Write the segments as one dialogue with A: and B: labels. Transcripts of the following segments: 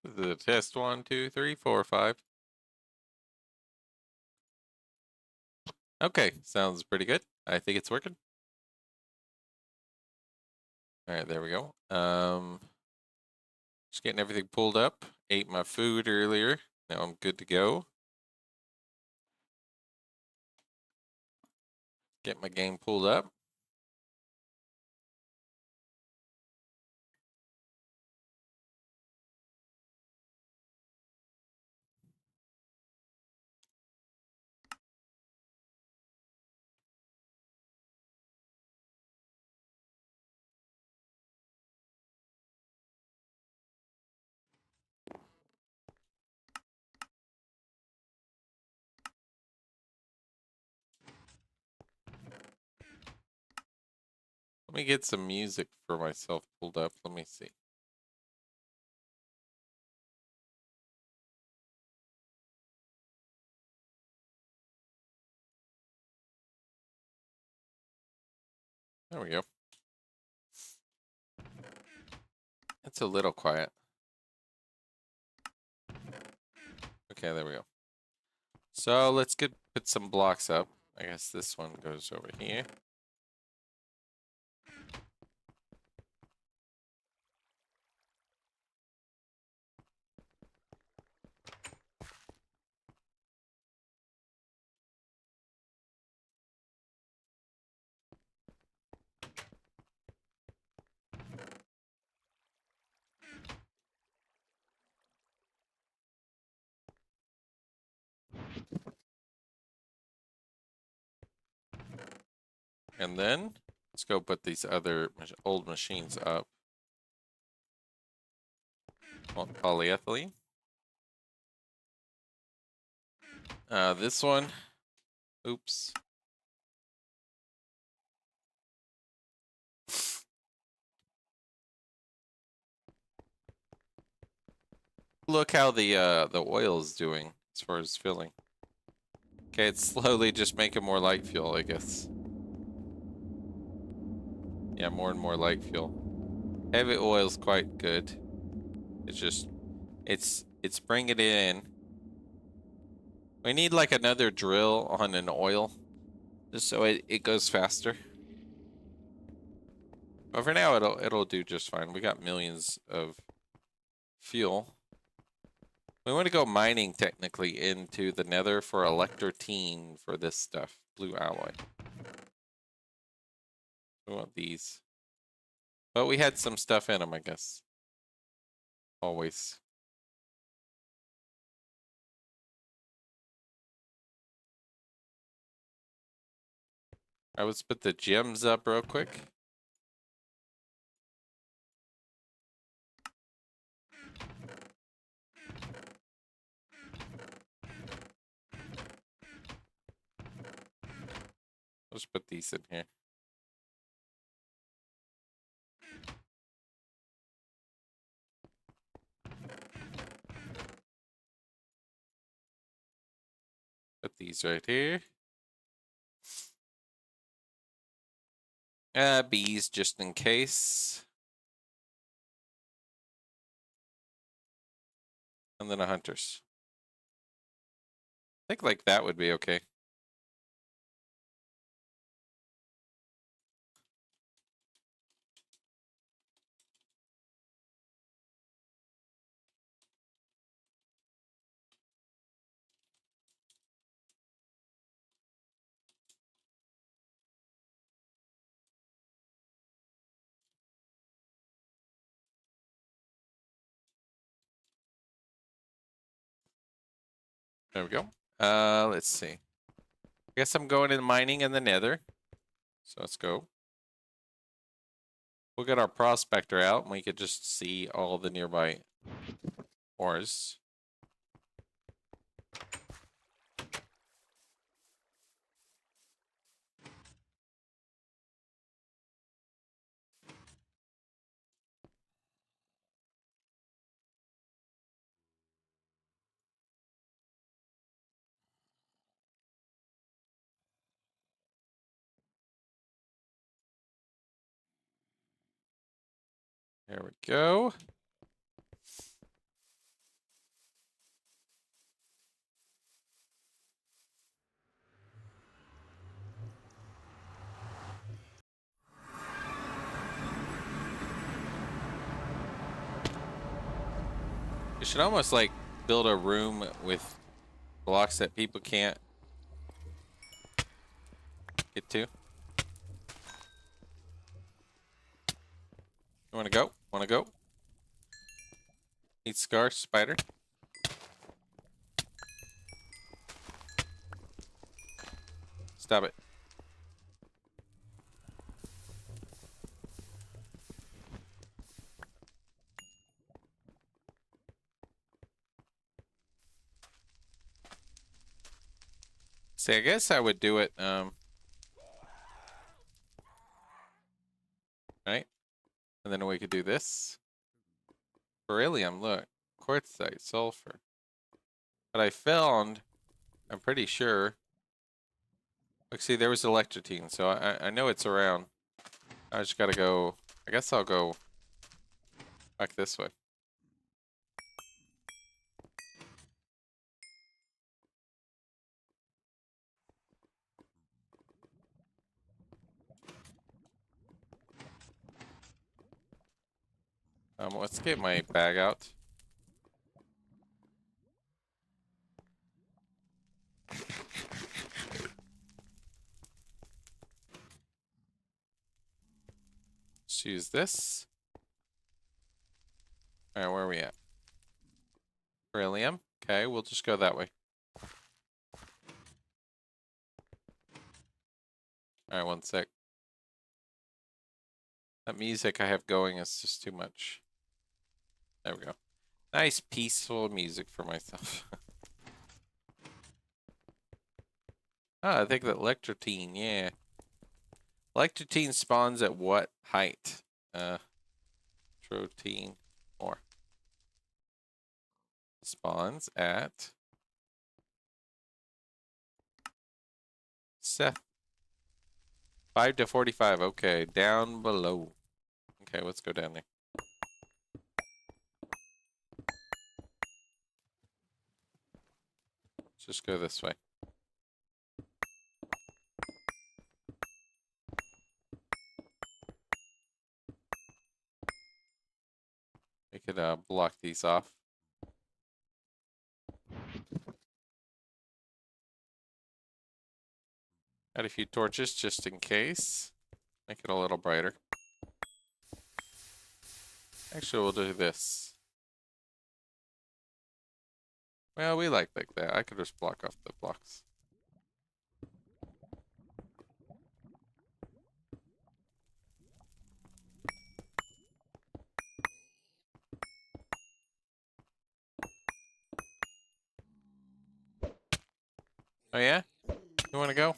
A: The test 1, 2, 3, 4, 5. Okay, sounds pretty good. I think it's working. All right, there we go. Just getting everything pulled up. Ate my food earlier. Now I'm good to go. Get my game pulled up. Let me get some music for myself pulled up. Let me see. There we go. It's a little quiet. Okay, there we go. So let's put some blocks up. I guess this one goes over here. And then let's go put these other old machines up. Polyethylene. This one. Oops. Look how the oil is doing as far as filling. Okay, it's slowly just making more light fuel, I guess. Yeah, more and more light fuel. Heavy oil's quite good. It's just, it's bringing it in. We need like another drill on an oil, just so it goes faster. But for now, it'll do just fine. We got millions of fuel. We want to go mining technically into the nether for electrotine for this stuff, blue alloy. We want these. But we had some stuff in them, I guess. Always. I would put the gems up real quick. Let's put these in here. Put these right here. Bees just in case. And then a hunters. I think like that would be okay. There we go. Let's see. I guess I'm going in mining in the nether. So let's go. We'll get our prospector out and we could just see all the nearby ores. There we go. We should almost like build a room with blocks that people can't get to. You wanna go? Wanna go? Need scar spider. Stop it. See, I guess I would do it, right? And then we could do this. Beryllium, look. Quartzite, sulfur. But I found, I'm pretty sure. Look, see, there was electrotine, so I know it's around. I just gotta go. I guess I'll go back this way. Let's get my bag out. Let's use this. Alright, where are we at? Beryllium. Okay, we'll just go that way. Alright, one sec. That music I have going is just too much. There we go. Nice, peaceful music for myself. I think that electrotine, yeah. Electrotine spawns at what height? Electrotine more. Spawns at Seth. 5 to 45. Okay, down below. Okay, let's go down there. Let's just go this way. We could block these off. Got a few torches just in case. Make it a little brighter. Actually, we'll do this. Well, we like that. I could just block off the blocks. Oh yeah? You wanna go?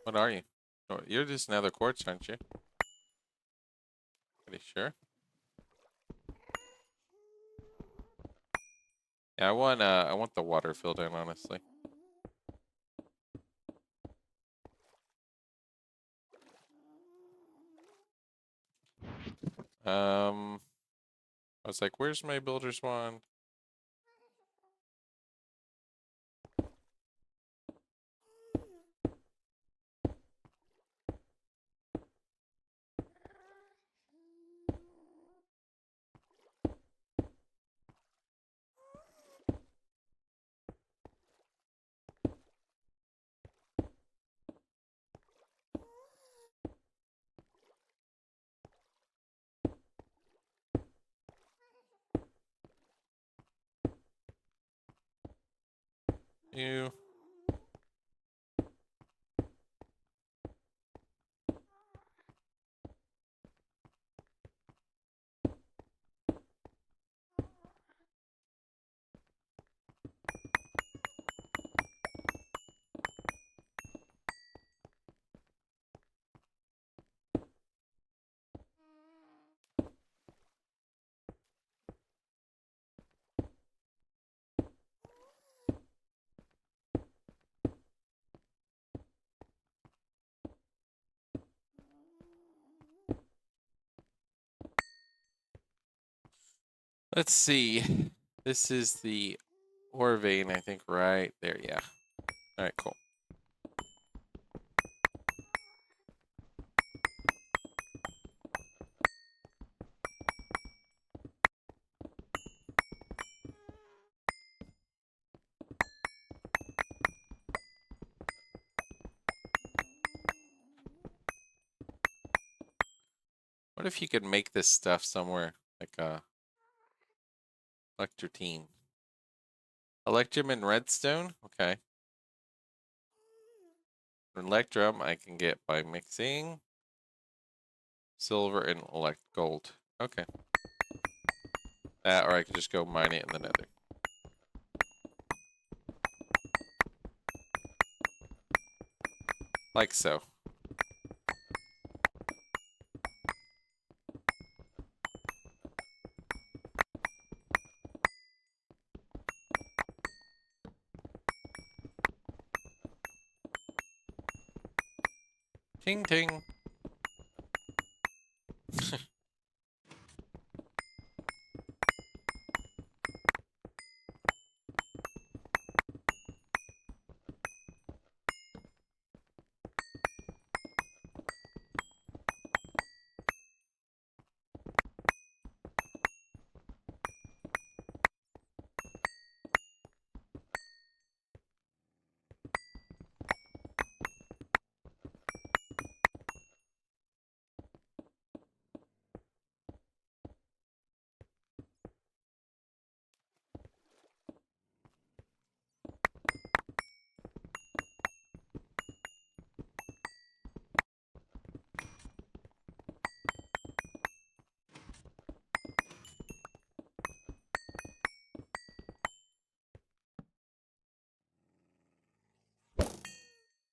A: What are you? Oh, you're just another quartz, aren't you? Pretty sure. Yeah, I want the water filled in, honestly. I was like, where's my builder's wand? You. Let's see. This is the ore vein, I think, right there. Yeah. All right, cool. What if you could make this stuff somewhere like electrotine? Electrum and redstone? Okay. Electrum I can get by mixing silver and gold. Okay. That, or I could just go mine it in the nether. Like so. Ting ting.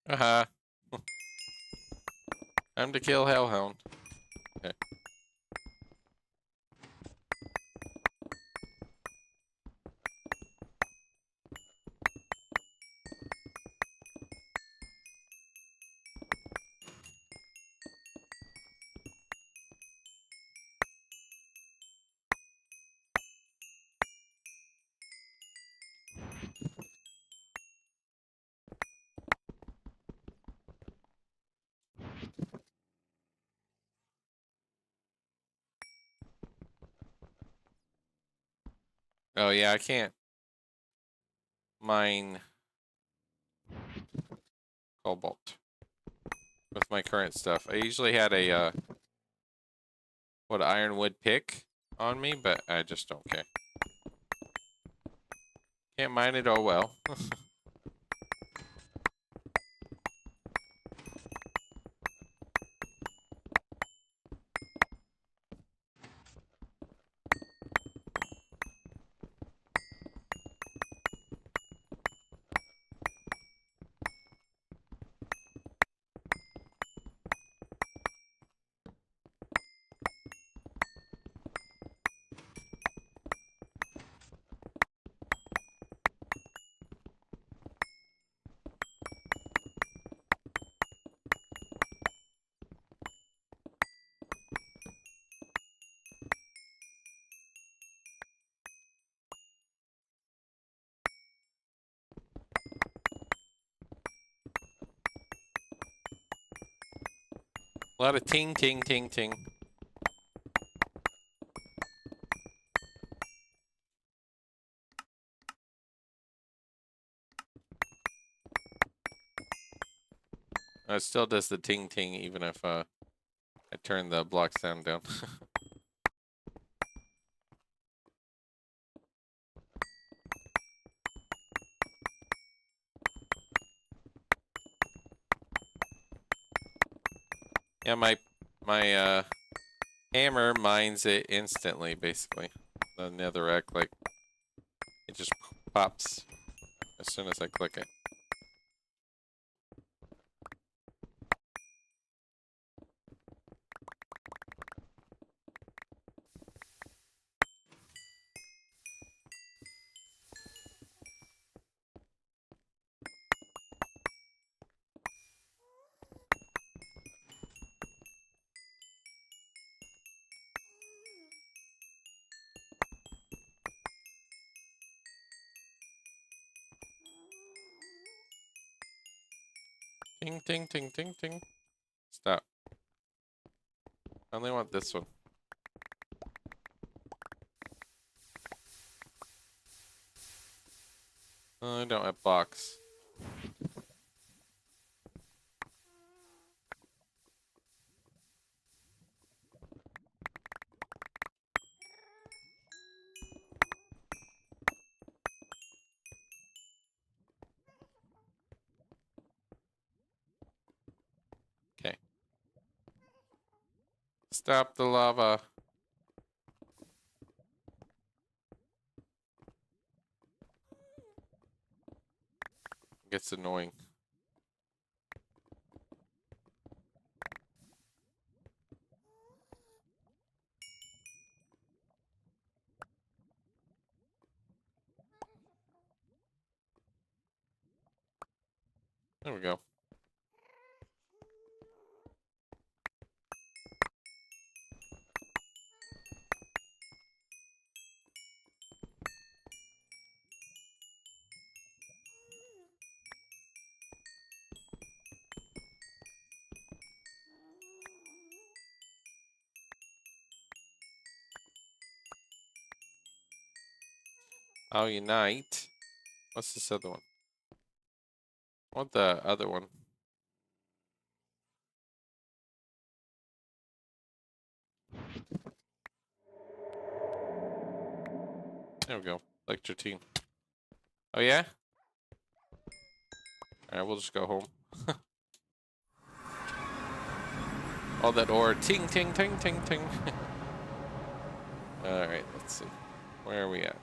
A: Uh-huh. Time to kill Hellhound. Okay. Oh yeah, I can't mine cobalt with my current stuff. I usually had a ironwood pick on me, but I just don't care. Can't mine it, oh well. A lot of ting ting ting ting. It still does the ting ting even if I turn the block sound down. Yeah, my hammer mines it instantly, basically. The netherrack, like, it just pops as soon as I click it. Ting ting ting ting ting. Stop. I only want this one. I don't have box. Stop the lava. Gets annoying. There we go. I'll unite. What's this other one? I want the other one. There we go. Electrotine. Oh yeah? Alright, we'll just go home. All that ore. Ting, ting, ting, ting, ting. Alright, let's see. Where are we at?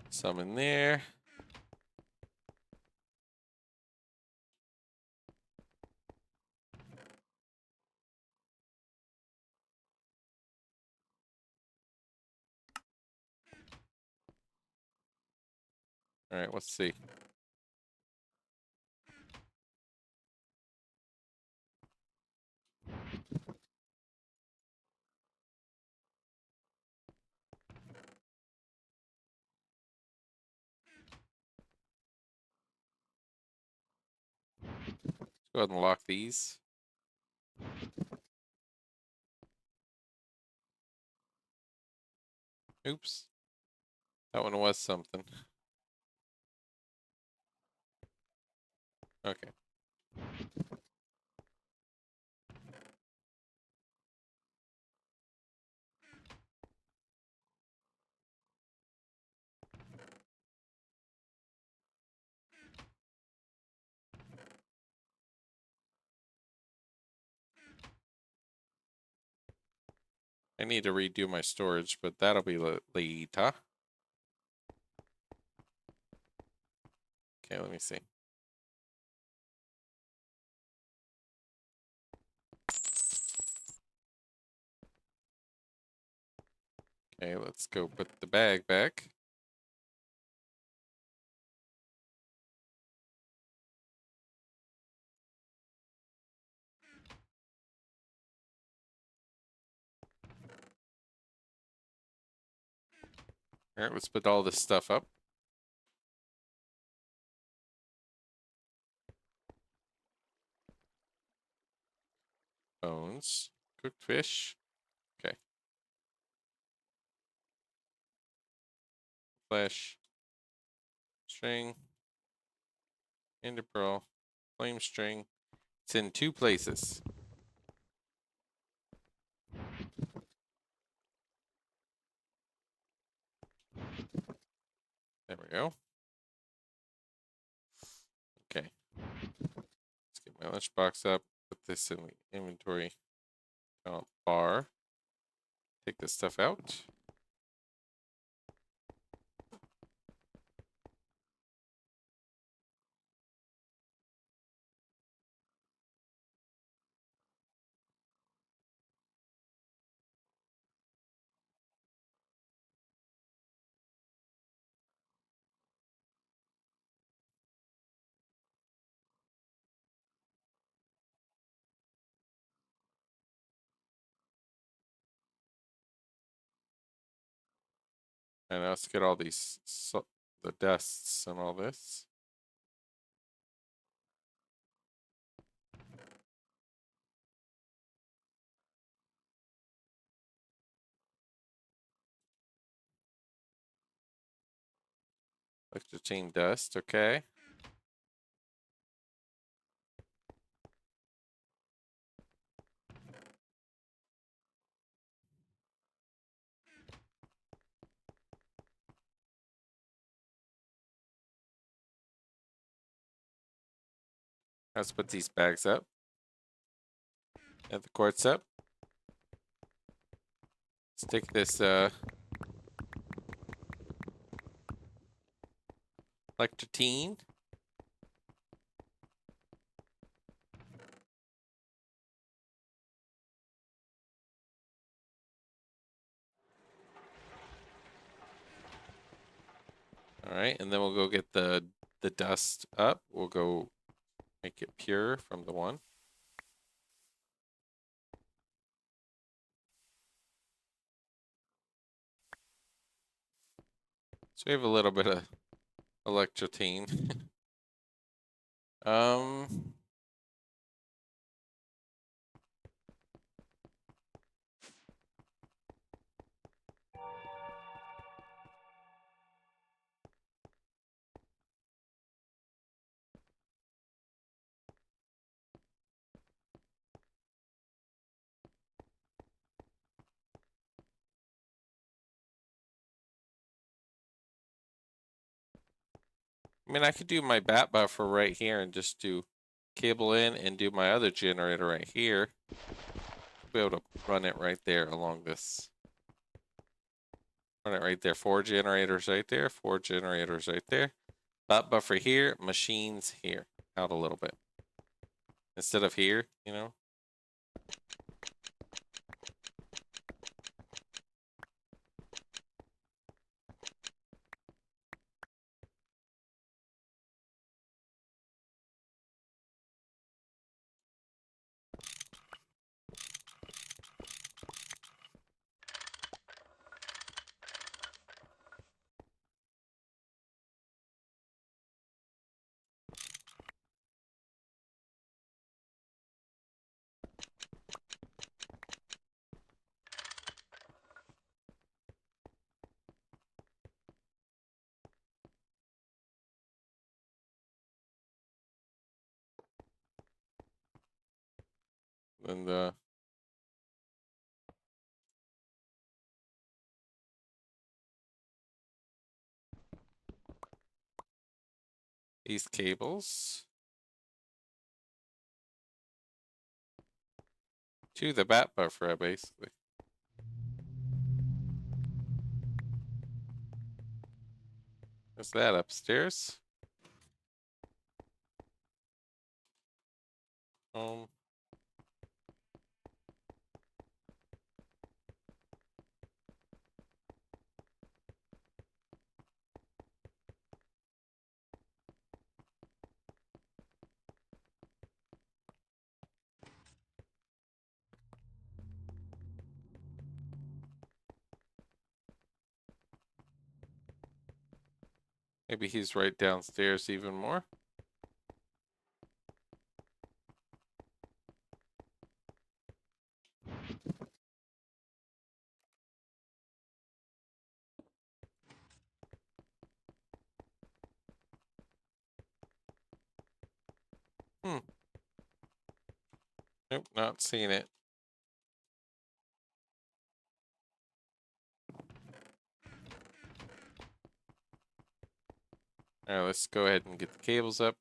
A: Some in there. Alright, let's see. Let's go ahead and lock these. Oops. That one was something. Okay. I need to redo my storage, but that'll be later. Okay, let me see. Okay, let's go put the bag back. All right, let's put all this stuff up. Bones, cooked fish. Okay. Flesh, string, ender pearl, flame string. It's in 2 places. There we go. Okay. Let's get my lunchbox up. Put this in the inventory bar. Take this stuff out. And let's get all these, the dusts and all this. Electrotine dust, okay. Let's put these bags up. Get the quartz up. Let's take this electrotine. All right, and then we'll go get the dust up. We'll go make it pure from the one. So we have a little bit of electrotine. I mean, I could do my bat buffer right here and just do cable in and do my other generator right here. Be able to run it right there along this. Run it right there. 4 generators right there. 4 generators right there. Bat buffer here. Machines here. Out a little bit. Instead of here, you know. And these cables to the bat buffer, basically. What's that upstairs? Um, maybe he's right downstairs even more. Hmm. Nope, not seeing it. All right, let's go ahead and get the cables up.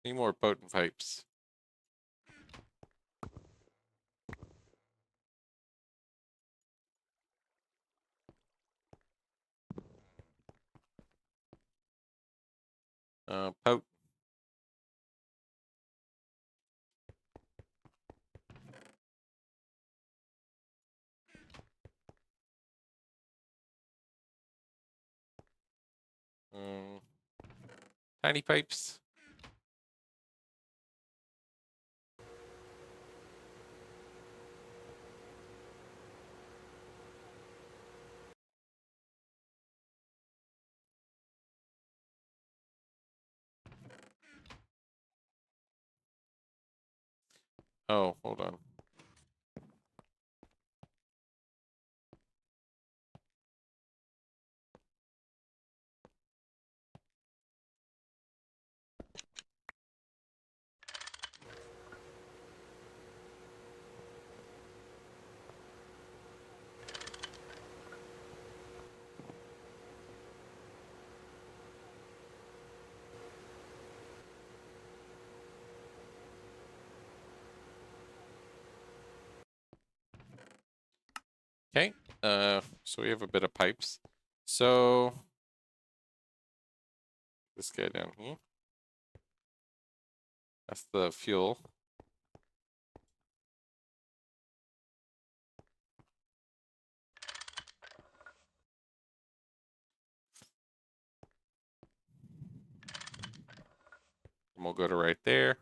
A: Need more potent pipes. Potent. Um, tiny pipes. Oh, hold on. Okay. So we have a bit of pipes. So this guy down here. That's the fuel. And we'll go to right there.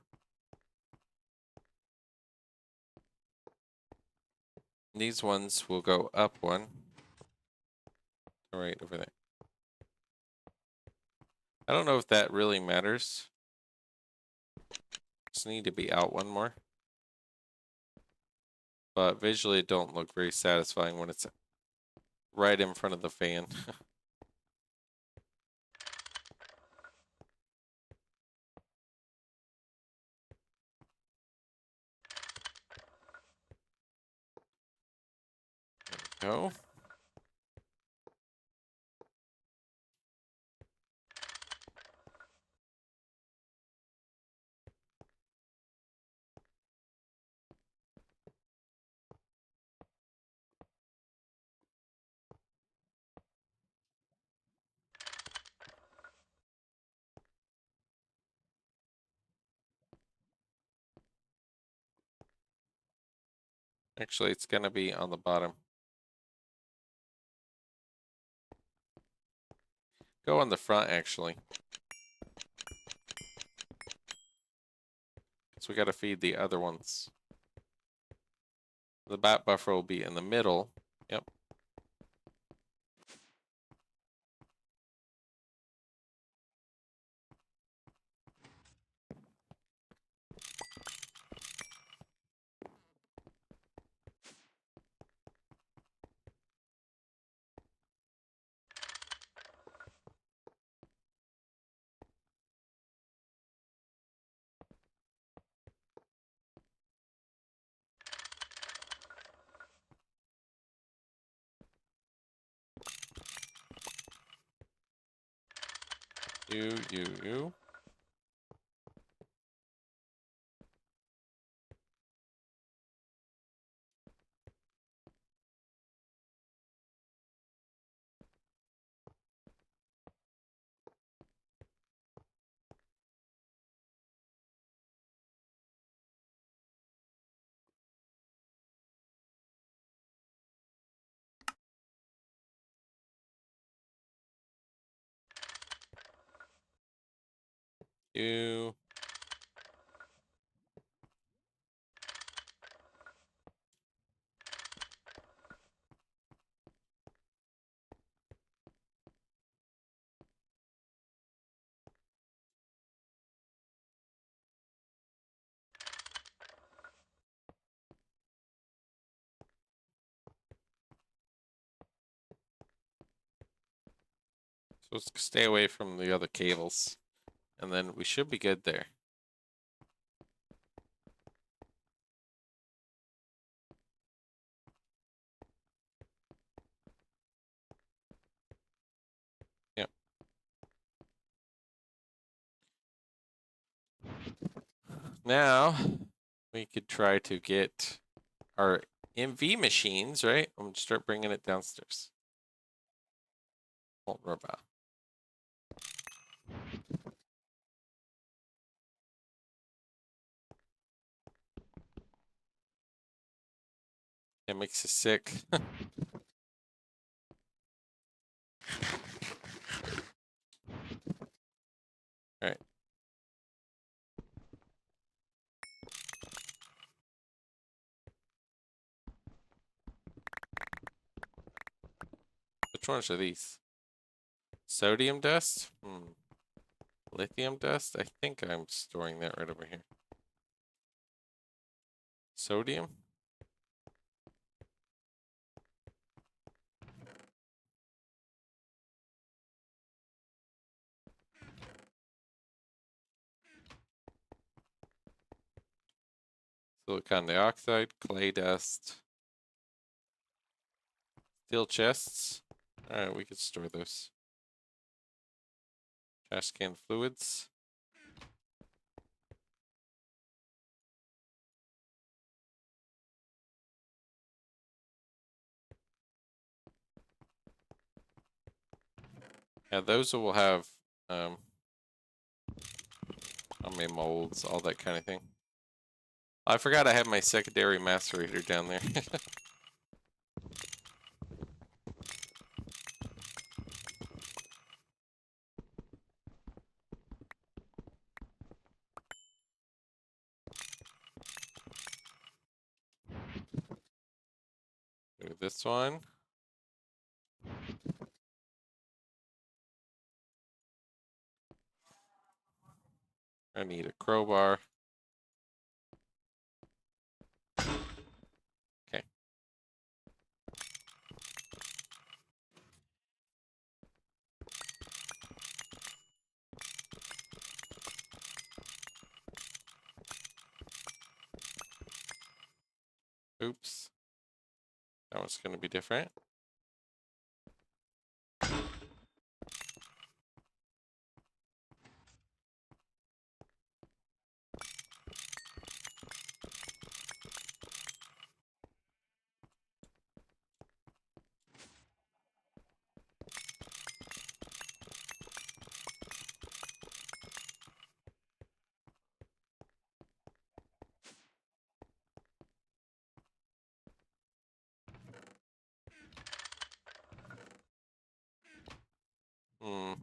A: These ones will go up one. Right over there. I don't know if that really matters. Just need to be out one more. But visually it don't look very satisfying when it's right in front of the fan. Go. Actually, it's gonna be on the bottom. Go on the front, actually. So we gotta feed the other ones. The bat buffer will be in the middle. Yep. You. You. So let's stay away from the other cables. And then we should be good there. Yep. Now, we could try to get our MV machines, right? I'm going to start bringing it downstairs. Won't rub out. It makes you sick. Alright. Which ones are these? Sodium dust? Lithium dust? I think I'm storing that right over here. Sodium? Silicon dioxide, clay dust, steel chests. Alright, we could store those. Trash can fluids. Yeah, those will have how many molds, all that kind of thing. I forgot I have my secondary macerator down there. Do this one. I need a crowbar. Okay. Oops. That one's going to be different. Hmm.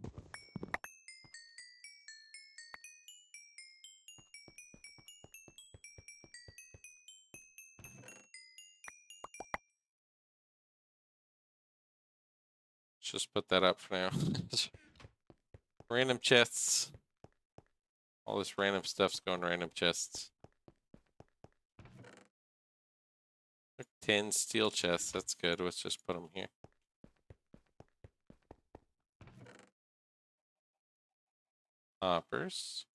A: Just put that up for now. Random chests. All this random stuff's going random chests. 10 steel chests. That's good. Let's just put them here. Hoppers.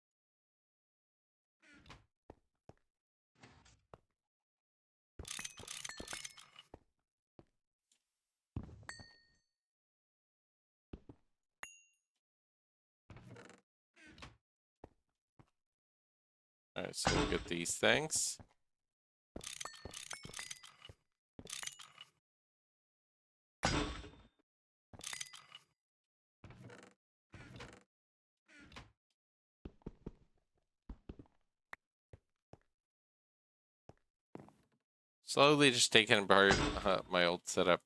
A: Alright, so we'll get these things. Slowly just taking apart my old setup.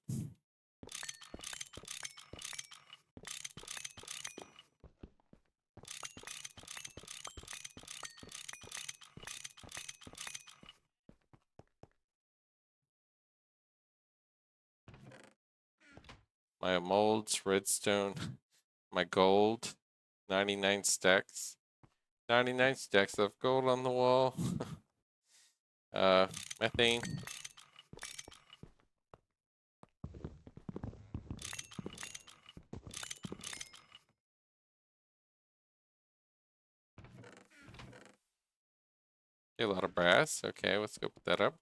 A: My molds, redstone, my gold, 99 stacks. 99 stacks of gold on the wall. Methane. A lot of brass. Okay, let's go put that up.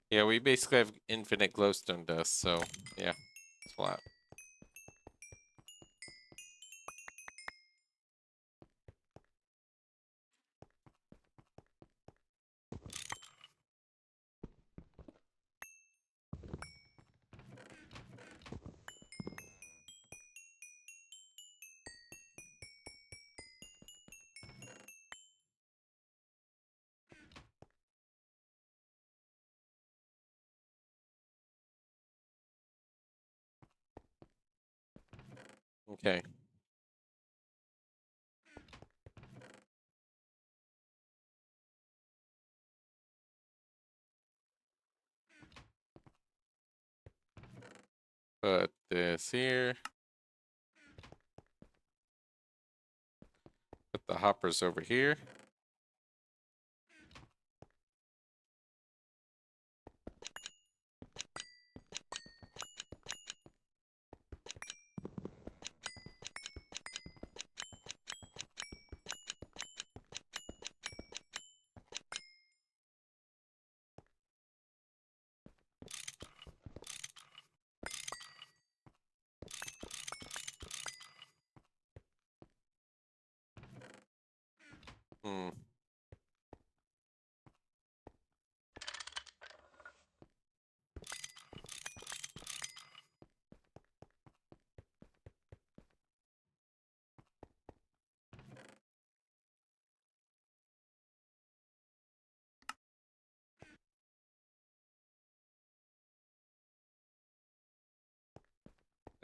A: Yeah, we basically have infinite glowstone dust, so yeah, it's a lot. Okay. Put this here. Put the hoppers over here.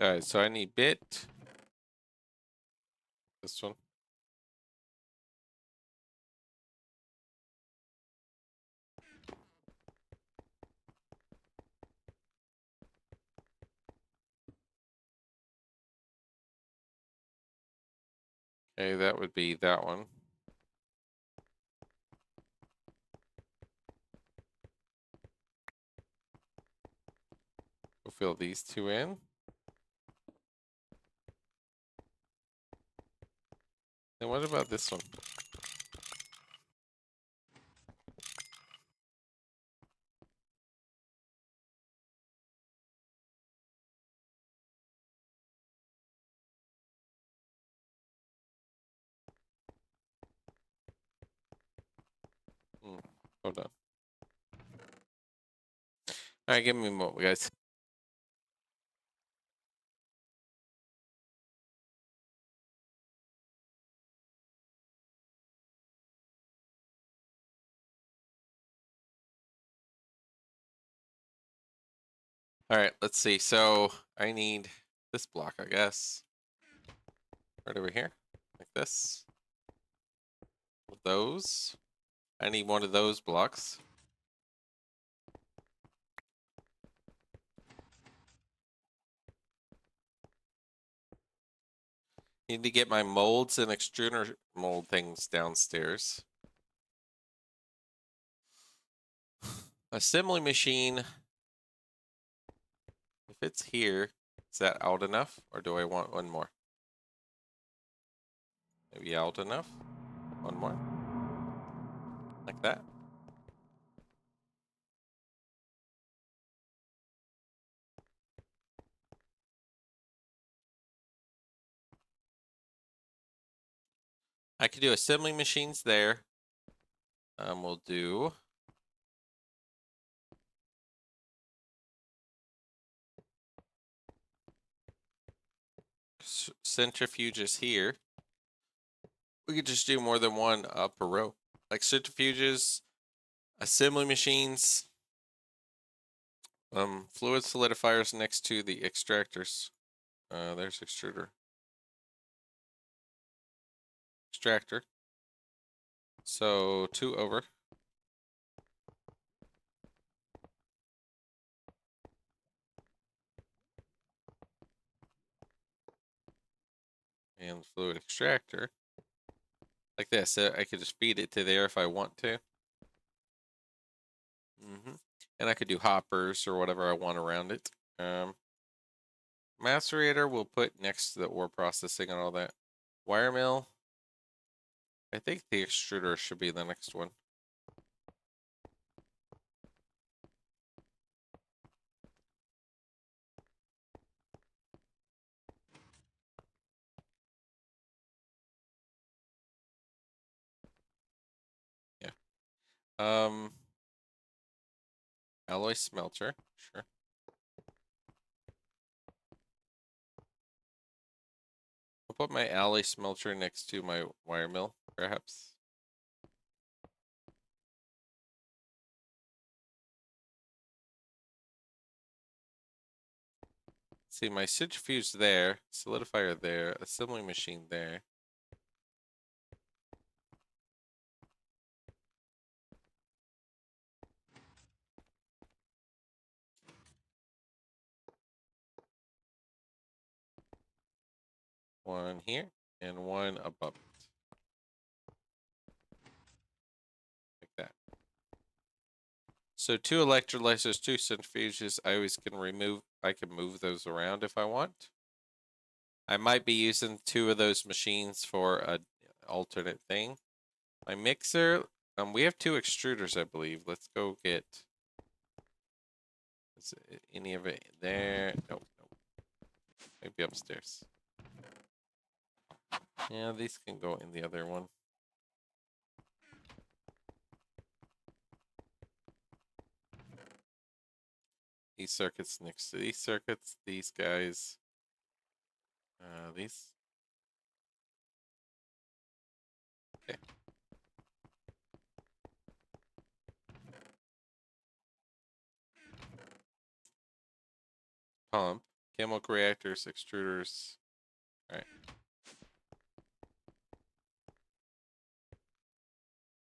A: Alright, so I need bit. This one. Okay, that would be that one. We'll fill these two in. And what about this one? Hold on. Alright, give me a moment, guys. Alright, let's see. So I need this block, I guess. Right over here. Like this. Those. I need one of those blocks. Need to get my molds and extruder mold things downstairs. Assembly machine. If it's here, is that out enough? Or do I want one more? Maybe out enough? One more? Like that? I could do assembly machines there. We'll do centrifuges here. We could just do more than one per row. Like centrifuges, assembly machines, fluid solidifiers next to the extractors. There's extractor. So 2 over. And fluid extractor. Like this. I could just feed it to there if I want to. And I could do hoppers or whatever I want around it. Macerator we'll put next to the ore processing and all that. Wire mill. I think the extruder should be the next one. Yeah. Alloy smelter. Sure. I'll put my alloy smelter next to my wire mill, perhaps. See, my centrifuge there, solidifier there, assembly machine there. One here and one above it. Like that. So 2 electrolyzers, 2 centrifuges. I always can I can move those around if I want. I might be using 2 of those machines for an alternate thing. My mixer, we have 2 extruders, I believe. Let's go get. Is any of it there? Nope, nope. Maybe upstairs. Yeah, these can go in the other one. These circuits next to these circuits. These guys. These. Okay. Pump. chemical reactors, extruders. All right.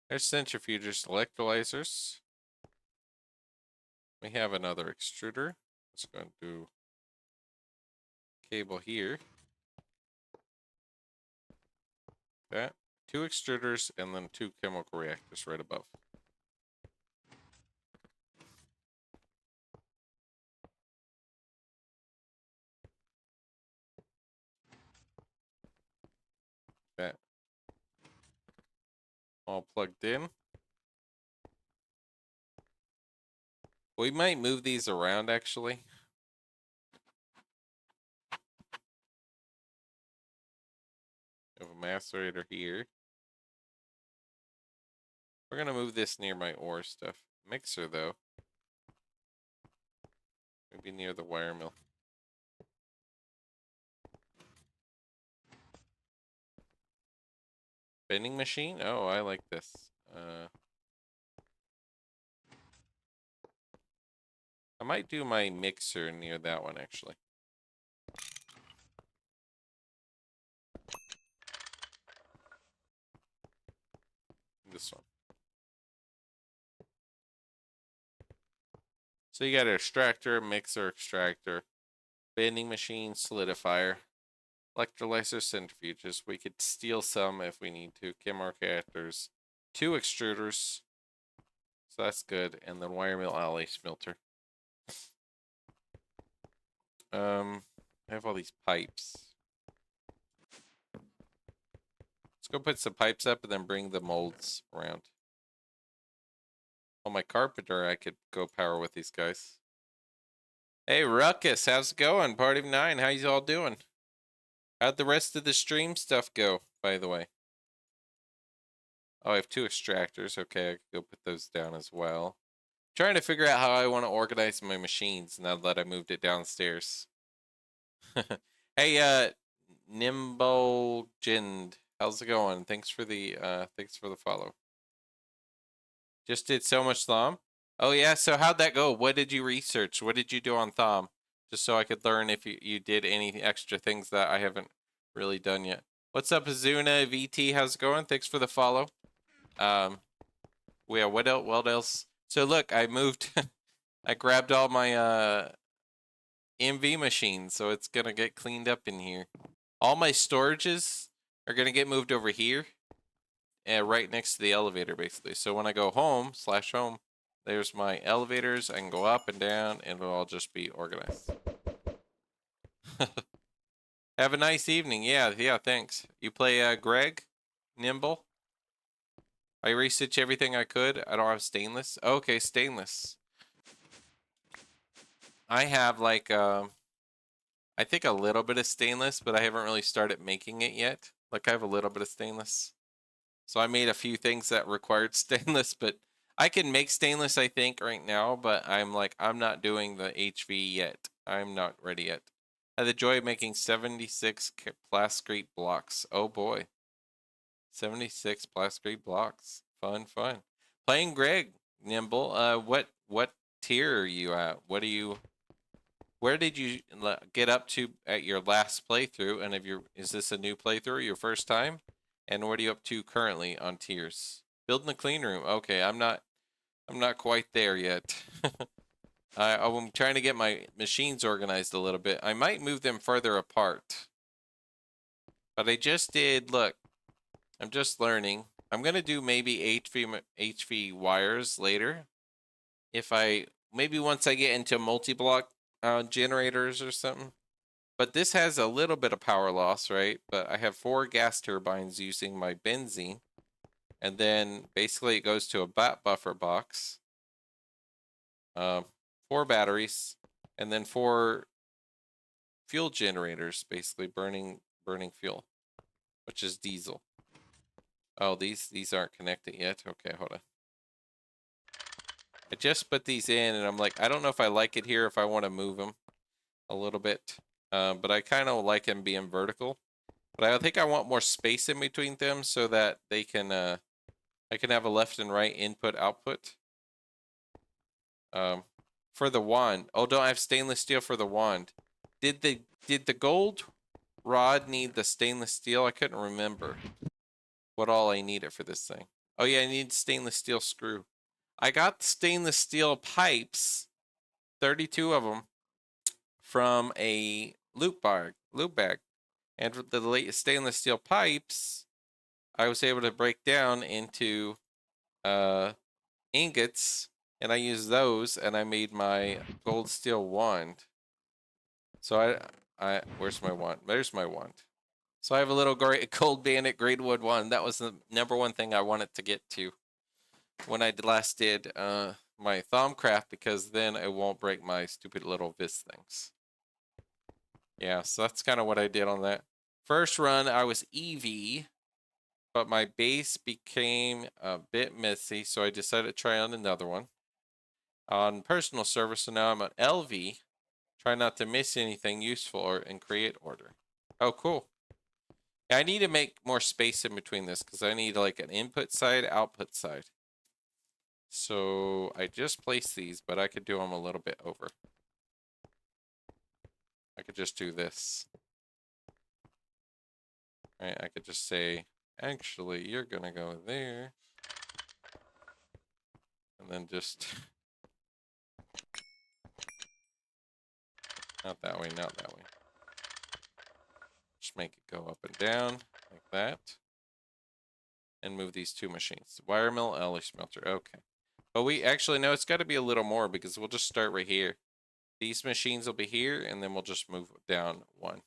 A: There's centrifuges, electrolyzers. We have another extruder. Let's go and do cable here. That. 2 extruders and then 2 chemical reactors right above. That. All plugged in. We might move these around actually. We have a macerator here. We're gonna move this near my ore stuff. Mixer though. Maybe near the wire mill. Vending machine? Oh, I like this. I might do my mixer near that one actually. This one. So you got an extractor, mixer, extractor, vending machine, solidifier, electrolyzer, centrifuges. We could steal some if we need to. Chemical reactors, 2 extruders. So that's good. And then wire mill, alley, smelter. I have all these pipes. Let's go put some pipes up and then bring the molds around. Oh, my carpenter, I could go power with these guys. Hey, Ruckus, how's it going? Party of 9, how you all doing? How'd the rest of the stream stuff go, by the way? Oh, I have 2 extractors. Okay, I could go put those down as well. Trying to figure out how I want to organize my machines now that I moved it downstairs. Hey, Nimbo Jind, how's it going? Thanks for the follow. Just did so much Thom. Oh yeah, so how'd that go? What did you research? What did you do on Thom? Just so I could learn if you did any extra things that I haven't really done yet. What's up, Azuna VT? How's it going? Thanks for the follow. Yeah, what else? What else? So look, I moved. I grabbed all my MV machines, so it's gonna get cleaned up in here. All my storages are gonna get moved over here, and right next to the elevator, basically. So when I go home /home, there's my elevators. I can go up and down, and it'll all just be organized. Have a nice evening. Yeah, thanks. You play Greg? Nimble? I researched everything I could. I don't have stainless. Okay, stainless. I have like I think a little bit of stainless, but I haven't really started making it yet. Like I have a little bit of stainless. So I made a few things that required stainless, but I can make stainless I think right now, but I'm not doing the HV yet. I'm not ready yet. I had the joy of making 76 plasticrete blocks. Oh boy. 76 plasticrete blocks. Fun. Playing Greg, Nimble. What tier are you at? Where did you get up to at your last playthrough? And is this a new playthrough, your first time? And what are you up to currently on tiers? Building a clean room. Okay, I'm not quite there yet. I'm trying to get my machines organized a little bit. I might move them further apart. But I just did, look, I'm just learning. I'm gonna do maybe HV wires later. Maybe once I get into multi-block generators or something. But this has a little bit of power loss, right? But I have 4 gas turbines using my benzene. And then basically it goes to a bat buffer box. 4 batteries. And then 4 fuel generators, basically burning fuel, which is diesel. Oh, these aren't connected yet. Okay, hold on. I just put these in and I'm like, I don't know if I like it here, if I want to move them a little bit. But I kind of like them being vertical. But I think I want more space in between them so that they can, I can have a left and right input output. For the wand. Oh, don't I have stainless steel for the wand? Did the gold rod need the stainless steel? I couldn't remember what all I needed for this thing. Oh yeah, I need stainless steel screw. I got stainless steel pipes, 32 of them, from a loop bag. And with the late stainless steel pipes, I was able to break down into ingots, and I used those, and I made my gold steel wand. So where's my wand? There's my wand. So I have a little gold bandit grade wood wand. That was the number one thing I wanted to get to when I last did my Thaumcraft, because then it won't break my stupid little vis things. Yeah, so that's kind of what I did on that. First run, I was EV, but my base became a bit messy, so I decided to try on another one on personal server. So now I'm on LV. Try not to miss anything useful and create order. Oh, cool. Yeah, I need to make more space in between this because I need like an input side, output side. So I just placed these, but I could do them a little bit over. I could just do this. Right, I could just say, actually, you're gonna go there. And then just... not that way, not that way. Just make it go up and down, like that. And move these two machines. Wire mill, Ellie smelter, okay. But we actually, no, it's got to be a little more because we'll just start right here. These machines will be here, and then we'll just move down one.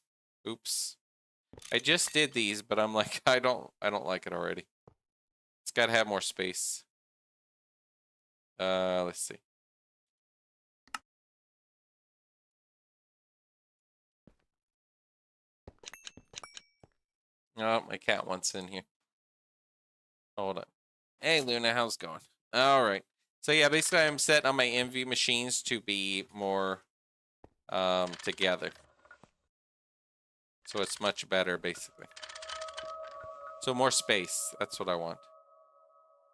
A: Oops. I just did these, but I'm like, I don't like it already. It's got to have more space. Let's see. Oh, my cat wants in here. Hold on. Hey, Luna, how's it going? All right. So yeah, basically I'm set on my MV machines to be more together. So it's much better, basically. So more space. That's what I want.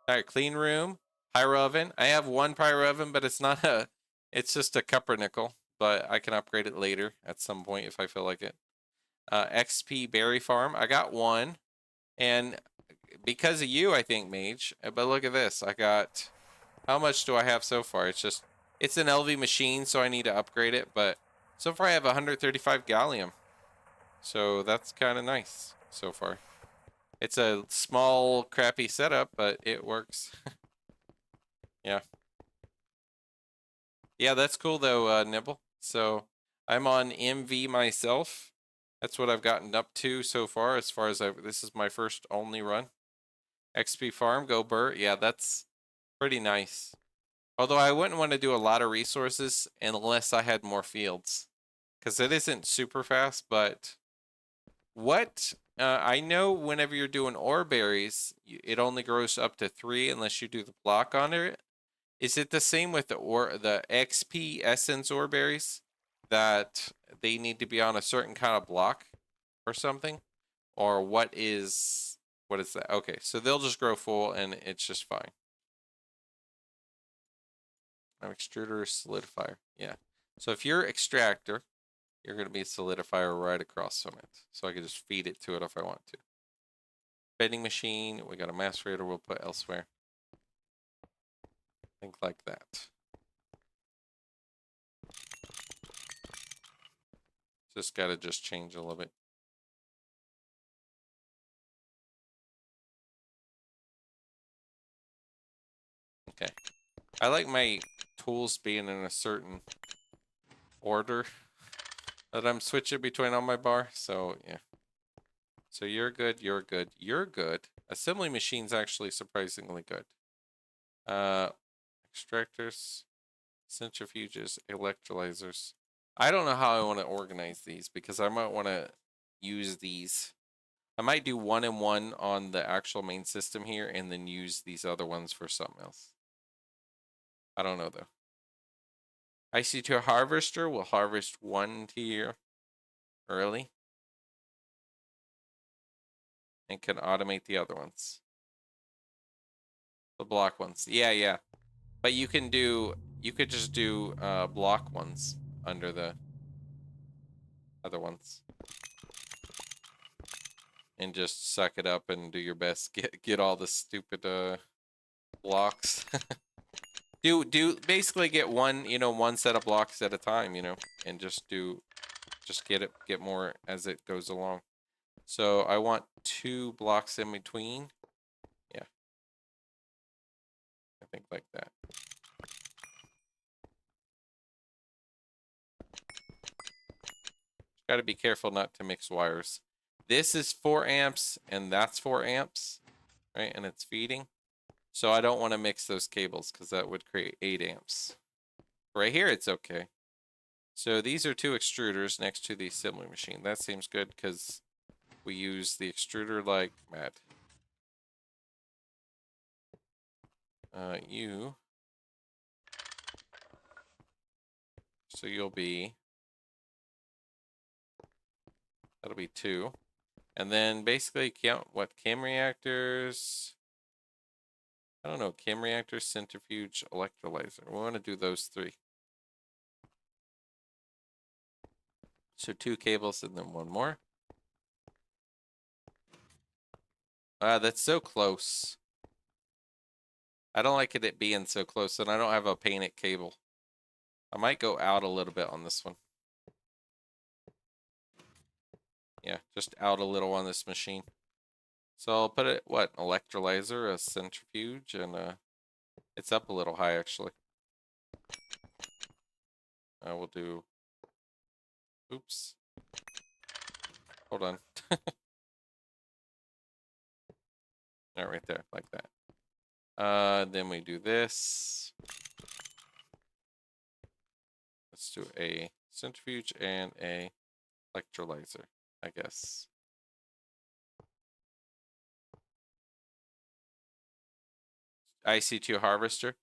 A: All right, clean room. Pyro oven. I have one pyro oven, but it's not a... it's just a Cuppernickel, but I can upgrade it later at some point if I feel like it. XP berry farm. I got one. And because of you, I think, Mage. But look at this. I got... how much do I have so far? It's just... it's an LV machine, so I need to upgrade it. But so far I have 135 gallium. So that's kind of nice so far. It's a small, crappy setup, but it works. Yeah. Yeah, that's cool though, Nibble. So I'm on MV myself. That's what I've gotten up to so far as this is my first only run. XP farm, go Burt. Yeah, that's pretty nice. Although I wouldn't want to do a lot of resources unless I had more fields. Because it isn't super fast, but what I know, whenever you're doing ore berries, it only grows up to 3 unless you do the block on it. Is it the same with the XP essence ore berries, that they need to be on a certain kind of block or something? Or what is that? Okay, so they'll just grow full and it's just fine. Extruder, solidifier. Yeah. So if you're extractor, you're going to be a solidifier right across from it. So I can just feed it to it if I want to. Vending machine. We got a macerator we'll put elsewhere. Think like that. Just got to just change a little bit. Okay. I like my tools being in a certain order that I'm switching between on my bar. So, yeah. So you're good, you're good, you're good. Assembly machine's actually surprisingly good. Extractors, centrifuges, electrolyzers. I don't know how I want to organize these because I might want to use these. I might do 1 and 1 on the actual main system here and then use these other ones for something else. I don't know though. IC2 harvester will harvest 1 tier early and can automate the other ones. The block ones. Yeah, yeah. But you could just do block ones under the... other ones. And just suck it up and do your best. Get all the stupid blocks. do basically get one, you know, one set of blocks at a time, you know, and just get more as it goes along. So I want 2 blocks in between. Yeah. I think like that. Got to be careful not to mix wires. This is 4 amps and that's 4 amps, right? And it's feeding. So I don't want to mix those cables because that would create 8 amps. Right here, it's okay. So these are 2 extruders next to the assembly machine. That seems good because we use the extruder like mad. So you'll be, that'll be 2. And then basically count what chem reactors, I don't know, chem reactor, centrifuge, electrolyzer. We want to do those 3. So 2 cables and then 1 more. That's so close. I don't like it being so close, and I don't have a painted cable. I might go out a little bit on this one. Yeah, just out a little on this machine. So I'll put it, what, electrolyzer, a centrifuge, and it's up a little high actually. I will do, oops. Hold on. Right there, like that. Then we do this. Let's do a centrifuge and a electrolyzer, I guess. IC2 harvester.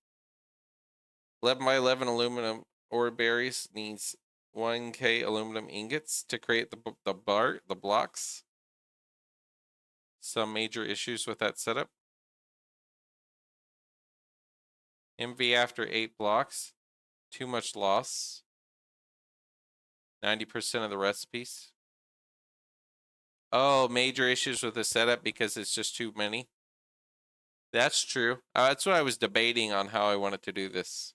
A: 11 by 11 aluminum ore berries needs 1K aluminum ingots to create the blocks. Some major issues with that setup. MV after 8 blocks. Too much loss. 90% of the recipes. Oh, major issues with the setup because it's just too many. That's true. That's what I was debating on how I wanted to do this.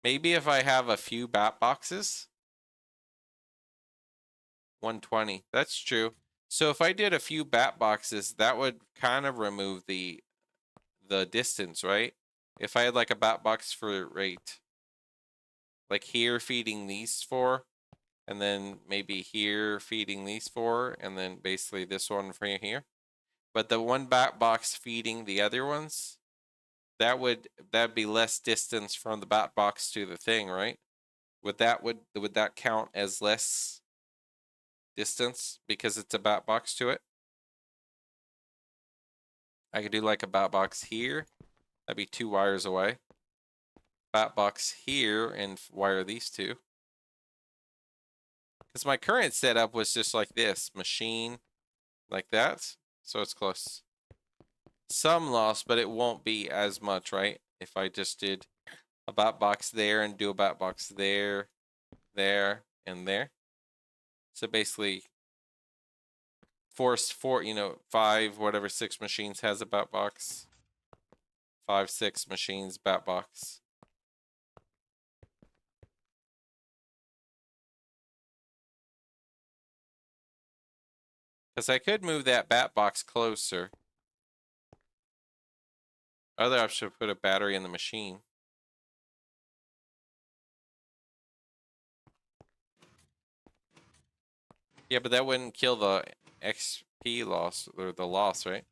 A: Maybe if I have a few bat boxes. 120. That's true. So if I did a few bat boxes, that would kind of remove the distance, right? If I had like a bat box for rate, like here feeding these 4, and then maybe here feeding these 4, and then basically this one for here. But the one bat box feeding the other ones, that'd be less distance from the bat box to the thing, right? Would that count as less distance because it's a bat box to it? I could do like a bat box here. That'd be 2 wires away. Bat box here and wire these 2. Because my current setup was just like this. Machine like that. So it's close. Some loss, but it won't be as much, right? If I just did a bat box there and do a bat box there, there, and there. So basically, force 4, you know, 5, whatever, 6 machines has a bat box. 5, 6 machines, bat box. Because I could move that bat box closer. Other option would put a battery in the machine. Yeah, but that wouldn't kill the XP loss, or the loss, right?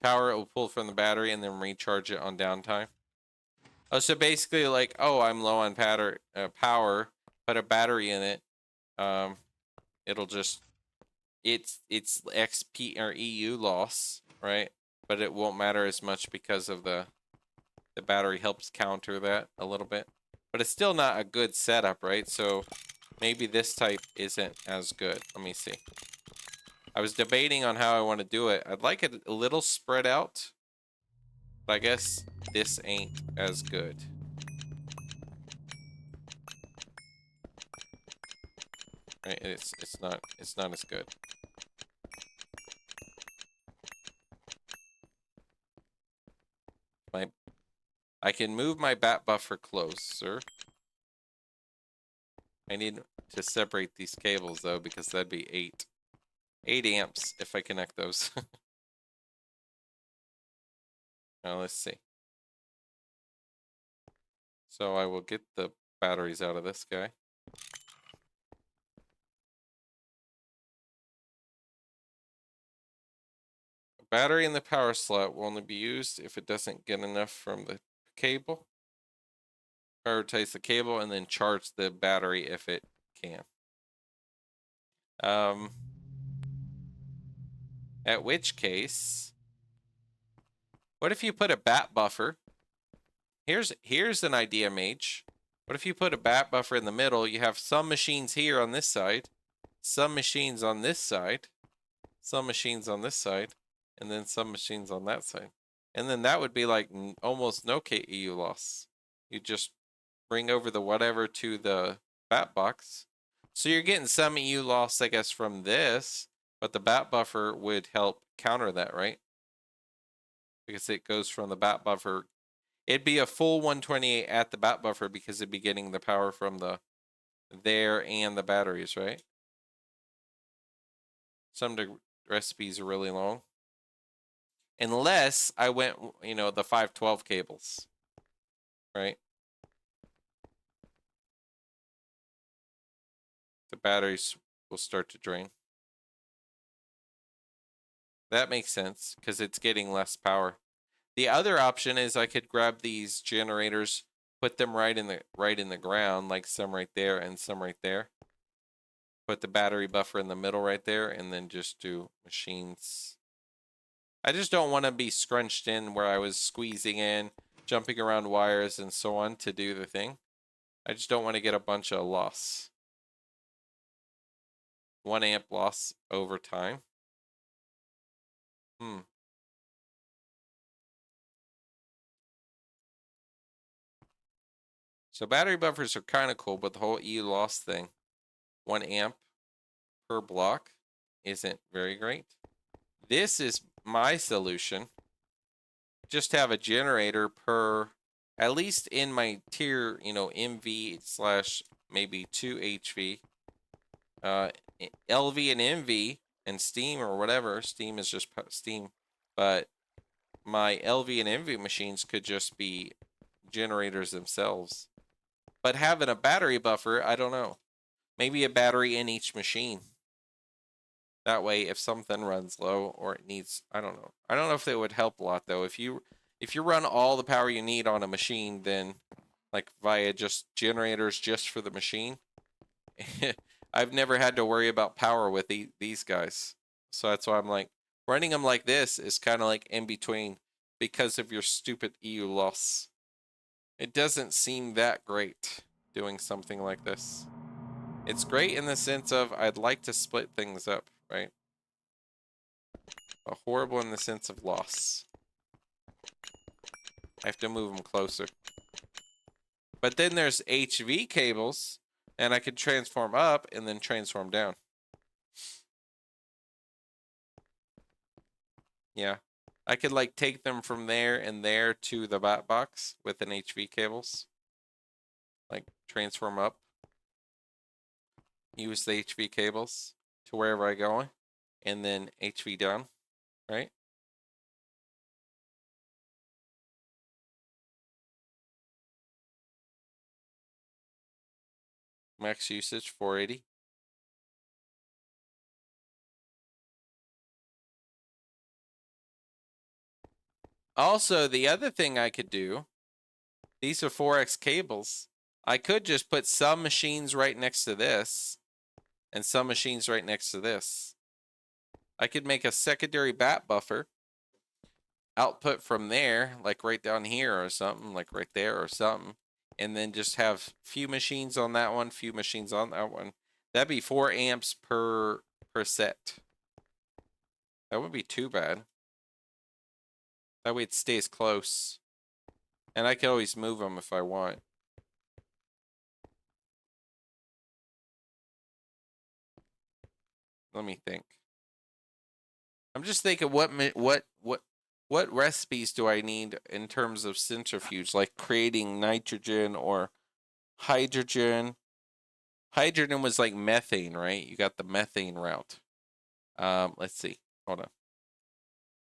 A: Power it will pull from the battery and then recharge it on downtime. Oh, so basically like, oh, I'm low on power, put a battery in it. It'll just, it's XP or EU loss, right? But it won't matter as much because of the battery helps counter that a little bit. But it's still not a good setup, right? So maybe this type isn't as good. Let me see. I was debating on how I want to do it. I'd like it a little spread out. But I guess this ain't as good. right? It's not as good. I can move my bat buffer closer. I need to separate these cables though, because that'd be 8 amps if I connect those. Now let's see. So I will get the batteries out of this guy. A battery in the power slot will only be used if it doesn't get enough from the cable. Prioritize the cable and then charge the battery if it can. At which case, what if you put a bat buffer? Here's an idea, Mage. What if you put a bat buffer in the middle? You have some machines here on this side, some machines on this side, some machines on this side, and then some machines on that side. And then that would be like almost no KEU loss. You just bring over the whatever to the bat box. So you're getting some EU loss, I guess, from this, but the bat buffer would help counter that, right? Because it goes from the bat buffer. It'd be a full 128 at the bat buffer because it'd be getting the power from the there and the batteries, right? Some recipes are really long. Unless I went, you know, the 512 cables, right? The batteries will start to drain. That makes sense because it's getting less power. The other option is I could grab these generators, put them right in the ground, like some right there and some right there. Put the battery buffer in the middle right there, and then just do machines. I just don't want to be scrunched in where I was squeezing in, jumping around wires and so on to do the thing. I just don't want to get a bunch of loss. 1 amp loss over time. So battery buffers are kind of cool, but the whole EU loss thing, 1 amp per block, isn't very great. This is my solution. Just have a generator per, at least in my tier, you know, MV slash maybe 2 HV, LV and MV and Steam or whatever. Steam is just Steam, but my LV and MV machines could just be generators themselves. But having a battery buffer, I don't know. Maybe a battery in each machine. That way, if something runs low or it needs, I don't know. I don't know if they would help a lot though. If you run all the power you need on a machine, then like via just generators just for the machine, I've never had to worry about power with these guys. So that's why I'm like, running them like this is kind of like in between because of your stupid EU loss. It doesn't seem that great doing something like this. It's great in the sense of I'd like to split things up, right? But horrible in the sense of loss. I have to move them closer. But then there's HV cables, and I could transform up and then transform down. Yeah. I could like take them from there and there to the bat box with an HV cables. Like transform up. Use the HV cables to wherever I go. And then HV down, right? Max usage 480. Also, the other thing I could do, these are 4x cables. I could just put some machines right next to this and some machines right next to this. I could make a secondary bat buffer, output from there, like right down here or something, like right there or something, and then just have few machines on that one, few machines on that one. That'd be 4 amps per set. That wouldn't be too bad. That way it stays close. And I can always move them if I want. let me think. I'm just thinking what recipes do I need in terms of centrifuge, like creating nitrogen or hydrogen. Hydrogen was like methane, right? You got the methane route. Let's see. Hold on.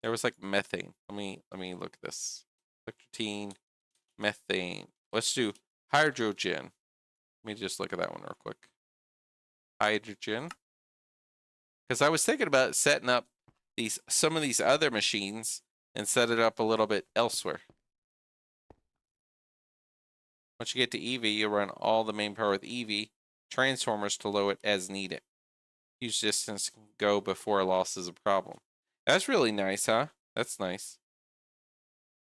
A: There was like methane. Let me look at this. Electrotine, methane. Let's do hydrogen. Let me just look at that one real quick. Hydrogen. Because I was thinking about setting up some of these other machines and set it up a little bit elsewhere. Once you get to EV, you run all the main power with EV transformers to load it as needed. Huge distance can go before a loss is a problem. That's really nice, huh? That's nice.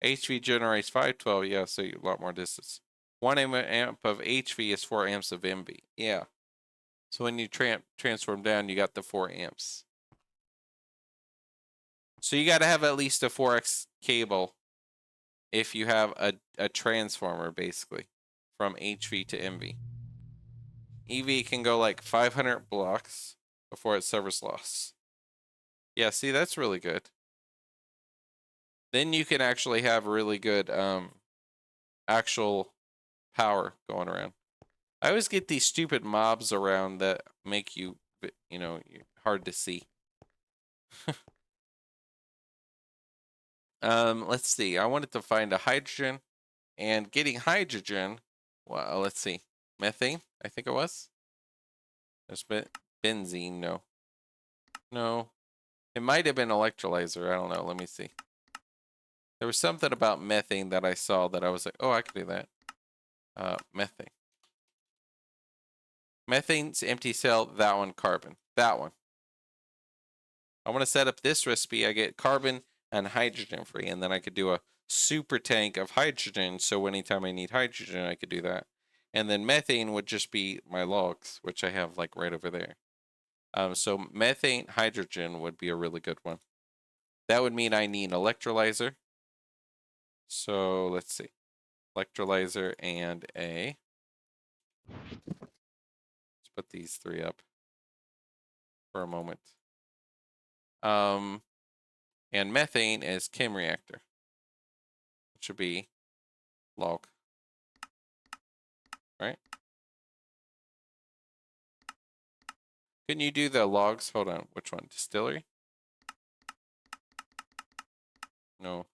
A: HV generates 512, yeah, so a lot more distance. 1 amp of HV is 4 amps of MV. Yeah. So when you transform down, you got the 4 amps. So you got to have at least a 4x cable if you have a transformer, basically, from HV to MV. EV can go like 500 blocks before it suffers loss. Yeah, see, that's really good. Then you can actually have really good actual power going around. I always get these stupid mobs around that make you, hard to see. Let's see. I wanted to find a hydrogen, and getting hydrogen. Well, let's see. Methane, I think it was. There's benzene. No. No. It might have been electrolyzer. I don't know. Let me see. There was something about methane that I saw that I was like, oh, I could do that. Methane. Methane's empty cell. That one, carbon. That one. I want to set up this recipe. I get carbon and hydrogen free, and then I could do a super tank of hydrogen. So anytime I need hydrogen, I could do that. And then methane would just be my logs, which I have like right over there. So methane hydrogen would be a really good one. That would mean I need electrolyzer. So let's see. Electrolyzer and a. Let's put these 3 up for a moment. And methane is chem reactor, which would be log. Right? Can you do the logs? Hold on. Which one? Distillery? No.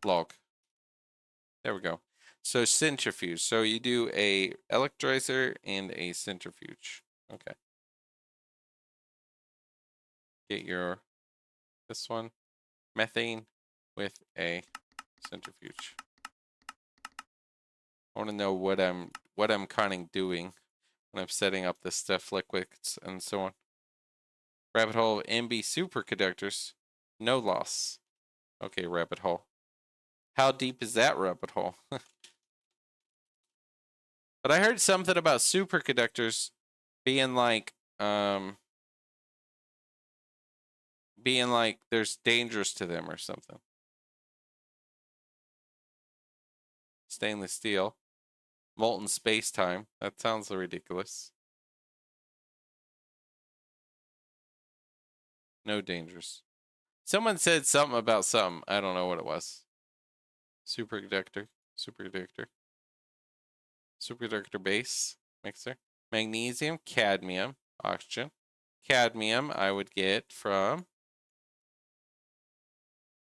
A: Log. There we go. So centrifuge. So you do a electrolyzer and a centrifuge. Okay. Get your this one methane with a centrifuge. I want to know what I'm kind of doing when I'm setting up this stuff, liquids and so on. Rabbit hole of MB superconductors. No loss. Okay, rabbit hole. How deep is that rabbit hole? But I heard something about superconductors being like there's dangerous to them or something. Stainless steel. Molten space-time. That sounds ridiculous. No dangers. Someone said something about something. I don't know what it was. Superconductor. Superconductor. Superconductor base mixer. Magnesium, cadmium, oxygen. Cadmium I would get from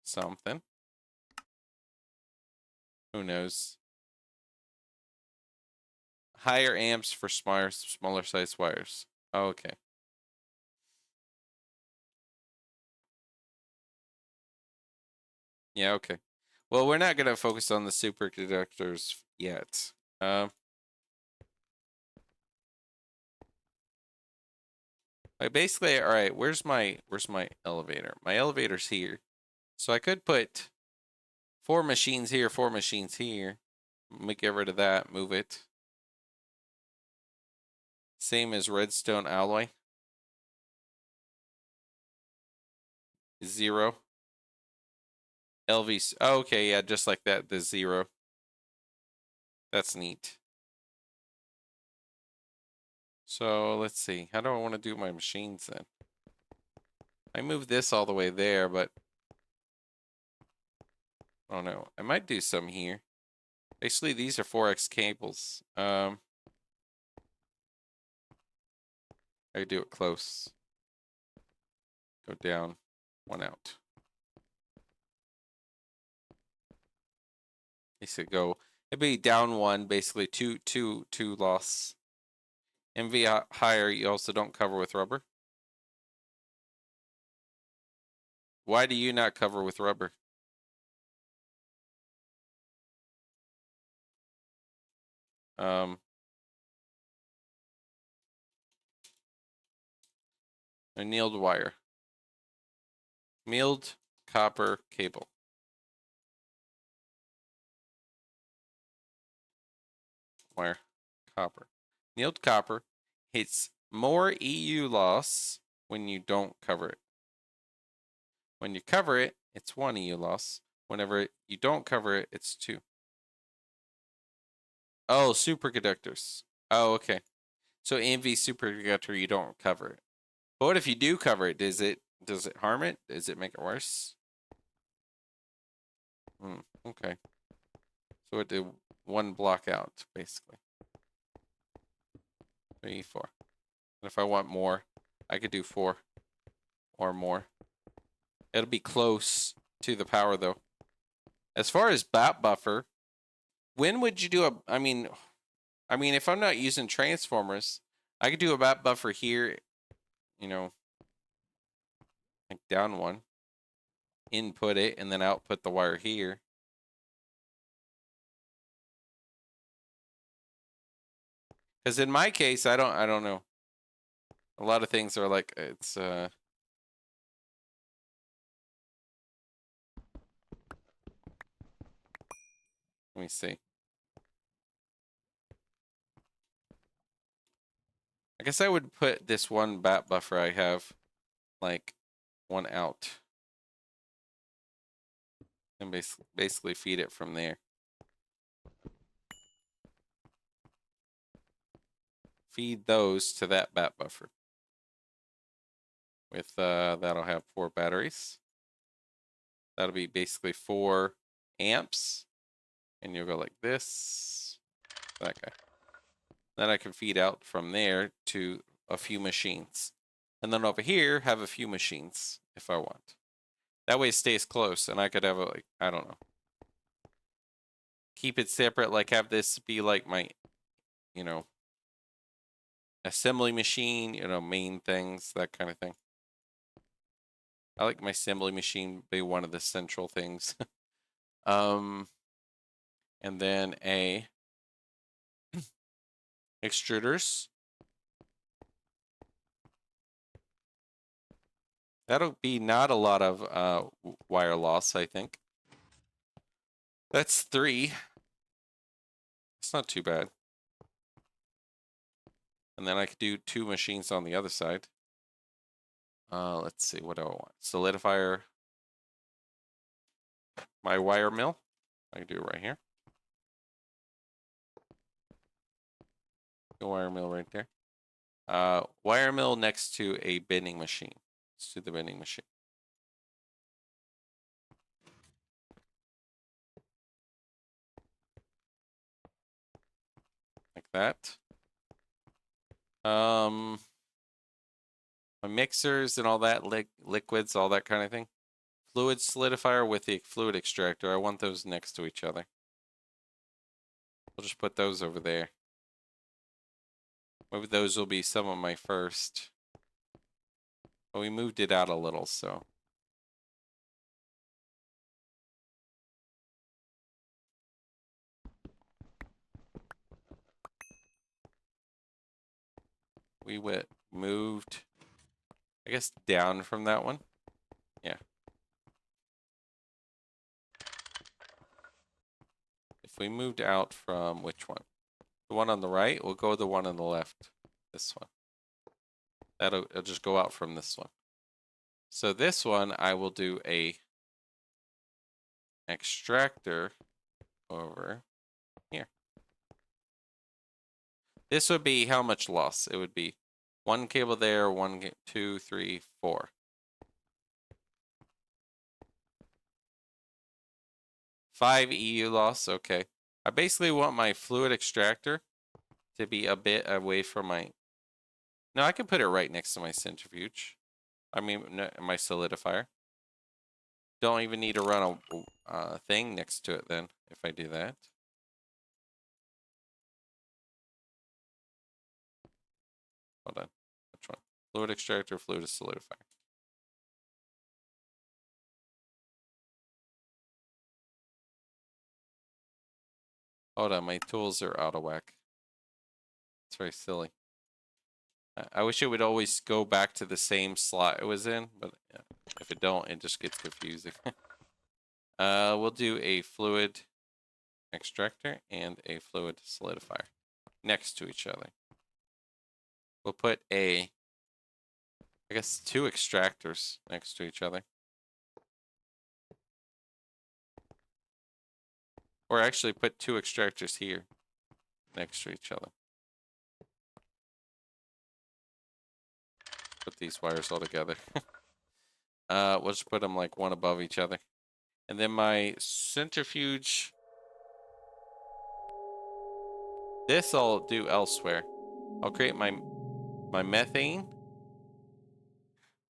A: something. Who knows? Higher amps for smaller size wires. Oh, okay. Yeah, okay. Well, we're not going to focus on the superconductors yet. Basically, all right, where's my elevator? My elevator's here. So I could put 4 machines here, 4 machines here. Let me get rid of that, move it. Same as redstone alloy. 0. LV. Oh, okay, yeah, just like that, the 0. That's neat. So let's see. How do I want to do my machines then? I move this all the way there, but I don't know. I might do some here. Basically, these are 4x cables. I do it close. Go down, one out. Basically go. It'd be down one, basically two loss. MV higher, you also don't cover with rubber. Why do you not cover with rubber? Annealed wire. Milled copper cable. Wire. Copper. Annealed copper hits more EU loss when you don't cover it. When you cover it, it's 1 EU loss. Whenever you don't cover it, it's 2. Oh, superconductors. Oh, okay. So MV superconductor, you don't cover it. But what if you do cover it? Does it harm it? Does it make it worse? Okay. So it did 1 block out, basically. 3, 4. And if I want more, I could do 4 or more. It'll be close to the power, though. As far as bat buffer, when would you do a... I mean, if I'm not using transformers, I could do a bat buffer here, you know, like down 1. Input it, and then output the wire here. Because in my case, I don't know. A lot of things are like, it's... Let me see. I guess I would put this 1 bat buffer I have, like, 1 out. And basically feed it from there. Feed those to that bat buffer. With, that'll have 4 batteries. That'll be basically 4 amps. And you'll go like this. That guy. Then I can feed out from there to a few machines. And then over here, have a few machines if I want. That way it stays close, and I could have a, like, I don't know. Keep it separate, like have this be like my, you know, assembly machine, you know, main things, that kind of thing. I like my assembly machine be one of the central things. And then a extruders. That'll be not a lot of wire loss, I think. That's 3. It's not too bad. And then I could do 2 machines on the other side. Let's see, what do I want? Solidifier. My wire mill. I can do it right here. The wire mill right there. Wire mill next to a bending machine. Let's do the bending machine. Like that. My mixers and all that, liquids, all that kind of thing. Fluid solidifier with the fluid extractor. I want those next to each other. We'll just put those over there. Maybe those will be some of my first. But we moved it out a little, so. We moved, I guess, down from that one. Yeah. If we moved out from which one? The one on the right, we'll go with the one on the left. This one. It'll just go out from this one. So this one, I will do a extractor over here. This would be how much loss? It would be one cable there, two, three, four. 5 EU loss, okay. I basically want my fluid extractor to be a bit away from my... No, I can put it right next to my centrifuge. I mean, no, my solidifier. Don't even need to run a thing next to it then, if I do that. Hold on. Which one? Fluid extractor, fluid solidifier. Hold on, my tools are out of whack. It's very silly. I wish it would always go back to the same slot it was in, but if it don't, it just gets confusing. We'll do a fluid extractor and a fluid solidifier next to each other. We'll put I guess 2 extractors next to each other. Or actually put 2 extractors here next to each other. Put these wires all together. We'll just put them like one above each other. And then my centrifuge, this I'll do elsewhere. I'll create my methane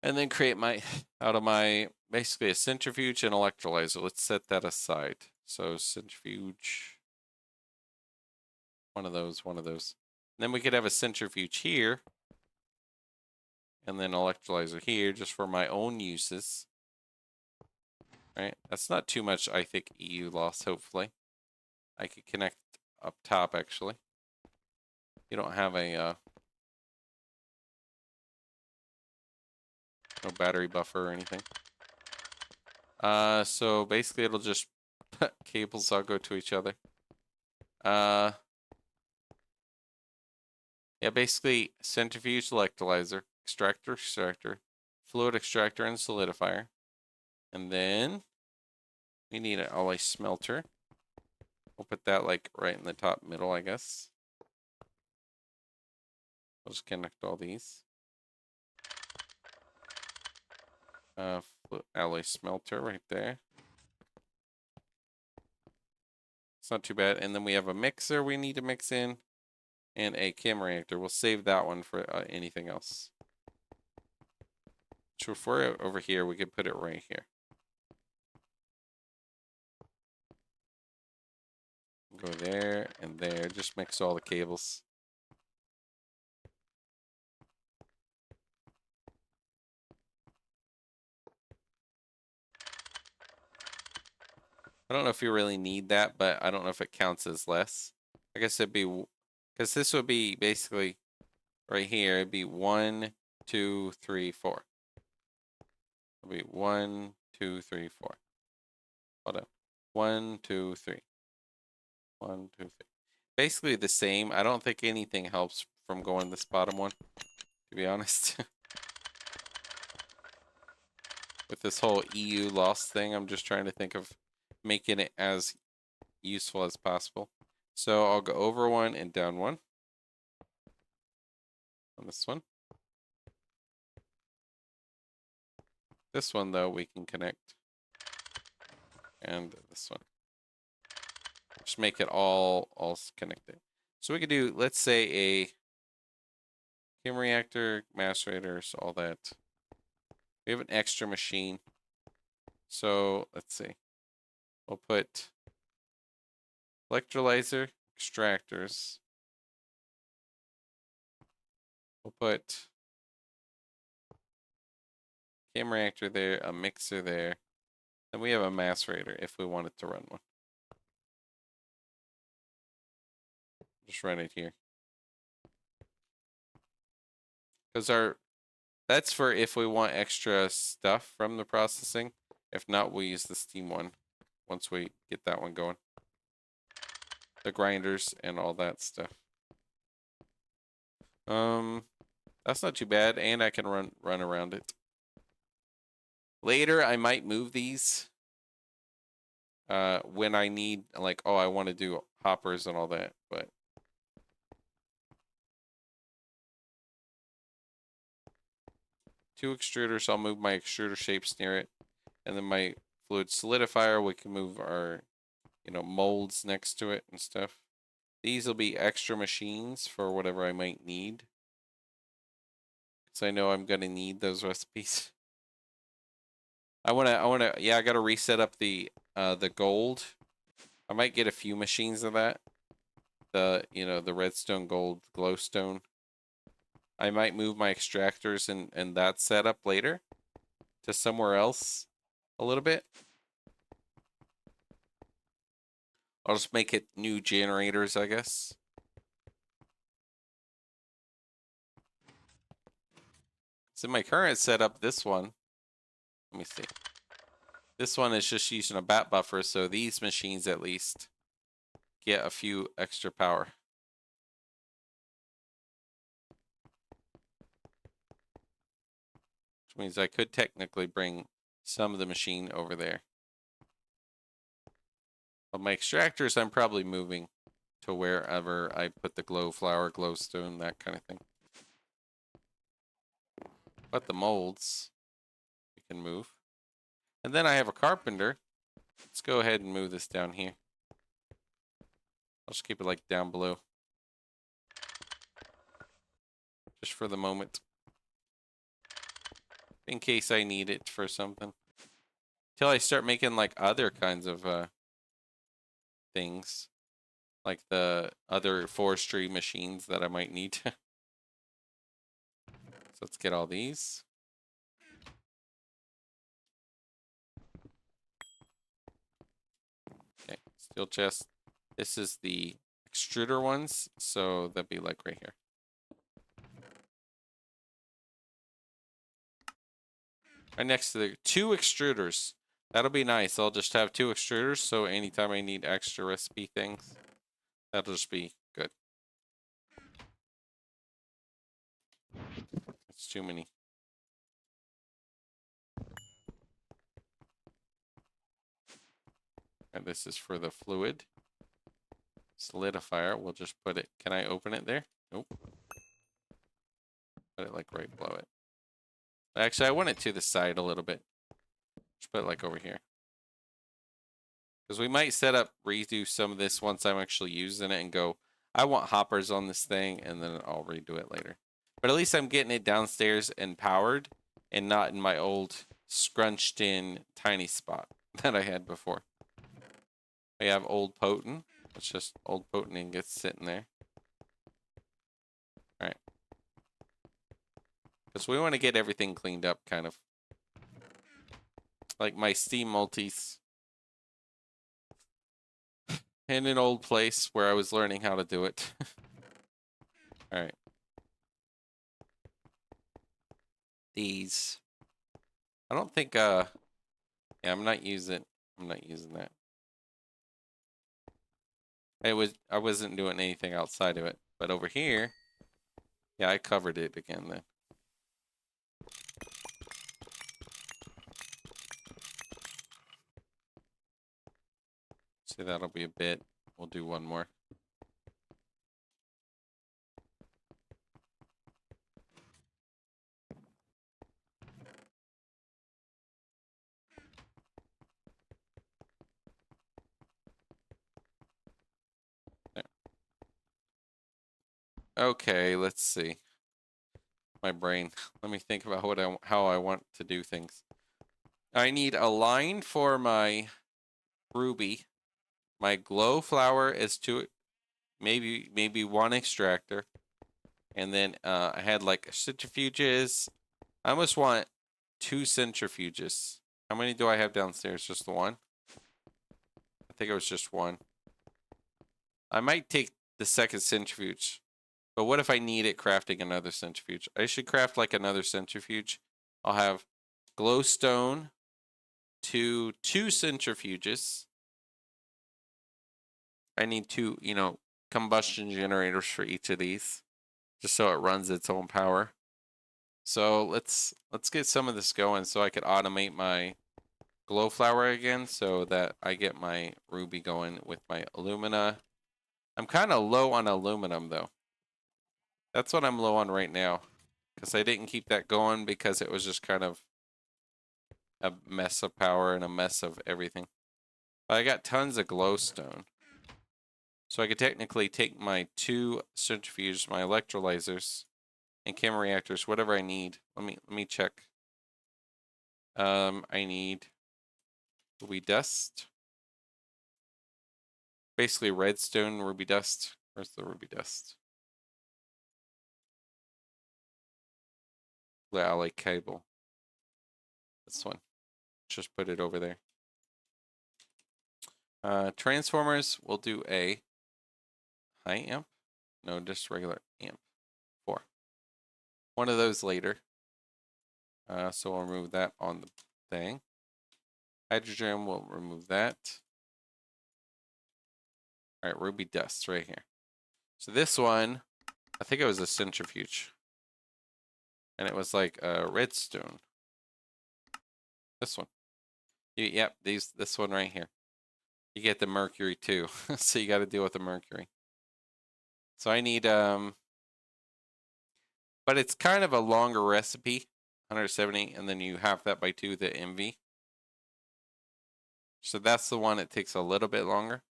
A: and then create my, out of my, basically a centrifuge and electrolyzer. Let's set that aside. So centrifuge, one of those. And then we could have a centrifuge here and then electrolyzer here just for my own uses. Right? That's not too much, I think, EU loss, hopefully. I could connect up top, actually. You don't have a no battery buffer or anything. So basically it'll just cables all go to each other. Yeah, basically centrifuge, electrolyzer, extractor, fluid extractor, and solidifier. And then we need an alloy smelter. We'll put that like right in the top middle, I guess. We'll just connect all these. Alloy smelter right there. It's not too bad. And then we have a mixer we need to mix in. And a chem reactor. We'll save that one for anything else. So if we're over here, we could put it right here. Go there and there. Just mix all the cables. I don't know if you really need that, but I don't know if it counts as less. I guess it'd be, because this would be basically right here. It'd be 1, 2, 3, 4. It'd be 1, 2, 3, 4. Hold up. 1, 2, 3. 1, 2, 3. Basically the same. I don't think anything helps from going this bottom one, to be honest. With this whole EU loss thing, I'm just trying to think of making it as useful as possible. So I'll go over one and down one on this one. This one, though, we can connect. And this one. Just make it all connected. So we could do, let's say, a chem reactor, macerators, all that. We have an extra machine. So let's see. We'll put electrolyzer, extractors. We'll put chem reactor there, a mixer there. Then we have a macerator if we wanted to run one. Just run it here. Because that's for if we want extra stuff from the processing. If not, we'll use the steam one once we get that one going. The grinders and all that stuff. That's not too bad, and I can run around it. Later, I might move these when I need, like, oh, I want to do hoppers and all that, but 2 extruders. I'll move my extruder shapes near it. And then my fluid solidifier, we can move our, molds next to it and stuff. These will be extra machines for whatever I might need. Because I know I'm going to need those recipes. I gotta reset up the gold. I might get a few machines of that. The redstone, gold, glowstone. I might move my extractors and that setup later to somewhere else a little bit. I'll just make it new generators, I guess. So my current setup, this one, let me see. This one is just using a bat buffer, so these machines at least get a few extra power. Which means I could technically bring some of the machine over there. But my extractors, I'm probably moving to wherever I put the glow flower, glowstone, that kind of thing. But the molds, we can move. And then I have a carpenter. Let's go ahead and move this down here. I'll just keep it like down below. Just for the moment. In case I need it for something. Till I start making like other kinds of things. Like the other forestry machines that I might need. So let's get all these. Okay, steel chest. This is the extruder ones, so that'd be like right here. Right next to the 2 extruders. That'll be nice. I'll just have 2 extruders, so anytime I need extra recipe things, that'll just be good. It's too many. And this is for the fluid solidifier. We'll just put it. Can I open it there? Nope. Put it like right below it. Actually, I want it to the side a little bit. Just put it like over here. Because we might redo some of this once I'm actually using it and go, I want hoppers on this thing, and then I'll redo it later. But at least I'm getting it downstairs and powered and not in my old scrunched in tiny spot that I had before. We have old potent. It's just old potent ingots sitting there. Alright. Because we want to get everything cleaned up, kind of. Like my steam multis. In an old place where I was learning how to do it. Alright. These. I don't think, yeah, I'm not using that. I wasn't doing anything outside of it. But over here, yeah, I covered it again then. So that'll be a bit. We'll do one more. There. Okay, let's see. My brain. Let me think about how I want to do things. I need a line for my ruby. My glow flower is maybe 1 extractor. And then I had like centrifuges. I almost want 2 centrifuges. How many do I have downstairs? Just the 1? I think it was just 1. I might take the second centrifuge. But what if I need it crafting another centrifuge? I should craft like another centrifuge. I'll have glowstone to 2 centrifuges. I need 2, combustion generators for each of these. Just so it runs its own power. So let's get some of this going so I could automate my glow flower again so that I get my ruby going with my alumina. I'm kind of low on aluminum though. That's what I'm low on right now because I didn't keep that going because it was just kind of a mess of power and a mess of everything. But I got tons of glowstone. So I could technically take my 2 centrifuges, my electrolyzers, and camera reactors, whatever I need. Let me check. I need ruby dust. Basically redstone ruby dust. Where's the ruby dust? The alley cable. This one. Just put it over there. Transformers, we'll do a high amp. No, just regular amp. 4. One of those later. So we'll remove that on the thing. Hydrogen, we'll remove that. All right, ruby dust right here. So this one, I think it was a centrifuge. And it was like redstone. This one. Yep, this one right here. You get the mercury too. So you got to deal with the mercury. So I need, but it's kind of a longer recipe, 170, and then you half that by 2, the MV. So that's the one that takes a little bit longer.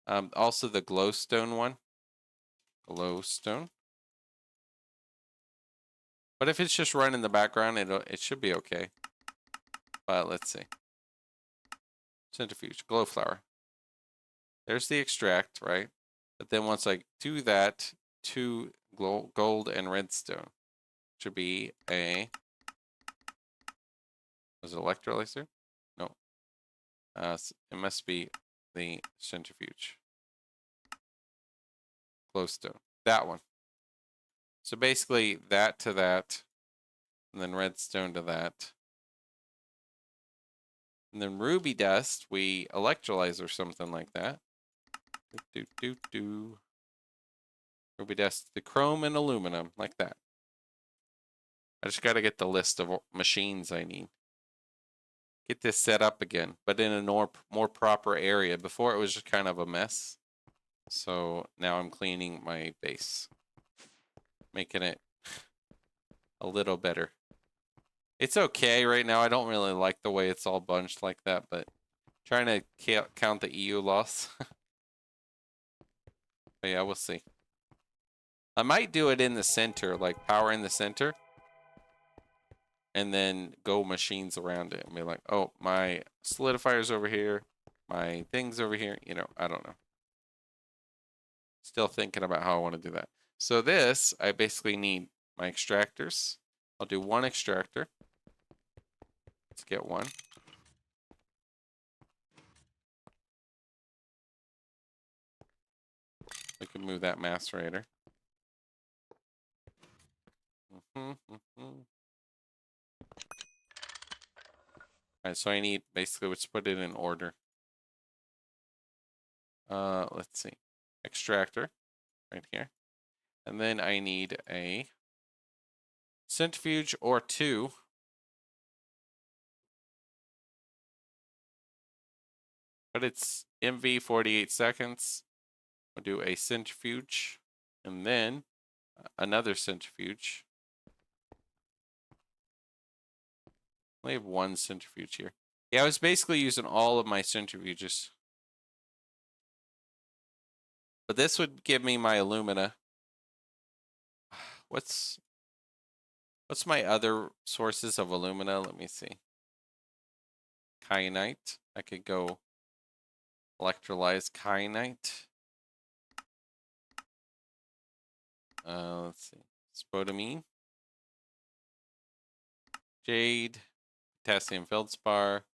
A: Also the glowstone one. Glowstone. But if it's just running in the background, it should be okay. But let's see. Centrifuge, glow flower. There's the extract, right? But then once I do that, 2 gold and redstone. Should be a... Was it electrolyzer? No. It must be the centrifuge. Glowstone. That one. So basically that to that. And then redstone to that. And then ruby dust, we electrolyze or something like that. Ruby dust, the chrome and aluminum, like that. I just got to get the list of machines I need. Get this set up again, but in a more proper area. Before it was just kind of a mess. So now I'm cleaning my base. Making it a little better. It's okay right now. I don't really like the way it's all bunched like that, but trying to count the EU loss. But yeah, we'll see. I might do it in the center, like power in the center. And then go machines around it and be like, oh, my solidifier's over here. My thing's over here. You know, I don't know. Still thinking about how I want to do that. So this, I basically need my extractors. I'll do 1 extractor. Let's get 1. We can move that macerator. Alright, so I need, basically, let's put it in order. Let's see. Extractor, right here. And then I need a centrifuge or 2. But it's MV 48 seconds. We'll do a centrifuge. And then another centrifuge. I only have 1 centrifuge here. Yeah, I was basically using all of my centrifuges. But this would give me my alumina. What's my other sources of alumina? Let me see. Kyanite. I could go electrolyze kyanite. Let's see. Spodumene. Jade. Potassium feldspar.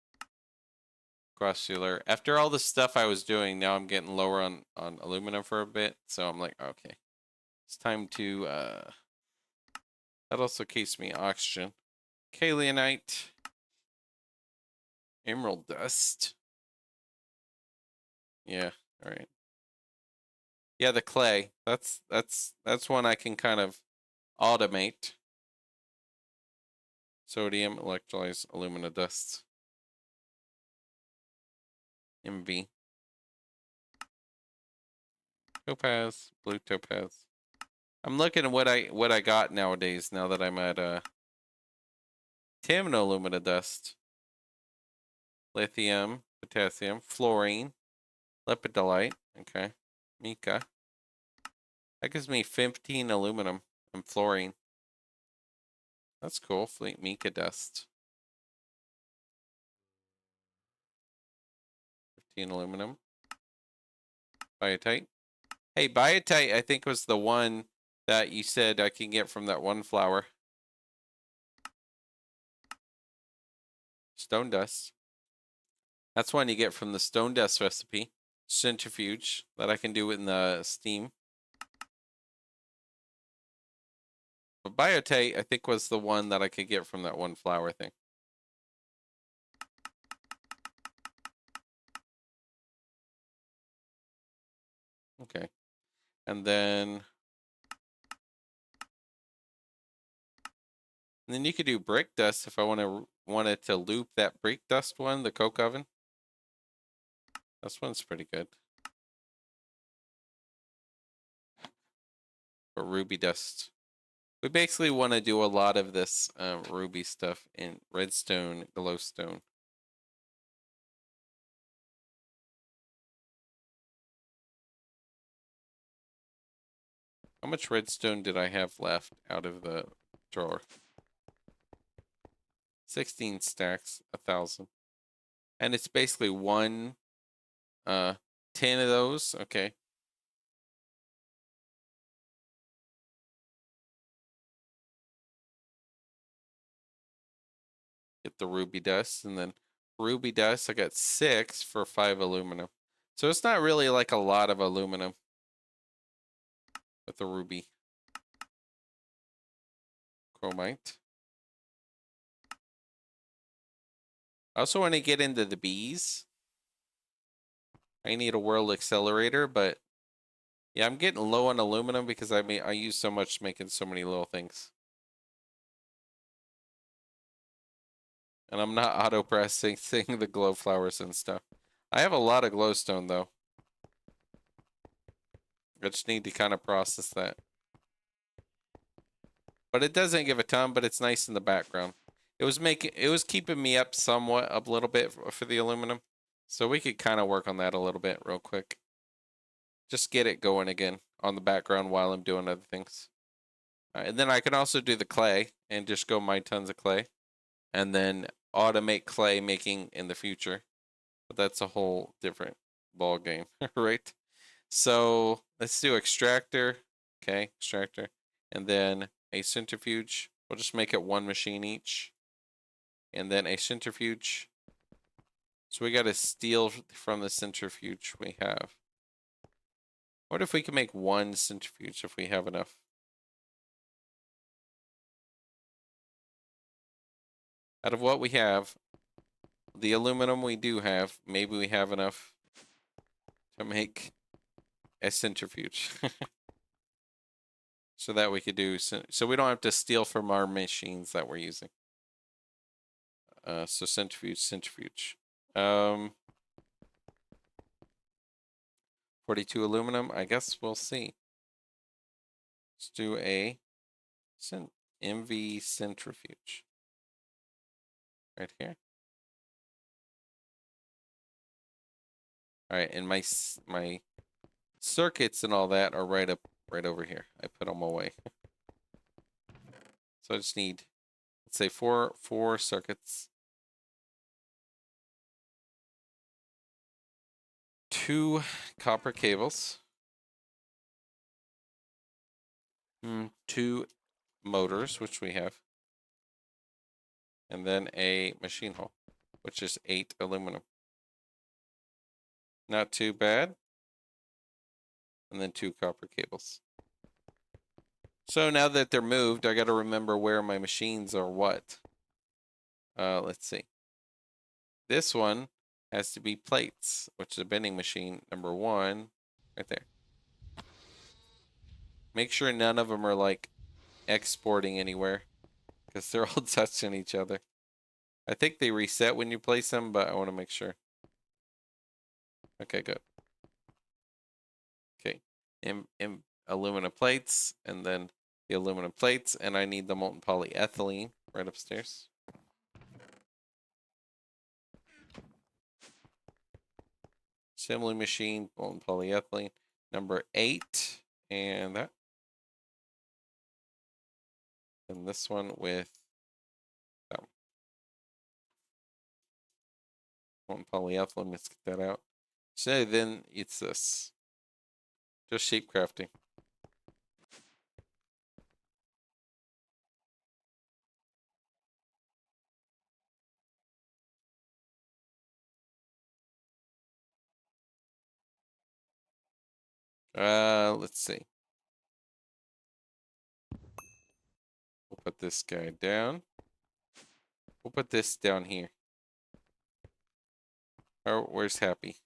A: Grossular. After all the stuff I was doing, now I'm getting lower on alumina for a bit. So I'm like, okay. It's time to, that also keeps me oxygen. Kaolite. Emerald dust. Yeah, all right. Yeah, the clay. That's one I can kind of automate. Sodium, electrolyze, alumina dust. MV. Topaz, blue topaz. I'm looking at what I got nowadays. Now that I'm at tin and alumina dust, lithium, potassium, fluorine, lepidolite. Okay, mica. That gives me 15 aluminum and fluorine. That's cool. Fleet mica dust. 15 aluminum. Biotite. Hey, biotite, I think was the one that you said I can get from that one flower. Stone dust. That's one you get from the stone dust recipe. Centrifuge that I can do in the steam. But biotite, I think, was the one that I could get from that one flower thing. Okay. And then you could do brick dust if I wanted to loop that brick dust one, the coke oven. This one's pretty good. Or ruby dust. We basically want to do a lot of this ruby stuff in redstone, glowstone. How much redstone did I have left out of the drawer? 16 stacks, 1,000. And it's basically 10 of those. Okay. Get the ruby dust, and then ruby dust, I got 6 for 5 aluminum. So it's not really like a lot of aluminum with the ruby. Chromite. I also want to get into the bees. I need a world accelerator, but yeah, I'm getting low on aluminum because I use so much making so many little things. And I'm not auto processing the glow flowers and stuff. I have a lot of glowstone though. I just need to kind of process that. But it doesn't give a ton, but it's nice in the background. It was keeping me up somewhat, a little bit for the aluminum. So we could kind of work on that a little bit real quick. Just get it going again on the background while I'm doing other things. And then I can also do the clay and just go mine tons of clay. And then automate clay making in the future. But that's a whole different ball game, right? So let's do extractor. Okay, extractor. And then a centrifuge. We'll just make it one machine each. And then a centrifuge. So we got to steal from the centrifuge we have. What if we can make one centrifuge if we have enough? Out of what we have, the aluminum we do have, maybe we have enough to make a centrifuge. So that we could do, so we don't have to steal from our machines that we're using. So centrifuge. 42 aluminum, I guess we'll see. Let's do a MV centrifuge. Right here. All right, and my circuits and all that are right over here. I put them away. So I just need, let's say four circuits. 2 copper cables. 2 motors, which we have. And then a machine hole, which is 8 aluminum. Not too bad. And then 2 copper cables. So now that they're moved, I got to remember where my machines are what. Let's see. This one has to be plates, which is a bending machine, number 1, right there. Make sure none of them are like exporting anywhere, because they're all touching each other. I think they reset when you place them, but I want to make sure. Okay, good. Okay, aluminum plates, and then the aluminum plates, and I need the molten polyethylene right upstairs. Assembly machine, molten polyethylene, number 8, and that. And this one with that one. Molten polyethylene, let's get that out. So then it's this. Just shape crafting. Let's see. We'll put this guy down. We'll put this down here. Oh, where's Happy?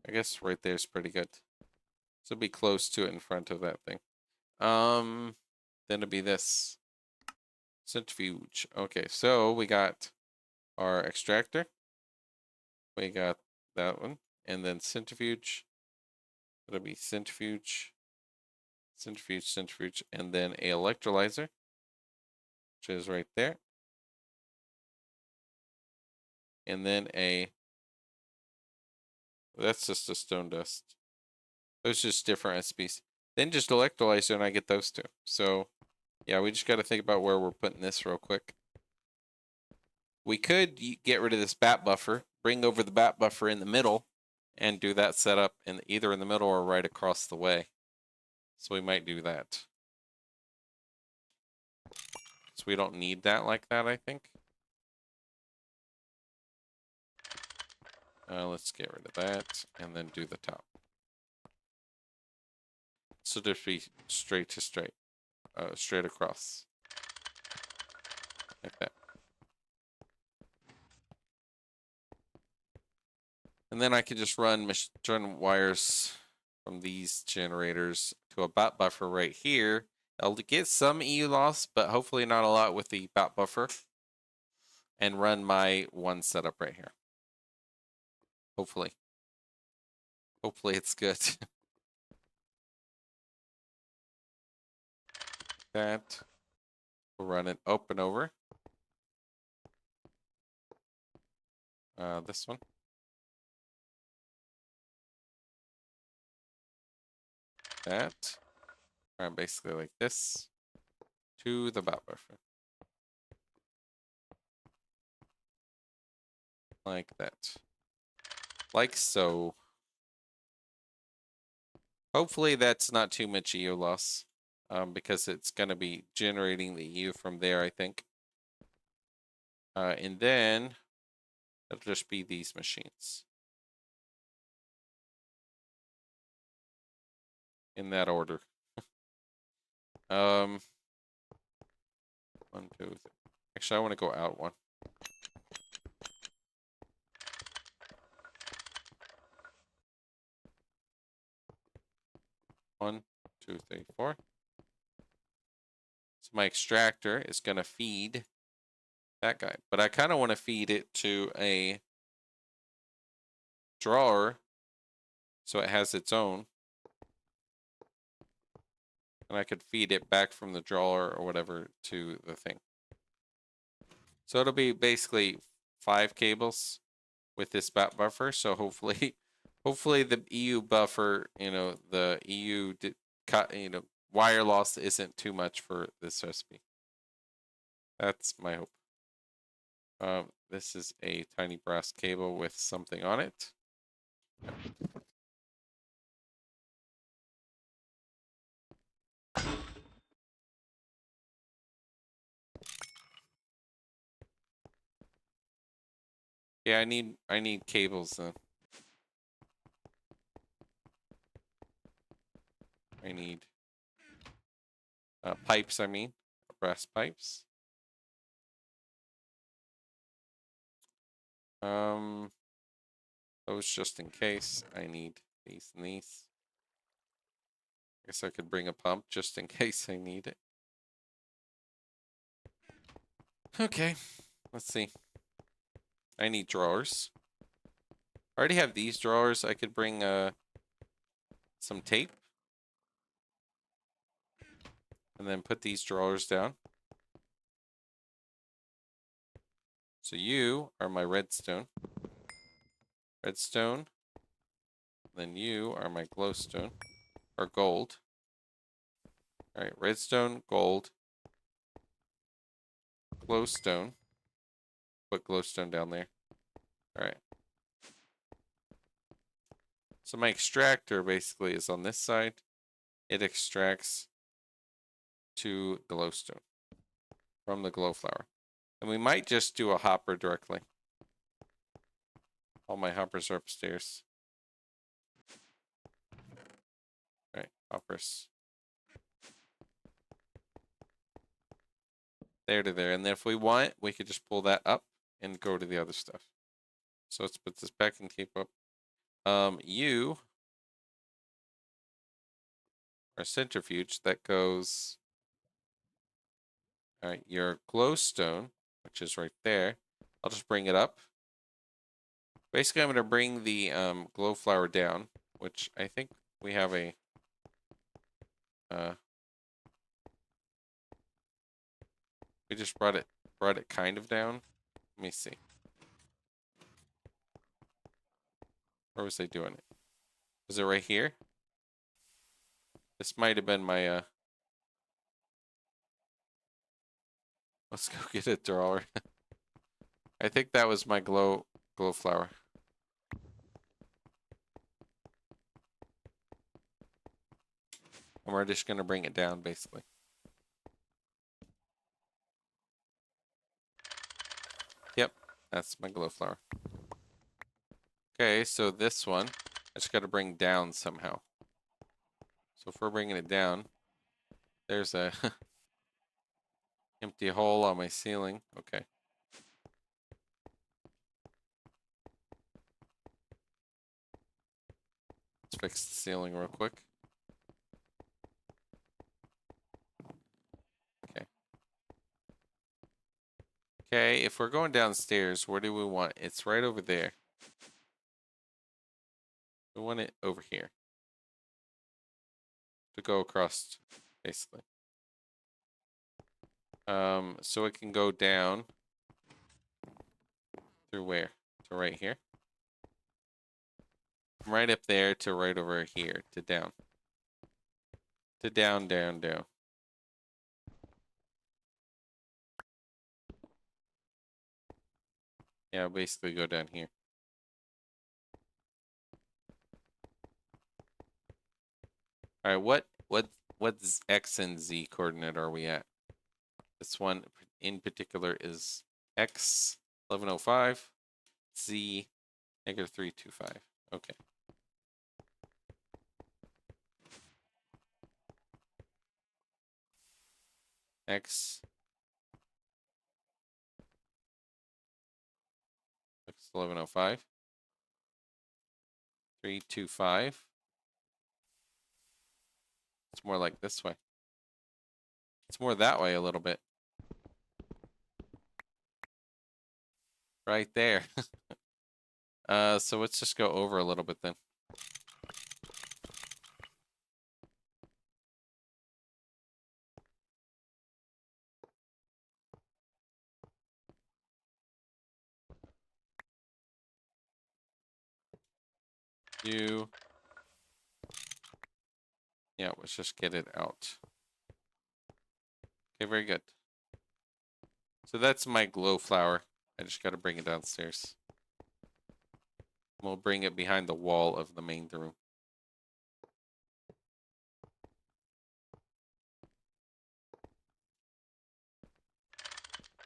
A: I guess right there's pretty good. So be close to it in front of that thing. Then it'll be this. Centrifuge. Okay, so we got our extractor. We got that one. And then centrifuge. It'll be centrifuge, centrifuge, centrifuge, and then a electrolyzer, which is right there. And then that's just a stone dust. Those just different recipes. Then just electrolyzer and I get those two. So yeah, we just got to think about where we're putting this real quick. We could get rid of this bat buffer, bring over the bat buffer in the middle, and do that setup in either in the middle or right across the way. So we might do that. So we don't need that like that, I think. Let's get rid of that and then do the top. So just be straight to straight, straight across, like that. And then I could just run wires from these generators to a bat buffer right here. I'll get some EU loss, but hopefully not a lot with the bat buffer. And run my one setup right here. Hopefully. Hopefully it's good. That. We'll run it open over. This one. That. Run basically like this. To the bat buffer. Like that. Like so. Hopefully that's not too much EU loss. Because it's going to be generating the EU from there, I think. And then it'll just be these machines. In that order. 1, 2, 3. Actually, I want to go out one. One, 2, 3, 4. So my extractor is going to feed that guy. But I kind of want to feed it to a drawer so it has its own. And I could feed it back from the drawer or whatever to the thing. So it'll be basically 5 cables with this bat buffer. So hopefully, hopefully the EU buffer, the EU, wire loss isn't too much for this recipe. That's my hope. This is a tiny brass cable with something on it. Yeah, I need cables then. I need pipes, I mean, brass pipes. Those just in case. I need these and these. I guess I could bring a pump just in case I need it. Okay, let's see. I need drawers. I already have these drawers. I could bring some tape. And then put these drawers down. So you are my redstone. Redstone. Then you are my glowstone. Or gold. Alright, redstone, gold. Glowstone. Put glowstone down there. Alright. So my extractor basically is on this side. It extracts to glowstone from the glowflower. And we might just do a hopper directly. All my hoppers are upstairs. Alright, hoppers. There to there. And then if we want, we could just pull that up and go to the other stuff. So let's put this back in tape up. You are centrifuge that goes. Alright, your glowstone, which is right there. I'll just bring it up. Basically, I'm going to bring the glow flower down, which I think we have a we just brought it kind of down. Let me see. Where was I doing it? Was it right here? This might have been my let's go get a drawer. I think that was my glow flower. And we're just gonna bring it down basically. Yep, that's my glow flower. Okay, so this one I just gotta bring down somehow. So if we're bringing it down, there's a empty hole on my ceiling. Okay. Let's fix the ceiling real quick. Okay. Okay, if we're going downstairs, where do we want? It's right over there. We want it over here. To go across, basically. So it can go down through where? To right here. From right up there to right over here to down. To down, down, down. Yeah, basically go down here. All right, what's X and Z coordinate are we at? This one in particular is X 1105, Z negative 325. Okay. X 1105, 325. It's more like this way. It's more that way a little bit. Right there. So let's just go over a little bit then. Yeah, let's just get it out. Okay, very good. So that's my glow flower. I just got to bring it downstairs. We'll bring it behind the wall of the main room.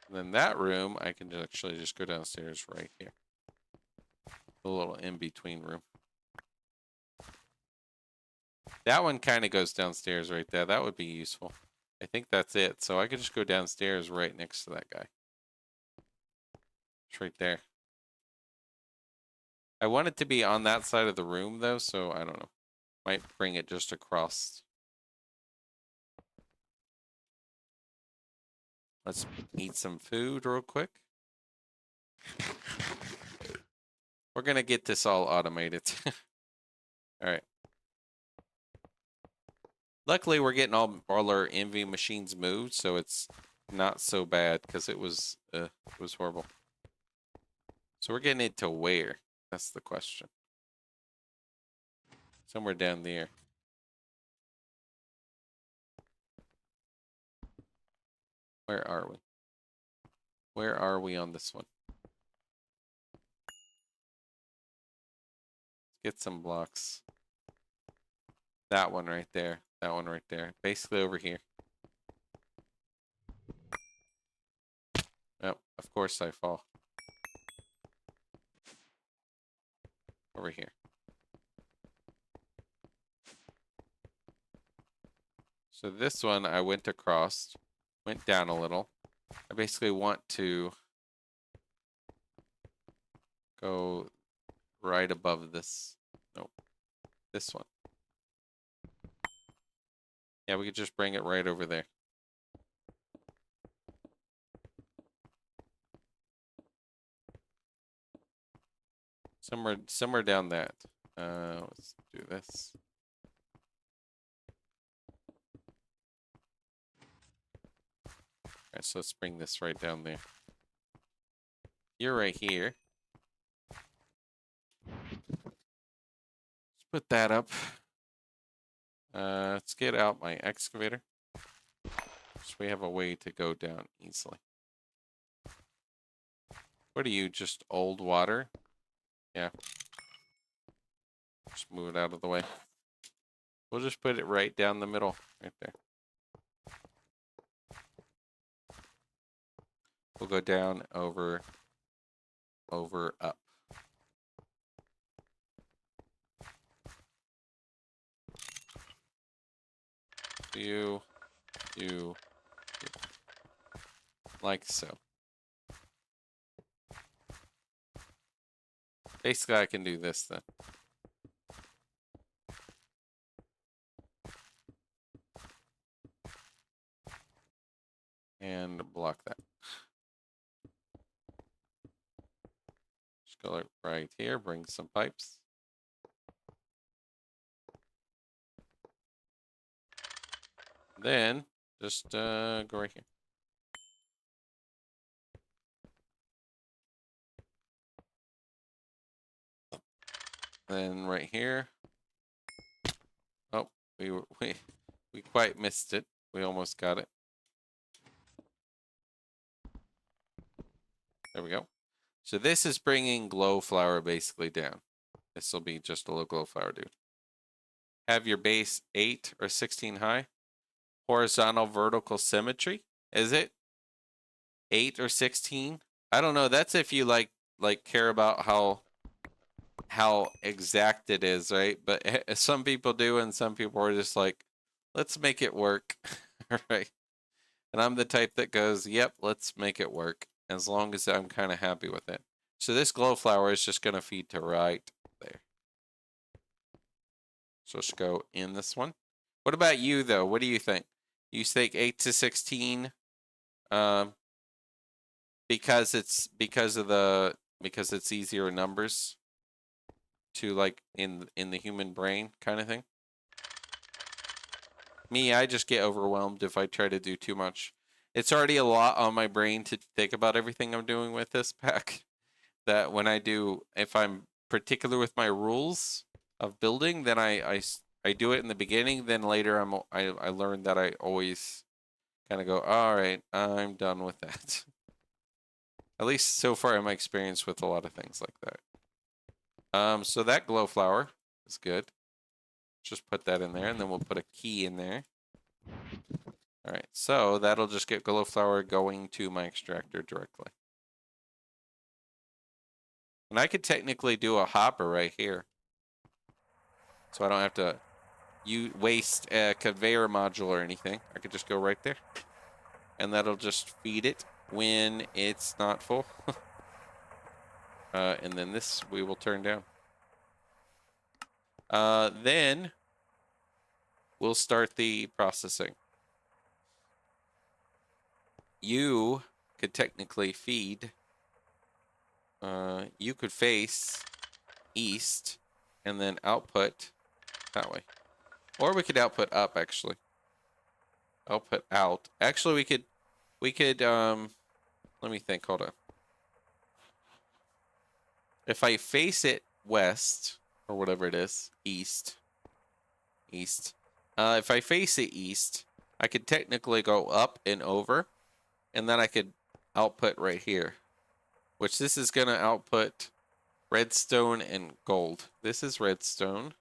A: And then that room, I can actually just go downstairs right here. The little in-between room. That one kind of goes downstairs right there. That would be useful. I think that's it. So I could just go downstairs right next to that guy. It's right there. I want it to be on that side of the room, though, so I don't know. Might bring it just across. Let's eat some food real quick. We're going to get this all automated. All right. Luckily, we're getting all our envy machines moved, so it's not so bad because it was horrible. So we're getting it to where? That's the question. Somewhere down there. Where are we? Where are we on this one? Let's get some blocks. That one right there. That one right there. Basically over here. Oh, of course I fall. Over here. So this one I went across, went down a little. I basically want to go right above this. Nope. This one. Yeah, we could just bring it right over there. Somewhere down that. Let's do this. Alright, so let's bring this right down there. You're right here. Let's put that up. Let's get out my excavator. So we have a way to go down easily. What are you, just old water? Yeah. Just move it out of the way. We'll just put it right down the middle, right there. We'll go down, over, up. You, like so. Basically, I can do this then. And block that. Just go right here, bring some pipes. Then, just go right here. Then right here. Oh, we quite missed it. We almost got it. There we go. So this is bringing glow flower basically down. This will be just a little glow flower dude. Have your base 8 or 16 high. Horizontal vertical symmetry. Is it 8 or 16? I don't know. That's if you like care about how exact it is, right? But some people do, and some people are just like, let's make it work. Right? And I'm the type that goes, yep, let's make it work, as long as I'm kind of happy with it. So this glow flower is just going to feed to right there. So let's go in this one. What about you, though? What do you think? You think 8 to 16 because it's easier numbers to like in the human brain kind of thing? Me, I just get overwhelmed if I try to do too much. It's already a lot on my brain to think about everything I'm doing with this pack. That when I do, if I'm particular with my rules of building, then I do it in the beginning. Then later I learn that I always kind of go, all right, I'm done with that. At least so far in my experience with a lot of things like that. So that glow flower is good. Just put that in there, and then we'll put a key in there. All right, so that'll just get glow flower going to my extractor directly. And I could technically do a hopper right here. So I don't have to waste a conveyor module or anything. I could just go right there. And that'll just feed it when it's not full. And then this we will turn down. Then we'll start the processing. You could technically feed. You could face east and then output that way. Or we could output up, actually. Output out. Actually, we could, let me think, hold on. If I face it west, or whatever it is, east. If I face it east, I could technically go up and over, and then I could output right here. Which this is gonna output redstone and gold. This is redstone.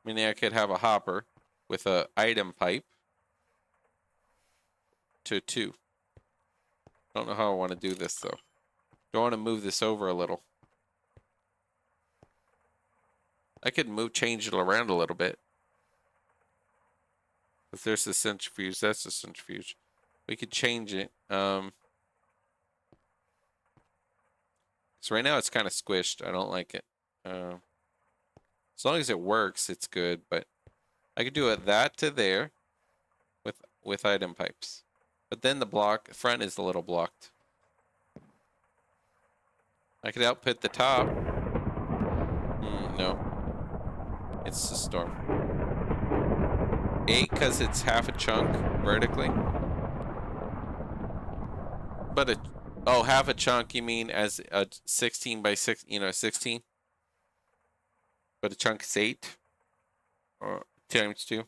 A: Meaning I could have a hopper with a item pipe to 2. Don't know how I want to do this though. Do I want to move this over a little? I could change it around a little bit. If there's a centrifuge, that's a centrifuge. We could change it. So right now it's kind of squished. I don't like it. As long as it works, it's good. But I could do it that to there with item pipes. But then the front is a little blocked. I could output the top. No. It's the storm. 8 because it's half a chunk vertically. But half a chunk, you mean as a 16 by 6, 16? But a chunk is 8 or times 2.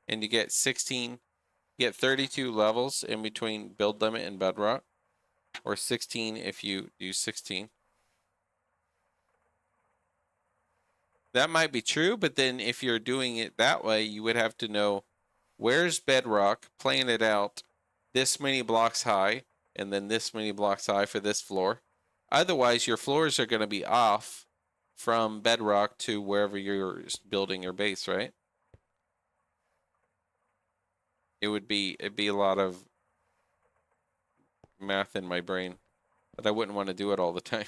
A: And you get 16, you get 32 levels in between build limit and bedrock, or 16 if you do 16. That might be true, but then if you're doing it that way, you would have to know where's bedrock, plan it out this many blocks high, and then this many blocks high for this floor. Otherwise, your floors are going to be off from bedrock to wherever you're building your base, right? It'd be a lot of math in my brain, but I wouldn't want to do it all the time.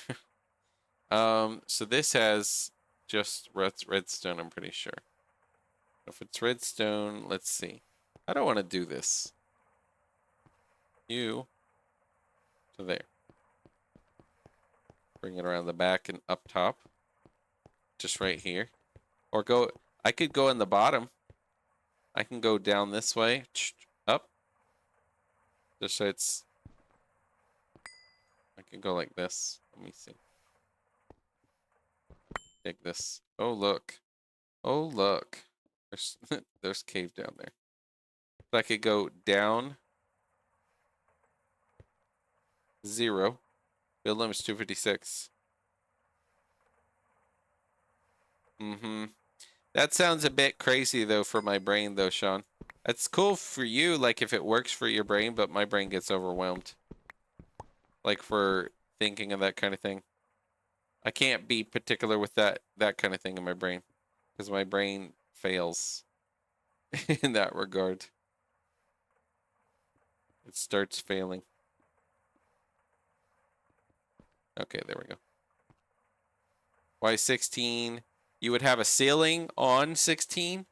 A: So this has just redstone, I'm pretty sure. If it's redstone, let's see. I don't want to do this. You to there. Bring it around the back and up top. Just right here. Or I could go in the bottom. I can go down this way. Up. Just so it's... I can go like this. Let me see. Take this. Oh, look. Oh, look. There's cave down there. But I could go down 0. Build limit's 256. That sounds a bit crazy, though, for my brain, though, Sean. That's cool for you, like, if it works for your brain, but my brain gets overwhelmed. Like, for thinking of that kind of thing. I can't be particular with that kind of thing in my brain. Because my brain fails in that regard. It starts failing. Okay, there we go. Why 16? You would have a ceiling on 16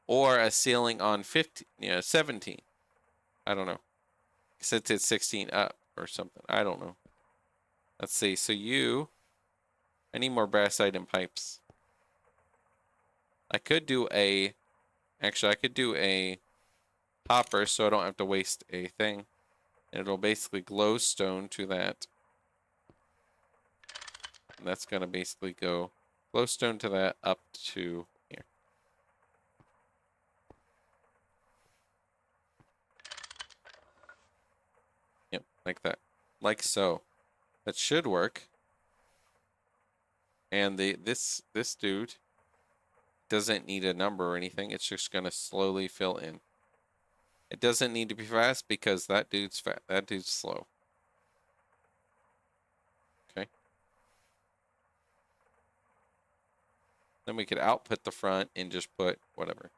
A: or a ceiling on 15, 17. I don't know. Since it's 16 up or something. I don't know. Let's see. So I need more brass item pipes. I could do actually I could do a hopper so I don't have to waste a thing. And it'll basically glowstone to that. And that's going to basically go glowstone to that up to here. Yep, like that. Like so. That should work. And this dude doesn't need a number or anything. It's just going to slowly fill in. It doesn't need to be fast because that dude's fast. That dude's slow. Okay. Then we could output the front and just put whatever.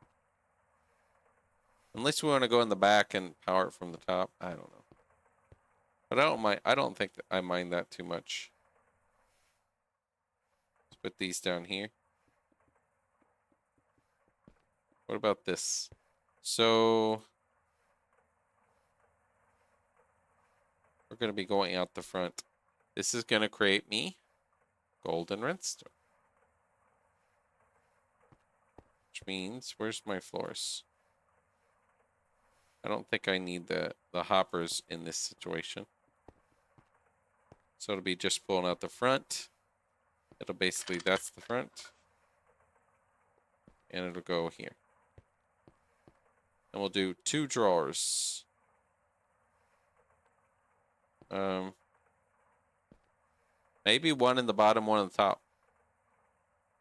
A: Unless we want to go in the back and power it from the top. I don't know. But I don't mind. I don't think that I mind that too much. Let's put these down here. What about this? So we're going to be going out the front. This is going to create me golden redstone. Which means, where's my floors? I don't think I need the hoppers in this situation. So it'll be just pulling out the front. It'll basically, that's the front. And it'll go here. And we'll do 2 drawers. Maybe one in the bottom, one on the top.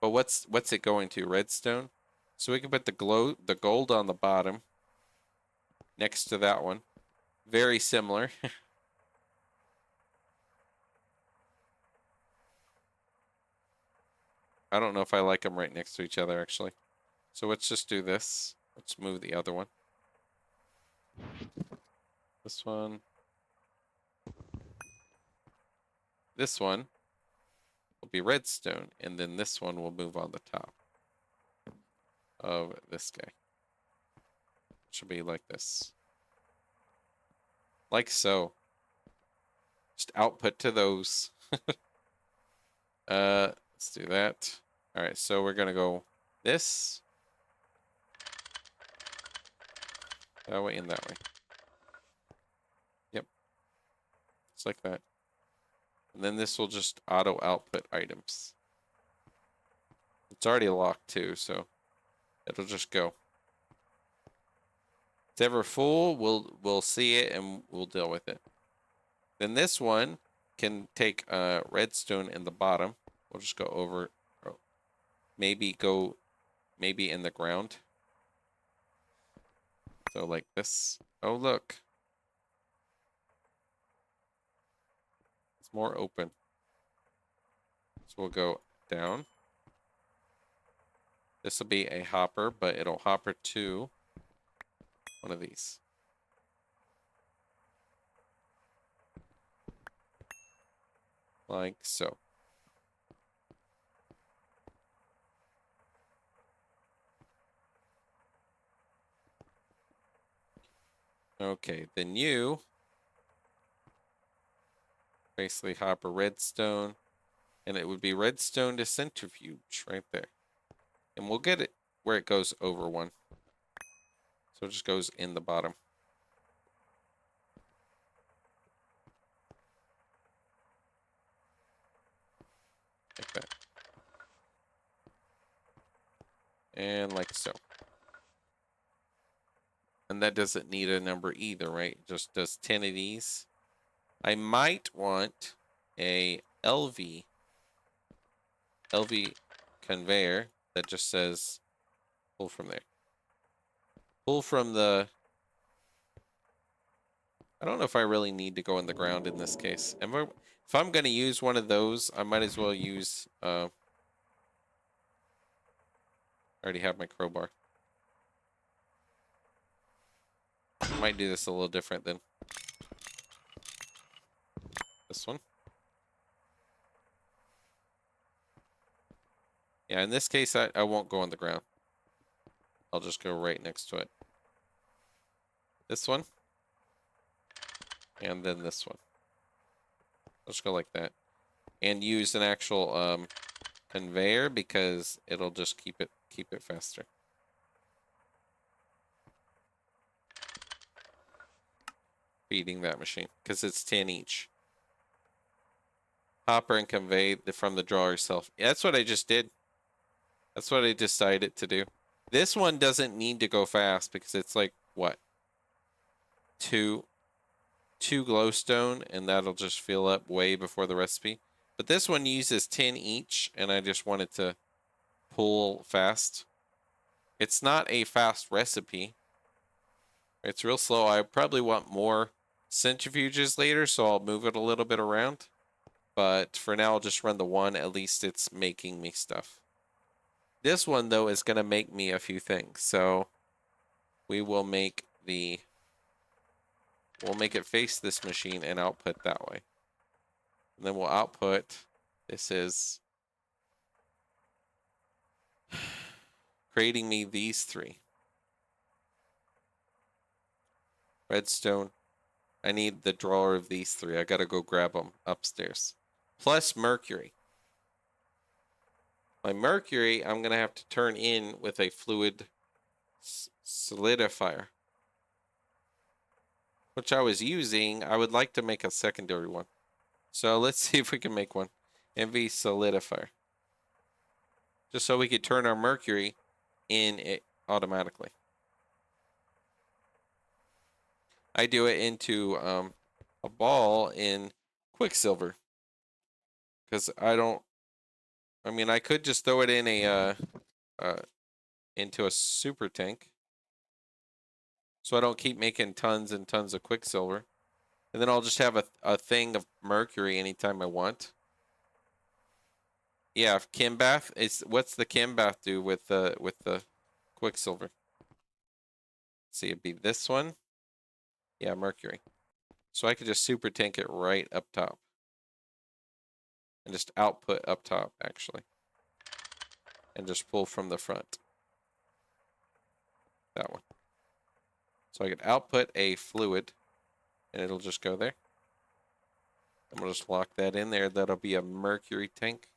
A: But what's it going to? Redstone? So we can put the gold on the bottom next to that one. Very similar. I don't know if I like them right next to each other, actually. So let's just do this. Let's move the other one. This one. This one will be redstone, and then this one will move on the top of this guy. Should be like this. Like so. Just output to those. Let's do that. All right, so we're gonna go this. That way and that way. Yep. Just like that. And then this will just auto output items. It's already locked too, so it'll just go. If it's ever full, we'll see it and we'll deal with it. Then this one can take redstone in the bottom. We'll just go over, maybe in the ground. So like this. Oh, look. It's more open. So we'll go down. This will be a hopper, but it'll hopper to one of these. Like so. Okay, then you basically hopper redstone, and it would be redstone to centrifuge right there. And we'll get it where it goes over one. So it just goes in the bottom. Like that. And like so. And that doesn't need a number either, right? It just does 10 of these. I might want a LV conveyor that just says pull from there. Pull from the... I don't know if I really need to go in the ground in this case. If I'm going to use one of those, I might as well use... I already have my crowbar. I might do this a little different than this one. Yeah, in this case, I won't go on the ground. I'll just go right next to it. This one. And then this one. I'll just go like that. And use an actual conveyor because it'll just keep it faster. Feeding that machine because it's 10 each. Hopper and convey from the drawer itself. Yeah, that's what I just did. That's what I decided to do. This one doesn't need to go fast because it's like, what? Two glowstone, and that'll just fill up way before the recipe. But this one uses 10 each, and I just wanted to pull fast. It's not a fast recipe. It's real slow. I probably want more centrifuges later, so I'll move it a little bit around. But for now, I'll just run the one. At least it's making me stuff. This one, though, is going to make me a few things. So we will make it face this machine and output that way. And then we'll output, this is creating me these 3. Redstone. I need the drawer of these 3. I gotta go grab them upstairs. plus mercury. My mercury, I'm going to have to turn in with a fluid solidifier, which I was using. I would like to make a secondary one. So let's see if we can make one. MV solidifier. Just so we could turn our mercury in it automatically. I do it into a ball in Quicksilver. Because I mean, I could just throw it in into a super tank. So I don't keep making tons and tons of Quicksilver. And then I'll just have a thing of mercury anytime I want. Yeah, Chem Bath is what's the Chem Bath do with the Quicksilver? Let's see, it'd be this one. Yeah, mercury. So I could just super tank it right up top. And just output up top, actually. And just pull from the front. That one. So I could output a fluid. And it'll just go there. I'm going to just lock that in there. That'll be a mercury tank.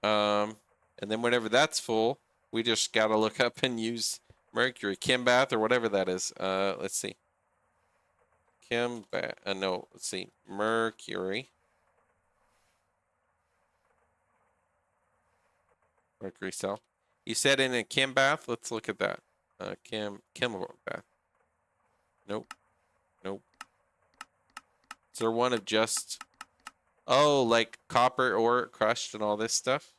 A: And then whenever that's full, we just got to look up and use mercury. Chem Bath or whatever that is. Let's see. Chem Bath. No, let's see. Mercury. Mercury cell. You said in a Chem Bath? Let's look at that. Chemical bath. Nope. Nope. Is there one of just... Oh, like copper ore crushed and all this stuff?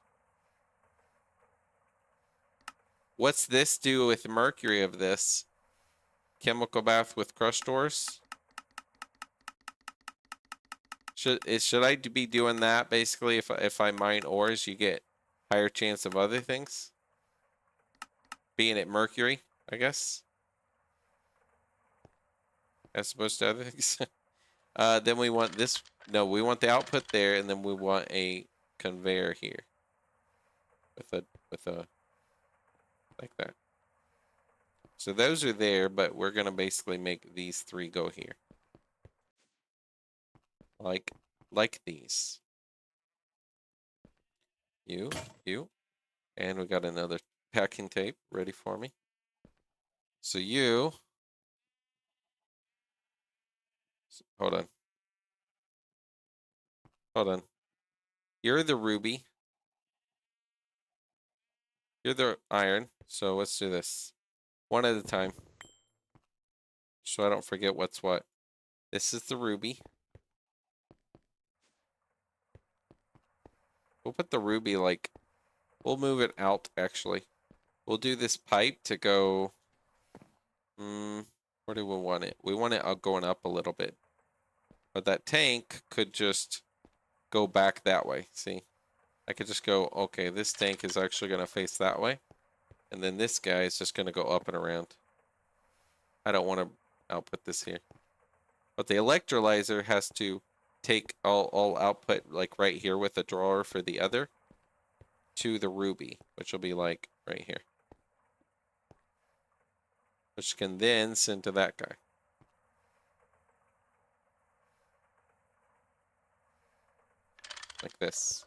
A: What's this do with mercury of this? Chemical bath with crushed ores? Should I be doing that basically? If I mine ores, you get higher chance of other things? Being at mercury, I guess? As opposed to other things? Then we want this. No, we want the output there, and then we want a conveyor here. With a like that. So those are there, but we're gonna basically make these three go here. Like these. You. And we got another packing tape ready for me. So you. Hold on. Hold on. You're the ruby. You're the iron. So let's do this. One at a time. So I don't forget what's what. This is the ruby. We'll put the ruby like... We'll move it out, actually. We'll do this pipe to go... where do we want it? We want it going up a little bit. But that tank could just go back that way. See? I could just go, okay, this tank is actually going to face that way. And then this guy is just going to go up and around. I don't want to output this here. But the electrolyzer has to take all output, like right here with a drawer for the other, to the ruby, which will be like right here. Which can then send to that guy. Like this.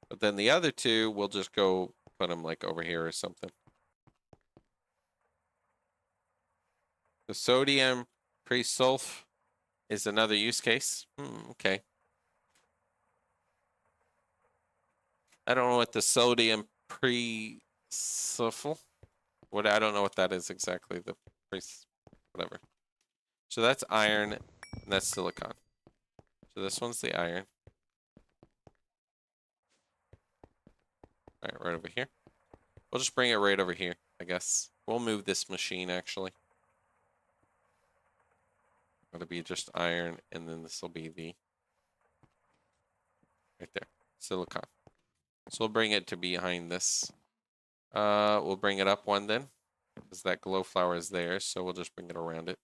A: But then the other two, we'll just go put them like over here or something. The sodium pre-sulf is another use case. Okay. I don't know what the sodium pre-sulfal. I don't know what that is exactly. The whatever. So that's iron, and that's silicon. So this one's the iron. All right, right over here. We'll just bring it right over here, I guess. We'll move this machine, actually. It'll be just iron, and then this will be the... Right there. Silicon. So we'll bring it to behind this. We'll bring it up one then. Because that glow flower is there, so we'll just bring it around it.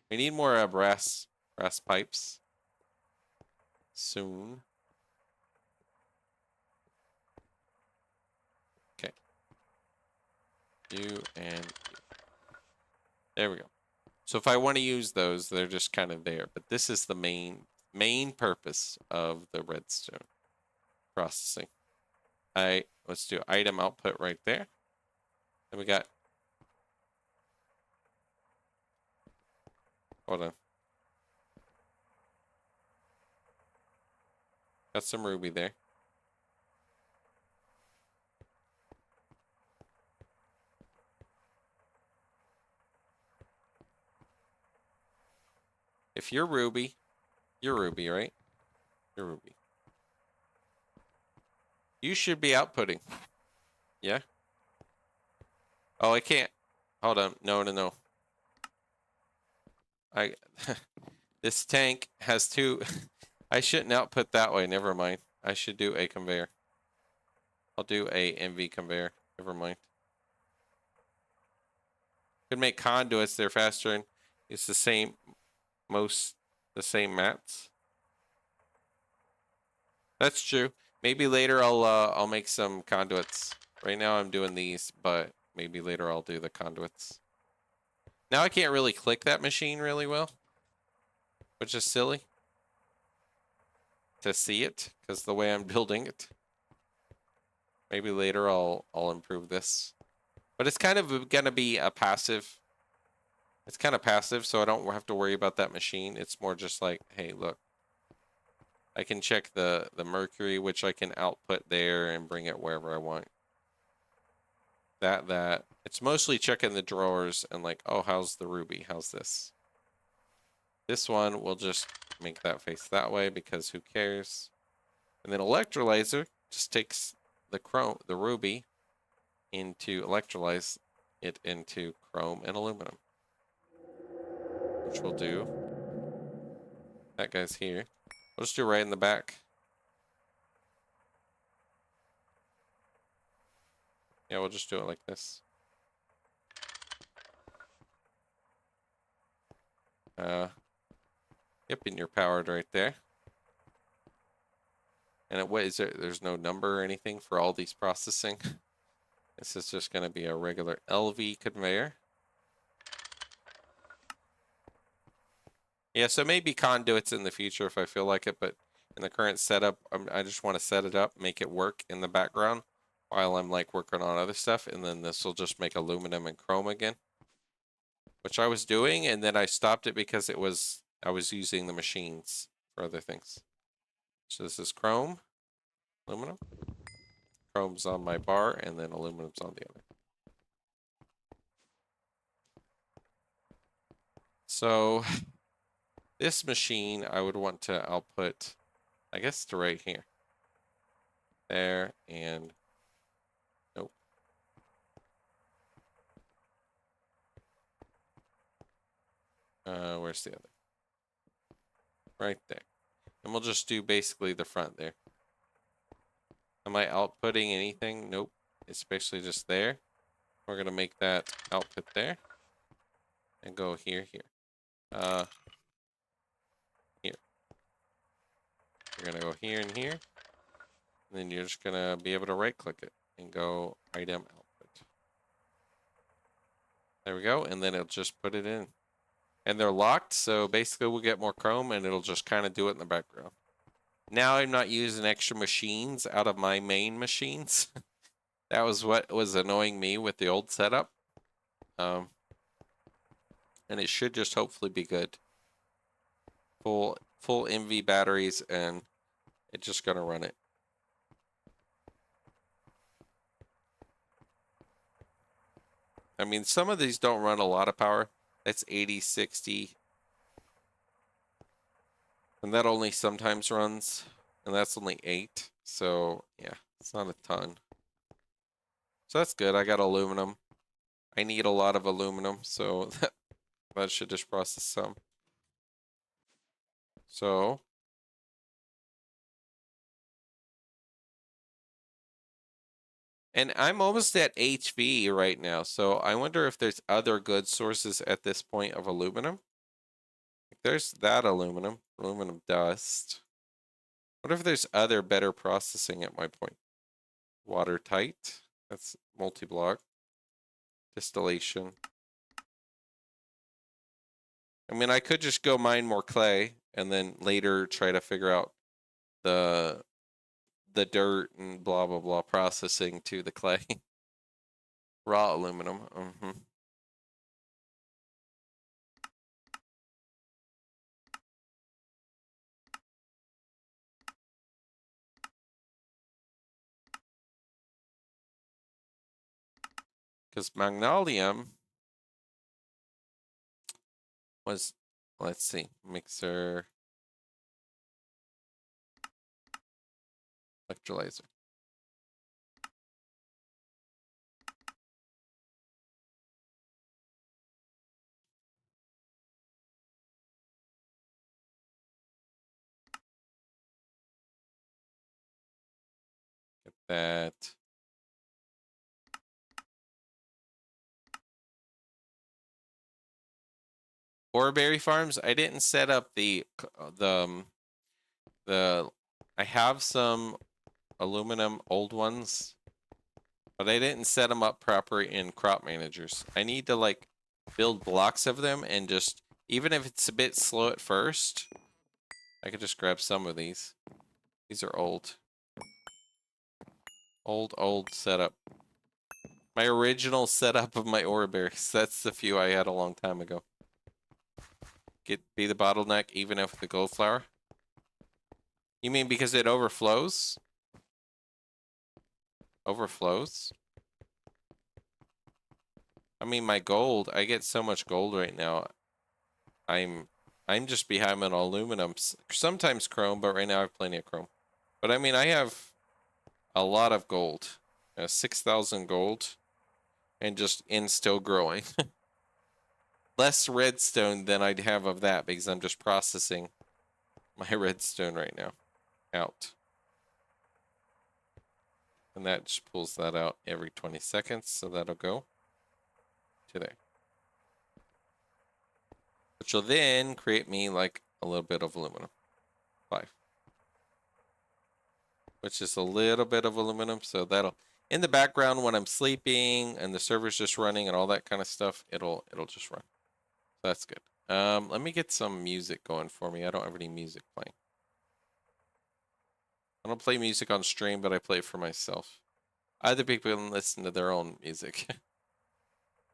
A: We need more brass pipes. Soon. Okay. You and you. There we go. So if I want to use those, they're just kind of there. But this is the main purpose of the redstone processing. Let's do item output right there. Then we got, hold on. Got some ruby there. If you're ruby, right? You're ruby. You should be outputting. Yeah? Oh, I can't. Hold on. No. This tank has two. I shouldn't output that way. Never mind. I should do a conveyor. I'll do a MV conveyor. Never mind. Could make conduits. They're faster and it's the same. The same mats. That's true. Maybe later I'll make some conduits. Right now I'm doing these, but maybe later I'll do the conduits. Now I can't really click that machine really well, which is silly to see it because the way I'm building it. Maybe later I'll improve this. But it's kind of gonna be a passive. It's kind of passive, so I don't have to worry about that machine. It's more just like, hey, look. I can check the mercury, which I can output there and bring it wherever I want. That. It's mostly checking the drawers and like, oh, how's the ruby? How's this? This one, we'll just make that face that way because who cares? And then electrolyzer just takes the ruby into electrolyze it into chrome and aluminum. Which we'll do. That guy's here. We'll just do right in the back. Yeah, we'll just do it like this. Yep, and you're powered right there. And what is there? There's no number or anything for all these processing. This is just going to be a regular LV conveyor. Yeah, so maybe conduits in the future if I feel like it, but in the current setup, I just want to set it up, make it work in the background while I'm like working on other stuff, and then this will just make aluminum and chrome again, which I was doing, and then I stopped it because I was using the machines for other things. So this is chrome, aluminum. Chrome's on my bar, and then aluminum's on the other. So this machine, I would want to output, I guess, to right here. There, and nope. Where's the other? Right there. And we'll just do basically the front there. Am I outputting anything? Nope. It's basically just there. We're going to make that output there. And go here. Here. You're going to go here and here. And then you're just going to be able to right click it and go item output. There we go. And then it'll just put it in. And they're locked. So basically we'll get more chrome and it'll just kind of do it in the background. Now I'm not using extra machines out of my main machines. That was what was annoying me with the old setup. And it should just hopefully be good. Full MV batteries and it's just gonna run it. I mean, some of these don't run a lot of power. That's 80, 60. And that only sometimes runs. And that's only 8. So, yeah, it's not a ton. So that's good. I got aluminum. I need a lot of aluminum, so that should just process some. So, and I'm almost at HV right now, so I wonder if there's other good sources at this point of aluminum. There's that aluminum dust. What if there's other better processing at my point? Watertight, that's multi-block. Distillation. I mean, I could just go mine more clay and then later try to figure out the dirt and blah blah blah processing to the clay. Raw aluminum. Because magnolium was, let's see, mixer, electrolyzer. Get that. Oreberry farms. I didn't set up the I have some aluminum old ones, but I didn't set them up proper in crop managers. I need to like build blocks of them and just, even if it's a bit slow at first, I could just grab some of these. These are old. Old setup. My original setup of my Oreberries. That's the few I had a long time ago. Be the bottleneck even if the gold flower? You mean because it overflows? Overflows? I mean, my gold, I get so much gold right now. I'm just behind on aluminum. Sometimes chrome, but right now I have plenty of chrome. But I mean, I have a lot of gold. 6,000 gold. And still growing. Less redstone than I'd have of that because I'm just processing my redstone right now out. And that just pulls that out every 20 seconds. So that'll go to there. Which will then create me like a little bit of aluminum. 5. Which is a little bit of aluminum. So that'll, in the background when I'm sleeping and the server's just running and all that kind of stuff, it'll just run. So that's good. Let me get some music going for me. I don't have any music playing. I don't play music on stream, but I play it for myself. Other people can listen to their own music.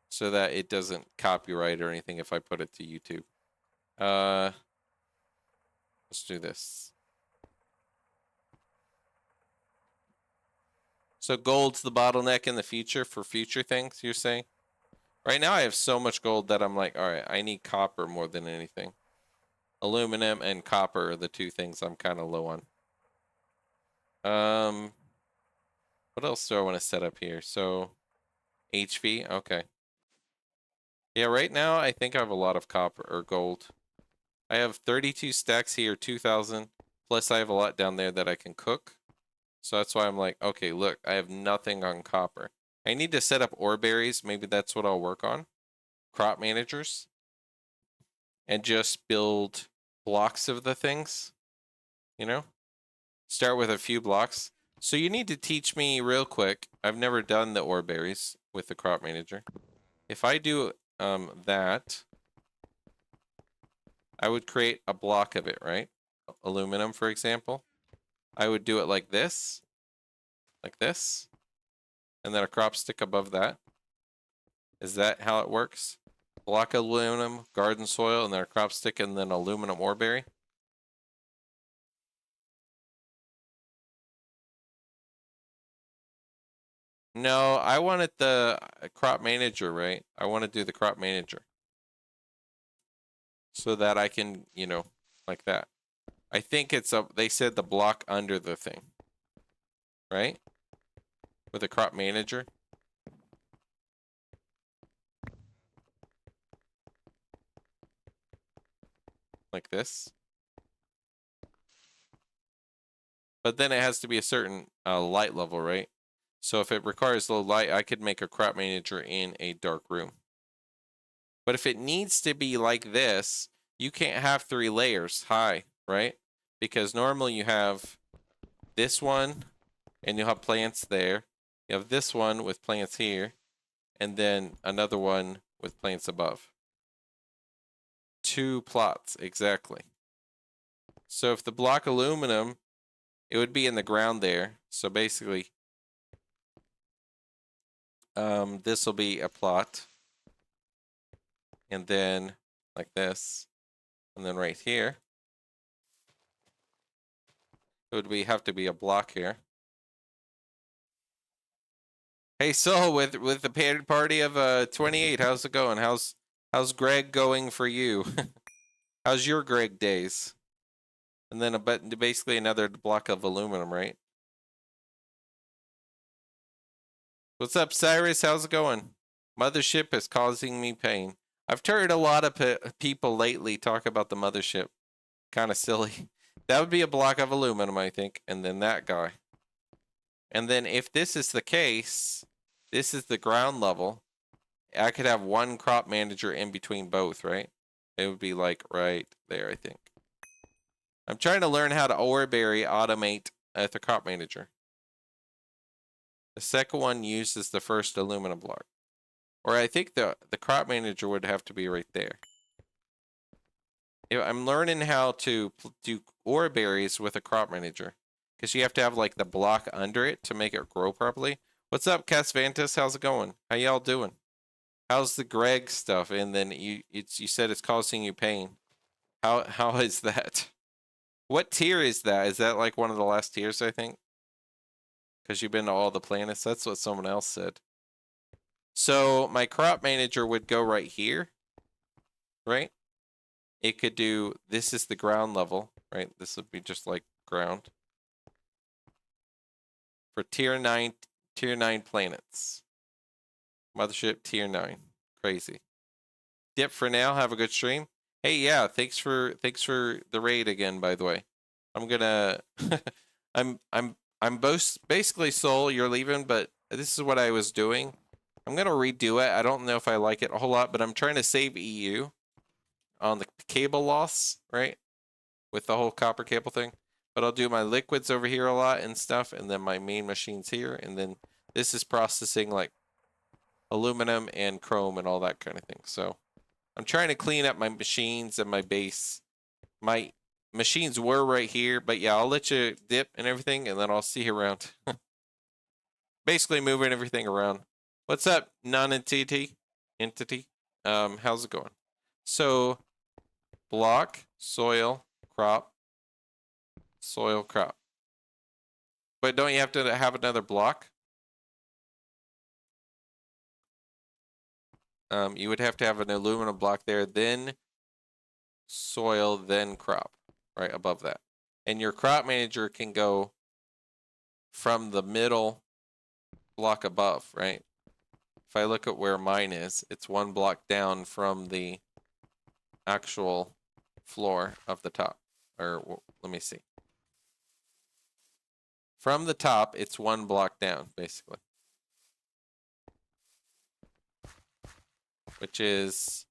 A: So that it doesn't copyright or anything if I put it to YouTube. Let's do this. So gold's the bottleneck in the future for future things, you're saying? Right now I have so much gold that I'm like, all right, I need copper more than anything. Aluminum and copper are the two things I'm kind of low on. What else do I want to set up here? So HV, okay. Yeah, right now I think I have a lot of copper or gold. I have 32 stacks here, 2,000. Plus I have a lot down there that I can cook. So that's why I'm like, okay, look, I have nothing on copper. I need to set up ore berries. Maybe that's what I'll work on. Crop managers. And just build blocks of the things. You know? Start with a few blocks. So you need to teach me real quick. I've never done the ore berries with the crop manager. If I do that, I would create a block of it, right? Aluminum, for example. I would do it like this, and then a crop stick above that. Is that how it works? Block of aluminum, garden soil, and then a crop stick, and then aluminum ore berry. No, I wanted the crop manager, right? I want to do the crop manager. So that I can, you know, like that. I think it's they said the block under the thing. Right? With a crop manager. Like this. But then it has to be a certain light level, right? So if it requires low light, I could make a crop manager in a dark room. But if it needs to be like this, you can't have 3 layers high, right? Because normally you have this one, and you'll have plants there. You have this one with plants here, and then another one with plants above. 2 plots, exactly. So if the block aluminum, it would be in the ground there. So basically, this will be a plot. And then like this. And then right here, it would have to be a block here. Hey, so with the party of 28, how's it going? How's Greg going for you? How's your Greg days? And then basically another block of aluminum, right? What's up, Cyrus? How's it going? Mothership is causing me pain. I've heard a lot of people lately talk about the mothership. Kind of silly. That would be a block of aluminum, I think. And then that guy. And then if this is the case, this is the ground level. I could have one crop manager in between both, right? It would be like right there, I think. I'm trying to learn how to Oreberry automate at the crop manager. The second one uses the first aluminum block. Or I think the crop manager would have to be right there. I'm learning how to do Oreberries with a crop manager. Because you have to have like the block under it to make it grow properly. What's up, Casvantis? How's it going? How y'all doing? How's the Greg stuff? And then you said it's causing you pain. How is that? What tier is that? Is that like one of the last tiers, I think? Because you've been to all the planets. That's what someone else said. So my crop manager would go right here, right? It could do, this is the ground level, right? This would be just like ground. For tier 9 planets. Mothership tier 9. Crazy. Dip for now. Have a good stream. Hey, yeah, thanks for the raid again, by the way. I'm gonna I'm basically Soul, you're leaving, but this is what I was doing. I'm gonna redo it. I don't know if I like it a whole lot, but I'm trying to save EU on the cable loss, right? With the whole copper cable thing. But I'll do my liquids over here a lot and stuff, and then my main machines here, and then this is processing like aluminum and chrome and all that kind of thing. So I'm trying to clean up my machines and my base. My machines were right here, but yeah, I'll let you dip and everything, and then I'll see you around. Basically moving everything around. What's up, non-entity? Entity? How's it going? So, block, soil, crop, soil, crop. But don't you have to have another block? You would have to have an aluminum block there, then soil, then crop, right above that. And your crop manager can go from the middle block above, right? If I look at where mine is, it's one block down from the actual floor of the top. Or let me see. From the top, it's one block down, basically. Which is,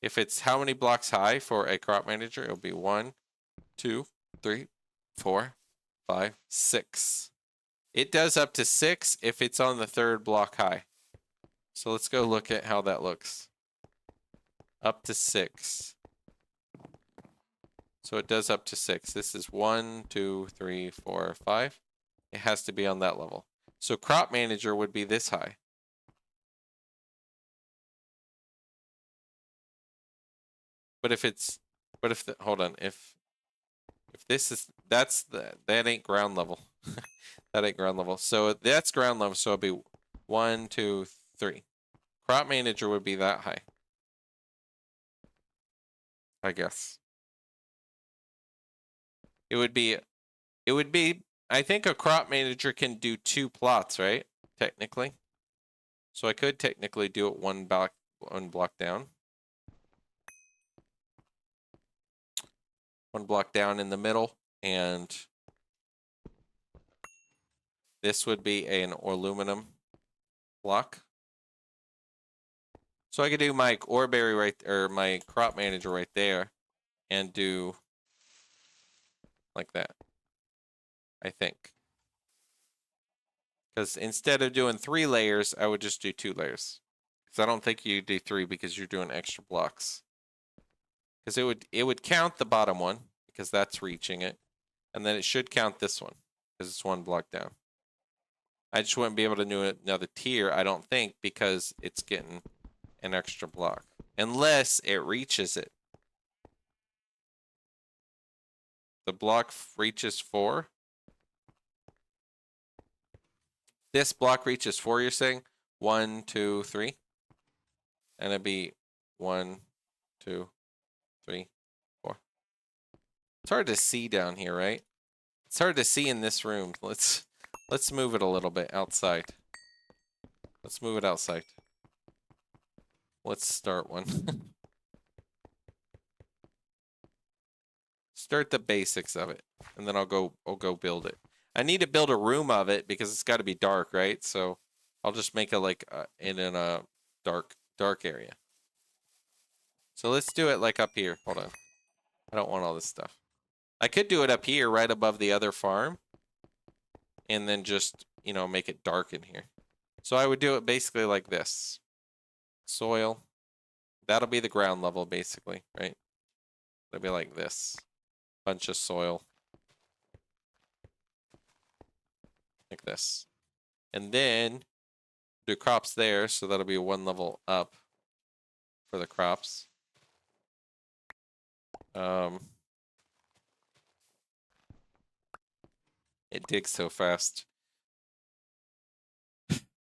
A: if it's how many blocks high for a crop manager, it'll be 1, 2, 3, 4, 5, 6. It does up to 6 if it's on the third block high. So let's go look at how that looks. Up to 6. So it does up to 6. This is 1, 2, 3, 4, 5. It has to be on that level. So crop manager would be this high. But if it's, hold on, if this is, that ain't ground level. That ain't ground level. So that's ground level. So it'll be 1, 2, 3. Crop manager would be that high, I guess. It would be, I think a crop manager can do 2 plots, right? Technically. So I could technically do it one block down. One block down in the middle, and this would be an aluminum block. So I could do my Oreberry right, or my crop manager right there, and do like that, I think. Because instead of doing 3 layers, I would just do 2 layers. Because I don't think you do 3 because you're doing extra blocks. Because it would count the bottom one because that's reaching it. And then it should count this one because it's one block down. I just wouldn't be able to do another tier, I don't think, because it's getting an extra block. Unless it reaches it. The block reaches 4. This block reaches 4, you're saying? 1, 2, 3. And it'd be 1, 2, 3, 4. It's hard to see down here, right? It's hard to see in this room. Let's move it a little bit outside. Let's move it outside. Let's start one. Start the basics of it, and then I'll go build it. I need to build a room of it because it's got to be dark, right? So I'll just make it like in a dark area. So let's do it like up here. Hold on. I don't want all this stuff. I could do it up here right above the other farm and then just, you know, make it dark in here. So I would do it basically like this. Soil. That'll be the ground level basically, right? It'll be like this. Bunch of soil. Like this. And then do crops there, so that'll be 1 level up for the crops. It digs so fast.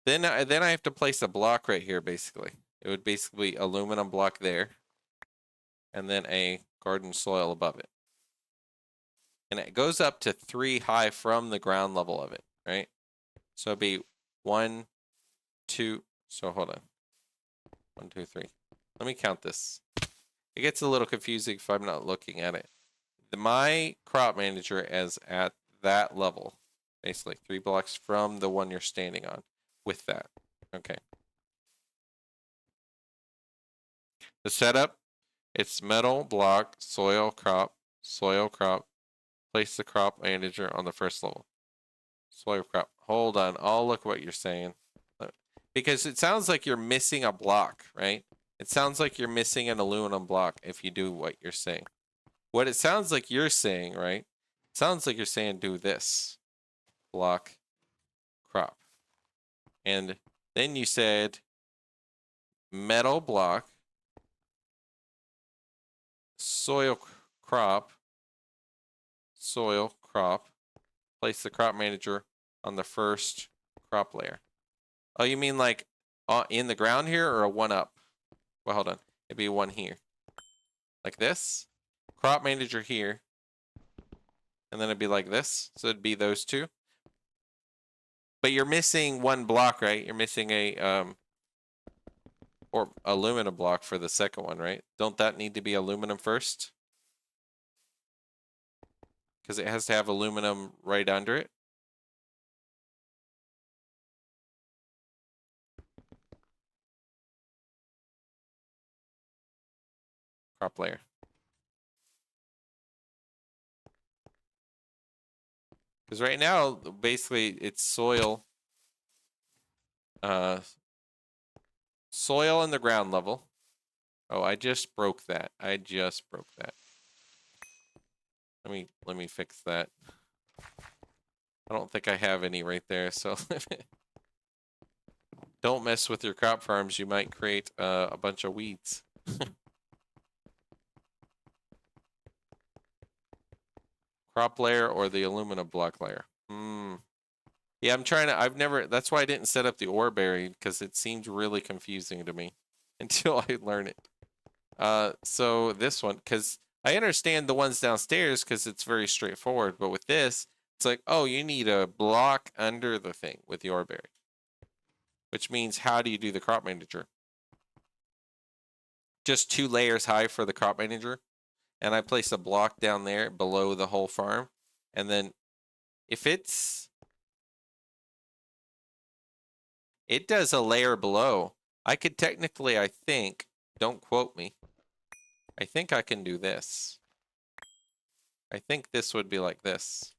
A: Then I have to place a block right here, basically. It would basically be aluminum block there. And then a garden soil above it. And it goes up to 3 high from the ground level of it, right? So it'd be 1, 2. So hold on. 1, 2, 3. Let me count this. It gets a little confusing if I'm not looking at it. My crop manager is at that level. Basically, 3 blocks from the one you're standing on with that. Okay. The setup, it's metal, block, soil, crop. Place the crop manager on the first level. Soil crop. Hold on. I'll look what you're saying. Because it sounds like you're missing a block, right? It sounds like you're missing an aluminum block if you do what you're saying. What it sounds like you're saying, right? It sounds like you're saying do this. Block, crop. And then you said metal block, soil crop, place the crop manager on the first crop layer. Oh, you mean like in the ground here or a 1 up? Well, hold on. It'd be 1 here. Like this. Crop manager here. And then it'd be like this. So it'd be those 2. But you're missing 1 block, right? You're missing a or aluminum block for the second one, right? Don't that need to be aluminum first? Because it has to have aluminum right under it. Crop layer. Because right now, basically, it's soil. Soil in the ground level. Oh, I just broke that. Let me fix that. I don't think I have any right there, so don't mess with your crop farms. You might create a bunch of weeds. Crop layer or the aluminum block layer? Yeah, that's why I didn't set up the ore buried, because it seemed really confusing to me until I learn it. So this one, because I understand the ones downstairs because it's very straightforward, but with this, it's like, oh, you need a block under the thing with the ore buried. Which means, how do you do the crop manager? Just 2 layers high for the crop manager. And I place a block down there below the whole farm. And then if it does a layer below, I could technically, I think, don't quote me, I think I can do this. I think this would be like this.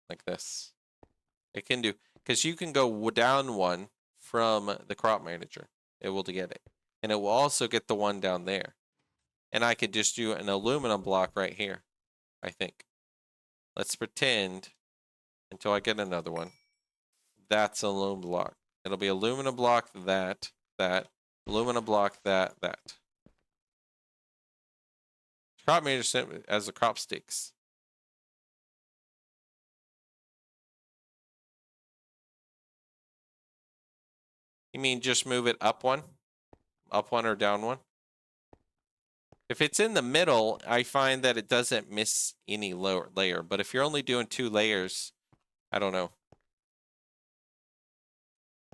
A: Like this. It can do, because you can go down 1 from the crop manager. It will get it. And it will also get the one down there. And I could just do an aluminum block right here, I think. Let's pretend until I get another one. That's an aluminum block. It'll be aluminum block, that, aluminum block, that. Crop management as the crop sticks. You mean just move it up one? Up one or down one? If it's in the middle, I find that it doesn't miss any lower layer. But if you're only doing 2 layers, I don't know.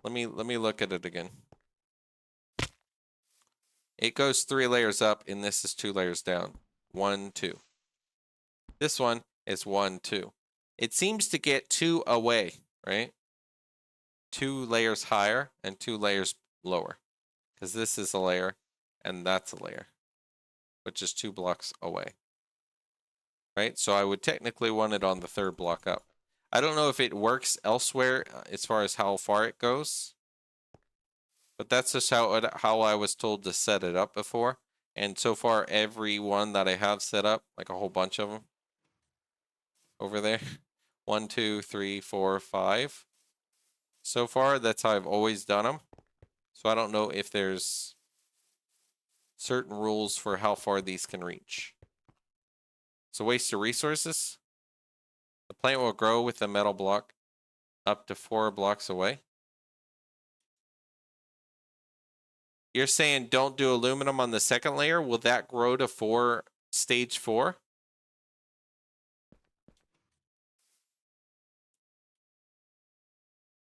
A: Let me look at it again. It goes 3 layers up, and this is 2 layers down. 1, 2. This one is 1, 2. It seems to get 2 away, right? 2 layers higher and 2 layers lower. Because this is a layer, and that's a layer, which is 2 blocks away. Right? So I would technically want it on the 3rd block up. I don't know if it works elsewhere as far as how far it goes. But that's just how I was told to set it up before. And so far, every one that I have set up, like a whole bunch of them over there. 1, 2, 3, 4, 5. So far, that's how I've always done them. So I don't know if there's certain rules for how far these can reach. It's a waste of resources. The plant will grow with the metal block up to 4 blocks away. You're saying don't do aluminum on the 2nd layer? Will that grow to stage 4?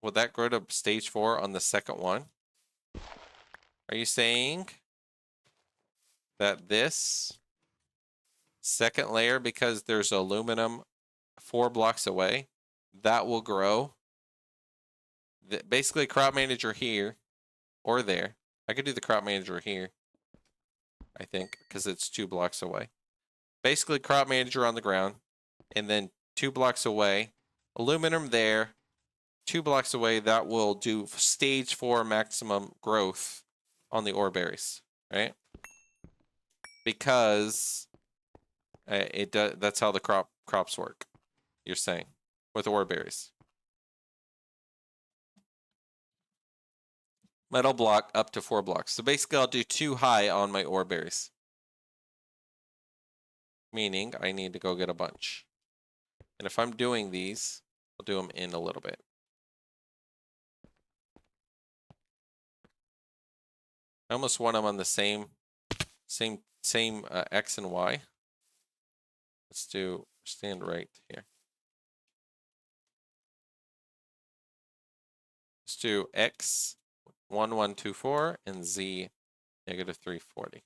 A: Will that grow to stage 4 on the 2nd one? Are you saying that this 2nd layer, because there's aluminum 4 blocks away, that will grow? Basically, crop manager here or there. I could do the crop manager here, I think, because it's 2 blocks away. Basically, crop manager on the ground, and then 2 blocks away, aluminum there, 2 blocks away, that will do stage 4 maximum growth on the ore berries, right? Because it does. That's how the crops work. You're saying with ore berries. Metal block up to 4 blocks. So basically, I'll do 2 high on my ore berries. Meaning I need to go get a bunch. And if I'm doing these, I'll do them in a little bit. I almost want them on the same X and Y. Let's do stand right here. Let's do X 1124 and Z negative 340.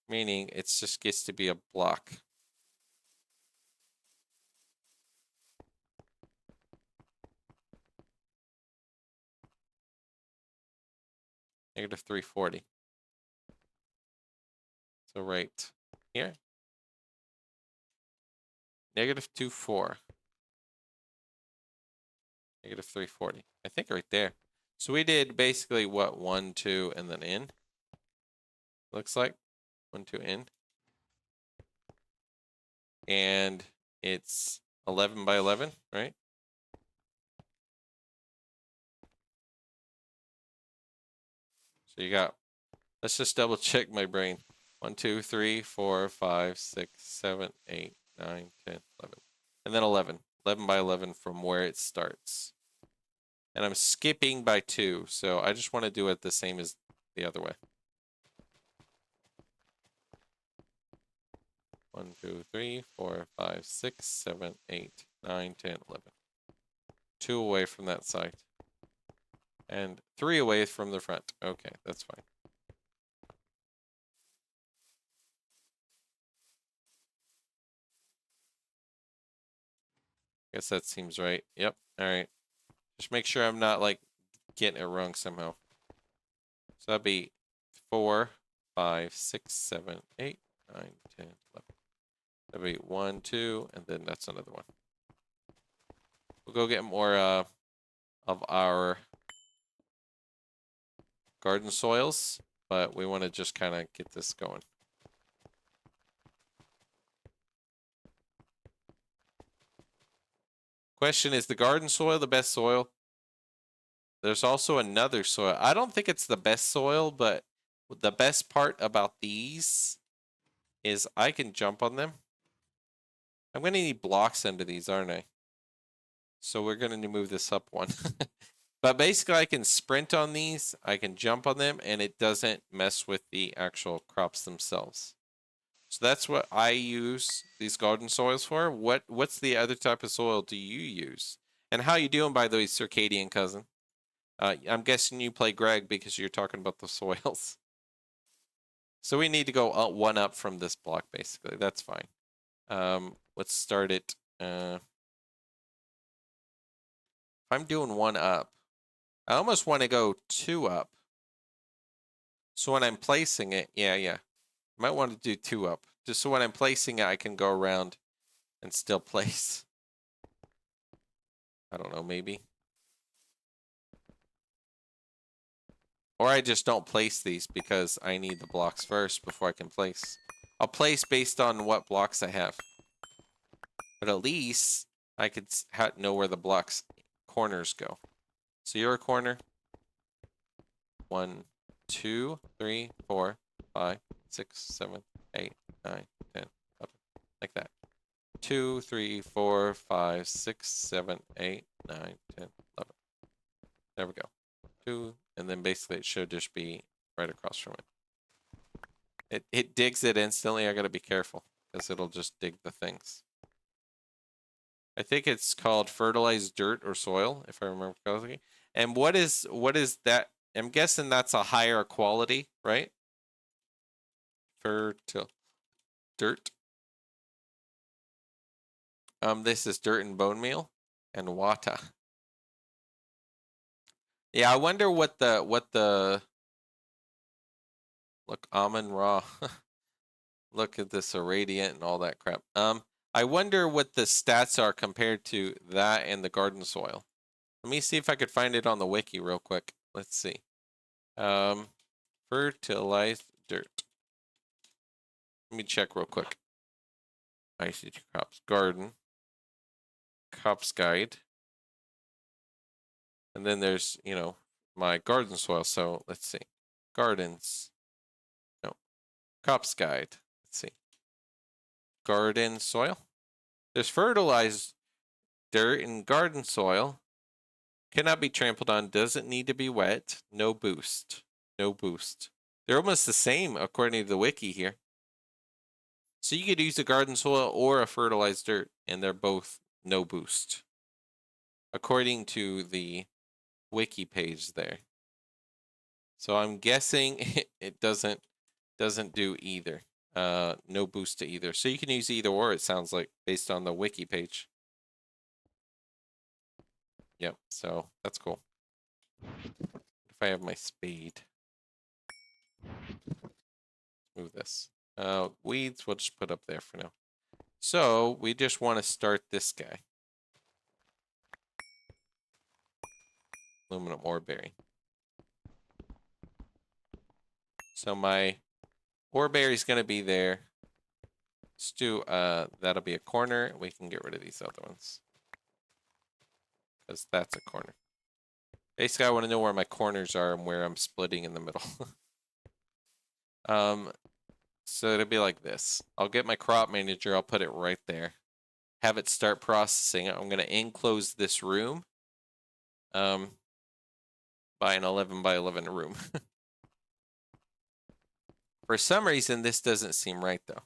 A: Meaning it just gets to be a block. Negative 340. So right here. Negative 24. Negative 340. I think right there. So we did basically what? 1, 2, and then in. Looks like 1, 2, in. And it's 11 by 11, right? So you got, let's just double check my brain. 1, 2, 3, 4, 5, 6, 7, 8, 9, 10, 11. And then 11. 11 by 11 from where it starts. And I'm skipping by 2, so I just want to do it the same as the other way. 1, 2, 3, 4, 5, 6, 7, 8, 9, 10, 11. 2 away from that side. And 3 away from the front. Okay, that's fine. Guess that seems right. Yep. All right. Just make sure I'm not like getting it wrong somehow. So that'd be 4, 5, 6, 7, 8, 9, 10, 11. That'd be 1, 2, and then that's another one. We'll go get more of our garden soils. but we want to just kind of get this going. Question, is the garden soil the best soil? There's also another soil. I don't think it's the best soil, but the best part about these is I can jump on them. I'm going to need blocks into these, aren't I? So we're going to move this up one. But basically, I can sprint on these, I can jump on them, and it doesn't mess with the actual crops themselves. So that's what I use these garden soils for. What's the other type of soil do you use? And how you doing, by the way, circadian cousin? I'm guessing you play Greg because you're talking about the soils. So we need to go one up from this block, basically. That's fine. Let's start it. If I'm doing one up, I almost want to go two up. So when I'm placing it, yeah. Might want to do two up. Just so when I'm placing it, I can go around and still place. I don't know, maybe. Or I just don't place these because I need the blocks first before I can place. I'll place based on what blocks I have. But at least I could know where the blocks corners go. So you're a corner. 1, 2, 3, 4, 5, 6, 7, 8, 9, 10, 11. Like that. 2, 3, 4, 5, 6, 7, 8, 9, 10, 11. There we go. 2, and then basically it should just be right across from it. It digs it instantly. I gotta be careful because it'll just dig the things. I think it's called fertilized dirt or soil, if I remember correctly. And what is that? I'm guessing that's a higher quality, right? Fertile dirt. This is dirt and bone meal and water. Yeah, I wonder what the look, almond raw. Look at this irradiant and all that crap. I wonder what the stats are compared to that and the garden soil. Let me see if I could find it on the wiki real quick. Let's see. Fertilized dirt. Let me check real quick. ICT crops, garden, crops guide. And then there's, my garden soil. So let's see. Gardens. No. Crops guide. Let's see. Garden soil. There's fertilized dirt and garden soil. Cannot be trampled on. Doesn't need to be wet. No boost. No boost. They're almost the same according to the wiki here. So you could use a garden soil or a fertilized dirt, and they're both no boost. According to the wiki page there. So I'm guessing it doesn't do either. No boost to either. So you can use either or, it sounds like, based on the wiki page. Yep, so that's cool. If I have my spade. Move this. Weeds we'll just put up there for now. So we just want to start this guy. Aluminum ore berry. So my ore berry is going to be there. Let's do, that'll be a corner. We can get rid of these other ones. Because that's a corner. Basically, I want to know where my corners are and where I'm splitting in the middle. So it'll be like this. I'll get my crop manager. I'll put it right there. Have it start processing. I'm going to enclose this room. By an 11 by 11 room. For some reason, this doesn't seem right though.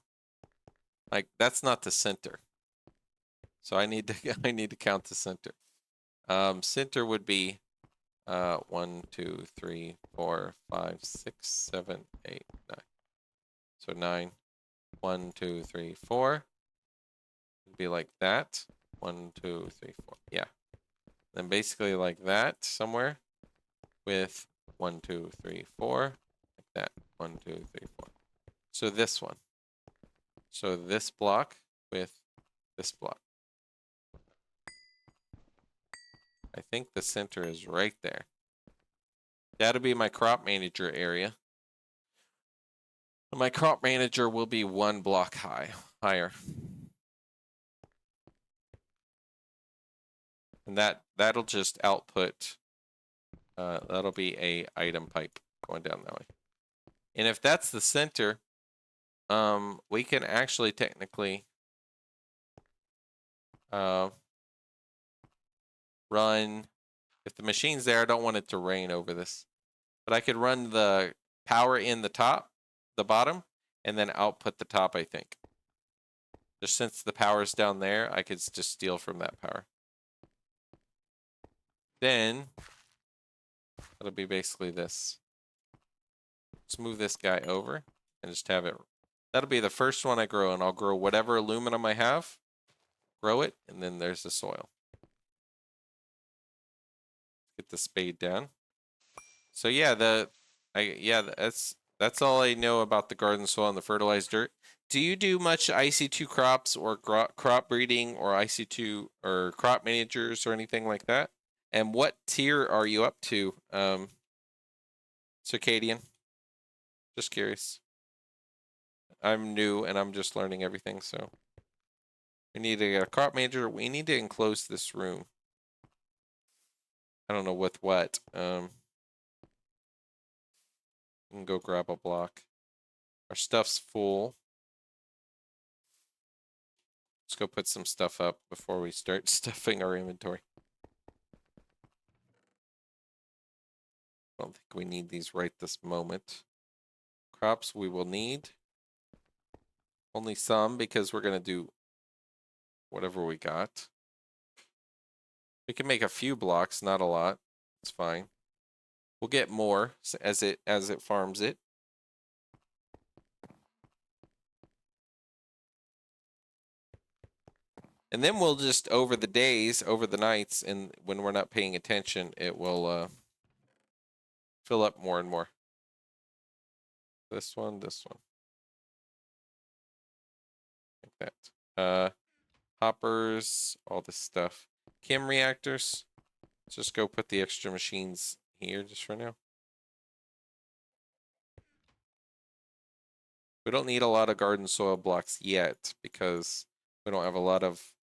A: Like that's not the center. So I need to count the center. Center would be 1, 2, 3, 4, 5, 6, 7, 8, 9. So 9. 1, 2, 3, 4. It'd be like that. 1, 2, 3, 4. Yeah. Then basically like that somewhere with 1, 2, 3, 4. Like that. 1, 2, 3, 4. So this one. So this block with this block. I think the center is right there. That'll be my crop manager area. My crop manager will be 1 block higher. And that'll just output, that'll be a item pipe going down that way. And if that's the center, we can actually technically run, if the machine's there, I don't want it to rain over this, but I could run the power in the bottom, and then output the top, I think. Just since the power's down there, I could just steal from that power. Then, it'll be basically this. Let's move this guy over and just have it. That'll be the first one I grow, and I'll grow whatever aluminum I have, grow it, and then there's the soil. Get the spade down. So yeah, that's all I know about the garden soil and the fertilized dirt. Do you do much IC2 crops or crop breeding or IC2 or crop managers or anything like that? And what tier are you up to, Circadian? Just curious. I'm new and I'm just learning everything, so. We need to get a crop manager. We need to enclose this room. I don't know with what. We can go grab a block. Our stuff's full. Let's go put some stuff up before we start stuffing our inventory. I don't think we need these right this moment. Crops we will need. Only some because we're going to do whatever we got. We can make a few blocks, not a lot. It's fine. We'll get more as it farms it. And then we'll just, over the days, over the nights, and when we're not paying attention, it will fill up more and more. This one. Like that. Hoppers, all this stuff. Chem reactors. Let's just go put the extra machines here just for now. We don't need a lot of garden soil blocks yet because we don't have a lot of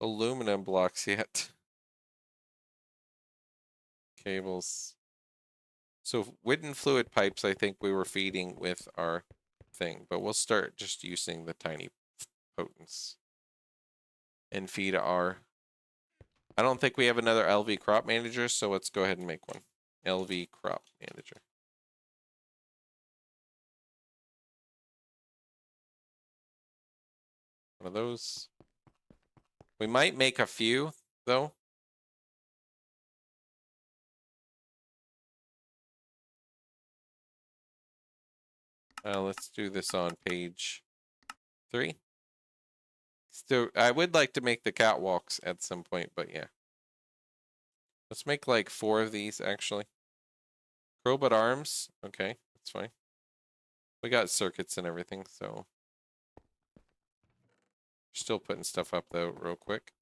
A: aluminum blocks yet. Cables. So wooden fluid pipes, I think we were feeding with our thing, but we'll start just using the tiny potents and feed our. I don't think we have another LV crop manager, so let's go ahead and make one. LV crop manager. One of those. We might make a few, though. Let's do this on page 3. So I would like to make the catwalks at some point, but yeah. Let's make like 4 of these, actually. Crowbot arms. Okay, that's fine. We got circuits and everything, so. Still putting stuff up, though, real quick.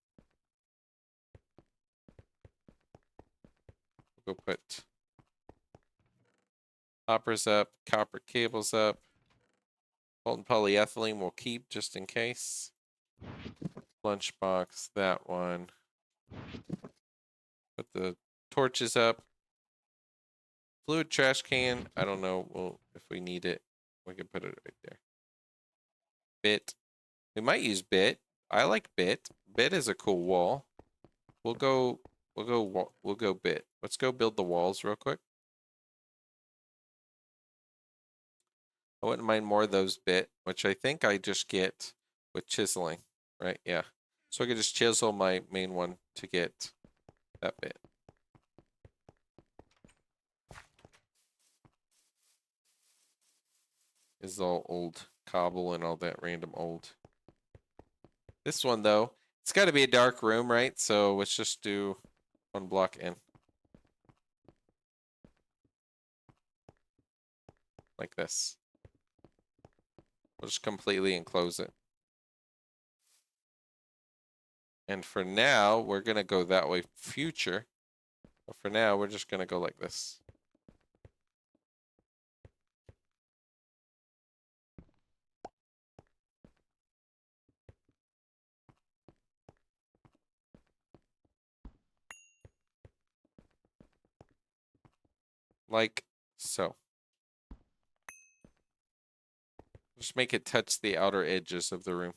A: We'll go put hoppers up, copper cables up. Molten polyethylene we'll keep just in case. Lunchbox, that one. Put the torches up. Fluid trash can, I don't know. Well, if we need it, we can put it right there. Bit. We might use bit. I like bit. Bit is a cool wall. We'll go bit. Let's go build the walls real quick. I wouldn't mind more of those bit, which I think I just get with chiseling, right? Yeah. So I could just chisel my main one to get that bit. Is all old cobble and all that random old. This one, though, it's got to be a dark room, right? So let's just do 1 block in. Like this. We'll just completely enclose it. And for now, we're going to go that way future. But for now, we're just going to go like this. like so. Just make it touch the outer edges of the room.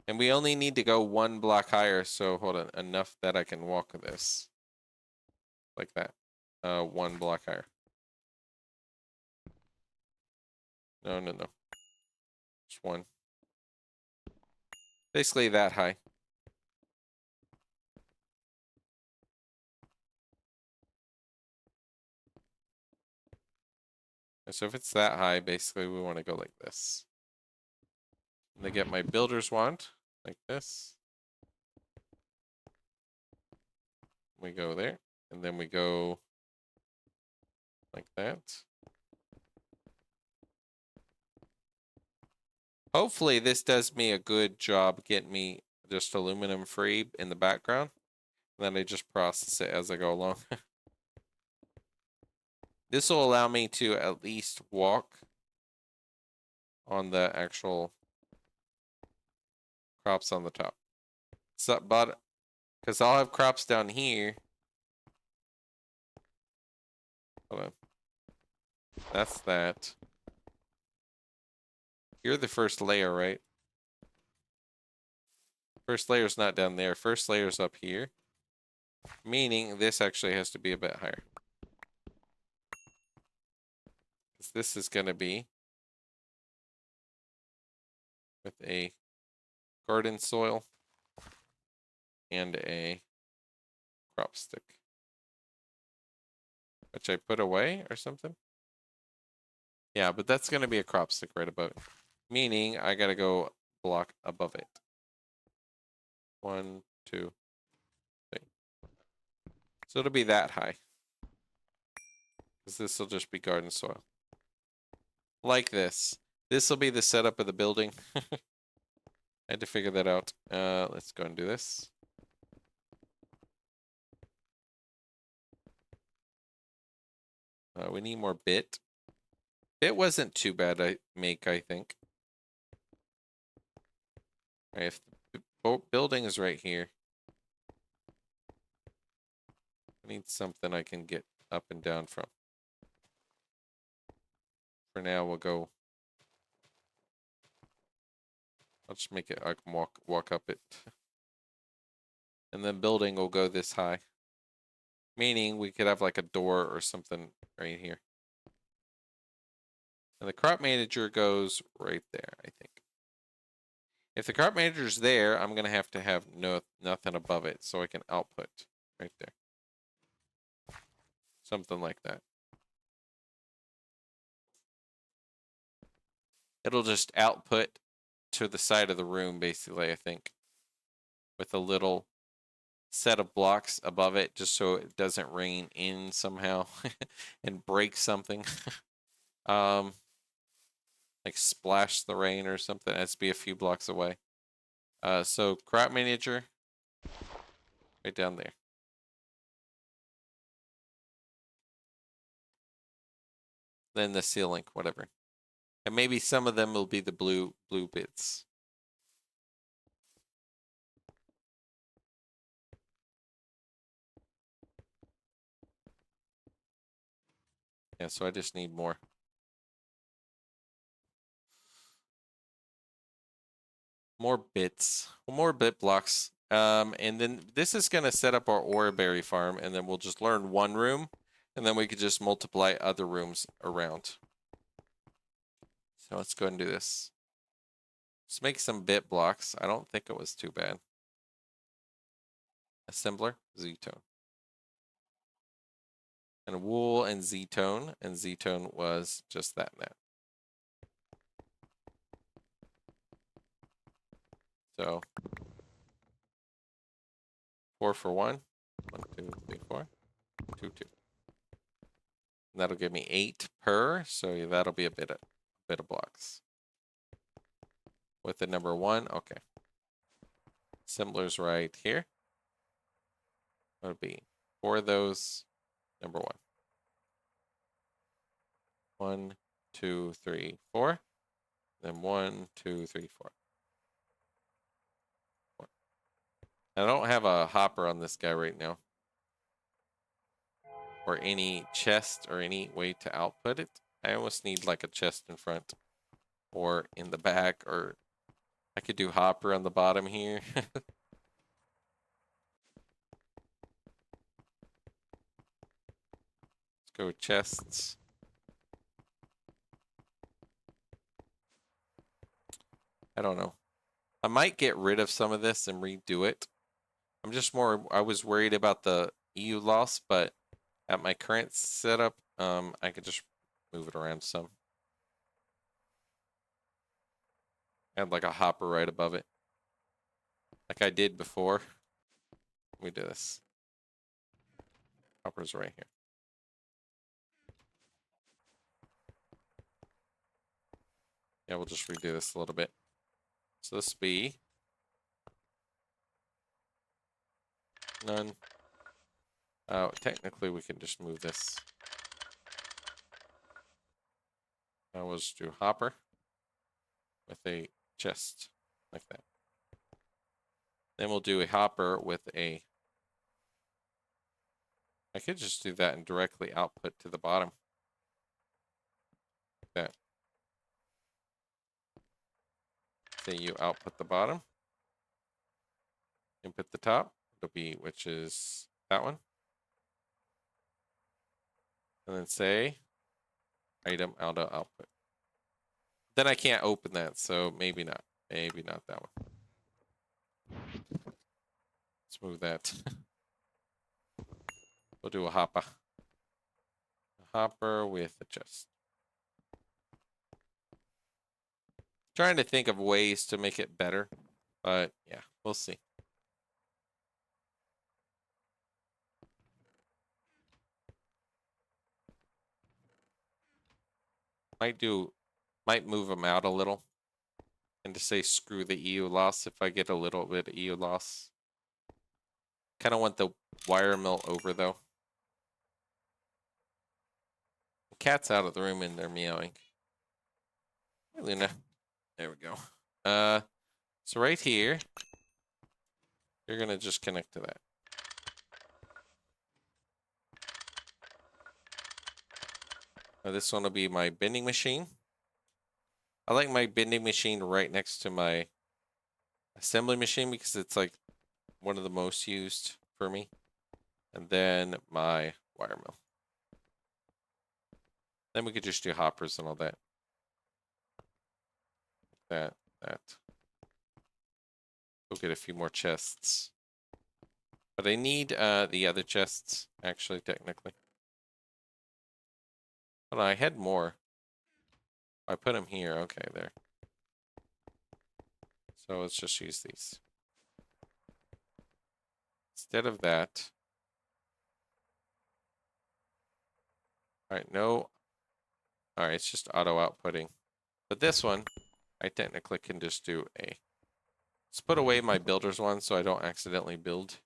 A: And we only need to go 1 block higher, so hold on, enough that I can walk this. Like that. 1 block higher. No. Just 1. Basically that high. So if it's that high, basically we want to go like this. And I get my builder's wand, like this. We go there, and then we go like that. Hopefully this does me a good job getting me just aluminum free in the background. And then I just process it as I go along. This will allow me to at least walk on the actual crops on the top. So, but because I'll have crops down here. Hold on. That's that. You're the first layer, right? First layer's not down there. First layer's up here. Meaning this actually has to be a bit higher. Because this is going to be with a garden soil and a crop stick. Which I put away or something. Yeah, but that's going to be a crop stick right above it. Meaning I got to go block above it. 1, 2, 3. So it'll be that high. Because this will just be garden soil. Like this. This will be the setup of the building. I had to figure that out. Let's go and do this. We need more bit. Bit wasn't too bad I think. Right, if the building is right here, I need something I can get up and down from. For now, we'll go. I'll just make it. I can walk up it, and then building will go this high. Meaning we could have like a door or something right here. And the crop manager goes right there, I think. If the crop manager's there, I'm gonna have to have nothing above it, so I can output right there. Something like that. It'll just output to the side of the room, basically, I think. With a little set of blocks above it, just so it doesn't rain in somehow and break something. Like splash the rain or something. It has to be a few blocks away. So crop manager, right down there. Then the ceiling, whatever. And maybe some of them will be the blue bits. Yeah, so I just need more. More bits. More bit blocks. And then this is going to set up our ore berry farm, and then we'll just learn 1 room, and then we could just multiply other rooms around. So let's go and do this. Let's make some bit blocks. I don't think it was too bad. Assembler, Z-tone. And wool and Z-tone was just that now. So 4 for 1. 1, 2, 3, 4. 2, 2. And that'll give me 8 per, so yeah, that'll be a bit of blocks. With the number 1, okay. Assembler's right here. That'll be 4 of those. Number 1. 1, 2, 3, 4. Then 1, 2, 3, 4. I don't have a hopper on this guy right now. or any chest or any way to output it. I almost need like a chest in front or in the back, or I could do hopper on the bottom here. Let's go with chests. I don't know. I might get rid of some of this and redo it. I was worried about the EU loss, but at my current setup, I could just move it around some. Add like a hopper right above it, like I did before. We do this. Hopper's right here. Yeah, we'll just redo this a little bit. So this be none. Oh, technically we can just move this. Now we'll just do hopper with a chest like that. Then we'll do a hopper with a. I could just do that and directly output to the bottom. Like that. Say you output the bottom. Input the top. It'll be, which is that one. And then say item auto output. Then I can't open that, so maybe not. Maybe not that one. Let's move that. We'll do a hopper. A hopper with a chest. Trying to think of ways to make it better, but yeah, we'll see. Might move them out a little, and to say screw the EU loss if I get a little bit of EU loss. Kind of want the wire mill over though. The cat's out of the room and they're meowing. Hey, Luna. There we go. So right here, you're gonna just connect to that. Now this one will be my bending machine. I like my bending machine right next to my assembly machine because it's like one of the most used for me. And then my wire mill. Then we could just do hoppers and all that. That. Go get a few more chests. But I need the other chests, actually, technically. Hold on, I had more. I put them here. Okay, there. So let's just use these. Instead of that. Alright, no. Alright, it's just auto outputting. But this one, I technically can just do a. Let's put away my builder's one so I don't accidentally build.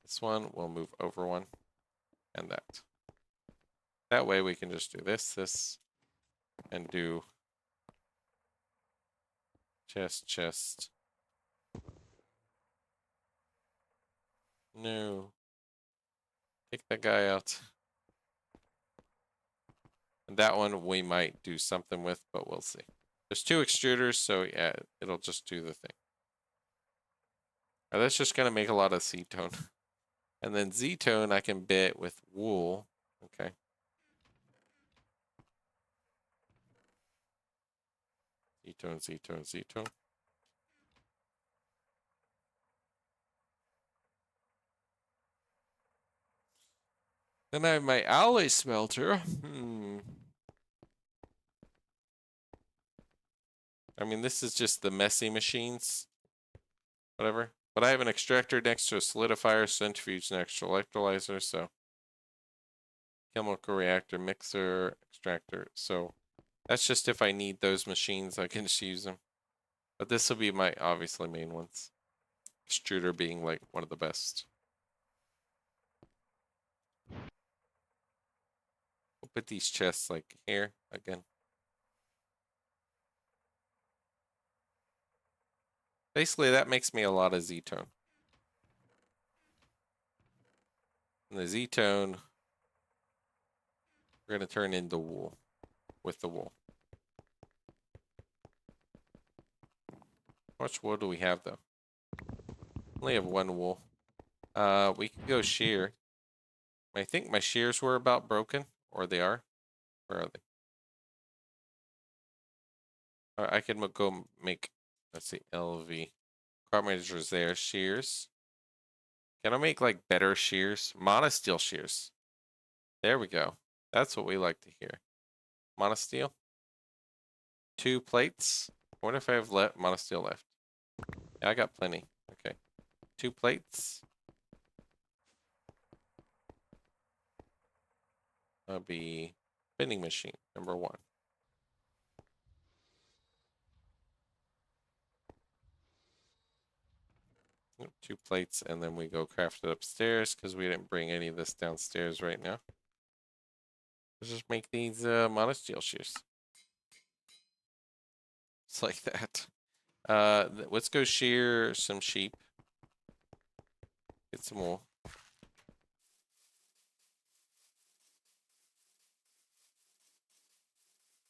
A: This one will move over one. And that. That way we can just do this, and do chest. No. Take that guy out. And that one we might do something with, but we'll see. There's 2 extruders, so yeah, it'll just do the thing. Right, that's just going to make a lot of C-tone. And then Z-tone I can bit with wool. Okay. Z-tone. Then I have my alloy smelter. I mean, this is just the messy machines. Whatever. But I have an extractor next to a solidifier, centrifuge next to electrolyzer, so. Chemical reactor, mixer, extractor. So that's just if I need those machines, I can just use them. But this will be my obviously main ones. Extruder being like one of the best. We'll put these chests like here again. Basically, that makes me a lot of Z-tone. And the Z-tone, we're going to turn into wool with the wool. How much wool do we have, though? Only have one wool. We can go shear. I think my shears were about broken, or they are. Where are they? I can go make, let's see, LV. Crop manager is there. Shears. Can I make like better shears? Monosteel shears. There we go. That's what we like to hear. Monosteel. 2 plates. I wonder if I have monosteel left. Yeah, I got plenty. Okay. 2 plates. That'll be vending machine number 1. Yep, 2 plates, and then we go craft it upstairs because we didn't bring any of this downstairs right now. Let's just make these monosteel shears. It's like that. Let's go shear some sheep. Get some wool.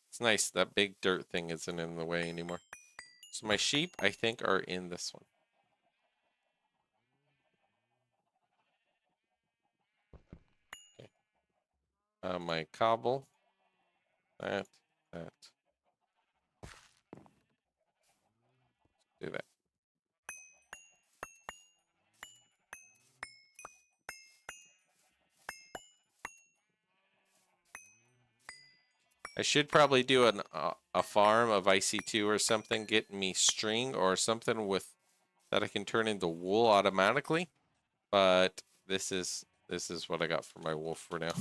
A: It's nice that big dirt thing isn't in the way anymore. So my sheep, I think, are in this one. Okay. My cobble. That. Do that. I should probably do a farm of IC2 or something, get me string or something with that I can turn into wool automatically. But this is what I got for my wool for now.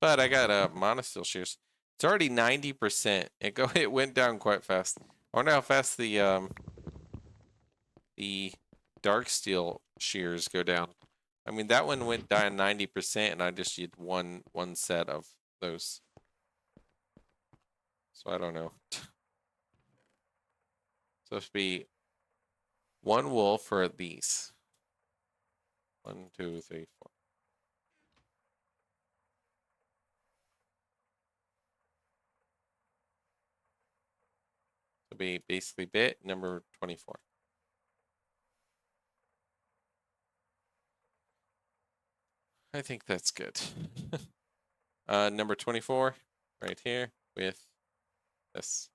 A: But I got a monosteel shears. It's already 90%. It went down quite fast. I wonder how fast the dark steel shears go down. I mean, that one went down 90%, and I just used one set of those. So I don't know. Supposed to be 1 wool for these. 1, 2, 3, 4. It'll be basically bit number 24. I think that's good. Number 24, right here with this.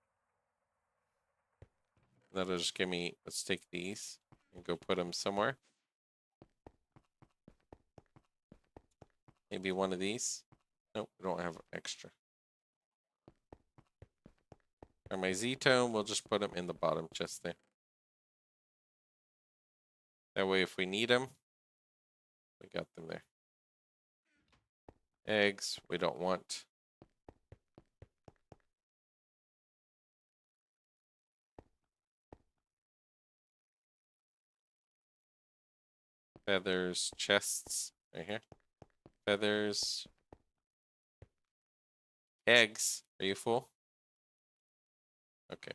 A: That'll just give me, let's take these and go put them somewhere. Maybe one of these. Nope, we don't have extra. Or my Z-tone, we'll just put them in the bottom chest there. That way, if we need them, we got them there. Eggs, we don't want. Feathers, chests, right here. Feathers. Eggs, are you full? Okay.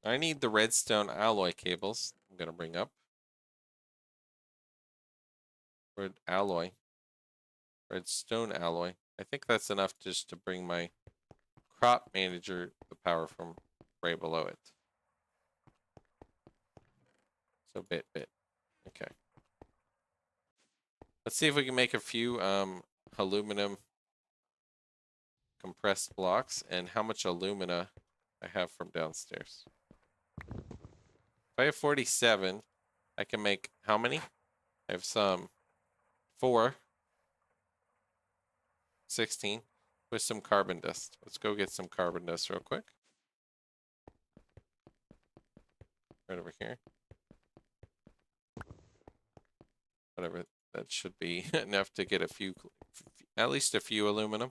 A: I need the redstone alloy cables. I'm gonna bring up. Red alloy. Redstone alloy. I think that's enough just to bring my crop manager the power from right below it. So bit. Okay. Let's see if we can make a few aluminum compressed blocks and how much alumina I have from downstairs. If I have 47, I can make how many? I have some 4, 16 with some carbon dust. Let's go get some carbon dust real quick. Right over here. Whatever, that should be enough to get at least a few aluminum.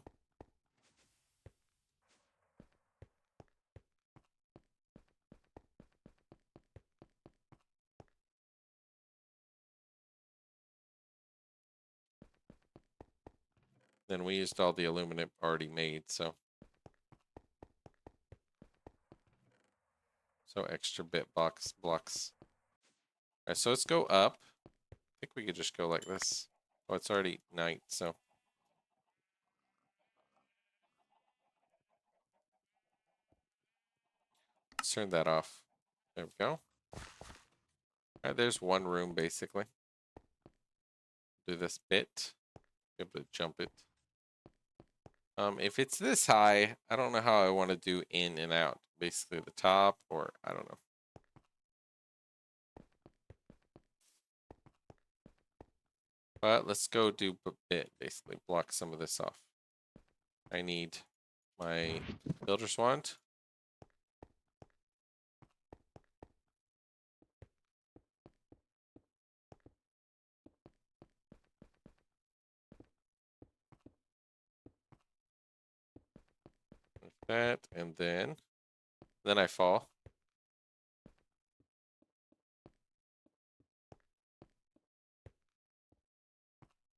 A: Then we used all the aluminum already made, so extra bit blocks. Alright, so let's go up. I think we could just go like this. Oh, it's already night, so let's turn that off. There we go. Alright, there's one room basically. Do this bit. Be able to jump it. If it's this high, I don't know how I want to do in and out. Basically the top, or I don't know. But let's go do a bit, basically block some of this off. I need my builder's wand. Like that, and then I fall.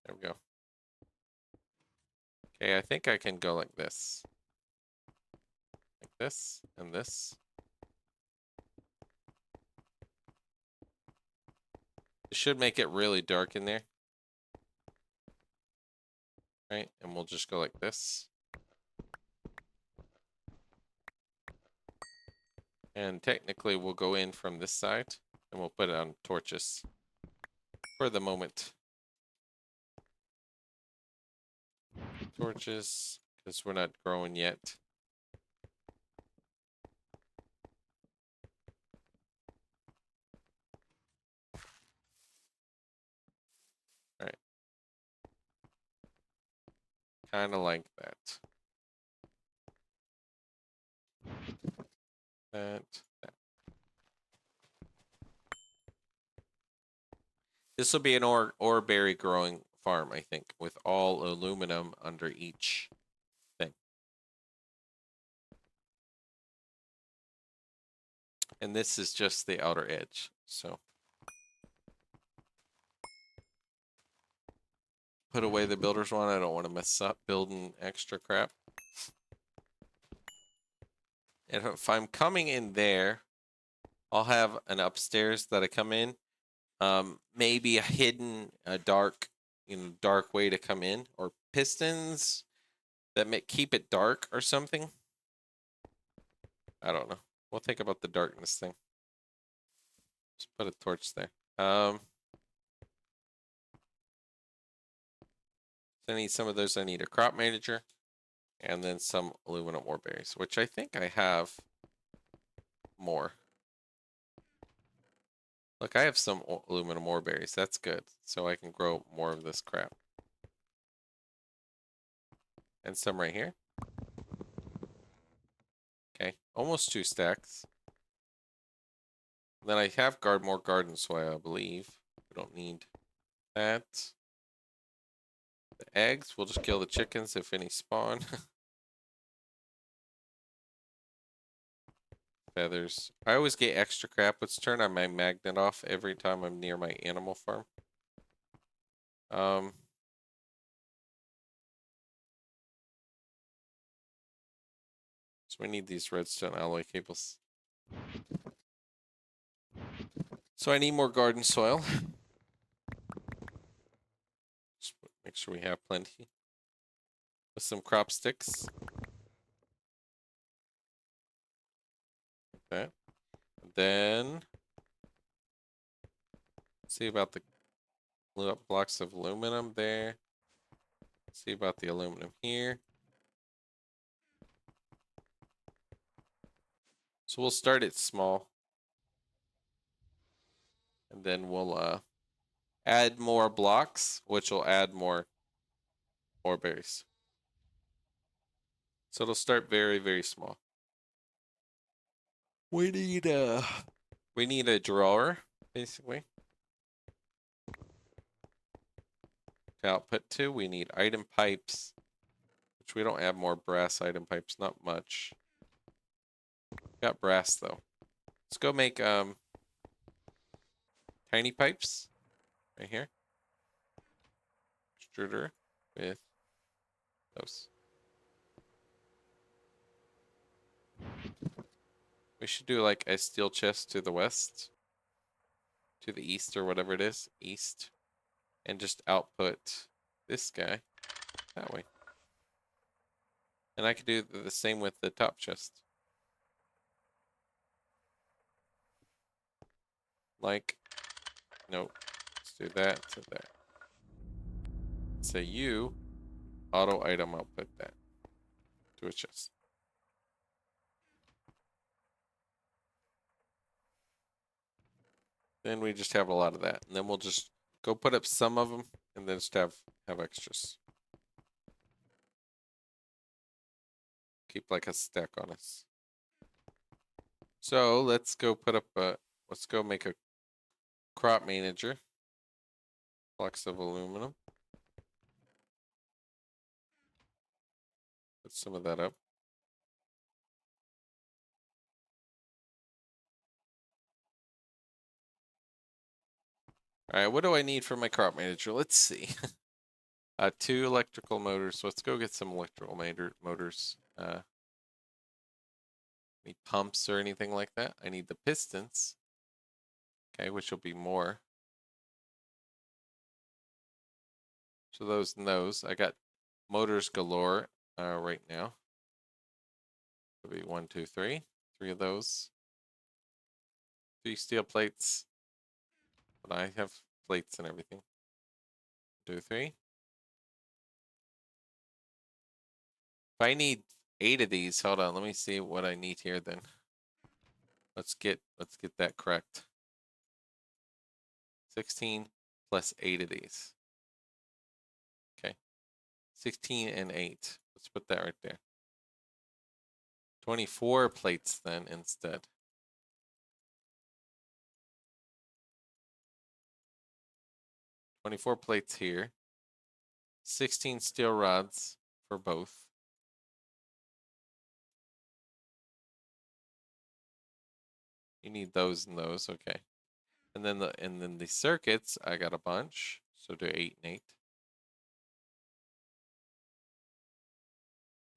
A: There we go. Okay, I think I can go like this. Like this, and this. It should make it really dark in there. Right, and we'll just go like this. And technically we'll go in from this side, and we'll put it on torches for the moment. Torches, because we're not growing yet. Alright. Kind of like that. That. This will be an ore berry growing farm, I think, with all aluminum under each thing. And this is just the outer edge, so. Put away the builder's one. I don't want to mess up building extra crap. And if I'm coming in there, I'll have an upstairs that I come in. Maybe a hidden, dark way to come in, or pistons that keep it dark or something. I don't know. We'll think about the darkness thing. Just put a torch there. So I need some of those. I need a crop manager, and then some aluminum ore berries, which I think I have more. Look, I have some aluminum ore berries. That's good. So I can grow more of this crap. And some right here. Okay, almost 2 stacks. Then I have more garden soil, I believe. We don't need that. The eggs, we'll just kill the chickens if any spawn. Feathers. I always get extra crap. Let's turn on my magnet off every time I'm near my animal farm. So we need these redstone alloy cables. So I need more garden soil. Just make sure we have plenty. With some crop sticks. Like that. And then see about the blocks of aluminum there. See about the aluminum here. So we'll start it small. And then we'll add more blocks, which will add more ore berries. So it'll start very, very small. We need a drawer, basically. To output to, we need item pipes, which we don't have more brass item pipes, not much. Got brass though. Let's go make tiny pipes right here. Extruder with Those. We should do like a steel chest to the west, to the east, or whatever it is, east, and just output this guy that way. And I could do the same with the top chest. Like, nope. Let's do that to that. Say you auto item output that to a chest. Then we just have a lot of that. And then we'll just go put up some of them and then just have extras. Keep like a stack on us. So let's go put up let's go make a crop manager. Blocks of aluminum. Put some of that up. All right, what do I need for my crop manager? Let's see. 2 electrical motors. Let's go get some electrical motors. Any pumps or anything like that? I need the pistons. Okay, which will be more. So those and those. I got motors galore right now. It'll be 1, 2, 3. 3 of those. 3 steel plates. But I have plates and everything. 2, 3. If I need 8 of these, hold on, let me see what I need here then. Let's get that correct. 16 plus 8 of these. Okay. 16 and 8. Let's put that right there. 24 plates then instead. 24 plates here. 16 steel rods for both. You need those and those, okay. And then the circuits, I got a bunch. So do 8 and 8.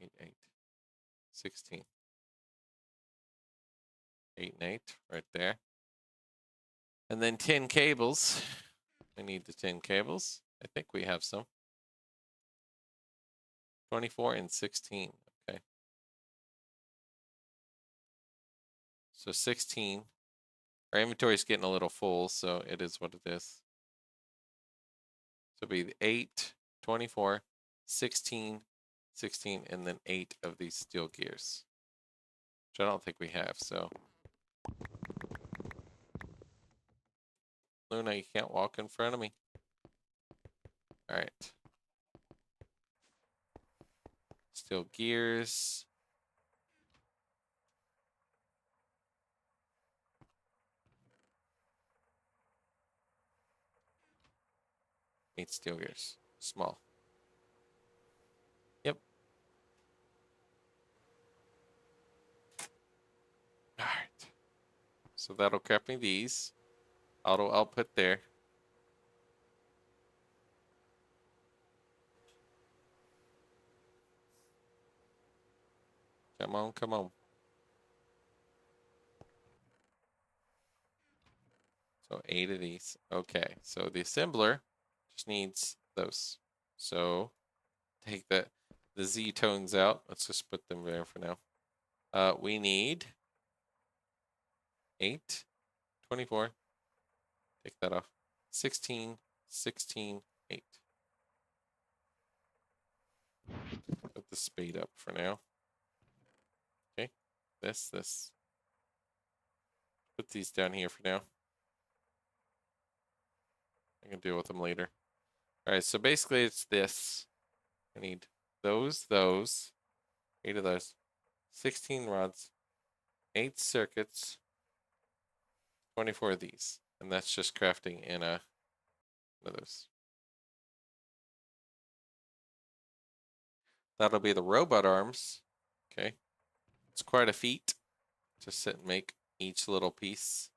A: 8, 8. 16. 8 and 8 right there. And then 10 cables. I need the 10 cables. I think we have some. 24 and 16. Okay. So 16. Our inventory is getting a little full, so it is what it is. So it'll be the 8, 24, 16, 16, and then 8 of these steel gears. Which I don't think we have, so. Luna, you can't walk in front of me. Alright. Steel gears. Eight steel gears. Small. Yep. Alright. So that'll craft me these. Auto output there. Come on, come on. So 8 of these. Okay, so the assembler just needs those. So take the Z tones out. Let's just put them there for now. We need 8, 24. Take that off. 16, 16, 8. Put the speed up for now. Okay, this. Put these down here for now. I can deal with them later. All right, so basically it's this. I need those, 8 of those, 16 rods, 8 circuits, 24 of these. And that's just crafting in one of those. That'll be the robot arms. Okay. It's quite a feat to sit and make each little piece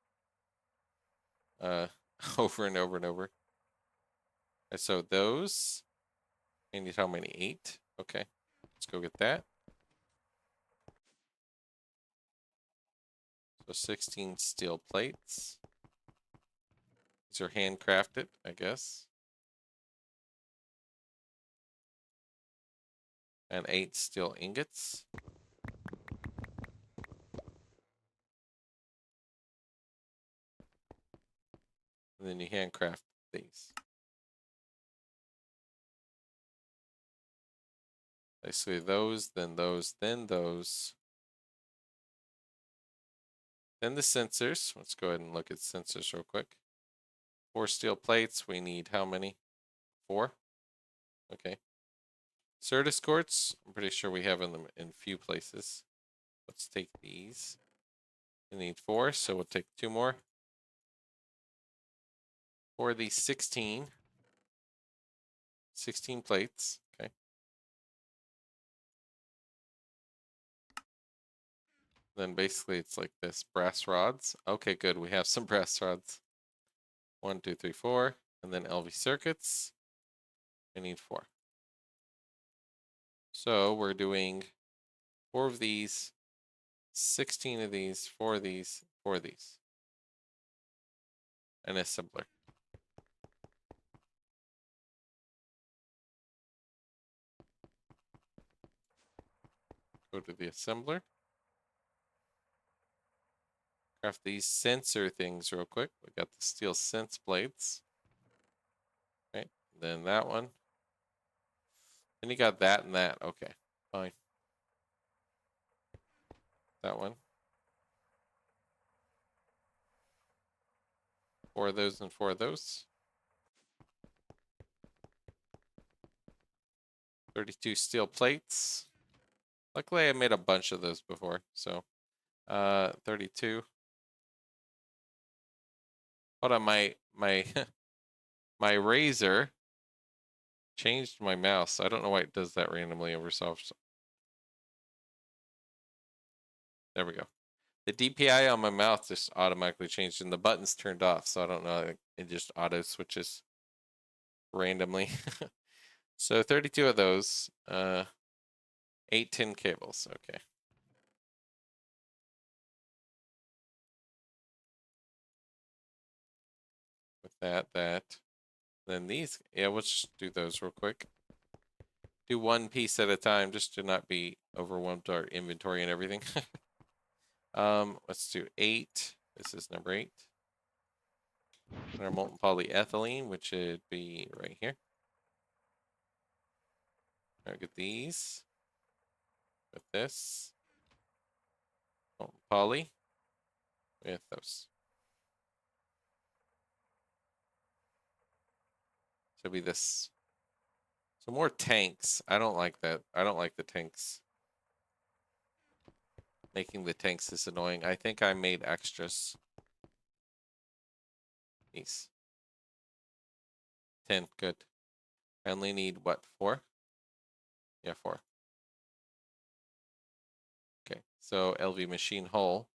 A: over and over and over. And so those, I need how many? 8? Okay, let's go get that. So 16 steel plates. These are handcrafted, I guess. And 8 steel ingots. And then you handcraft these. Basically those, then those, then those. Then the sensors. Let's go ahead and look at sensors real quick. 4 steel plates. We need how many? 4? Okay. Certus quartz. I'm pretty sure we have them in few places. Let's take these. We need 4, so we'll take 2 more. For the 16 plates. Okay. Then basically it's like this. Brass rods. Okay, good. We have some brass rods. 1, 2, 3, 4. And then LV circuits. We need 4. So we're doing 4 of these, 16 of these, 4 of these, 4 of these. An assembler. Go to the assembler. Craft these sensor things real quick. We got the steel sense plates. Right. Then that one. Then you got that and that. Okay. Fine. That one. 4 of those and 4 of those. 32 steel plates. Luckily I made a bunch of those before. So 32. Hold on, my my razor changed my mouse. I don't know why it does that randomly over soft. There we go. The DPI on my mouse just automatically changed and the buttons turned off, so I don't know. It just auto switches randomly. So 32 of those. 8 tin cables. Okay. With that. Then these, yeah, we'll just do those real quick. Do one piece at a time just to not be overwhelmed our inventory and everything. Let's do 8. This is number 8. And our molten polyethylene, which should be right here. I'll get these with this. Molten poly with those. So it'll be this. So more tanks. I don't like that. I don't like the tanks. Making the tanks is annoying. I think I made extras. These. 10. Good. I only need what? 4? Yeah, 4. Okay. So LV machine hull.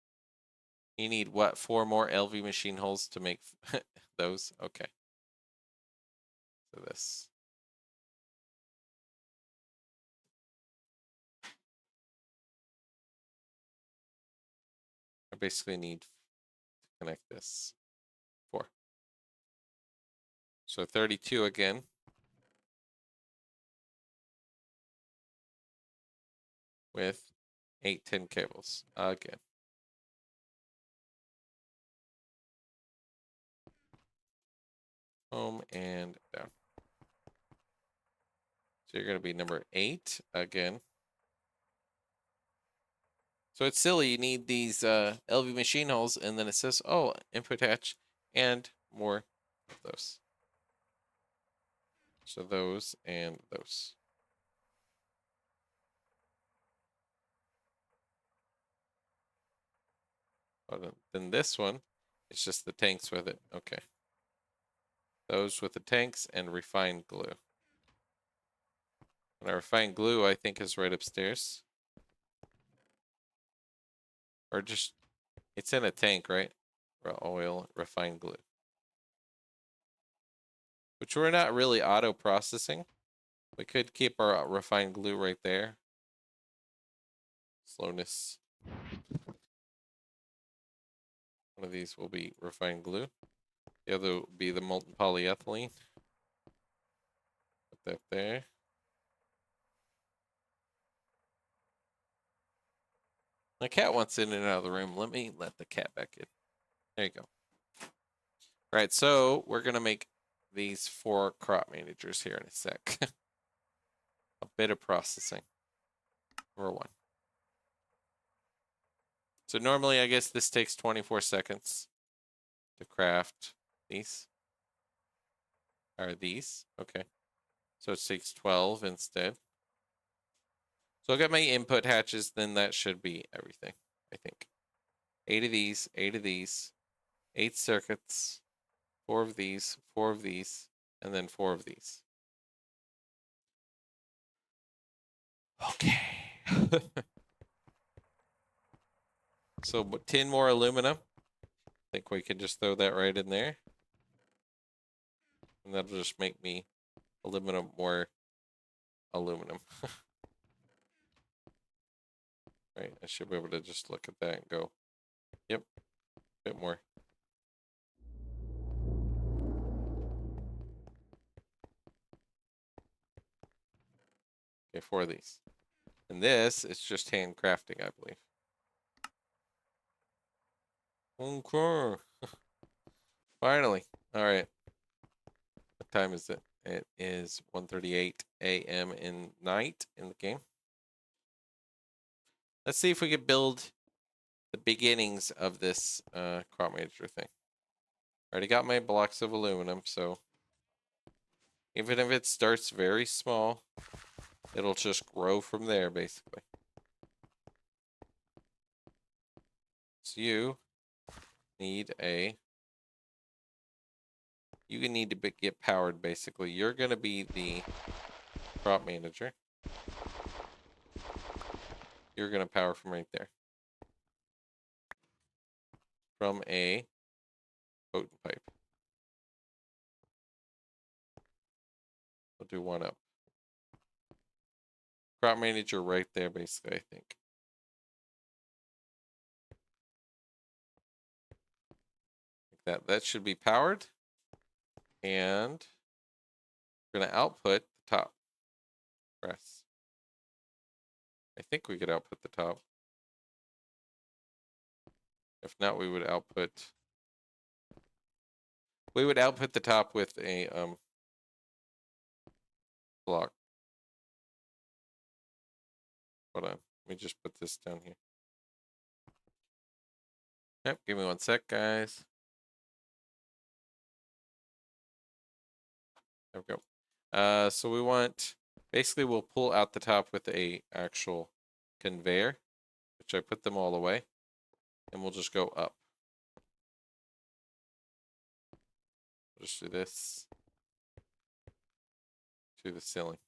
A: You need what? 4 more LV machine hulls to make those? Okay. So this. I basically need to connect this. 4. So 32 again. With 8 tin cables again. Home and down. So you're going to be number 8 again. So it's silly. You need these LV machine holes, and then it says, oh, input hatch and more of those. So those and those. Oh, then this one, it's just the tanks with it. Okay. Those with the tanks and refined glue. And our refined glue, I think, is right upstairs. Or just, it's in a tank, right? Oil, refined glue. Which we're not really auto processing. We could keep our refined glue right there. Slowness. One of these will be refined glue. The other will be the molten polyethylene. Put that there. My cat wants in and out of the room. Let me let the cat back in. There you go. All right, so we're going to make these 4 crop managers here in a sec. A bit of processing. Number 1. So normally, I guess this takes 24 seconds to craft these. Or these. Okay. So it takes 12 instead. So I'll get my input hatches, then that should be everything, I think. 8 of these, 8 of these, 8 circuits, 4 of these, 4 of these, and then 4 of these. Okay. So 10 more aluminum. I think we can just throw that right in there. And that'll just make me aluminum more aluminum. Right, I should be able to just look at that and go, yep, a bit more. Okay, 4 of these. And this is just handcrafting, I believe. Okay. Finally. All right. What time is it? It is 1:38 a.m. in night in the game. Let's see if we can build the beginnings of this crop manager thing. Already got my blocks of aluminum, so even if it starts very small, it'll just grow from there, basically. So you need to get powered, basically. You're going to be the crop manager. You're going to power from right there. From a potent pipe. We'll do 1 up. Crop manager right there, basically, I think. Like that should be powered. And we're going to output the top press. I think we could output the top. If not, we would output the top with a block. Hold on. Let me just put this down here. Yep, give me 1 sec, guys. There we go. So we want, basically we'll pull out the top with a actual conveyor, which I put them all away, and we'll just go up. We'll just do this to the ceiling.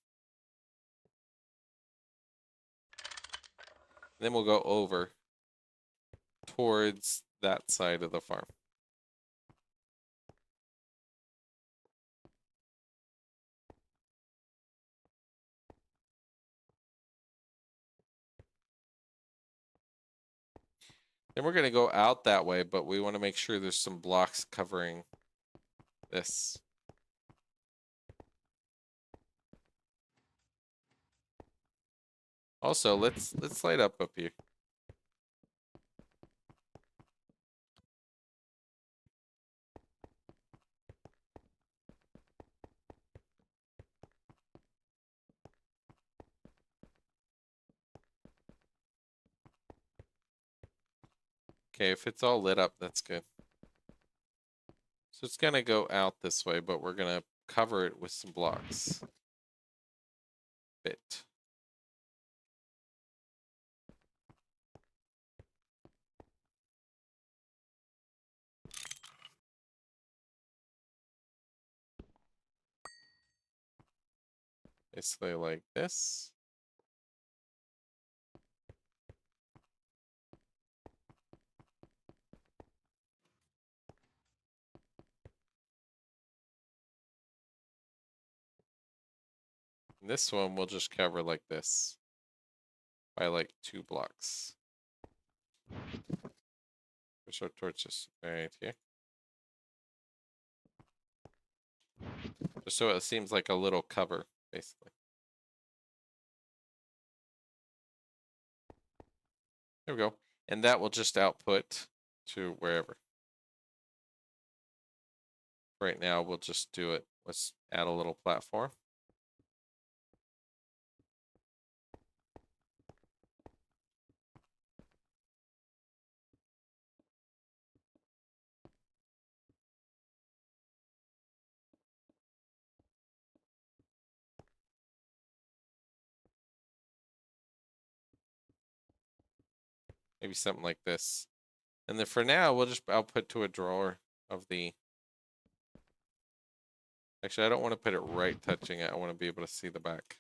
A: Then we'll go over towards that side of the farm. Then we're going to go out that way, but we want to make sure there's some blocks covering this. Also, let's light up here. Okay, if it's all lit up, that's good. So it's going to go out this way, but we're going to cover it with some blocks. Bit. Basically like this. And this one we'll just cover like this by like 2 blocks. Push our torches right here. Just so it seems like a little cover, basically. There we go. And that will just output to wherever. Right now, we'll just do it. Let's add a little platform. Maybe something like this. And then for now, we'll just output to a drawer of the... Actually, I don't want to put it right touching it. I want to be able to see the back.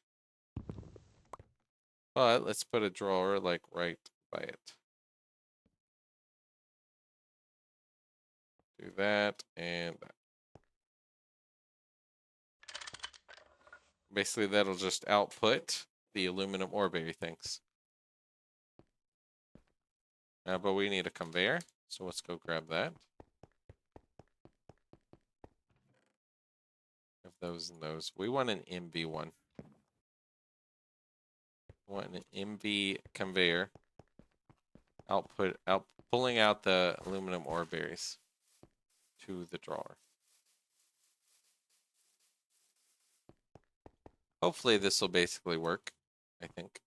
A: But let's put a drawer like right by it. Do that and that. Basically, that'll just output the aluminum ore baby things. But we need a conveyor, so let's go grab that. Of those and those. We want an MV one. We want an MV conveyor. Pulling out the aluminum ore berries to the drawer. Hopefully this will basically work, I think.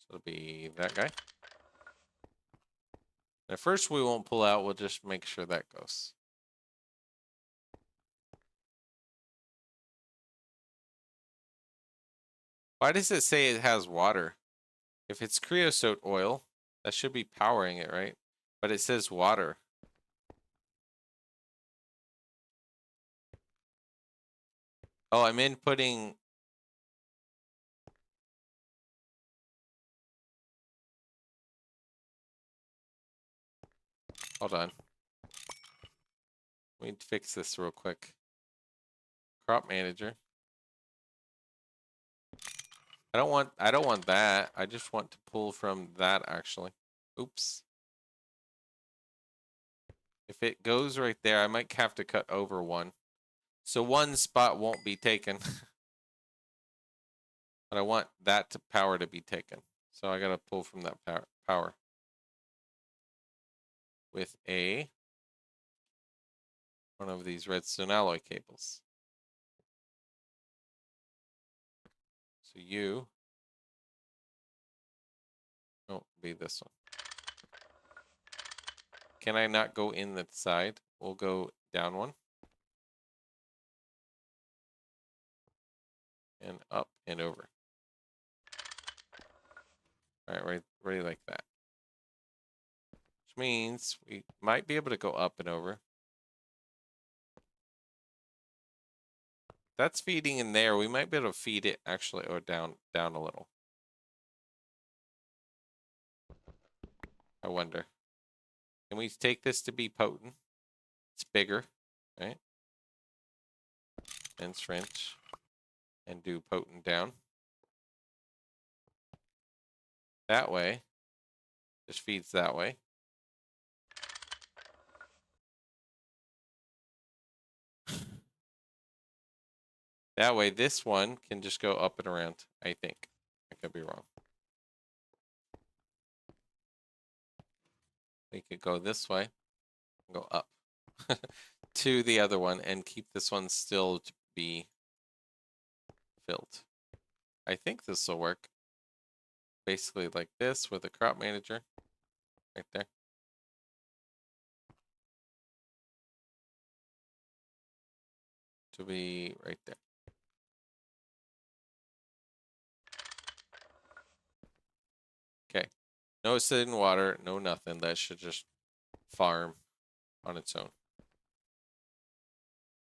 A: So it'll be that guy. At first we won't pull out, we'll just make sure that goes. Why does it say it has water? If it's creosote oil, that should be powering it, right? But it says water. Oh, I'm inputting... Hold on. We need to fix this real quick. Crop manager. I don't want that. I just want to pull from that actually. Oops. If it goes right there, I might have to cut over one. So one spot won't be taken. But I want that power to be taken. So I gotta pull from that power. With one of these redstone alloy cables. So you be this one. Can I not go in the side? We'll go down one. And up and over. Alright, ready like that. Which means we might be able to go up and over. That's feeding in there. We might be able to feed it actually, or down a little. I wonder. Can we take this to be potent? It's bigger, right? And wrench. And do potent down. That way. Just feeds that way. That way, this one can just go up and around, I think. I could be wrong. We could go this way. And go up. To the other one and keep this one still to be filled. I think this will work. Basically like this with a crop manager. Right there. To be right there. Okay. No sitting water, no nothing. That should just farm on its own.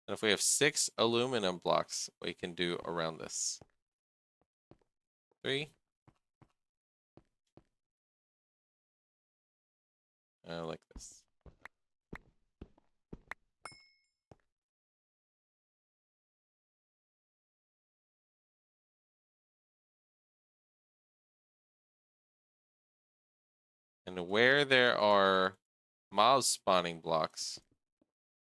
A: And if we have 6 aluminum blocks, we can do around this. 3. Like this. And where there are mob spawning blocks,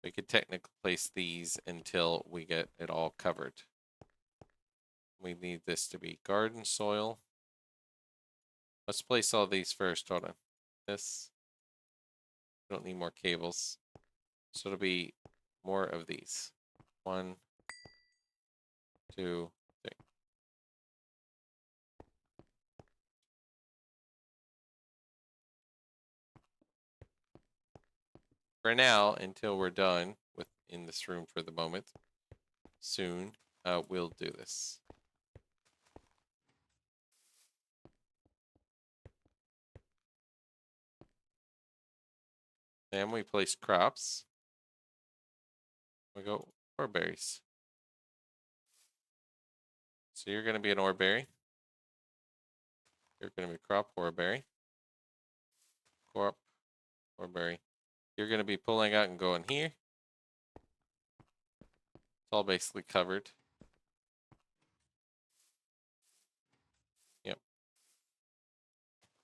A: we could technically place these until we get it all covered. We need this to be garden soil. Let's place all these first. Hold on. This. Don't need more cables. So it'll be more of these. 1, 2, 3. For now, until we're done in this room for the moment, soon, we'll do this. Then we place crops. We go ore berries. So you're going to be an ore berry. You're going to be crop ore berry. Crop ore berry. You're going to be pulling out and going here. It's all basically covered. Yep.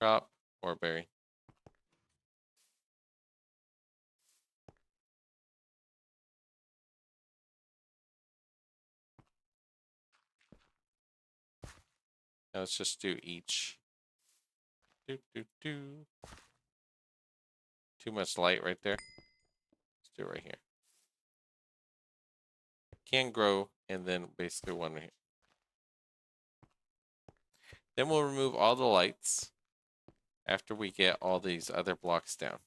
A: Crop ore berry. Now let's just do each. Too much light right there. Let's do it right here. Can grow, and then basically one right here. Then we'll remove all the lights after we get all these other blocks down,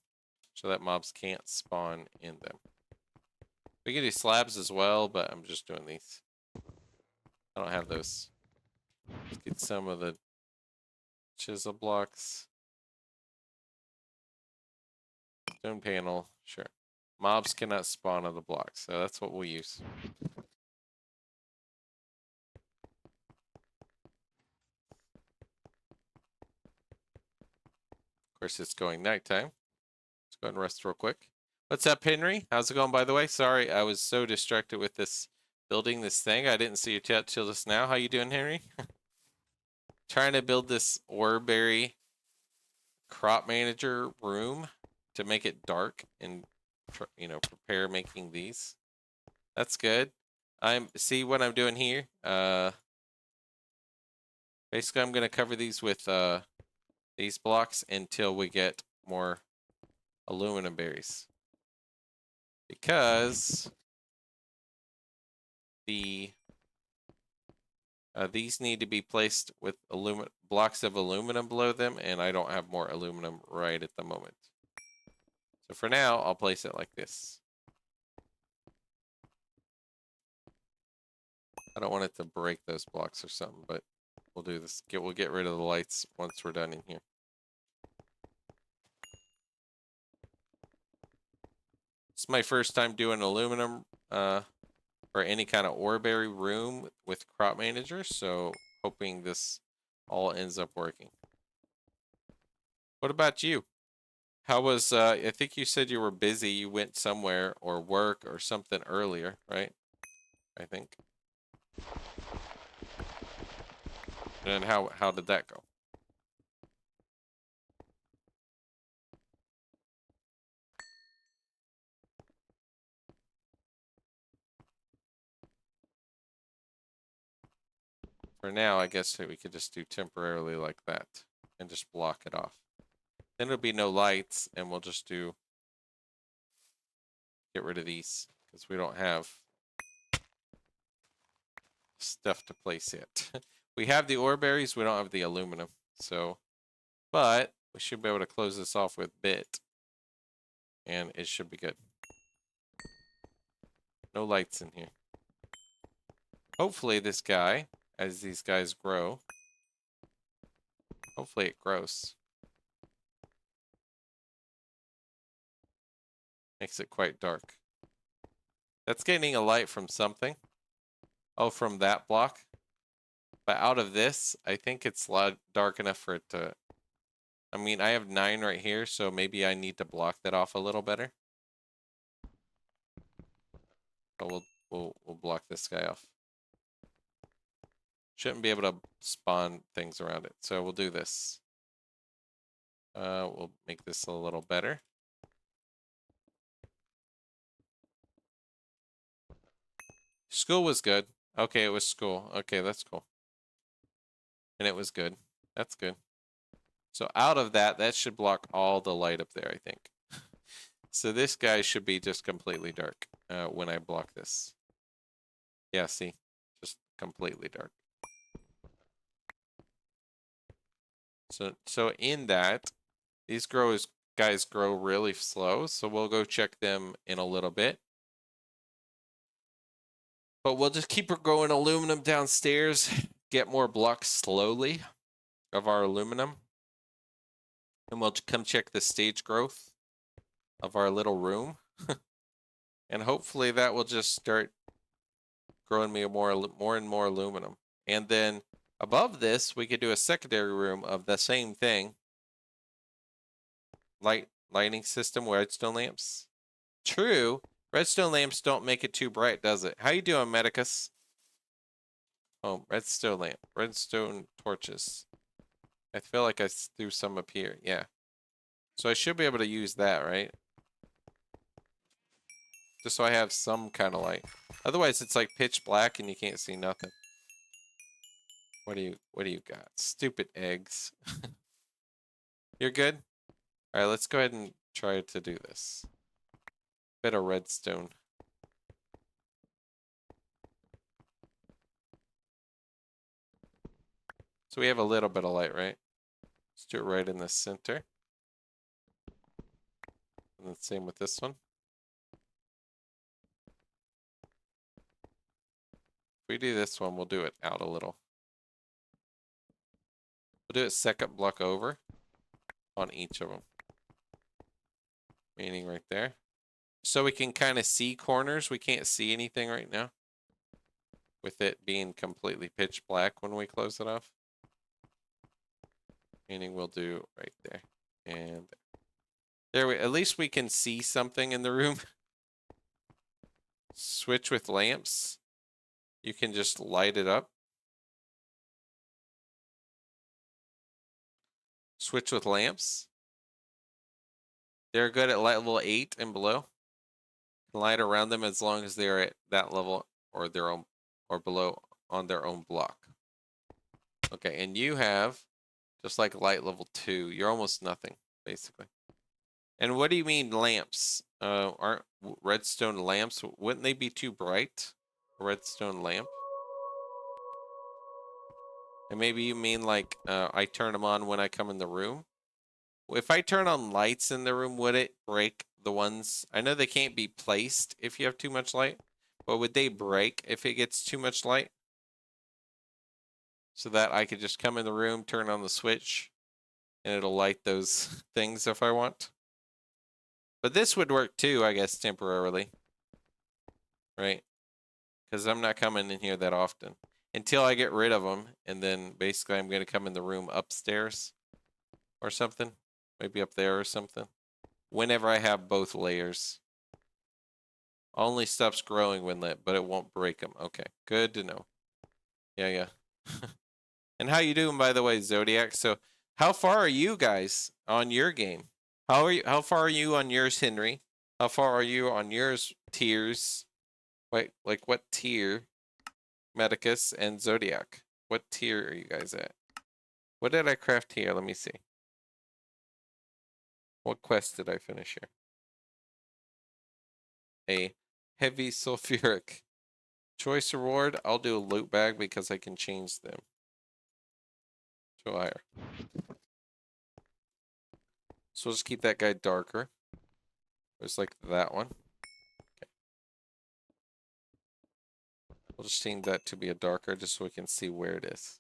A: so that mobs can't spawn in them. We can do slabs as well, but I'm just doing these. I don't have those. Let's get some of the chisel blocks. Stone panel, sure. Mobs cannot spawn on the blocks, so that's what we'll use. Of course, it's going nighttime. Let's go ahead and rest real quick. What's up, Henry? How's it going, by the way? Sorry, I was so distracted with this building this thing. I didn't see your chat till just now. How you doing, Henry? Trying to build this Oreberry crop manager room to make it dark and, prepare making these. That's good. See what I'm doing here. Basically, I'm going to cover these with these blocks until we get more aluminum berries. Because these need to be placed with blocks of aluminum below them, and I don't have more aluminum right at the moment. So for now, I'll place it like this. I don't want it to break those blocks or something, but we'll do this. We'll get rid of the lights once we're done in here. It's my first time doing aluminum or any kind of Oreberry room with crop manager, so hoping this all ends up working. What about you? How was, I think you said you were busy. You went somewhere or work or something earlier, right? I think. And how did that go? For now, I guess we could just do temporarily like that and just block it off. Then it'll be no lights, and we'll just get rid of these because we don't have stuff to place yet. We have the ore berries, we don't have the aluminum. So, but we should be able to close this off with bit, and it should be good. No lights in here. Hopefully this guy, as these guys grow, hopefully it grows. Makes it quite dark. That's getting a light from something. Oh, from that block. But out of this, I think it's dark enough for it to... I mean, I have 9 right here, so maybe I need to block that off a little better. But we'll block this guy off. Shouldn't be able to spawn things around it, so we'll do this. We'll make this a little better. School was good. Okay, it was school. Okay, that's cool. And it was good. That's good. So out of that, that should block all the light up there, I think. So this guy should be just completely dark when I block this. Yeah, see? Just completely dark. So in that, these guys grow really slow, so we'll go check them in a little bit. But we'll just keep growing aluminum downstairs, get more blocks slowly of our aluminum. And we'll come check the stage growth of our little room. And hopefully that will just start growing me more and more aluminum. And then above this, we could do a secondary room of the same thing. Lighting system, redstone lamps. True, redstone lamps don't make it too bright, does it? How you doing, Medicus? Oh, redstone lamp, redstone torches. I feel like I threw some up here. Yeah. So I should be able to use that, right? Just so I have some kind of light. Otherwise, it's like pitch black and you can't see nothing. What do you got? Stupid eggs. You're good? All right, let's go ahead and try to do this. Bit of redstone. So we have a little bit of light, right? Let's do it right in the center. And the same with this one. If we do this one, we'll do it out a little. We'll do it second block over on each of them. Meaning right there. So we can kind of see corners. We can't see anything right now. With it being completely pitch black when we close it off. Meaning we'll do right there. And there we, at least we can see something in the room. Switch with lamps. You can just light it up. Switch with lamps. They're good at level 8 and below. Light around them as long as they're at that level or their own or below on their own block. Okay, and you have just like light level 2. You're almost nothing, basically. And what do you mean lamps? Aren't redstone lamps? Wouldn't they be too bright? A redstone lamp? And maybe you mean like I turn them on when I come in the room? If I turn on lights in the room, would it break the ones? I know they can't be placed if you have too much light, but would they break if it gets too much light? So that I could just come in the room, turn on the switch, and it'll light those things if I want. But this would work too, I guess, temporarily. Right? Because I'm not coming in here that often. Until I get rid of them, and then basically I'm going to come in the room upstairs or something. Maybe up there or something. Whenever I have both layers. Only stuff's growing when lit, but it won't break them. Okay, good to know. Yeah. And how you doing, by the way, Zodiac? So how far are you guys on your game? How far are you on yours, Henry? How far are you on yours, tiers? Wait, like what tier? Medicus and Zodiac. What tier are you guys at? What did I craft here? Let me see. What quest did I finish here? A heavy sulfuric. Choice reward, I'll do a loot bag because I can change them to higher. So we'll just keep that guy darker. Just like that one. Okay. We'll just change that to be a darker just so we can see where it is.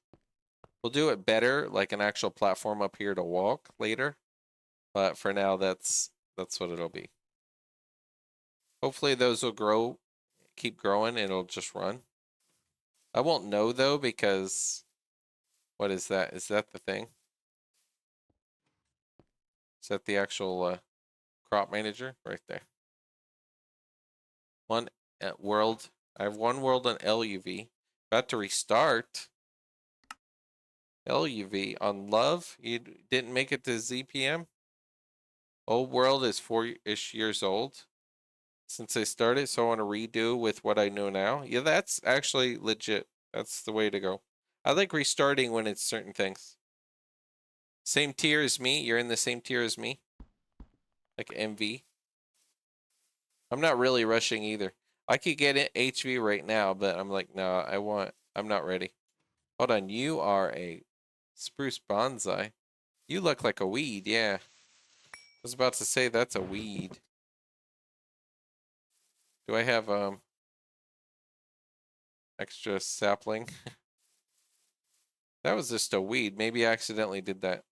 A: We'll do it better, like an actual platform up here to walk later. But for now, that's what it'll be. Hopefully those will grow, keep growing, and it'll just run. I won't know though because what is that? Is that the thing? Is that the actual crop manager right there? One world. I have one world on LUV. About to restart. LUV on love. You didn't make it to ZPM. Old world is 4-ish years old since I started, so I want to redo with what I know now. Yeah, that's actually legit. That's the way to go. I like restarting when it's certain things. Same tier as me. You're in the same tier as me. Like MV. I'm not really rushing either. I could get it HV right now, but I'm like, no, I'm not ready. Hold on, you are a spruce bonsai. You look like a weed, yeah. I was about to say that's a weed. Do I have extra sapling? That was just a weed. Maybe I accidentally did that.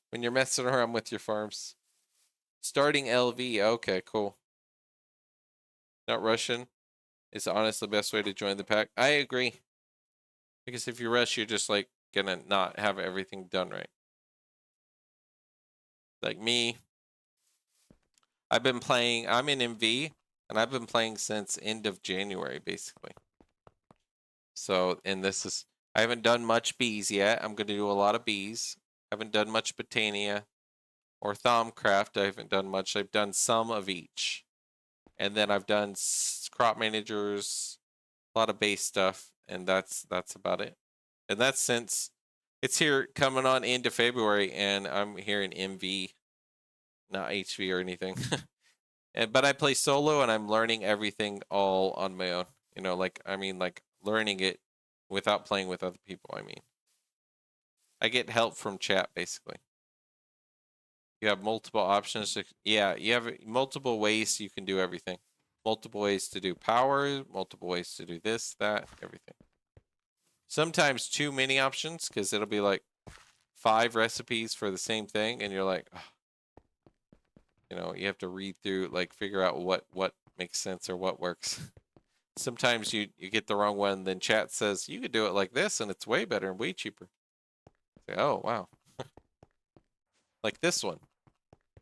A: When you're messing around with your farms. Starting LV, okay, cool. Not Russian is honestly the best way to join the pack. I agree. Because if you rush, you're just like gonna not have everything done right. Like me, I've been playing, I'm in MV, and I've been playing since end of January, basically. So, and this is, I haven't done much bees yet. I'm going to do a lot of bees. I haven't done much Botania or Thaumcraft. I haven't done much. I've done some of each. And then I've done crop managers, a lot of base stuff, and that's about it. And that's since it's here coming on into February, and I'm here in MV, not HV or anything. But I play solo, and I'm learning everything all on my own. You know, like I mean, like learning it without playing with other people. I mean, I get help from chat basically. You have multiple options. Yeah, you have multiple ways you can do everything. Multiple ways to do power, multiple ways to do this, that, everything. Sometimes too many options because it'll be like 5 recipes for the same thing, and you're like, oh, you know, you have to read through, like figure out what makes sense or what works. Sometimes you get the wrong one, then chat says you could do it like this, and it's way better and way cheaper. Say, oh wow, like this one.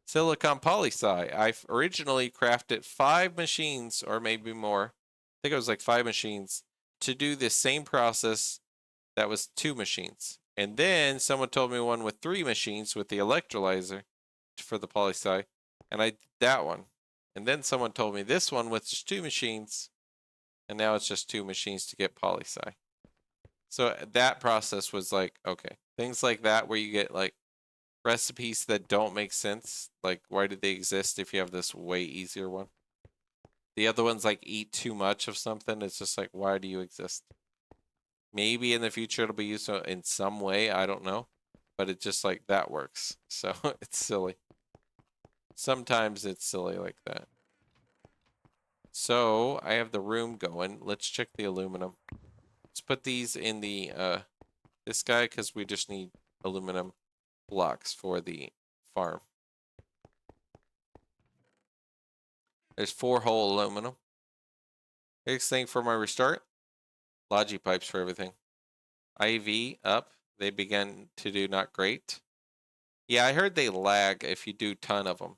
A: Silicon polysci. I originally crafted 5 machines or maybe more. I think it was like 5 machines to do the same process that was 2 machines. And then someone told me one with 3 machines with the electrolyzer for the polysci, and I did that one. And then someone told me this one with just 2 machines, and now it's just 2 machines to get polysci. So that process was like, okay, things like that where you get like recipes that don't make sense. Like, why did they exist if you have this way easier one? The other ones like eat too much of something. It's just like, why do you exist? Maybe in the future it'll be used in some way. I don't know. But it's just like that works. So it's silly. Sometimes it's silly like that. So I have the room going. Let's check the aluminum. Let's put these in the this guy because we just need aluminum blocks for the farm. There's 4 whole aluminum. Next thing for my restart, Logi pipes for everything. IV up. They began to do not great. Yeah, I heard they lag if you do ton of them.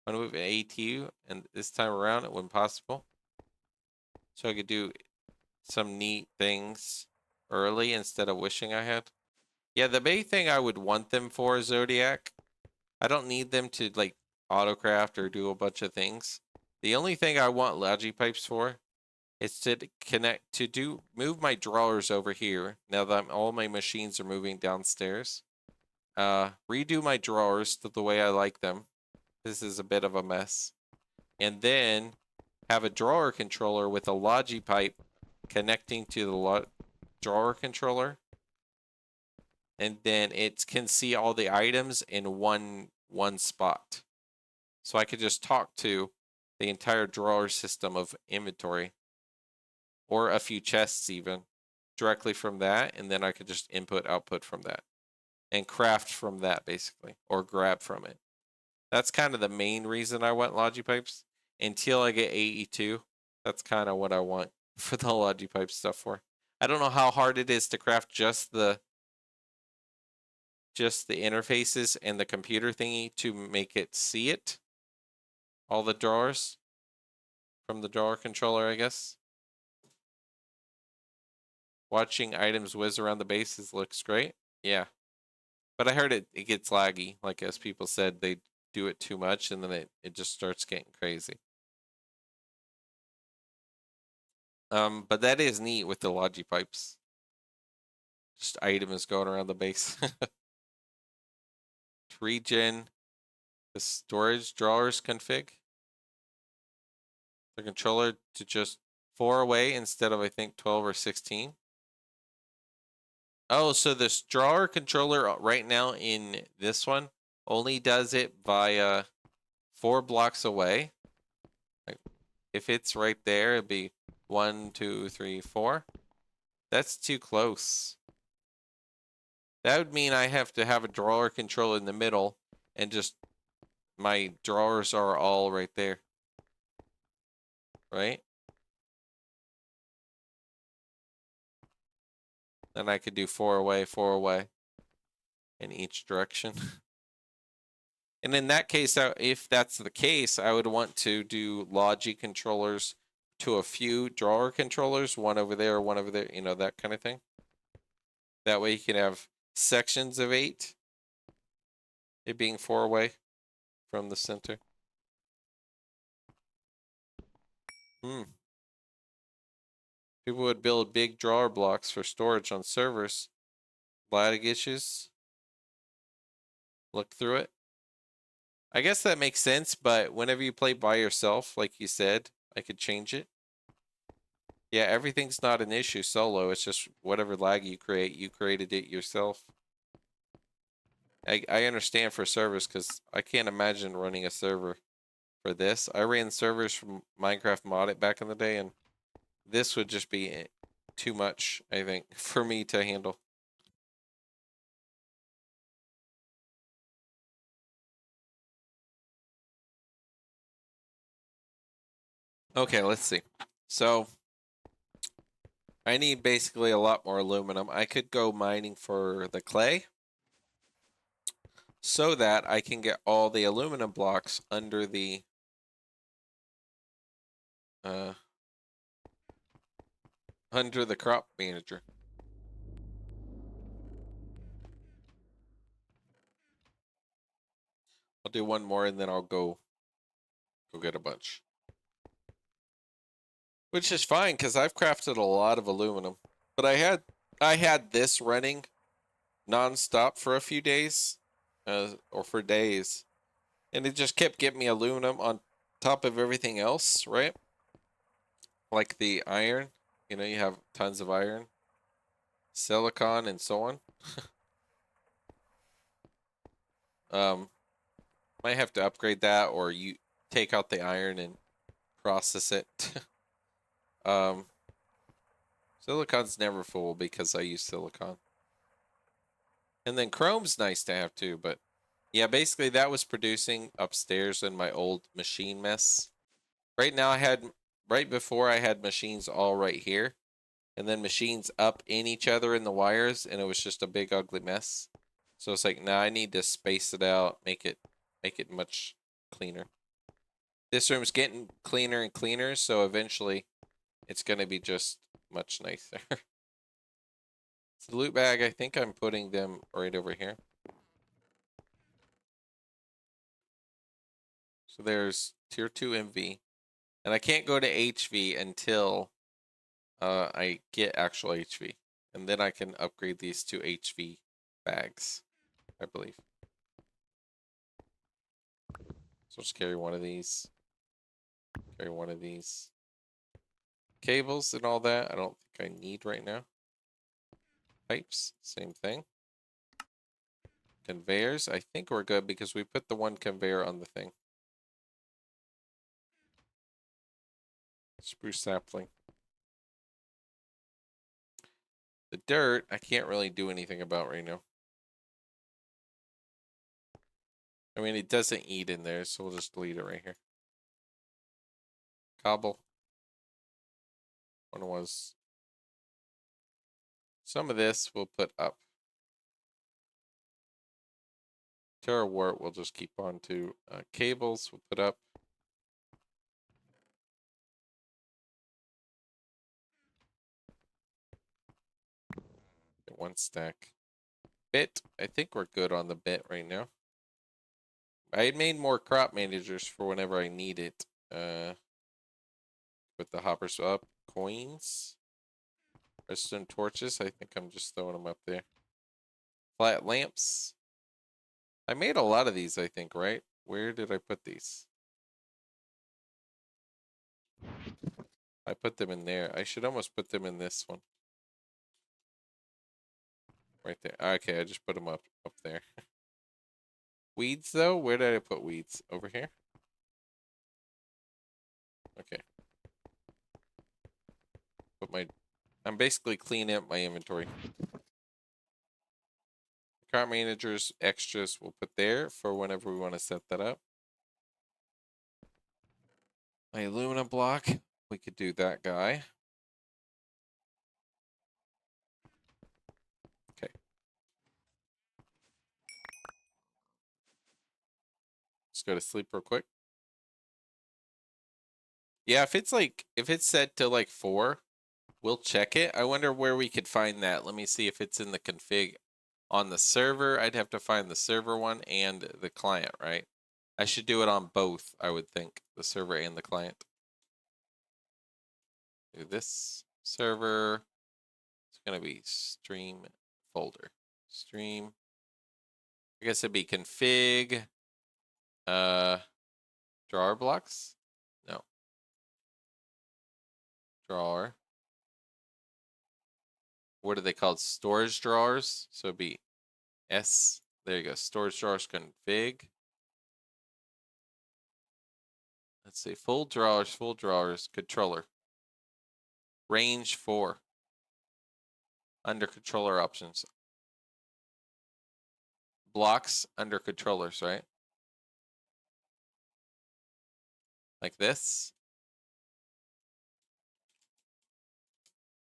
A: I'm gonna move an ATU, and this time around it wasn't possible. So I could do some neat things early instead of wishing I had. Yeah, the main thing I would want them for Zodiac, I don't need them to like autocraft or do a bunch of things. The only thing I want Logi pipes for is to connect to move my drawers over here now that all my machines are moving downstairs. Redo my drawers to the way I like them. This is a bit of a mess. And then have a drawer controller with a Logi pipe connecting to the drawer controller. And then it can see all the items in one spot. So I could just talk to the entire drawer system of inventory, or a few chests even, directly from that, and then I could just input output from that and craft from that basically, or grab from it. That's kind of the main reason I want Logi pipes. Until I get AE2, that's kind of what I want for the Logi pipe stuff for. I don't know how hard it is to craft just the interfaces and the computer thingy to make it see it. All the drawers from the drawer controller, I guess. Watching items whiz around the bases looks great. Yeah. But I heard it gets laggy. Like as people said, they do it too much and then it just starts getting crazy. But that is neat with the logi pipes. Just items going around the base. Regen the storage drawers config. The controller to just 4 away instead of I think 12 or 16. Oh, so this drawer controller right now in this one only does it via 4 blocks away. Like if it's right there, it'd be 1, 2, 3, 4. That's too close. That would mean I have to have a drawer controller in the middle and just my drawers are all right there. Right? Then I could do 4 away in each direction. And in that case, if that's the case, I would want to do Logi controllers to a few drawer controllers, one over there, one over there, you know, that kind of thing. That way you can have sections of 8, it being 4 away from the center. People would build big drawer blocks for storage on servers. Lag issues. Look through it. I guess that makes sense, but whenever you play by yourself, like you said, I could change it. Yeah, everything's not an issue solo. It's just whatever lag you create, you created it yourself. I understand for servers because I can't imagine running a server for this. I ran servers from Minecraft Modded back in the day, and this would just be too much, I think, for me to handle. Okay, let's see. So I need basically a lot more aluminum. I could go mining for the clay so that I can get all the aluminum blocks under the crop manager. I'll do one more and then I'll go get a bunch. Which is fine because I've crafted a lot of aluminum. But I had this running nonstop for a few days. Or for days. And it just kept getting me aluminum on top of everything else, right? Like the iron. You know, you have tons of iron. Silicon and so on. Might have to upgrade that or you take out the iron and process it. Silicon's never full because I use silicon. And then chrome's nice to have too, but yeah, basically that was producing upstairs in my old machine mess. Right now right before I had machines all right here, and then machines up in each other in the wires, and it was just a big ugly mess. So it's like, now I need to space it out, make it much cleaner. This room's getting cleaner and cleaner, so eventually it's gonna be just much nicer. So the loot bag, I think I'm putting them right over here. So there's tier 2 MV. And I can't go to HV until I get actual HV. And then I can upgrade these to HV bags, I believe. So I'll just carry one of these. Carry one of these. Cables and all that, I don't think I need right now. Pipes, same thing. Conveyors, I think we're good because we put the one conveyor on the thing. Spruce sapling. The dirt, I can't really do anything about right now. I mean, it doesn't eat in there, so we'll just delete it right here. Cobble. One was. Some of this we'll put up. Terra wart we'll just keep on to. Cables we'll put up. 1 stack. Bit, I think we're good on the bit right now. I had made more crop managers for whenever I need it. Put the hoppers up. Coins. Redstone torches. I think I'm just throwing them up there. Flat lamps. I made a lot of these, I think, right? Where did I put these? I put them in there. I should almost put them in this one. Right there. Okay, I just put them up there. Weeds, though? Where did I put weeds? Over here? Okay. I'm basically cleaning up my inventory. Cart managers, extras, we'll put there for whenever we want to set that up. My aluminum block, we could do that guy. Okay. Let's go to sleep real quick. Yeah, if it's set to like 4, we'll check it. I wonder where we could find that. Let me see if it's in the config on the server. I'd have to find the server one and the client, right? I should do it on both, I would think, the server and the client. Do this server. It's gonna be stream folder. Stream. I guess it'd be config. Drawer blocks? No. Drawer. What are they called? Storage drawers. So it'd be S. There you go. Storage drawers config. Let's see. Full drawers, controller. Range 4. Under controller options. Blocks under controllers, right? Like this.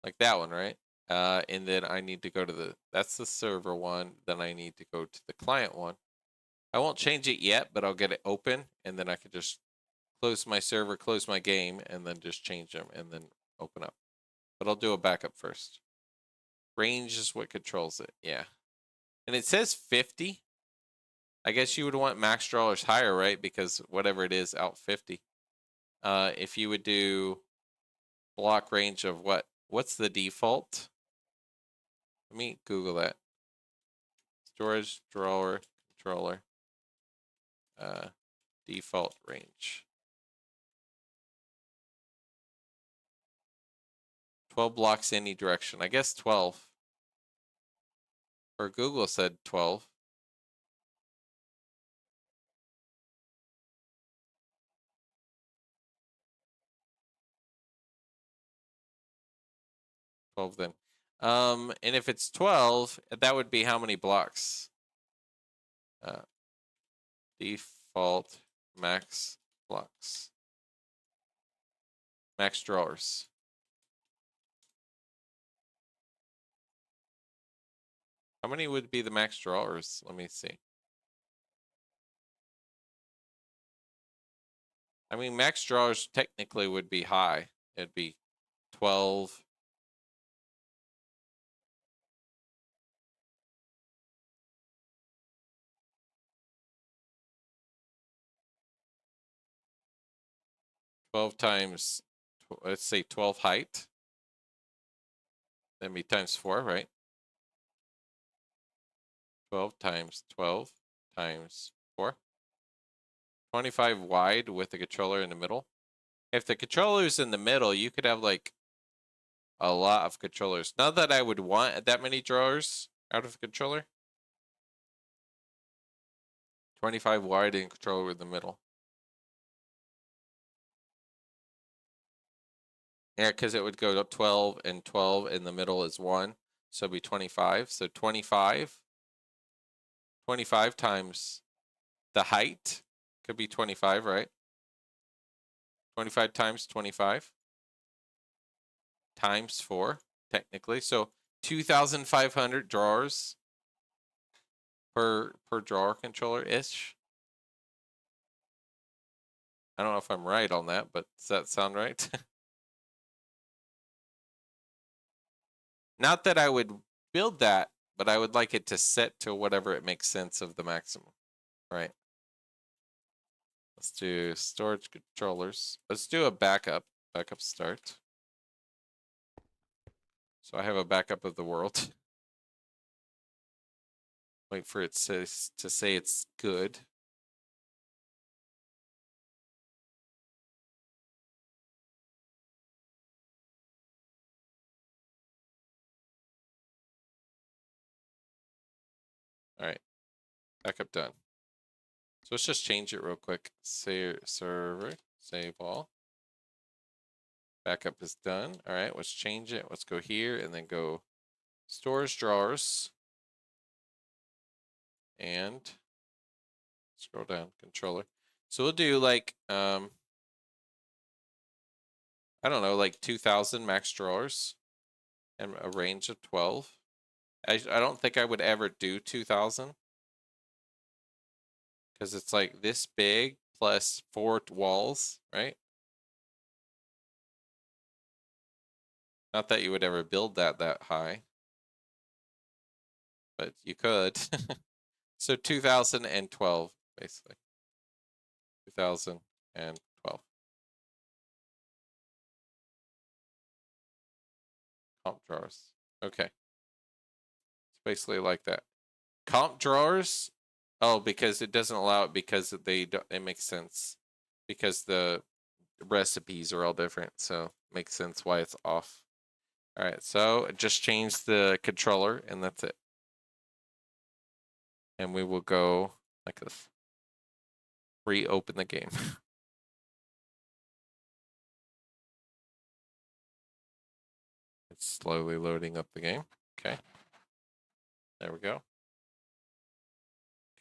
A: Like that one, right? And then I need to go to that's the server one. Then I need to go to the client one. I won't change it yet, but I'll get it open, and then I can just close my server, close my game, and then just change them, and then open up. But I'll do a backup first. Range is what controls it, yeah. And it says 50. I guess you would want max drawers higher, right? Because whatever it is, out 50. If you would do block range of what? What's the default? Let me Google that. Storage drawer controller. Default range. 12 blocks any direction. I guess 12. Or Google said 12. 12 then. And if it's 12, that would be how many blocks? Default max blocks. Max drawers. How many would be the max drawers? Let me see. I mean, max drawers technically would be high. It'd be 12. Times, let's say 12 height. That'd be times 4, right? 12 times 12 times 4. 25 wide with the controller in the middle. If the controller's in the middle, you could have like a lot of controllers. Not that I would want that many drawers out of a controller. 25 wide and controller in the middle. Yeah, because it would go to 12 and 12 in the middle is 1. So it'd be 25. So 25 times the height could be 25, right? 25 times 25 times 4, technically. So 2,500 drawers per drawer controller ish. I don't know if I'm right on that, but does that sound right? Not that I would build that, but I would like it to set to whatever it makes sense of the maximum, right? Let's do storage controllers. Let's do a backup start. So I have a backup of the world. Wait for it to say it's good. All right, backup done. So let's just change it real quick. Save server, save all. Backup is done. All right, let's change it. Let's go here and then go storage drawers. And scroll down, controller. So we'll do like, I don't know, like 2,000 max drawers and a range of 12. I don't think I would ever do 2,000 because it's like this big plus 4 walls, right? Not that you would ever build that high, but you could. So 2012, basically. 2012. Comp drawers. Okay. It's basically like that. Comp drawers. Oh, because it doesn't allow it because they don't, it makes sense because the recipes are all different, so it makes sense why it's off. All right, so just change the controller and that's it. And we will go like this. Reopen the game. It's slowly loading up the game. Okay. There we go.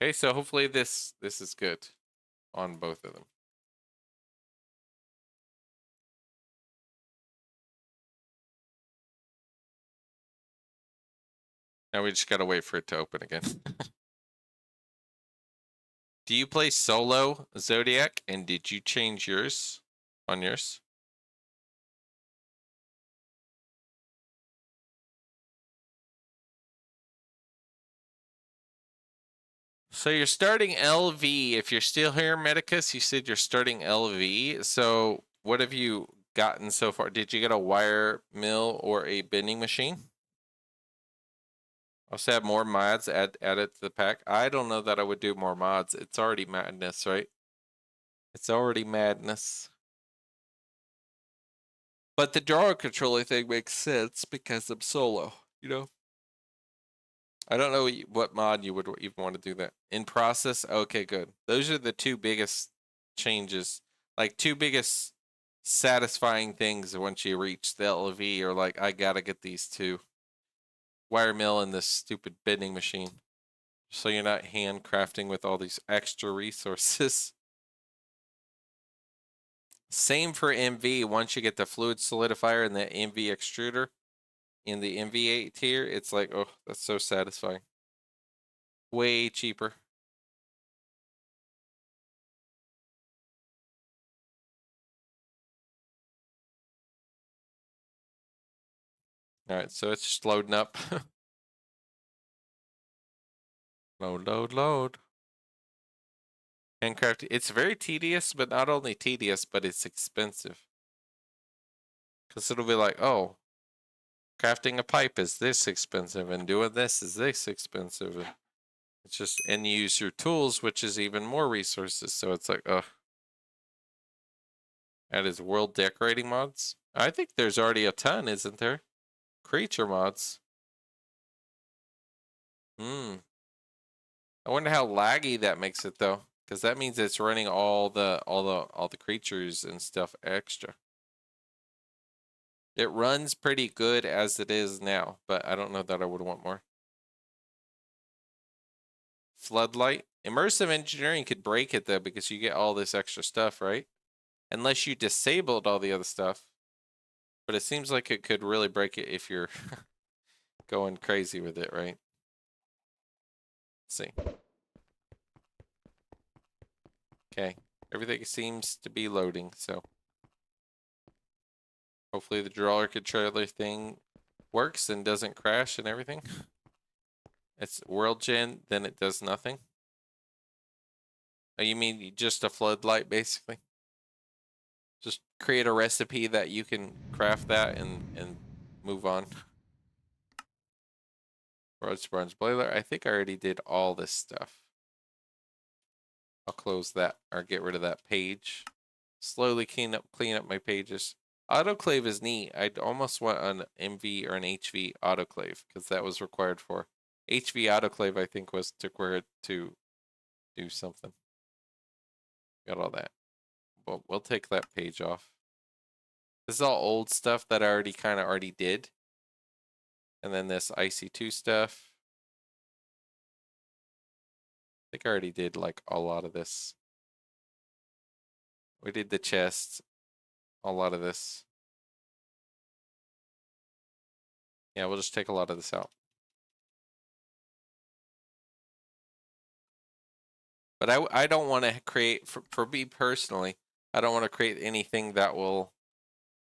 A: Okay, so hopefully this is good on both of them. Now we just gotta wait for it to open again. Do you play solo Zodiac? And did you change yours on yours? So you're starting LV. If you're still here, Medicus, you said you're starting LV. So what have you gotten so far? Did you get a wire mill or a bending machine? Also have more mods add it to the pack. I don't know that I would do more mods. It's already madness, right? It's already madness. But the drawer controller thing makes sense because I'm solo, you know? I don't know what mod you would even want to do that. In process, okay, good. Those are the two biggest changes. Like two biggest satisfying things once you reach the LV or like I gotta get these two. Wire mill and this stupid bending machine. So you're not handcrafting with all these extra resources. Same for MV. Once you get the fluid solidifier and the MV extruder in the MV8 tier, it's like, oh, that's so satisfying. Way cheaper. All right, so it's just loading up. Load. Handcrafted. It's very tedious, but not only tedious, but it's expensive. Because it'll be like, oh, crafting a pipe is this expensive, and doing this is this expensive. And it's just, and you use your tools, which is even more resources. So it's like, oh. That is world decorating mods. I think there's already a ton, isn't there? Creature mods. I wonder how laggy that makes it though, because that means it's running all the creatures and stuff extra. It runs pretty good as it is now, but I don't know that I would want more. Floodlight. Immersive engineering could break it though, because you get all this extra stuff, right? Unless you disabled all the other stuff. But it seems like it could really break it if you're going crazy with it, right? Let's see. Okay. Everything seems to be loading, so hopefully the drawer controller thing works and doesn't crash and everything. It's world gen, then it does nothing. Oh, you mean just a floodlight, basically? Just create a recipe that you can craft that and move on. Bronze boiler. I think I already did all this stuff. I'll close that or get rid of that page. Slowly clean up my pages. Autoclave is neat. I'd almost want an MV or an HV autoclave because that was required for. HV autoclave, I think, was required to do something. Got all that. Well, we'll take that page off. This is all old stuff that I already did. And then this IC2 stuff. I think I already did like a lot of this. We did the chest, a lot of this. Yeah, we'll just take a lot of this out. But I don't want to create, for me personally, I don't want to create anything that will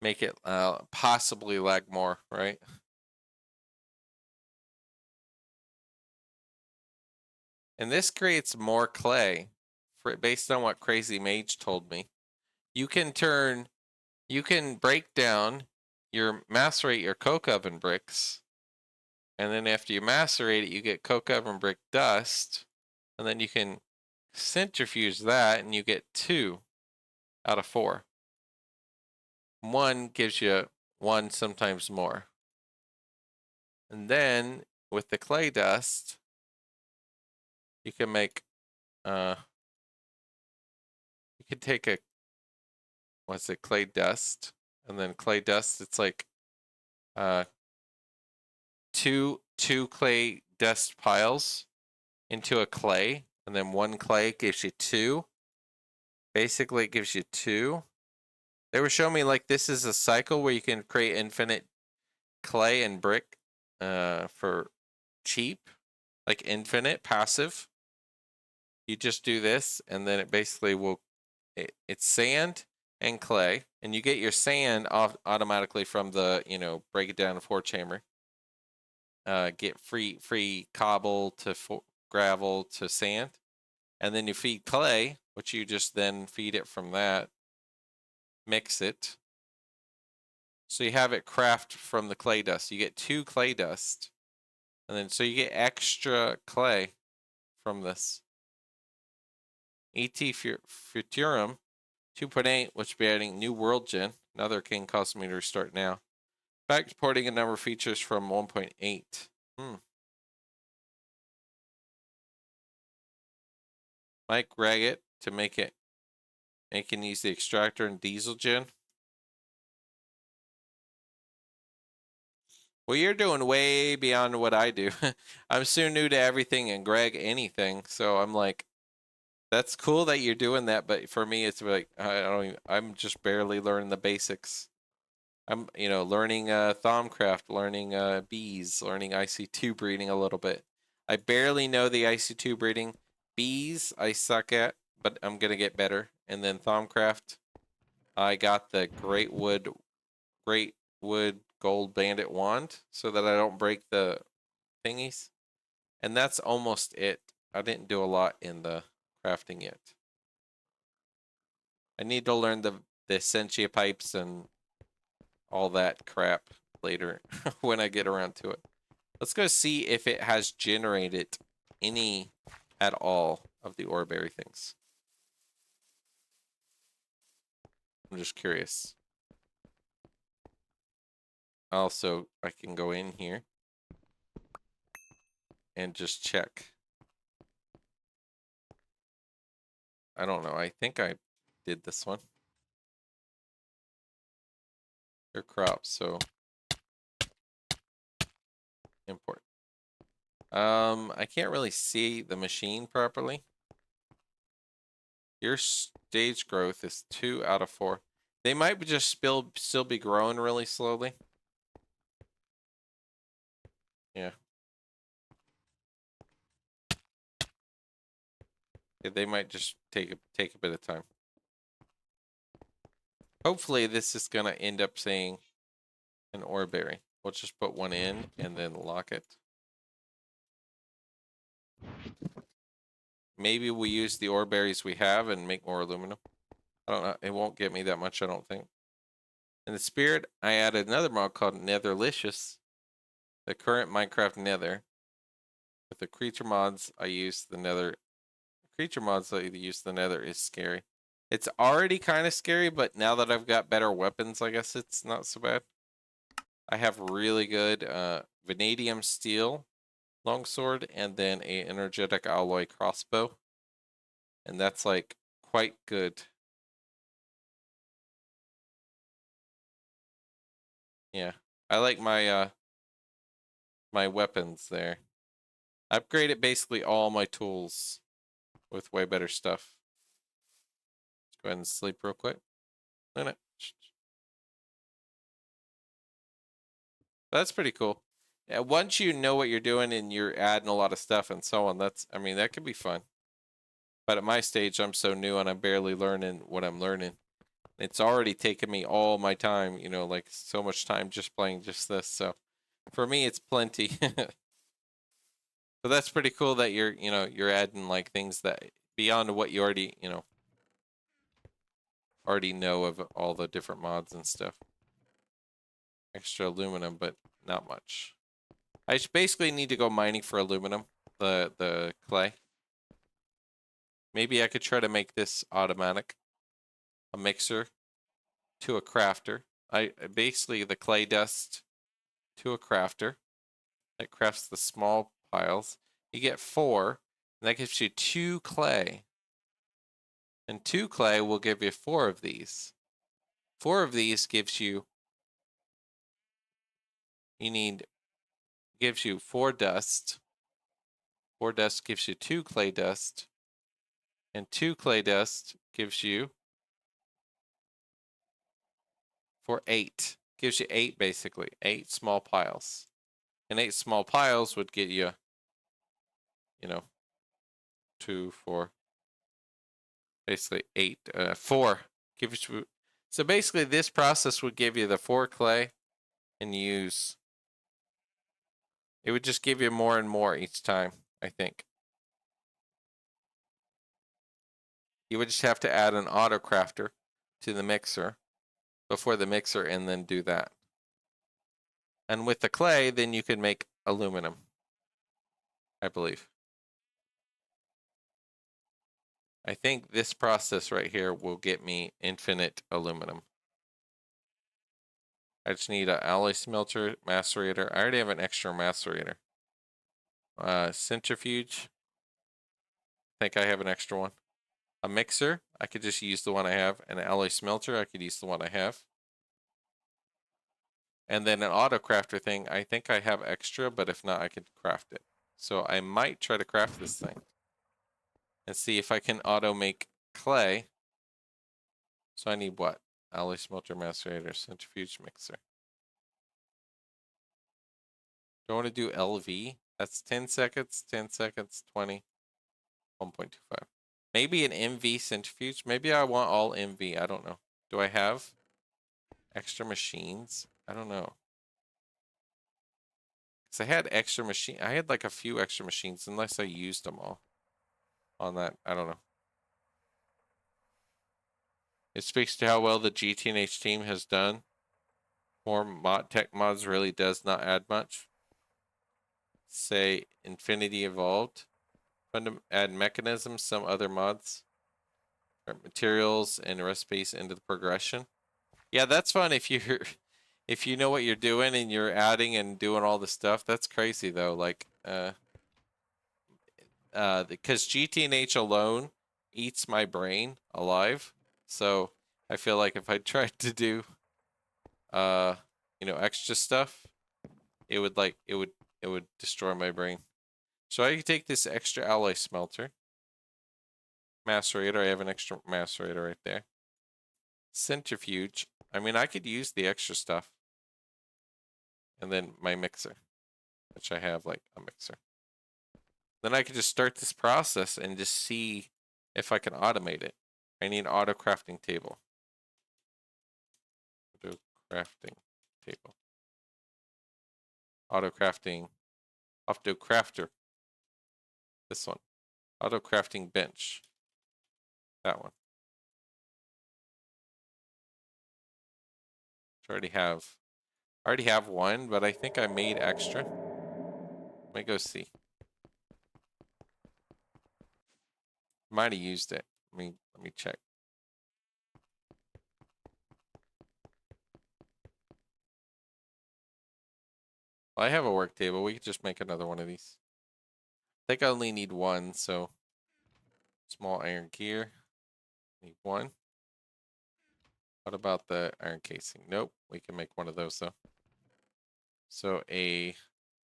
A: make it possibly lag more, right? And this creates more clay based on what Crazy Mage told me. You can break down macerate your coke oven bricks. And then after you macerate it, you get coke oven brick dust. And then you can centrifuge that and you get 2 out of 4. 1 gives you 1, sometimes more. And then with the clay dust, you can make, you could take clay dust, and then clay dust, it's like, 2 clay dust piles into a clay, and then 1 clay gives you 2. Basically, it gives you 2. They were showing me like this is a cycle where you can create infinite clay and brick for cheap, like infinite passive. You just do this, and then it basically will. It's sand and clay, and you get your sand off automatically from the break it down to 4 chamber. Get free cobble to gravel to sand, and then you feed clay, which you just then feed it from that. Mix it. So you have it craft from the clay dust. You get 2 clay dust. And then so you get extra clay from this. ET Futurum 2.8, which will be adding new world gen. Another king costing me to restart now. Backporting a number of features from 1.8. Might rag it to make it. And can use the extractor and diesel gen. Well, you're doing way beyond what I do. I'm so new to everything and Greg anything. So I'm like, that's cool that you're doing that, but for me, it's like I'm just barely learning the basics. I'm learning Thaumcraft, learning bees, learning IC2 breeding a little bit. I barely know the IC2 breeding. Bees I suck at, but I'm gonna get better. And then Thaumcraft, I got the Great Wood Gold Bandit wand so that I don't break the thingies. And that's almost it. I didn't do a lot in the crafting yet. I need to learn the Essentia pipes and all that crap later when I get around to it. Let's go see if it has generated any at all of the ore berry things. I'm just curious. Also, I can go in here and just check. I don't know. I think I did this one. Your crops, so import. I can't really see the machine properly. Your stage growth is 2 out of 4. They might just still be growing really slowly. Yeah. They might just take a bit of time. Hopefully this is gonna end up saying an ore berry. We'll just put one in and then lock it. Maybe we use the ore berries we have and make more aluminum. I don't know. It won't get me that much, I don't think. In the spirit, I added another mod called Netherlicious, the current Minecraft Nether. With the creature mods, I use the Nether. Creature mods that I use the Nether is scary. It's already kind of scary, but now that I've got better weapons, I guess it's not so bad. I have really good vanadium steel longsword and then a energetic alloy crossbow. And that's like quite good. Yeah. I like my my weapons there. I upgraded basically all my tools with way better stuff. Let's go ahead and sleep real quick. No. That's pretty cool. Yeah, once you know what you're doing and you're adding a lot of stuff and so on, I mean, that could be fun. But at my stage, I'm so new and I'm barely learning what I'm learning. It's already taken me all my time, you know, like so much time just playing just this. So for me, it's plenty. But that's pretty cool that you're adding like things that beyond what you already know of all the different mods and stuff. Extra aluminum, but not much. I basically need to go mining for aluminum, the clay. Maybe I could try to make this automatic. A mixer to a crafter. I basically the clay dust to a crafter that crafts the small piles. You get 4, and that gives you 2 clay. And 2 clay will give you 4 of these. 4 of these gives you gives you 4 dust. 4 dust gives you 2 clay dust. And 2 clay dust gives you 8. Gives you 8 basically. 8 small piles. And 8 small piles would get you, 2, 4, basically 8, 4. Gives you, so basically this process would give you the 4 clay and it would just give you more and more each time, I think. You would just have to add an auto crafter to the mixer before the mixer and then do that. And with the clay, then you can make aluminum, I believe. I think this process right here will get me infinite aluminum. I just need an alloy smelter, macerator. I already have an extra macerator. Centrifuge. I think I have an extra one. A mixer. I could just use the one I have. An alloy smelter. I could use the one I have. And then an auto crafter thing. I think I have extra, but if not, I could craft it. So I might try to craft this thing and see if I can auto make clay. So I need what? Alloy smelter, macerator, centrifuge, mixer. Do I want to do LV? That's 10 seconds, 10 seconds, 20, 1.25. Maybe an MV centrifuge. Maybe I want all MV. I don't know. Do I have extra machines? I don't know. Because I had extra machine. I had like a few extra machines unless I used them all on that. I don't know. It speaks to how well the GTNH team has done. More tech mods really does not add much. Say Infinity Evolved. Fun to add mechanisms, some other mods. Materials and recipes into the progression. Yeah, that's fun if you're if you know what you're doing and you're adding and doing all the stuff. That's crazy though. Like because GTNH alone eats my brain alive. So I feel like if I tried to do extra stuff, it would destroy my brain. So I can take this extra alloy smelter. Macerator, I have an extra macerator right there. Centrifuge. I mean, I could use the extra stuff. And then my mixer, which I have like a mixer. Then I could just start this process and just see if I can automate it. I need an auto crafting table. Auto crafting table. Auto crafting. Auto crafter. This one. Auto crafting bench. That one. I already have one, but I think I made extra. Let me go see. Might have used it. Let me check. Well, I have a work table. We could just make another one of these. I think I only need one, so small iron gear. Need one. What about the iron casing? Nope. We can make one of those though. So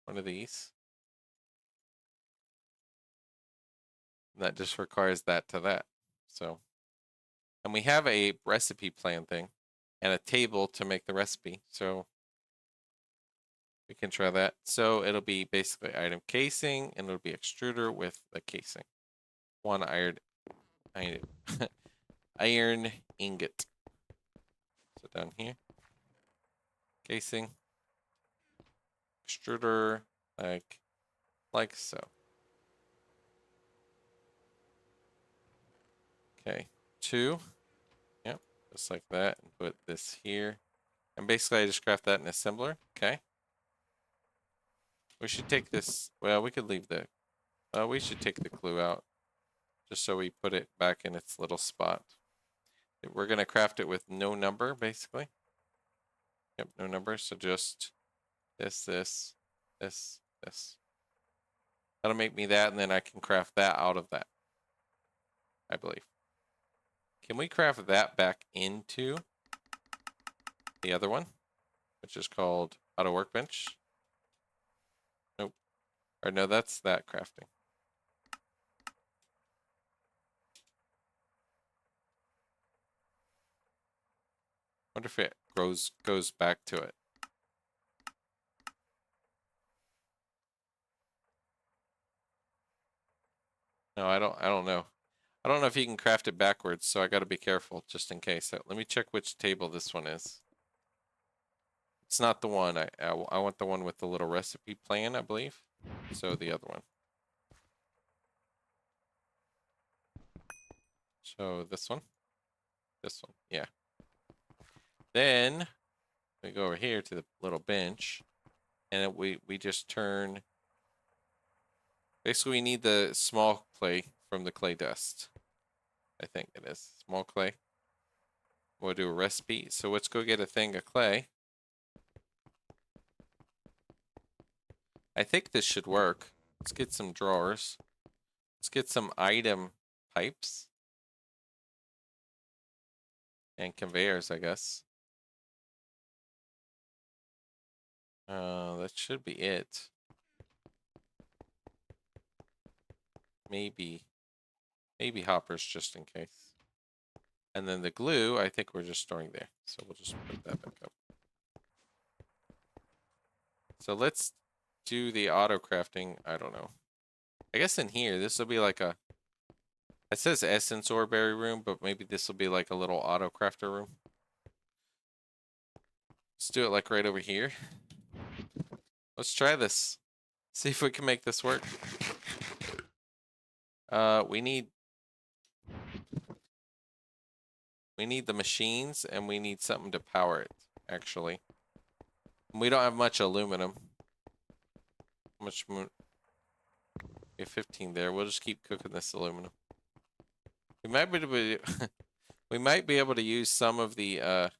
A: one of these. That just requires that to that. So, and we have a recipe plan thing and a table to make the recipe. So we can try that. So it'll be basically item casing and it'll be extruder with the casing. One iron iron ingot. So down here, casing, extruder, like so. Okay, 2. Yep, just like that. And put this here. And basically I just craft that in assembler. Okay. We should take this, well, we could leave we should take the clue out. Just so we put it back in its little spot. We're going to craft it with no number, basically. Yep, no number. So just this. That'll make me that, and then I can craft that out of that, I believe. Can we craft that back into the other one, which is called auto workbench? Nope. Or no, that's that crafting. Wonder if it goes back to it. No, I don't know. I don't know if you can craft it backwards, so I got to be careful just in case. So let me check which table this one is. It's not the one. I want the one with the little recipe plan, I believe. So the other one. So this one. This one. Yeah. Then we go over here to the little bench, and we just turn. Basically, we need the small clay from the clay dust. I think it is small clay. We'll do a recipe. So let's go get a thing of clay. I think this should work. Let's get some drawers. Let's get some item pipes. And conveyors, I guess. That should be it. Maybe hoppers just in case. And then the glue, I think we're just storing there. So we'll just put that back up. So let's do the auto crafting. I don't know. I guess in here, this will be like a... It says essence ore berry room, but maybe this will be like a little auto crafter room. Let's do it like right over here. Let's try this. See if we can make this work. We need the machines and we need something to power it, actually. We don't have much aluminum. How much? We have 15 there. We'll just keep cooking this aluminum. We might be able to, we might be able to use some of the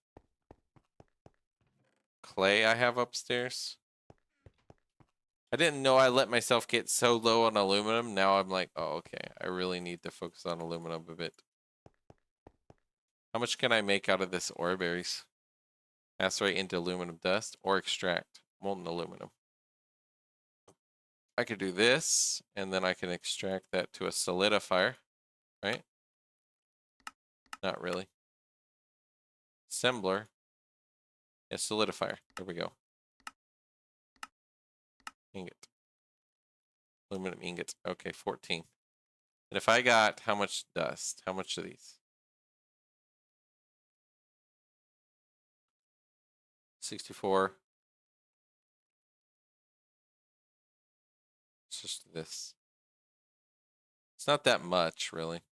A: clay I have upstairs. I didn't know I let myself get so low on aluminum. Now I'm like, oh, okay. I really need to focus on aluminum a bit. How much can I make out of this ore berries? Macerate into aluminum dust or extract molten aluminum. I could do this, and then I can extract that to a solidifier, right? Not really. Assembler. Yeah, solidifier. There we go. Ingot. Aluminum ingots. Okay, 14. And if I got how much dust? How much of these? 64. this. It's not that much, really.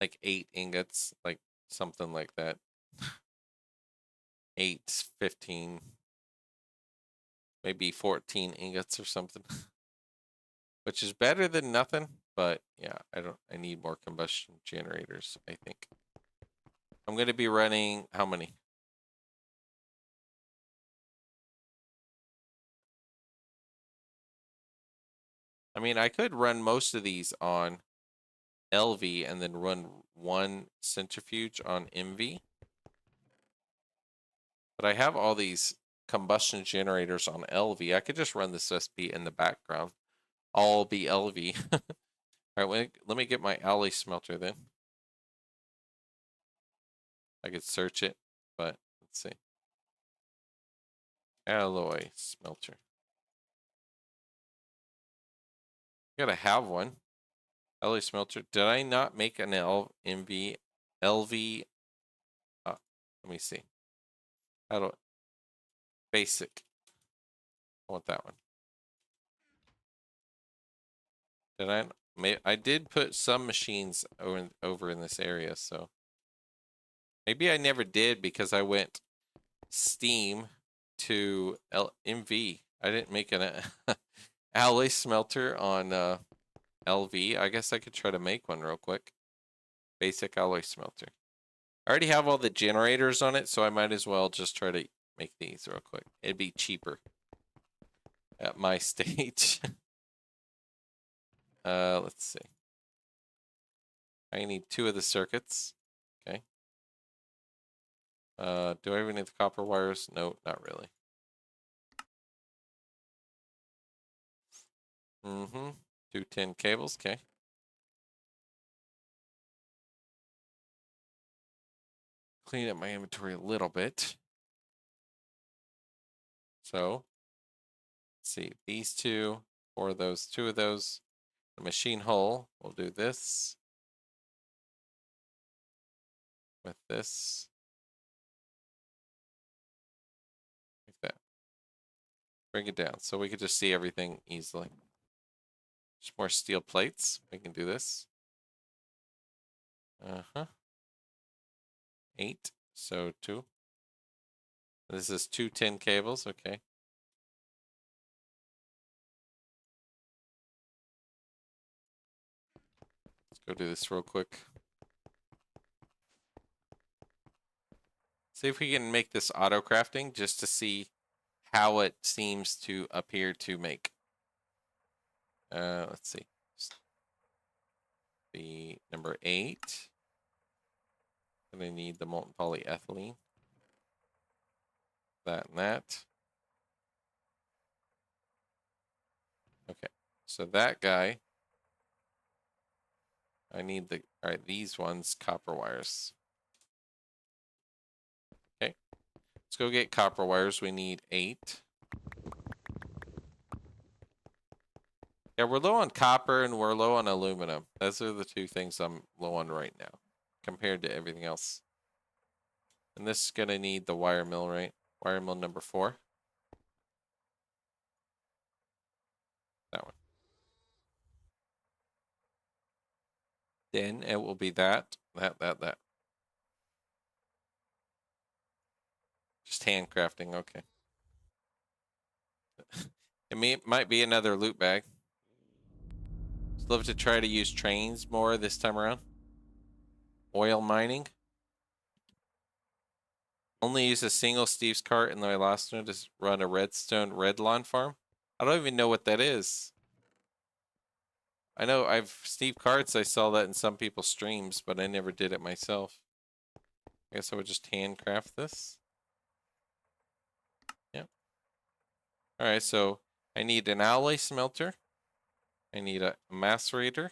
A: Like 8 ingots, like something like that. 8, 15, maybe 14 ingots or something. Which is better than nothing, but yeah, I need more combustion generators, I think. I'm going to be running how many? I mean, I could run most of these on LV and then run one centrifuge on MV. But I have all these combustion generators on LV. I could just run this SP in the background. All be LV. All right, let me get my alloy smelter then. I could search it, but let's see. Alloy smelter. Gotta have one. Alloy smelter. Did I not make an MV LV? Let me see. How do basic? I want that one. Did I did put some machines over in this area, so maybe I never did because I went Steam to MV. I didn't make an alloy smelter on LV. I guess I could try to make one real quick. Basic alloy smelter. I already have all the generators on it, so I might as well just try to make these real quick. It'd be cheaper at my stage. Let's see. I need 2 of the circuits. Okay. Do I even need the copper wires? No, not really. Mm-hmm. 2 tin cables, okay. Clean up my inventory a little bit. So, let's see, these 2, 4 of those, 2 of those. The machine hull, we'll do this. With this. Like that. Bring it down so we could just see everything easily. Just more steel plates. We can do this. Uh-huh. 8. So 2. This is 2 tin cables. Okay. Let's go do this real quick. See if we can make this auto crafting just to see how it seems to appear to make. Let's see. The number 8. Gonna need the molten polyethylene. That and that. Okay. So that guy. I need the, all right, these ones, copper wires. Okay. Let's go get copper wires. We need 8. Yeah, we're low on copper and we're low on aluminum. Those are the 2 things I'm low on right now compared to everything else. And this is going to need the wire mill, right? Wire mill number 4. That one. Then it will be that. Just handcrafting, okay. Might be another loot bag. Just love to try to use trains more this time around. Oil mining. Only use a single Steve's cart in my last one to run a redstone red lawn farm. I don't even know what that is. I know I've Steve carts. I saw that in some people's streams, but I never did it myself. I guess I would just handcraft this. Yep. All right, so I need an alloy smelter. I need a macerator.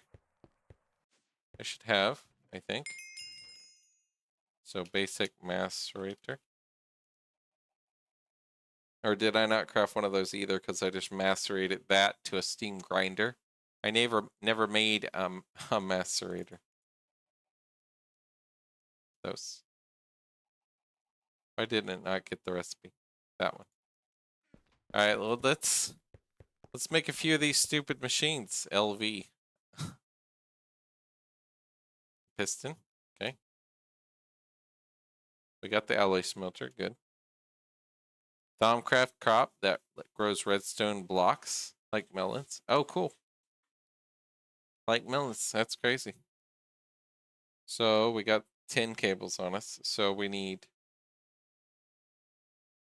A: I should have, I think. So basic macerator. Or did I not craft one of those either because I just macerated that to a steam grinder? I never made a macerator. Those. Why didn't it not get the recipe? That one. All right, well, let's Let's make a few of these stupid machines. LV. Piston. Okay. We got the alloy smelter. Good. Thaumcraft crop that grows redstone blocks like melons. Oh, cool. Like melons. That's crazy. So we got 10 cables on us. So we need.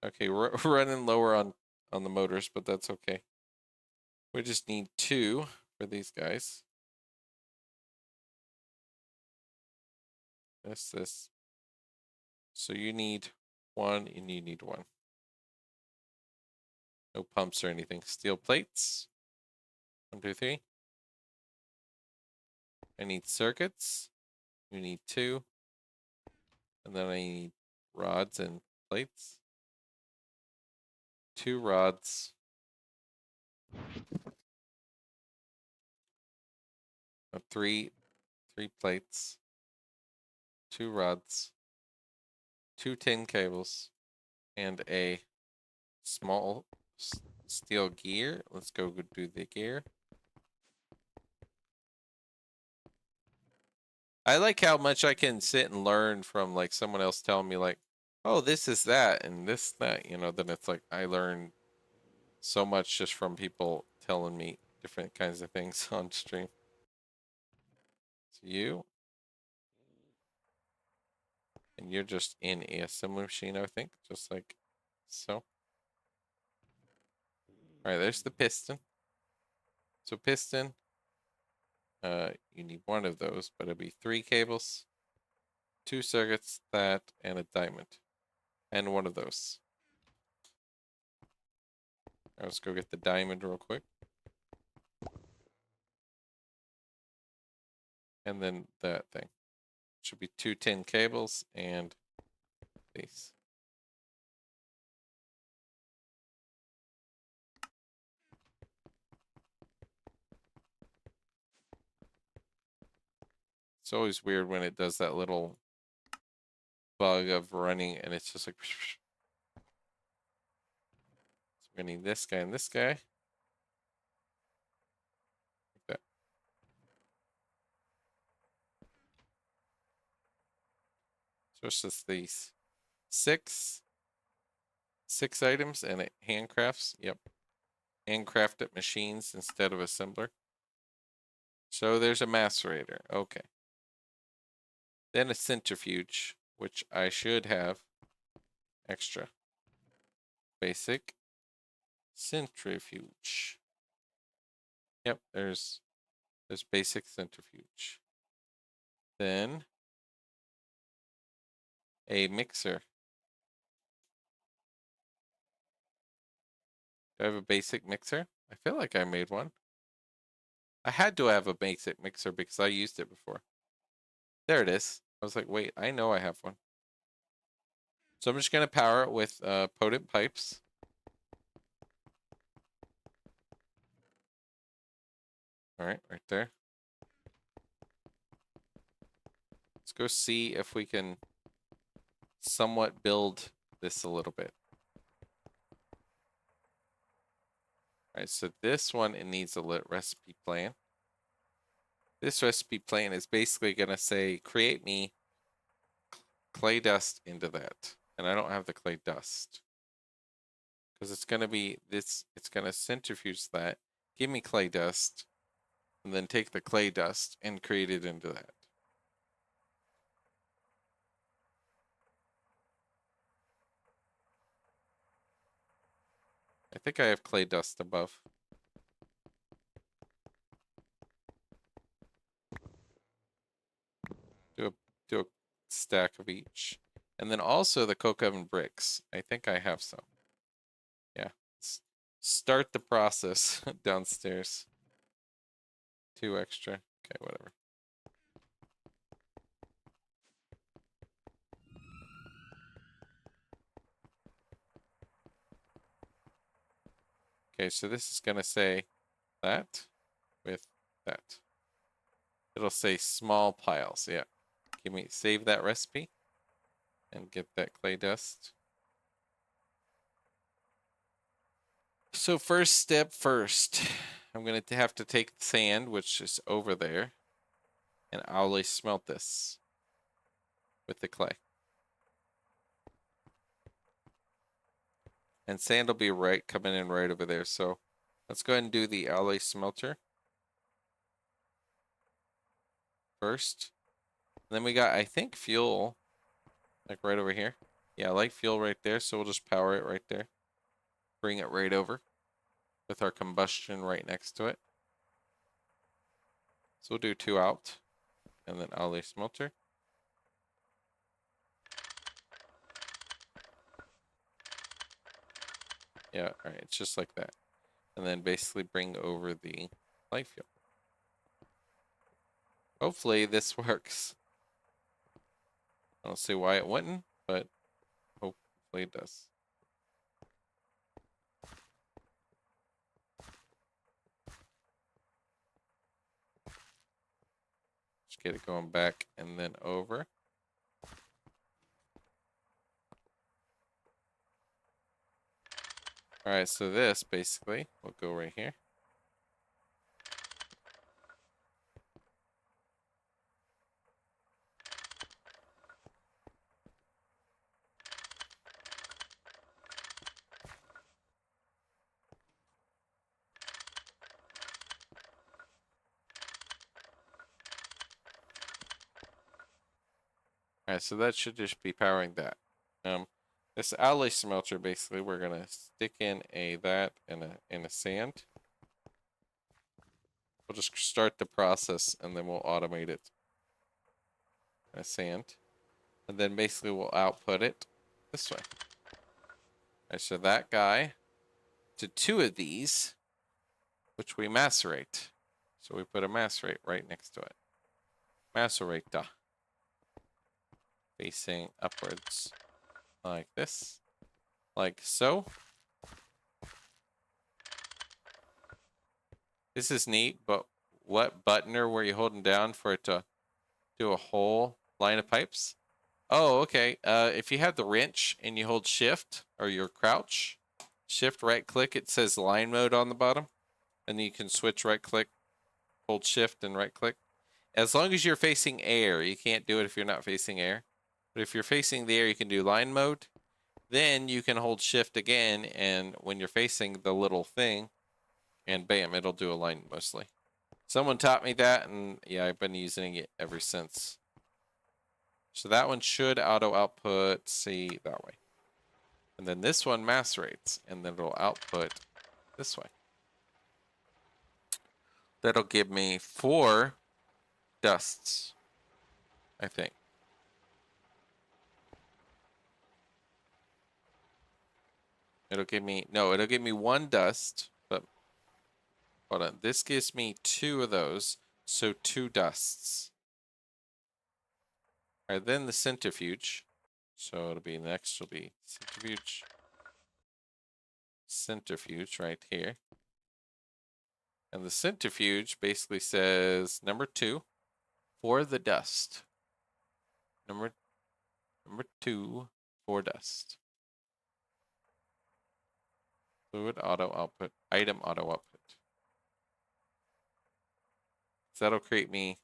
A: Okay, we're running lower on the motors, but that's okay. We just need 2 for these guys. This. So you need 1 and you need 1. No pumps or anything. Steel plates. 1, 2, 3. I need circuits. You need 2. And then I need rods and plates. 2 rods. 3 plates. 2 rods. 2 tin cables. And a small steel gear. Let's go do the gear. I like how much I can sit and learn from like someone else telling me like, oh, this is that and this that, you know, then it's like I learn so much just from people telling me different kinds of things on stream. So you and you're just in a assembly machine, I think, just like so. All right, there's the piston. So piston, you need 1 of those, but it'll be 3 cables, 2 circuits, that, and a diamond, and 1 of those. Right, let's go get the diamond real quick. And then that thing. Should be 2 tin cables and these. It's always weird when it does that little bug of running and it's just like. So we're gonna need this guy and this guy. Like that. So it's just these 6 items and it handcrafts. Yep. Handcrafted machines instead of assembler. So there's a macerator. Okay. Then a centrifuge, which I should have extra. Basic centrifuge. Yep, there's basic centrifuge. Then a mixer. Do I have a basic mixer? I feel like I made one. I had to have a basic mixer because I used it before. There it is. I was like, wait, I know I have one. So I'm just going to power it with potent pipes. All right, right there. Let's go see if we can somewhat build this a little bit. All right, so this one, it needs a recipe plan. This recipe plan is basically going to say, create me clay dust into that. And I don't have the clay dust. Because it's going to be this, it's going to centrifuge that, give me clay dust, and then take the clay dust and create it into that. I think I have clay dust above. Do a stack of each. And then also the coke oven bricks. I think I have some. Yeah. Start the process downstairs. 2 extra. Okay, whatever. Okay, so this is going to say that with that. It'll say small piles. Yeah. Save that recipe and get that clay dust. So first step first, I'm going to have to take the sand, which is over there, and I'll smelt this with the clay. And sand will be right coming in right over there. So let's go ahead and do the alloy smelter first. And then we got, I think, fuel, like right over here. Yeah, light fuel right there. So we'll just power it right there. Bring it right over with our combustion right next to it. So we'll do 2 out and then alloy smelter. Yeah, all right, it's just like that. And then basically bring over the light fuel. Hopefully this works. I don't see why it wouldn't, but hopefully it does. Just get it going back and then over. All right, so this basically will go right here. All right, so that should just be powering that. This alloy smelter, basically, we're gonna stick in that and a sand. We'll just start the process and then we'll automate it. A sand, and then basically we'll output it this way. All right, so that guy to 2 of these, which we macerate. So we put a macerate right next to it. Macerator. Facing upwards like this, like so. This is neat, but what buttoner were you holding down for it to do a whole line of pipes? Oh, okay. If you have the wrench and you hold shift or your crouch, shift right click, it says line mode on the bottom, and then you can switch right click, hold shift and right click. As long as you're facing air, you can't do it if you're not facing air. But if you're facing the air, you can do line mode. Then you can hold shift again, and when you're facing the little thing, and bam, it'll do a line mostly. Someone taught me that, and yeah, I've been using it ever since. So that one should auto output, see, that way. And then this one macerates, and then it'll output this way. That'll give me 4 dusts, I think. It'll give me, no, it'll give me 1 dust, but hold on. This gives me 2 of those, so 2 dusts. All right, then the centrifuge. So it'll be next, will be centrifuge right here. And the centrifuge basically says number 2 for the dust. Number 2 for dust. Fluid auto output, item auto output. So that'll create me.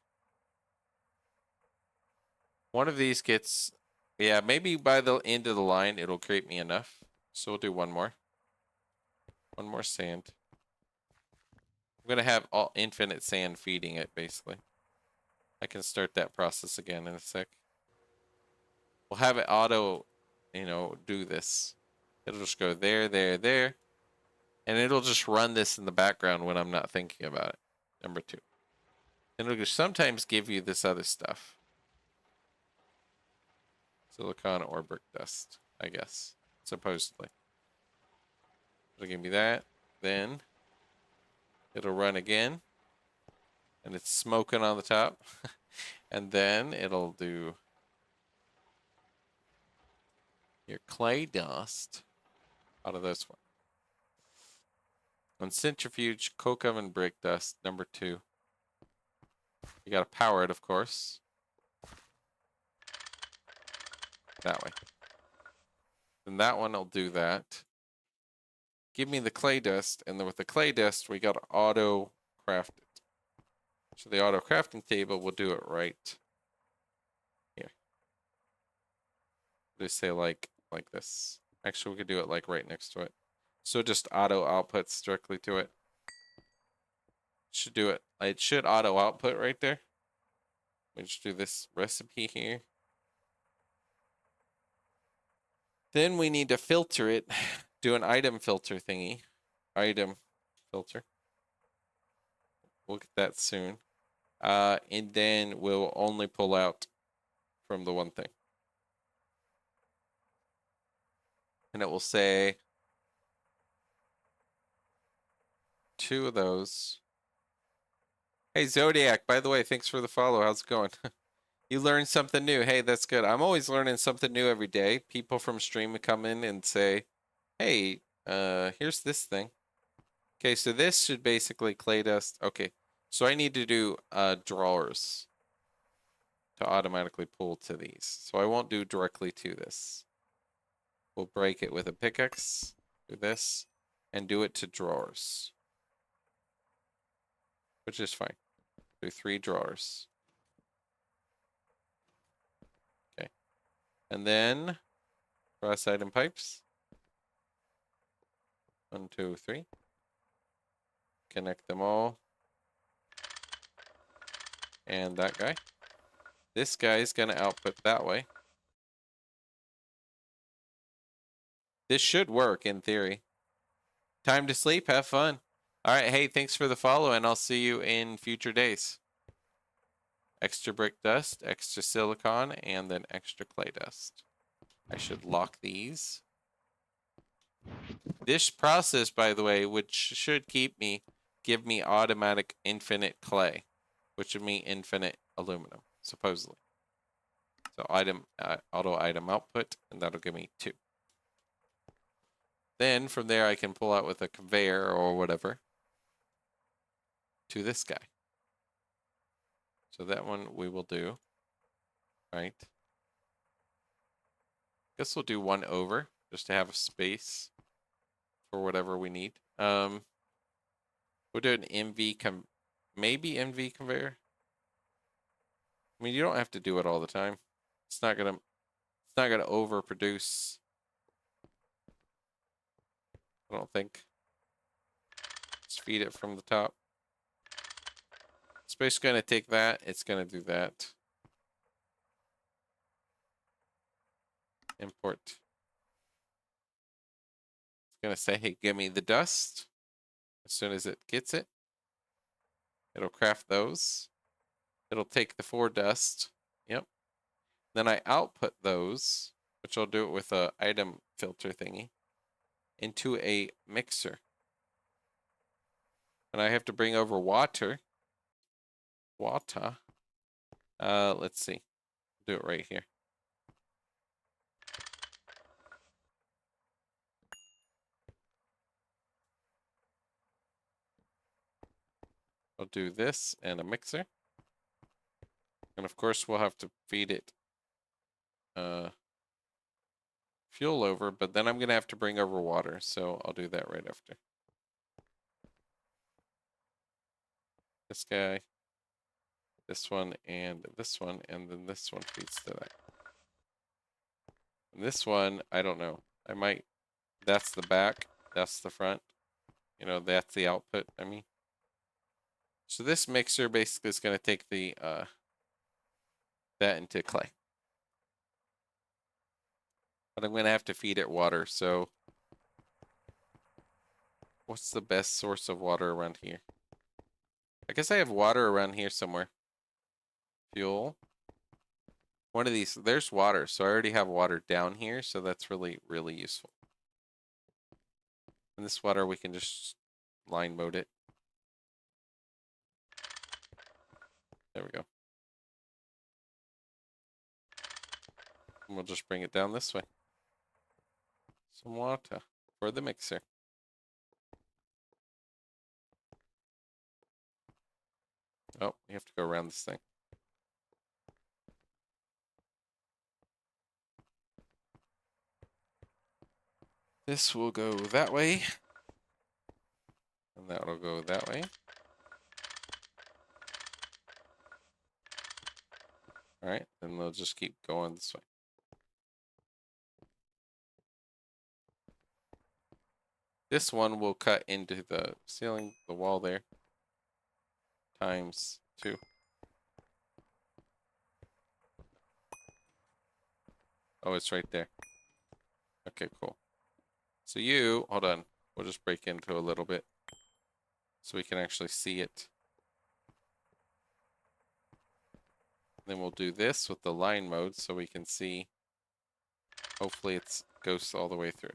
A: One of these gets, yeah, maybe by the end of the line, it'll create me enough. So we'll do 1 more. 1 more sand. I'm going to have all infinite sand feeding it, basically. I can start that process again in a sec. We'll have it auto, do this. It'll just go there, there, there. And it'll just run this in the background when I'm not thinking about it. Number 2. And it'll sometimes give you this other stuff. Silicon or brick dust, I guess. Supposedly. It'll give me that. Then it'll run again. And it's smoking on the top. And then it'll do your clay dust out of this one. On centrifuge, coke oven brick dust, number 2. You gotta power it, of course. That way. Then that one will do that. give me the clay dust, and then with the clay dust, we got to auto craft it. So the auto crafting table will do it right here. Just say like this. Actually, we could do it like right next to it. So just auto outputs directly to it. Should do it. It should auto output right there. We just do this recipe here. Then we need to filter it. Do an item filter thingy. Item filter. We'll get that soon. And then we'll only pull out from the one thing. And it will say 2 of those. Hey, Zodiac, by the way, thanks for the follow. How's it going? You learned something new. Hey, that's good. I'm always learning something new every day. People from stream come in and say, hey, here's this thing. Okay, so this should basically clay dust. Okay, so I need to do drawers to automatically pull to these. So I won't do directly to this. We'll break it with a pickaxe, do this, and do it to drawers. Which is fine. Do 3 drawers. Okay. And then cross item pipes. 1, 2, 3. Connect them all. And that guy. This guy is going to output that way. This should work in theory. Time to sleep. Have fun. All right. Hey, thanks for the follow, and I'll see you in future days. Extra brick dust, extra silicon, and then extra clay dust. I should lock these. This process, by the way, which should give me automatic infinite clay, which would mean infinite aluminum, supposedly. So auto item output, and that'll give me 2. Then from there, I can pull out with a conveyor or whatever to this guy. So that one we will do, right? Guess we'll do 1 over just to have a space for whatever we need. We'll do an maybe MV conveyor. I mean, you don't have to do it all the time. It's not gonna overproduce. I don't think. Just feed it from the top. It's basically gonna take that. It's gonna do that. Import. It's gonna say, hey, give me the dust. As soon as it gets it, it'll craft those. It'll take the 4 dust. Yep. Then I output those, which I'll do it with a item filter thingy, into a mixer. And I have to bring over water. Let's see. Do it right here. I'll do this and a mixer. And of course we'll have to feed it fuel over, but then I'm gonna have to bring over water, so I'll do that right after. This guy, this one, and then this one feeds to that. And this one, I don't know. That's the back, that's the front. You know, that's the output, I mean. So this mixer basically is gonna take the that into clay. But I'm gonna have to feed it water, so what's the best source of water around here? I guess I have water around here somewhere. Fuel. One of these, there's water, so I already have water down here, so that's really, really useful. And this water, we can just line mode it. There we go. And we'll just bring it down this way. Some water for the mixer. Oh, we have to go around this thing. This will go that way. And that'll go that way. All right, then they'll just keep going this way. This one will cut into the ceiling, the wall there, times 2. Oh, it's right there. Okay, cool. So hold on. We'll just break into a little bit so we can actually see it. Then we'll do this with the line mode so we can see. Hopefully it goes all the way through.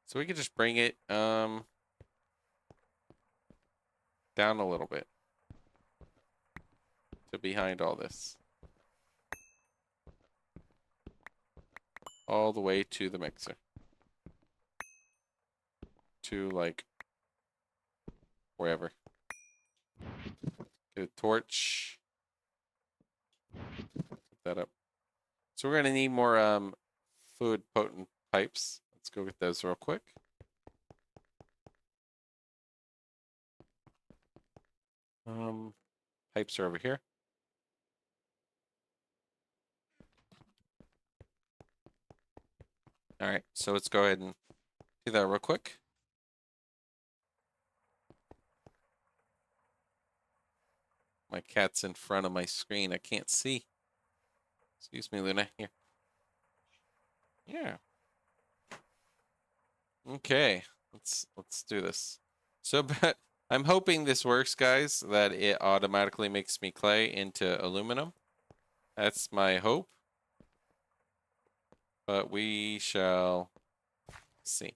A: So we can just bring it down a little bit to behind all this. All the way to the mixer. To like wherever. Get a torch. Put that up. So we're gonna need more fluid potent pipes. Let's go get those real quick. Pipes are over here. All right, so let's go ahead and do that real quick. My cat's in front of my screen. I can't see. Excuse me, Luna. Here. Yeah. Okay. Let's do this. So, but I'm hoping this works, guys, that it automatically makes me clay into aluminum. That's my hope. But we shall see.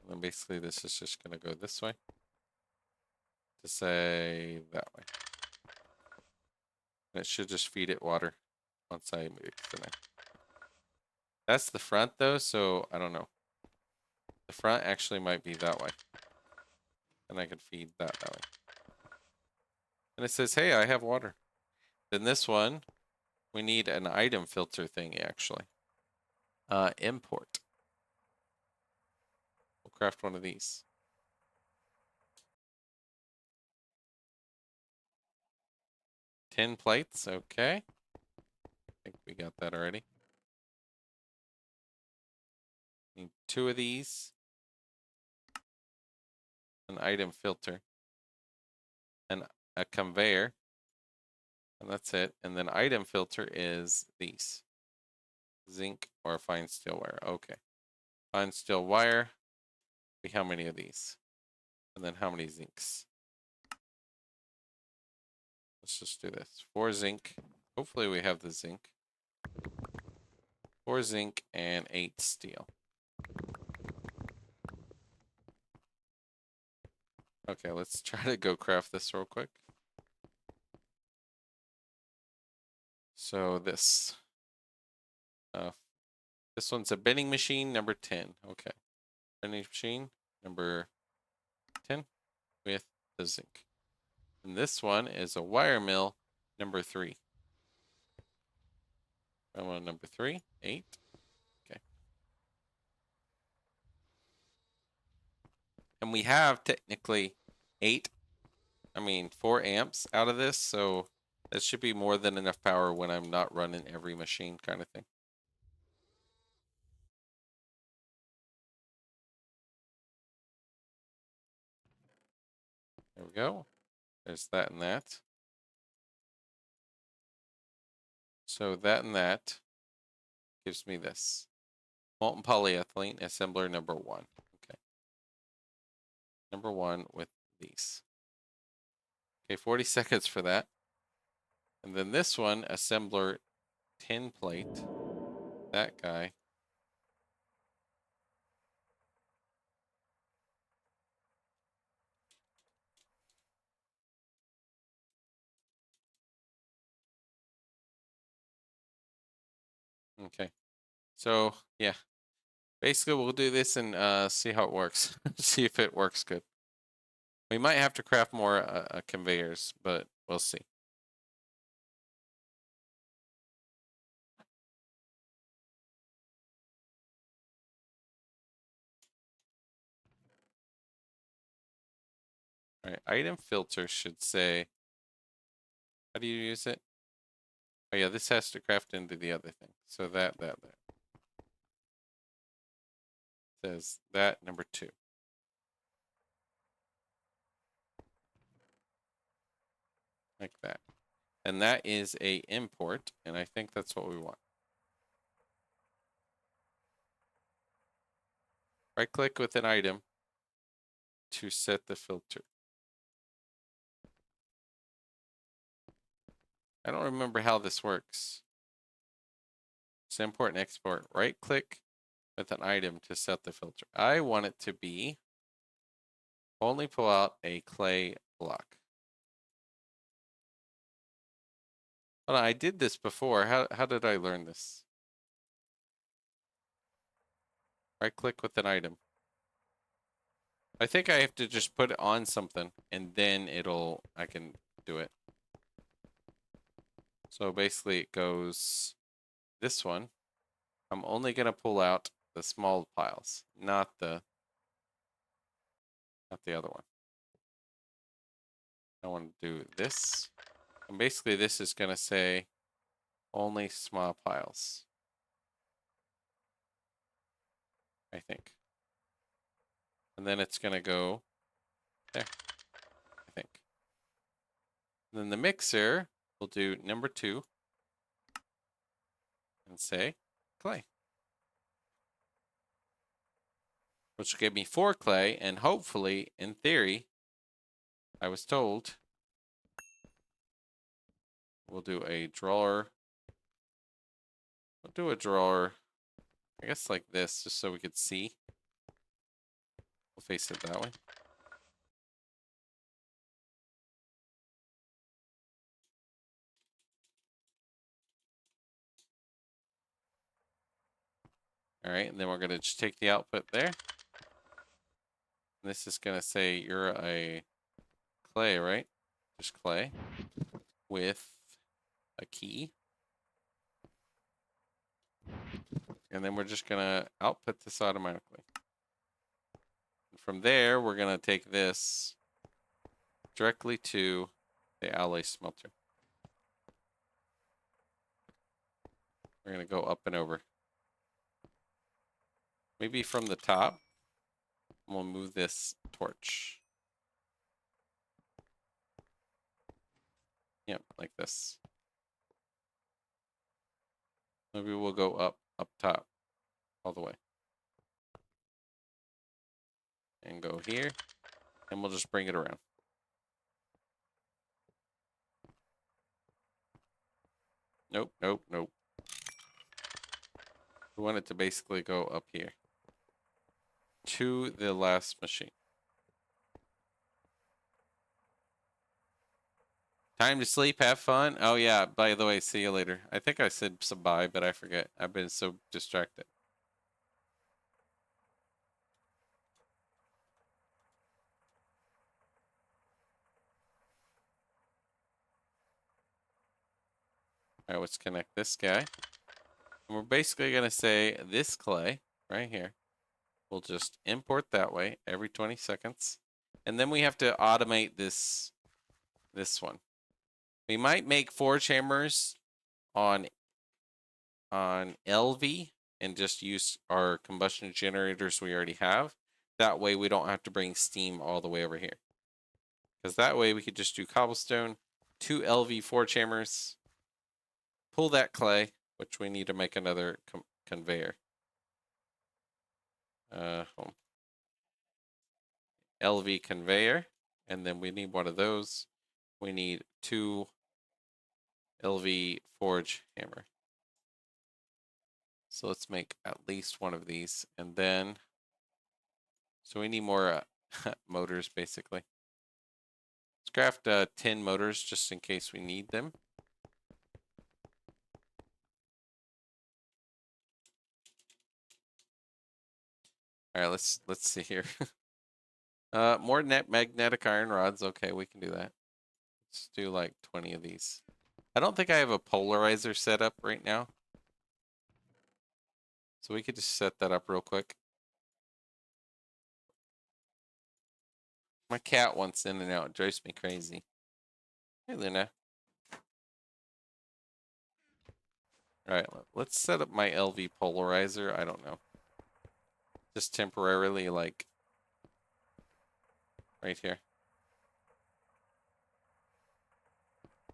A: And then basically this is just gonna go this way. To say that way. And it should just feed it water once I mix it in. That's the front though, so I don't know. The front actually might be that way. And I can feed that way. And it says, hey, I have water. Then this one, we need an item filter thing actually. Import. We'll craft one of these. Tin plates, okay. I think we got that already. Need 2 of these. An item filter. And a conveyor. And that's it. And then item filter is these. Zinc or fine steel wire. Okay. Fine steel wire. How many of these? And then how many zincs? Let's just do this. 4 zinc. Hopefully we have the zinc. 4 zinc and 8 steel. Okay, let's try to go craft this real quick. So this one's a bending machine number 10. Okay. Bending machine number 10 with the zinc. And this one is a wire mill number 3. I want number 3, 8. Okay. And we have technically 4 amps out of this, so that should be more than enough power when I'm not running every machine kind of thing. There we go. There's that and that. So that and that gives me this. Molten polyethylene assembler number 1. Okay. Number 1 with these. Okay, 40 seconds for that. And then this one, assembler tin plate. That guy. Okay. So, yeah. Basically, we'll do this and see how it works. See if it works good. We might have to craft more conveyors, but we'll see. All right, item filter should say, how do you use it? Oh yeah, this has to craft into the other thing. So that says that number 2. Like that. And that is a import, and I think that's what we want. Right click with an item to set the filter. I don't remember how this works. It's import and export. Right click with an item to set the filter. I want it to be only pull out a clay block. Hold on, I did this before. How did I learn this? Right click with an item. I think I have to just put it on something and then I can do it. So basically it goes this one. I'm only going to pull out the small piles, not the other one. I want to do this. And basically this is going to say only small piles. I think. And then it's going to go there, I think. And then the mixer will do number 2 and say clay. Which will give me 4 clay, and hopefully, in theory, I was told we'll do a drawer. We'll do a drawer, I guess like this, just so we could see. We'll face it that way. All right, and then we're gonna just take the output there. And this is gonna say you're a clay, right? Just clay with a key. And then we're just gonna output this automatically. And from there, we're gonna take this directly to the alloy smelter. We're gonna go up and over. Maybe from the top. We'll move this torch. Yep, like this. Maybe we'll go up top, all the way. And go here, and we'll just bring it around. Nope, nope, nope. We want it to basically go up here. To the last machine. Time to sleep, have fun. Oh yeah, by the way, see you later. I think I said some bye, but I forget. I've been so distracted. All right, let's connect this guy. And we're basically gonna say this clay right here. We'll just import that way every 20 seconds. And then we have to automate this one. We might make forge hammers on LV and just use our combustion generators we already have. That way we don't have to bring steam all the way over here. Because that way we could just do cobblestone, 2 LV forge hammers, pull that clay, which we need to make another conveyor. LV conveyor, and then we need one of those. We need 2 LV forge hammer. So let's make at least one of these, and then so we need more motors basically. Let's craft 10 motors just in case we need them. All right, let's see here. More net magnetic iron rods. Okay, we can do that. Let's do like 20 of these. I don't think I have a polarizer set up right now. So we could just set that up real quick. My cat wants in and out. It drives me crazy. Hey, Luna. Alright, let's set up my LV polarizer. I don't know. Just temporarily, like, right here.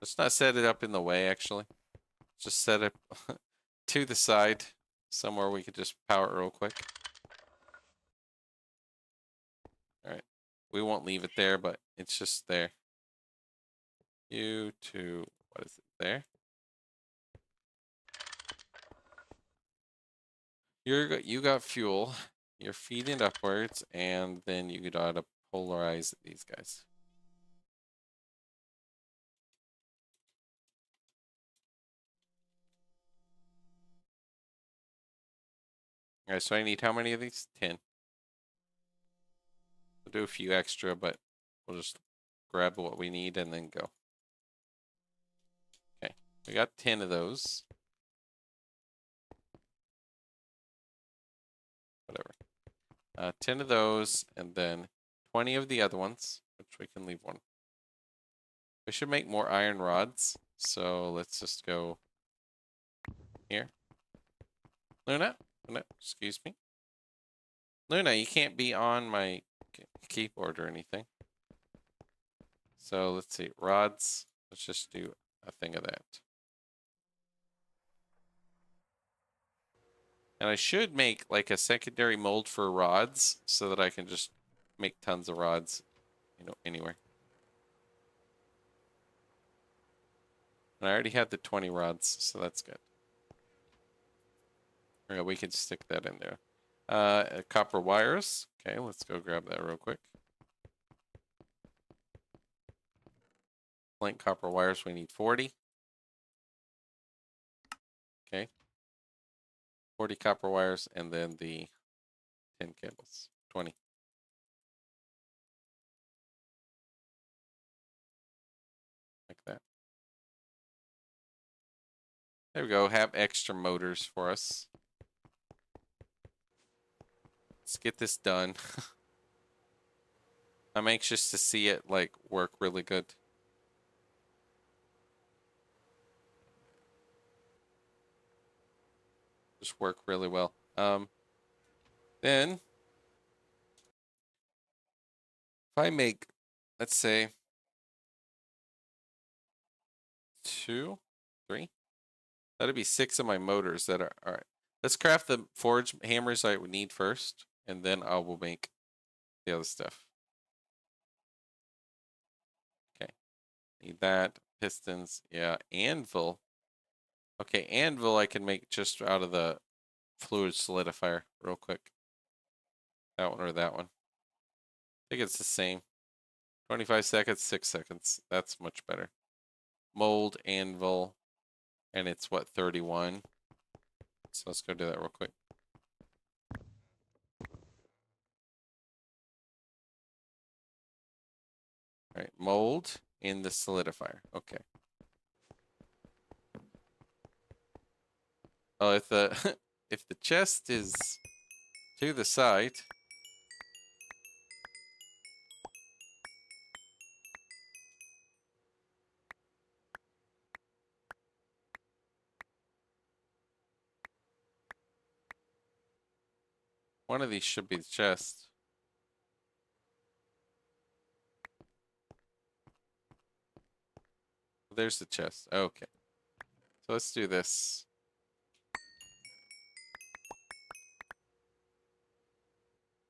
A: Let's not set it up in the way, actually. Just set it to the side, somewhere we could just power it real quick. Alright. We won't leave it there, but it's just there. You to, what is it, there? You got fuel. You're feeding upwards, and then you gotta polarize these guys. Alright, so I need how many of these? 10. We'll do a few extra, but we'll just grab what we need and then go. Okay, we got 10 of those. Whatever. 10 of those, and then 20 of the other ones, which we can leave one. We should make more iron rods, so let's just go here. Luna, excuse me. Luna, you can't be on my keyboard or anything. So let's see, rods. Let's just do a thing of that. And I should make like a secondary mold for rods so that I can just make tons of rods, you know, anywhere. And I already had the 20 rods, so that's good. Yeah, we can stick that in there. Copper wires. Okay, let's go grab that real quick. Blank copper wires, we need 40. Okay. 40 copper wires, and then the 10 cables. 20. Like that. There we go. Have extra motors for us. Let's get this done. I'm anxious to see it like work really good. Just work really well. Then if I make, let's say, 2, 3, that'd be 6 of my motors that are all right. Let's craft the forge hammers I would need first, and then I will make the other stuff. Okay, need that. Pistons, yeah. Anvil. Okay, anvil I can make just out of the fluid solidifier real quick. That one or that one. I think it's the same. 25 seconds, 6 seconds. That's much better. Mold, anvil, and it's what, 31? So let's go do that real quick. All right, mold in the solidifier. Okay. Oh, if the if the chest is to the side, one of these should be the chest. There's the chest. Okay. So let's do this.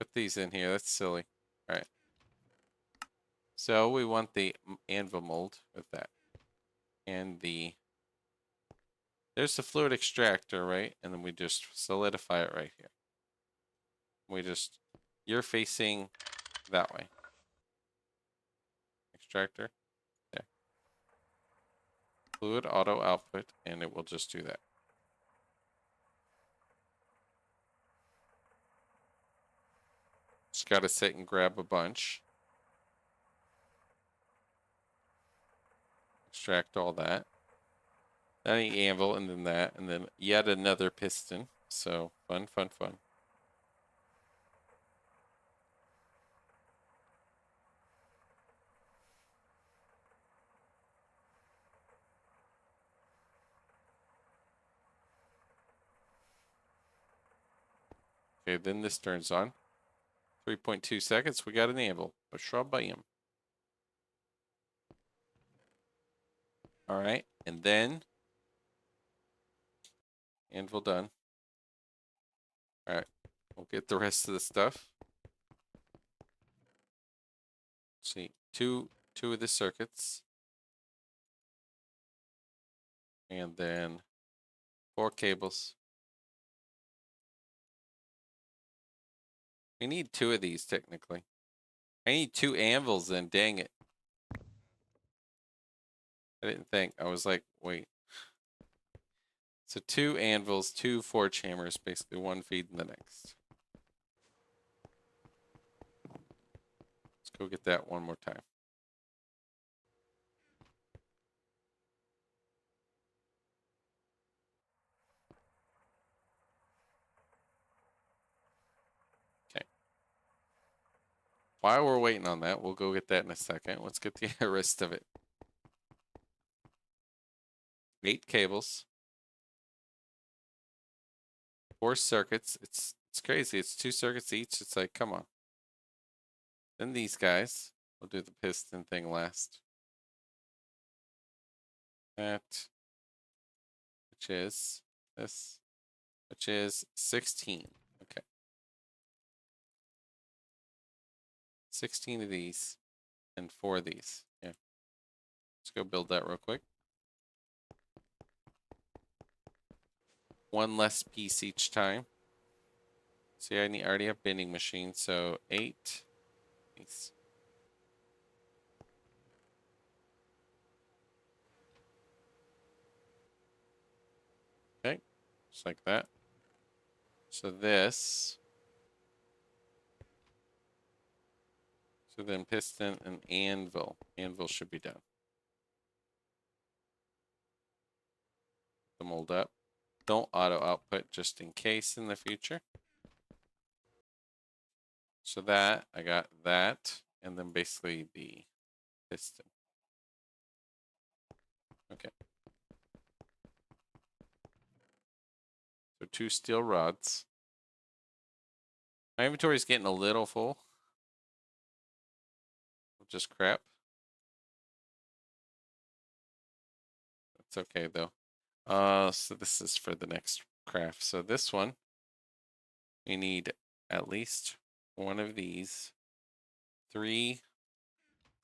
A: Put these in here. That's silly. All right. So we want the anvil mold with that. And there's the fluid extractor, right? And then we just solidify it right here. You're facing that way. Extractor. There. Fluid auto output, and it will just do that. Just gotta sit and grab a bunch. Extract all that. Then an anvil, and then that, and then yet another piston. So fun, fun, fun. Okay, then this turns on. 3.2 seconds, we got an anvil. A shrub-bium. Alright, and then anvil done. Alright, we'll get the rest of the stuff. Let's see, two of the circuits. And then 4 cables. We need 2 of these technically. I need 2 anvils then, dang it. I didn't think. I was like, wait. So 2 anvils, 2 forge hammers, basically one feeding the next. Let's go get that one more time. Okay. While we're waiting on that, we'll go get that in a second. Let's get the rest of it. 8 cables. 4 circuits. It's crazy. It's 2 circuits each. It's like, come on. Then these guys. We'll do the piston thing last. That. Which is this. Which is 16. Okay. 16 of these. And 4 of these. Yeah. Let's go build that real quick. 1 less piece each time. See, I already have bending machine, so 8. Nice. Okay, just like that. So this. So then piston and anvil. Anvil should be done. The mold up. Don't auto output just in case in the future. So that, I got that, and then basically the piston. Okay. So 2 steel rods. My inventory is getting a little full. Just crap. That's okay though. So this is for the next craft. So this one, we need at least 1 of these, 3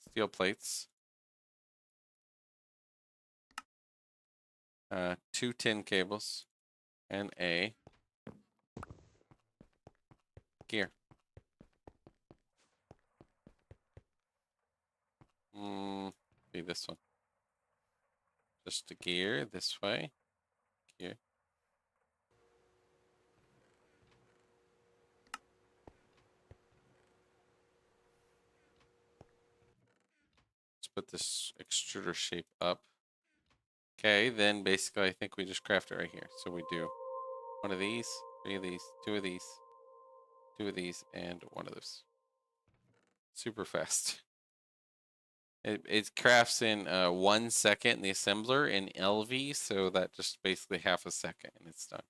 A: steel plates, 2 tin cables, and a gear. Be this one. Just a gear this way. Gear. Let's put this extruder shape up. Okay, then basically I think we just craft it right here. So we do 1 of these, 3 of these, 2 of these, 2 of these, and 1 of those. Super fast. It crafts in 1 second in the assembler in LV, so that just basically half a second and it's done.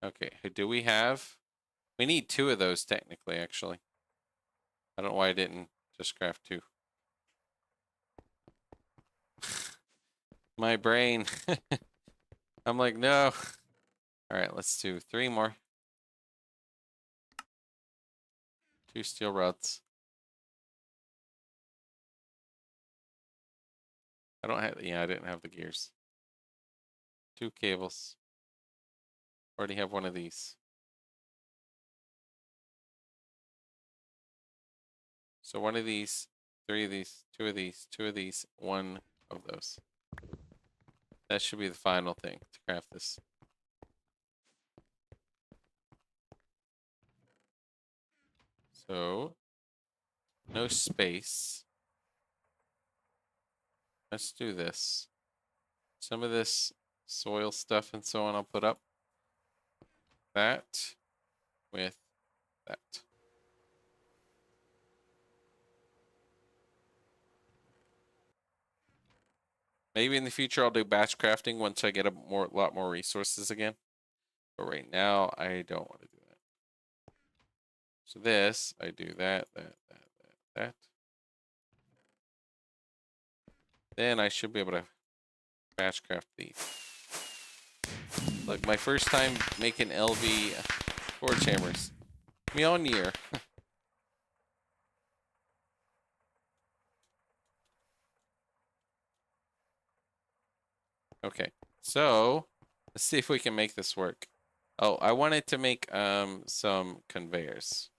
A: Okay, who do we have? We need 2 of those technically, actually. I don't know why I didn't just craft 2. My brain. I'm like, no. All right, let's do 3 more. 2 steel rods. I don't have, yeah, I didn't have the gears. 2 cables. Already have 1 of these. So 1 of these, 3 of these, 2 of these, 2 of these, 1 of those. That should be the final thing to craft this. So, no space. Let's do this. Some of this soil stuff and so on I'll put up. That with that. Maybe in the future I'll do batch crafting once I get a lot more resources again. But right now I don't want to do that. So this, I do that. Then I should be able to batch craft these. Look, my first time making LV forge hammers. Mjolnir. Okay, so let's see if we can make this work. Oh, I wanted to make some conveyors.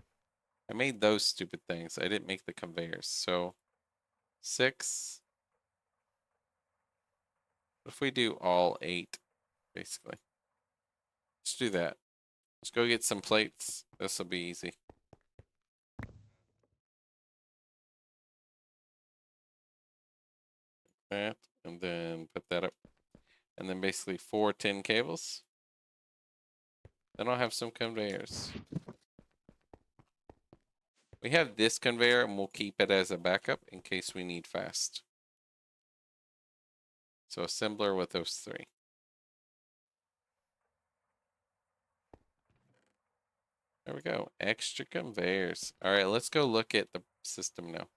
A: I made those stupid things. I didn't make the conveyors. So 6. What if we do all 8, basically? Let's do that. Let's go get some plates. This will be easy. That, and then put that up. And then basically 4 tin cables. Then I'll have some conveyors. We have this conveyor and we'll keep it as a backup in case we need fast. So assembler with those 3. There we go. Extra conveyors. All right, let's go look at the system now.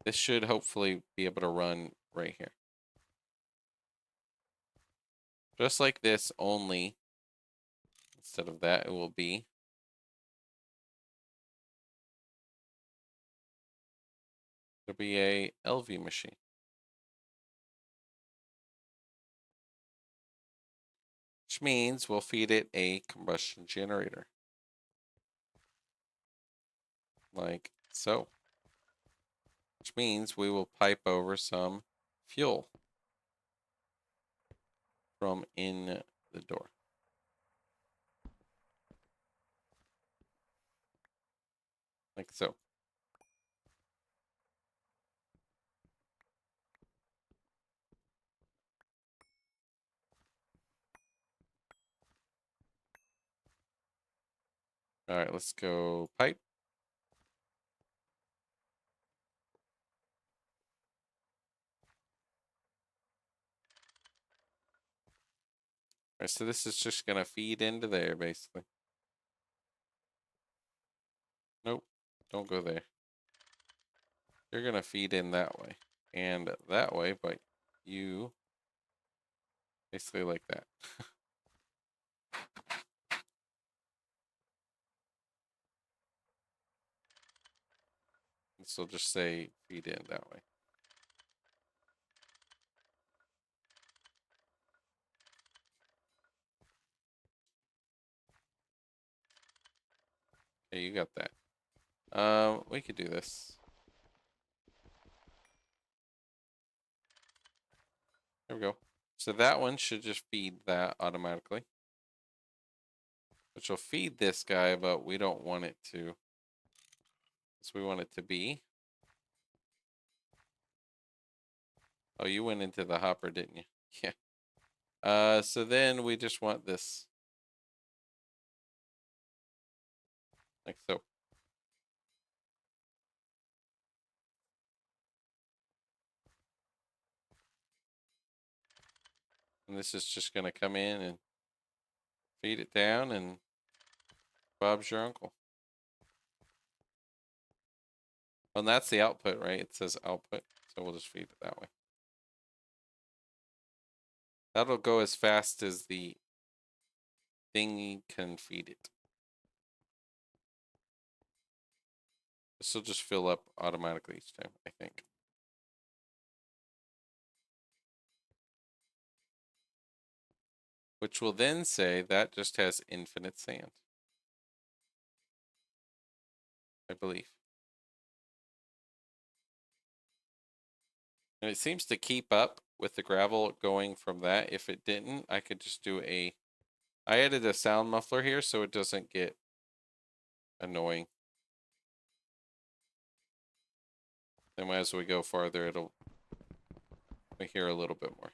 A: This should hopefully be able to run right here. Just like this, only instead of that, it will be it'll be a LV machine. Which means we'll feed it a combustion generator. Like so. Which means we will pipe over some fuel from in the door. Like so. All right, let's go pipe. All right, so this is just gonna feed into there, basically. Nope, don't go there. You're gonna feed in that way and that way, but you basically like that. This will just say feed in that way. Okay, you got that. We could do this. There we go. So that one should just feed that automatically. Which will feed this guy, but we don't want it to. So we want it to be. Oh, you went into the hopper, didn't you? Yeah. So then we just want this. Like so. And this is just gonna come in and feed it down, and Bob's your uncle. And that's the output, right? It says output, so we'll just feed it that way. That'll go as fast as the thingy can feed it. This will just fill up automatically each time, I think. Which will then say that just has infinite sand. I believe. And it seems to keep up with the gravel going from that. If it didn't, I could just do I added a sound muffler here so it doesn't get annoying. Then as we go farther, we hear a little bit more.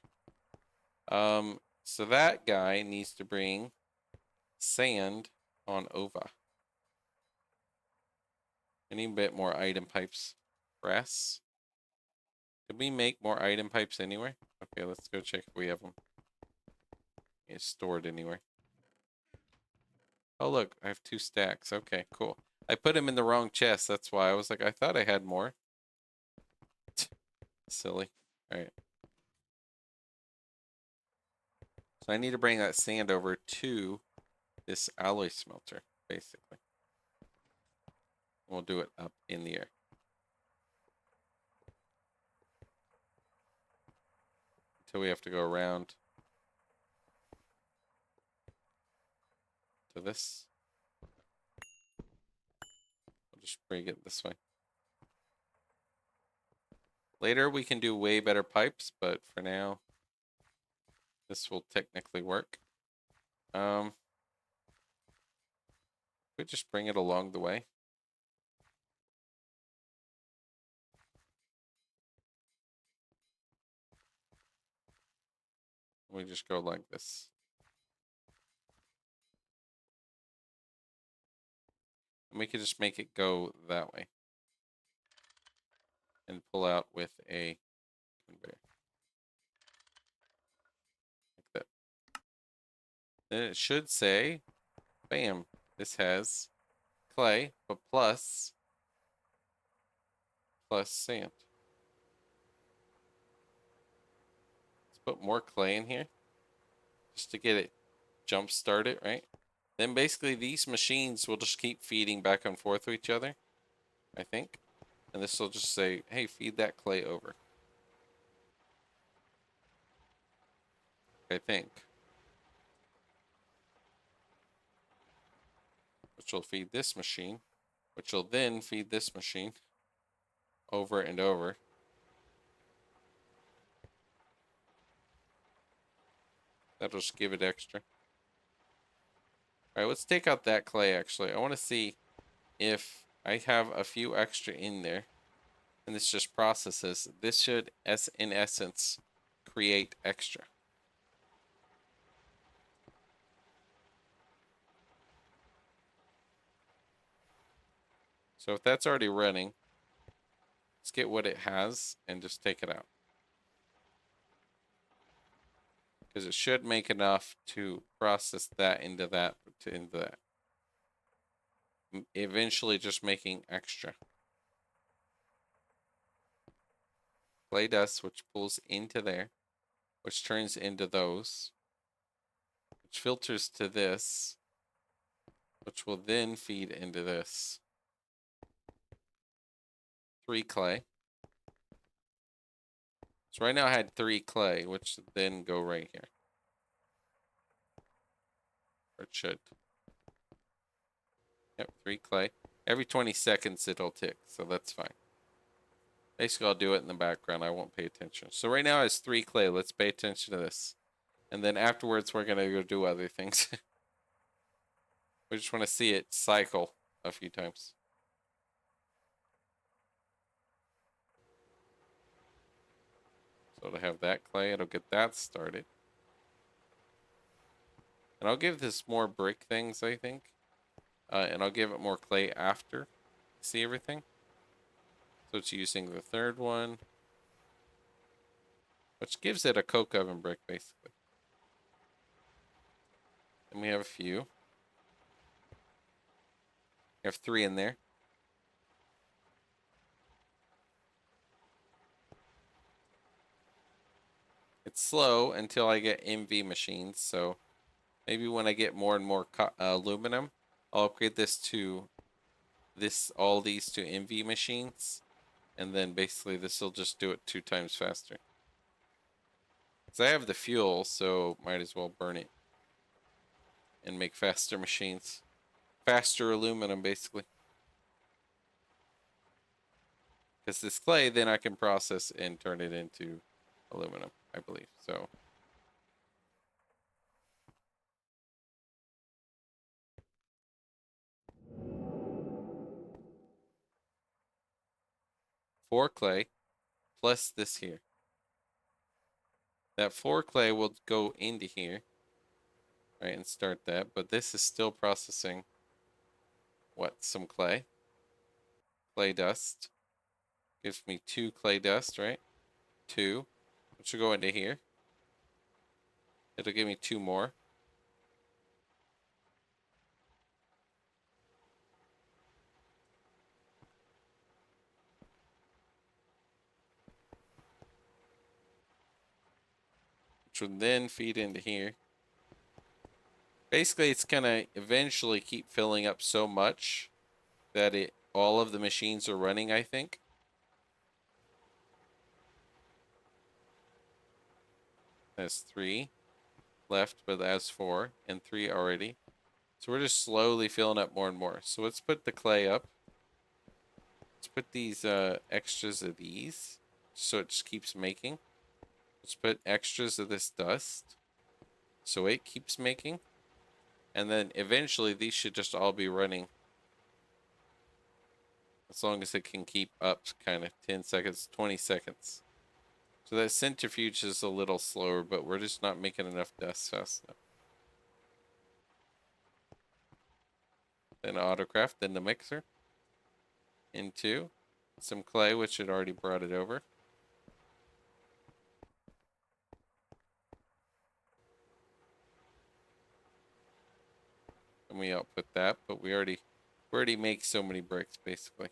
A: So that guy needs to bring sand on over. I need a bit more item pipes. Brass. Did we make more item pipes anywhere? Okay, let's go check if we have them. It's stored anywhere. Oh, look, I have 2 stacks. Okay, cool. I put them in the wrong chest. That's why I was like, I thought I had more. Silly. All right. So I need to bring that sand over to this alloy smelter, basically. We'll do it up in the air. Until we have to go around to this. I'll just bring it this way. Later we can do way better pipes, but for now, this will technically work. We just bring it along the way. We just go like this. And we could just make it go that way. And pull out with a conveyor. Like that. Then it should say, bam, this has clay, but plus sand. Let's put more clay in here. Just to get it jump started, right? Then basically these machines will just keep feeding back and forth to each other, I think. And this will just say, hey, feed that clay over. I think. Which will feed this machine, which will then feed this machine over and over. That'll just give it extra. All right, let's take out that clay, actually. I want to see if I have a few extra in there. And this just processes. This should, in essence, create extra. So if that's already running, let's get what it has and just take it out. Because it should make enough to process that into that, into that. Eventually just making extra. Clay dust, which pulls into there, which turns into those, which filters to this, which will then feed into this. 3 clay. So right now I had 3 clay, which then go right here. Or it should. Yep, 3 clay. Every 20 seconds it'll tick, so that's fine. Basically, I'll do it in the background. I won't pay attention. So right now it's 3 clay. Let's pay attention to this. And then afterwards, we're going to go do other things. We just want to see it cycle a few times. So to have that clay, it'll get that started. And I'll give this more brick things, I think. And I'll give it more clay after. See everything? So it's using the 3rd one. Which gives it a coke oven brick, basically. And we have a few. We have 3 in there. It's slow until I get MV machines, so maybe when I get more and more aluminum, I'll upgrade this to all these to MV machines, and then basically this will just do it 2 times faster. Because I have the fuel, so might as well burn it and make faster machines. Faster aluminum, basically. Because this clay, then I can process and turn it into aluminum, I believe. So 4 clay plus this here. That 4 clay will go into here, right, and start that. But this is still processing, what, some clay. Clay dust. Gives me 2 clay dust, right? 2, which will go into here. It'll give me 2 more. Which will then feed into here. Basically, it's gonna eventually keep filling up so much that all of the machines are running, I think. That's 3 left, but that's 4 and 3 already. So we're just slowly filling up more and more. So let's put the clay up. Let's put these extras of these so it just keeps making. Let's put extras of this dust so it keeps making. And then eventually these should just all be running as long as it can keep up kind of 10 seconds, 20 seconds. So that centrifuge is a little slower, but we're just not making enough dust fast enough. Then autocraft, then the mixer. Into some clay, which had already brought it over. And we output that, but we already make so many bricks basically.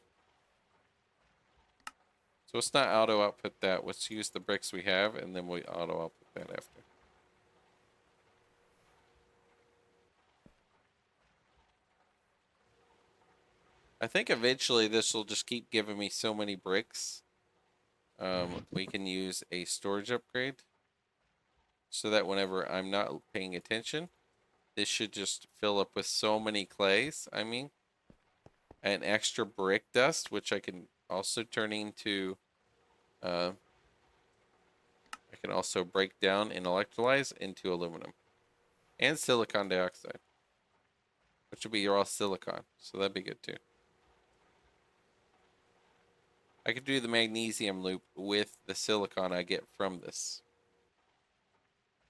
A: So let's not auto output that. Let's use the bricks we have and then we auto output that after. I think eventually this will just keep giving me so many bricks. We can use a storage upgrade so that whenever I'm not paying attention, this should just fill up with so many clays. I mean, an extra brick dust, which I can also turn into, I can also break down and electrolyze into aluminum and silicon dioxide, which would be raw silicon. So that'd be good too. I could do the magnesium loop with the silicon I get from this.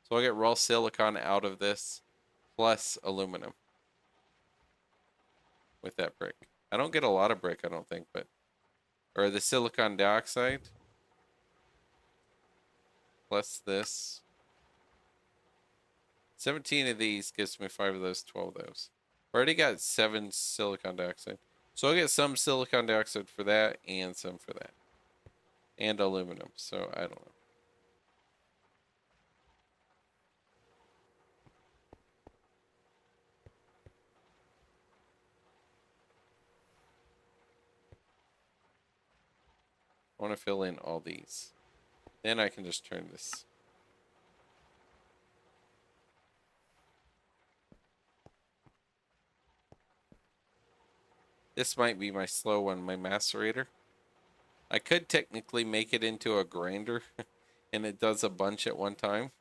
A: So I'll get raw silicon out of this plus aluminum with that brick. I don't get a lot of brick, I don't think, but, or the silicon dioxide plus this. 17 of these gives me 5 of those, 12 of those. I already got 7 silicon dioxide. So I'll get some silicon dioxide for that and some for that. And aluminum, so I don't know. I want to fill in all these. Then I can just turn this. This might be my slow one, my macerator. I could technically make it into a grinder and it does a bunch at one time.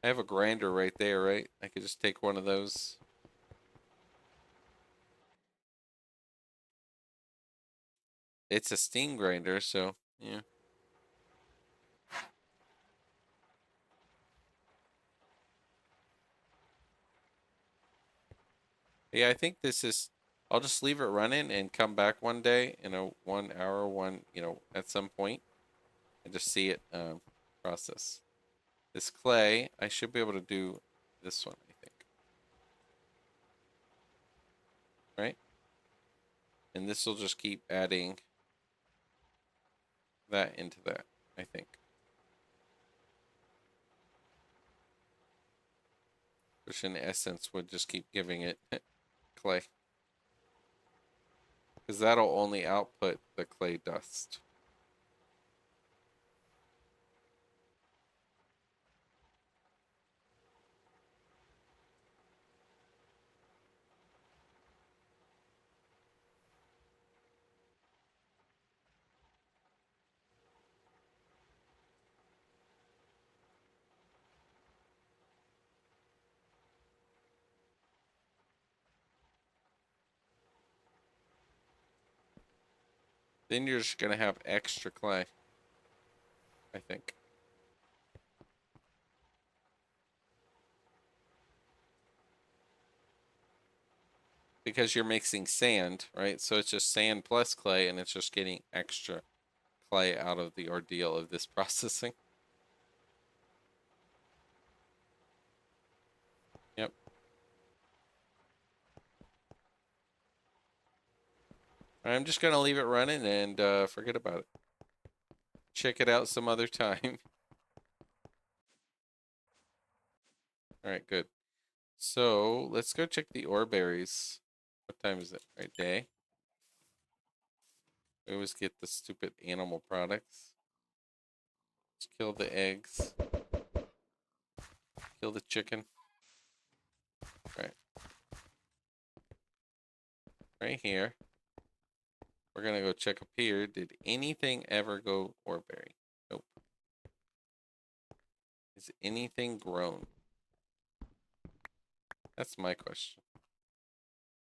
A: I have a grinder right there, right? I could just take one of those. It's a steam grinder, so yeah. Yeah, I think this is, I'll just leave it running and come back one day in a 1 hour, at some point and just see it process. This clay, I should be able to do this one, I think. Right? And this will just keep adding that into that, I think. Which in essence would just keep giving it clay. Because that'll only output the clay dust. Then you're just gonna have extra clay, I think. Because you're mixing sand, right? So it's just sand plus clay, and it's just getting extra clay out of the ordeal of this processing. Yep. I'm just gonna leave it running and forget about it. Check it out some other time. All right, good. So let's go check the ore berries. What time is it? Right, day. We always get the stupid animal products. Let's kill the eggs. Kill the chicken. Right. Right here. We're gonna go check up here. Did anything ever go ore berry? Nope. Is anything grown? That's my question.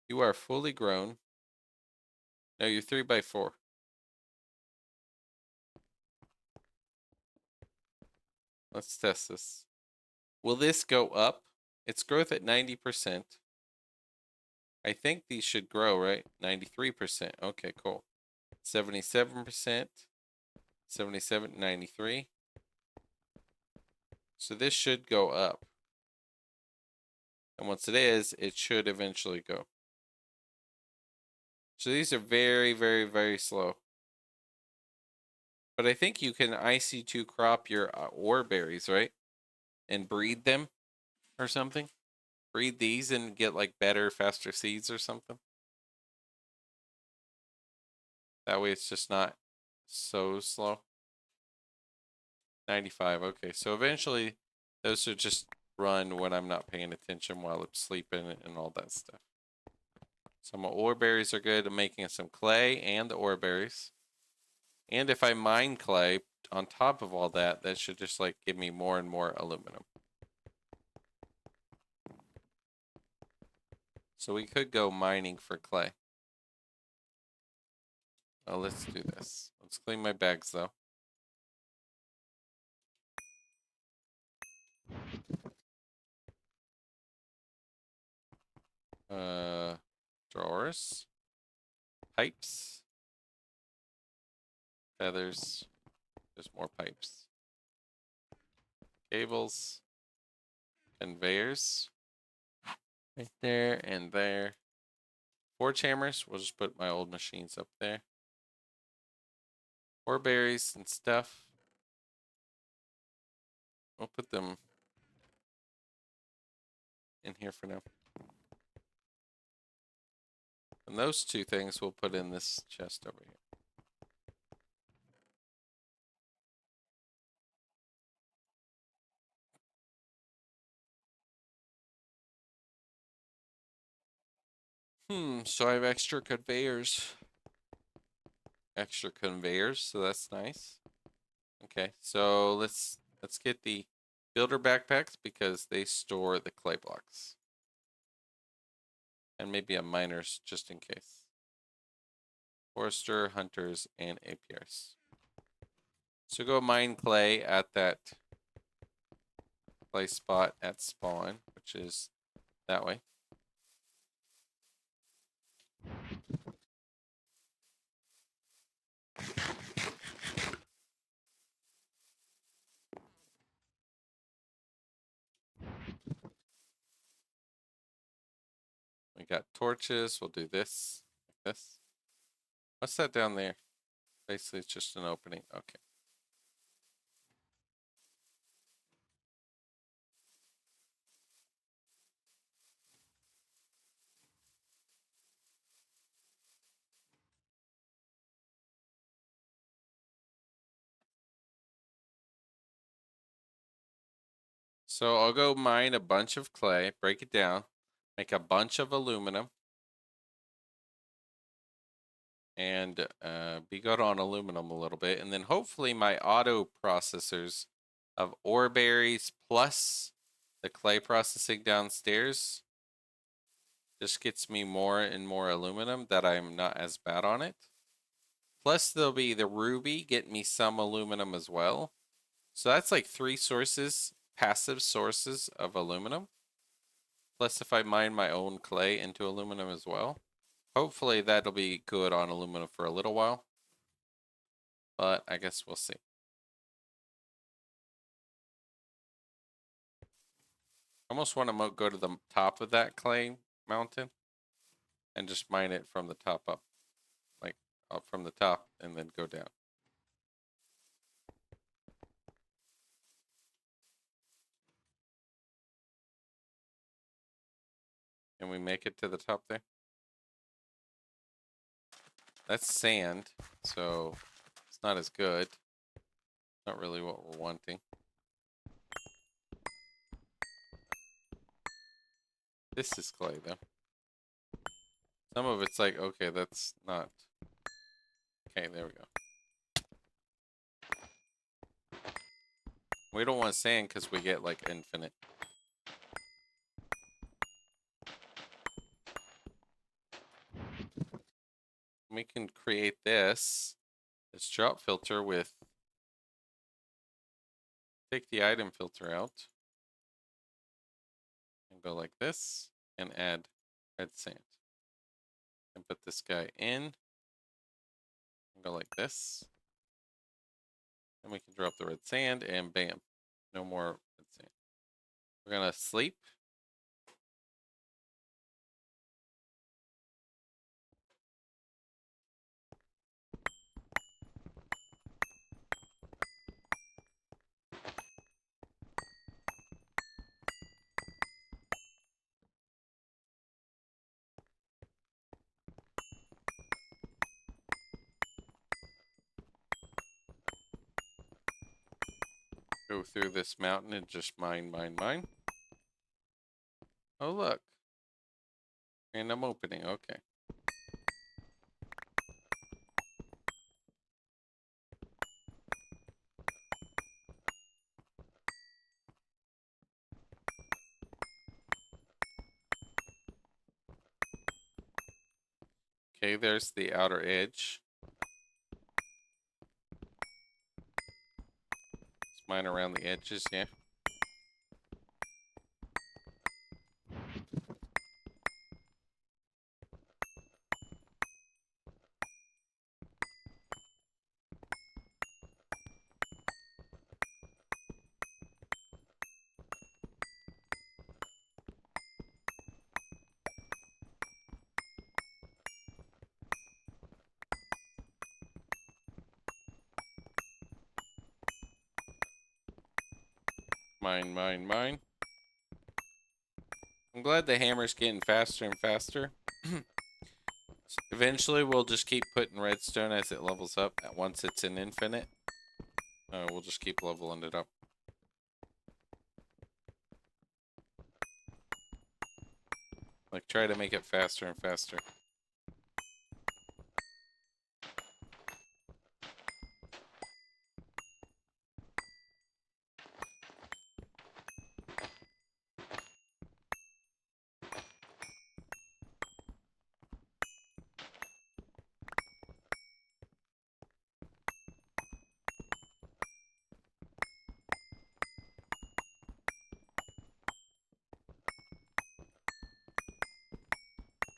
A: You are fully grown. No, you're 3x4. Let's test this. Will this go up? Its growth at 90%. I think these should grow, right? 93%. Okay, cool. 77%. 77, 93. So this should go up. And once it is, it should eventually go. So these are very, very, very slow. But I think you can IC2 crop your ore berries, right? And breed them or something. Breed these and get like better, faster seeds or something. That way it's just not so slow. 95. Okay, so eventually those should just run when I'm not paying attention while I'm sleeping and all that stuff. So my ore berries are good. I'm making some clay and the ore berries. And if I mine clay on top of all that, that should just like give me more and more aluminum. So we could go mining for clay. Oh, let's do this. Let's clean my bags though. Drawers, pipes, feathers. There's more pipes. Cables, conveyors. Right there and there. Forge hammers. We'll just put my old machines up there. Ore berries and stuff. We'll put them in here for now. And those two things we'll put in this chest over here. So I have extra conveyors. So that's nice. Okay, so let's get the builder backpacks because they store the clay blocks. And maybe a miners just in case. Forester, hunters, and APRs. So go mine clay at that clay spot at spawn, which is that way. We got torches. We'll do this, like this. What's that down there? Basically, it's just an opening. Okay. So I'll go mine a bunch of clay, break it down, make a bunch of aluminum, and be good on aluminum a little bit. And then hopefully my auto processors of ore berries plus the clay processing downstairs just gets me more and more aluminum that I'm not as bad on it. Plus there'll be the ruby getting me some aluminum as well. So that's like 3 sources, passive sources of aluminum. Plus if I mine my own clay into aluminum as well. Hopefully that'll be good on aluminum for a little while. But I guess we'll see. Almost want to go to the top of that clay mountain and just mine it from the top up. Like up from the top and then go down. Can we make it to the top there? That's sand, so it's not as good. Not really what we're wanting. This is clay, though. Some of it's like, okay, that's not... Okay, there we go. We don't want sand because we get, like, infinite. We can create this drop filter with... Take the item filter out. And go like this. And add red sand. And put this guy in. And go like this. And we can drop the red sand and bam. No more red sand. We're gonna sleep. Go through this mountain and just mine. Oh, look. Random opening. Okay. Okay, there's the outer edge. Let's mine around the edges, yeah. Mine. I'm glad the hammer's getting faster and faster. Eventually, we'll just keep putting redstone as it levels up. Once it's in infinite, we'll just keep leveling it up. Like, try to make it faster and faster.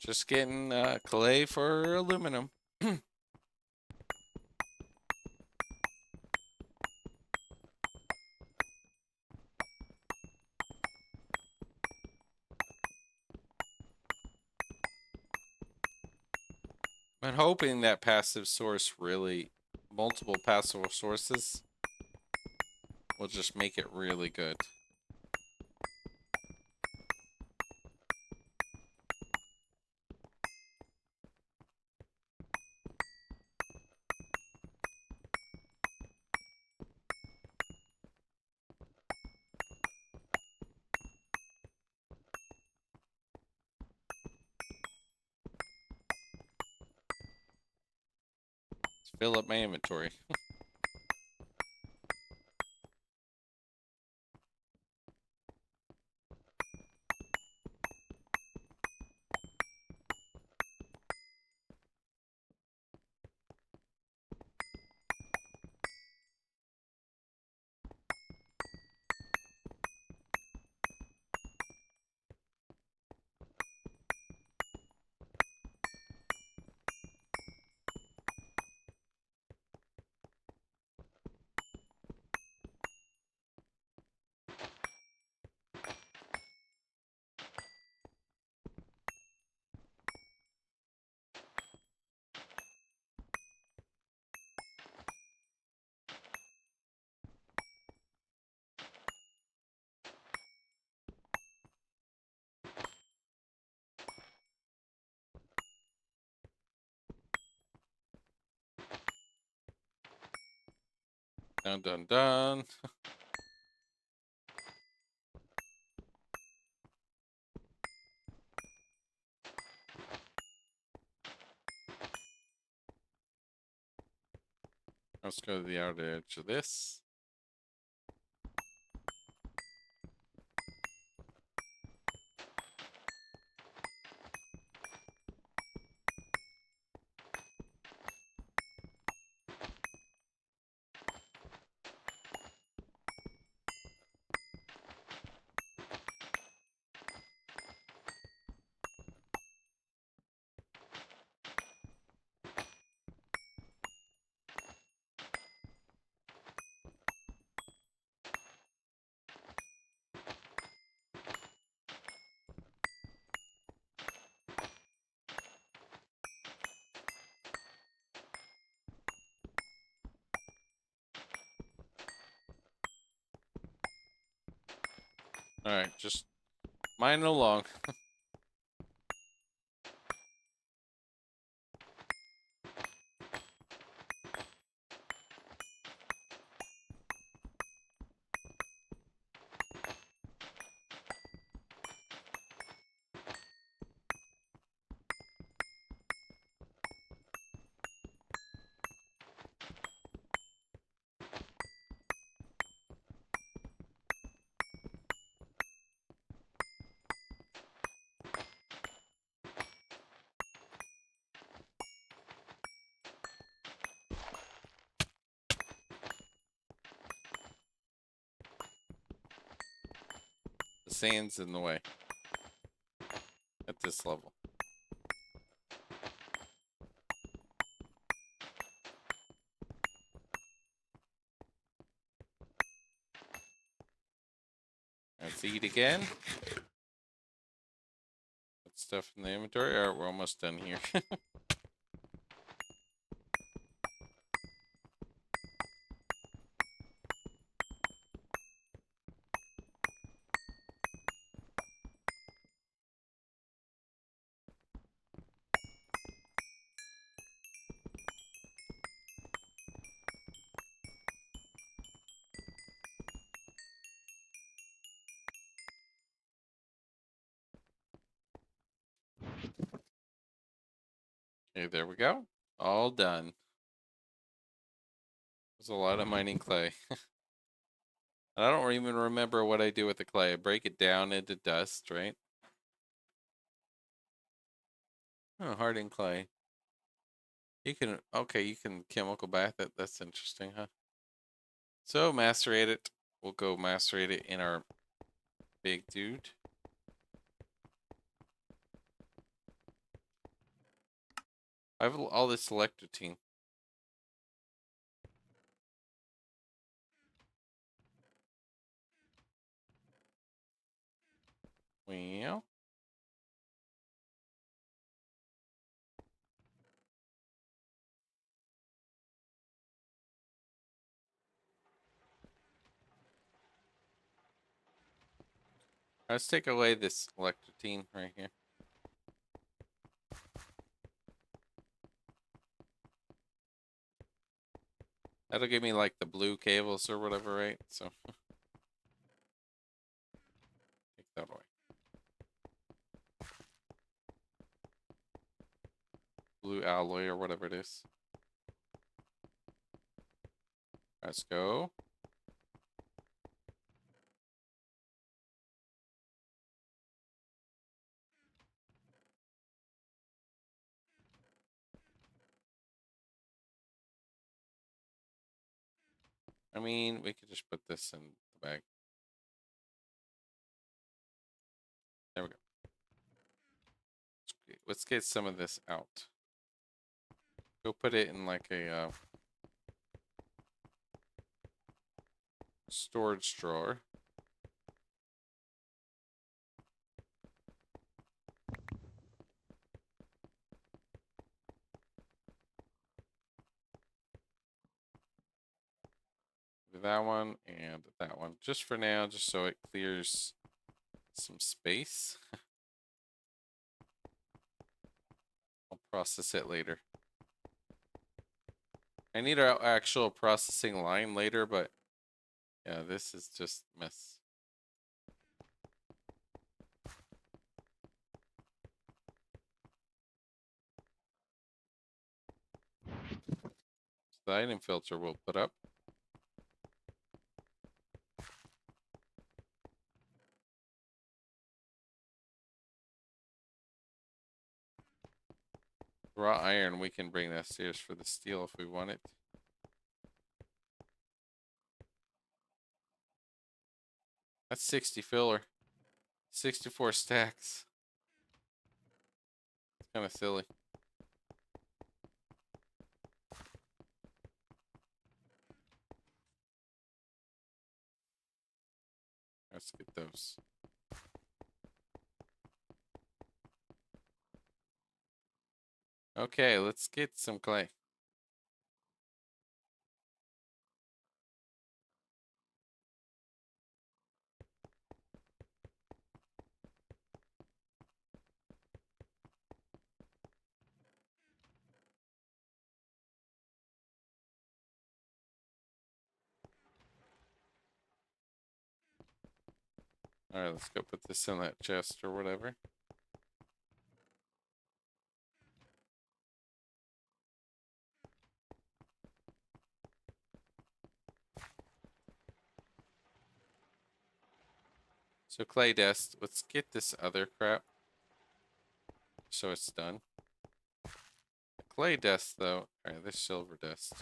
A: Just getting clay for aluminum. I'm hoping that passive source really, multiple passive sources will just make it really good. Let's fill up my inventory. Dun dun dun. Let's go to the outer edge of this. Alright, just mine along. The sand's in the way at this level. Let's eat again. Put stuff in the inventory. Alright, we're almost done here. Okay, there we go. All done. There's a lot of mining clay. I don't even remember what I do with the clay. I break it down into dust, right? Oh, hardened clay. You can, okay, you can chemical bath it. That's interesting, huh? So macerate it. We'll go macerate it in our big dude. I have all this electrotine. Well, let's take away this electrotine right here. That'll give me like the blue cables or whatever, right? So take that away. Blue alloy or whatever it is. Let's go. I mean, we could just put this in the bag. There we go. Let's get some of this out. Go put it in like a storage drawer. That one and that one. Just for now, just so it clears some space. I'll process it later. I need an actual processing line later, but yeah, this is just mess. The item filter will put up. Raw iron, we can bring that stairs for the steel if we want it. That's 60 filler. 64 stacks. It's kind of silly. Let's get those. Okay, let's get some clay. All right, let's go put this in that chest or whatever. So clay dust. Let's get this other crap. So it's done. The clay dust, though. All right, this silver dust.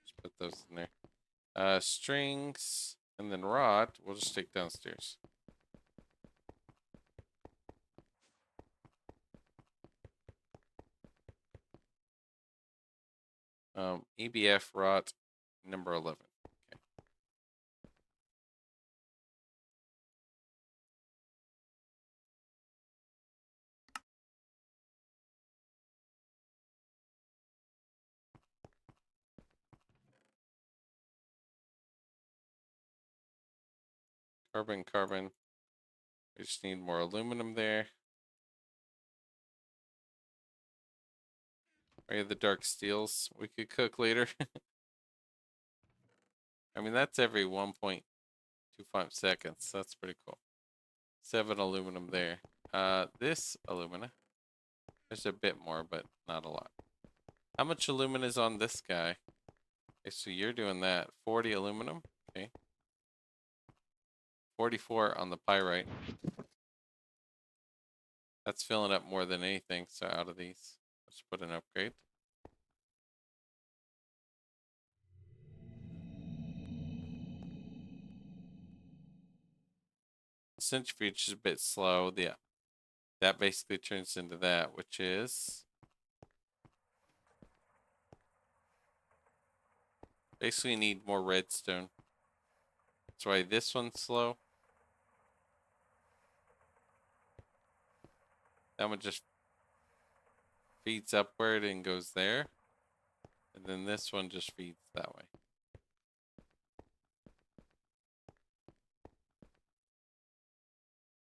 A: Just put those in there. Strings and then rod. We'll just take downstairs. EBF rod number 11. Okay. Carbon, carbon. We just need more aluminum there. Are you the dark steels we could cook later? I mean, that's every 1.25 seconds. That's pretty cool. 7 aluminum there. This alumina. There's a bit more, but not a lot. How much alumina is on this guy? Okay, so you're doing that. 40 aluminum. Okay. 44 on the pyrite. That's filling up more than anything. So out of these, let's put an upgrade. Centrifuge is a bit slow. Yeah, that basically turns into that, which is basically need more redstone. That's why this one's slow. That one just feeds upward and goes there. And then this one just feeds that way.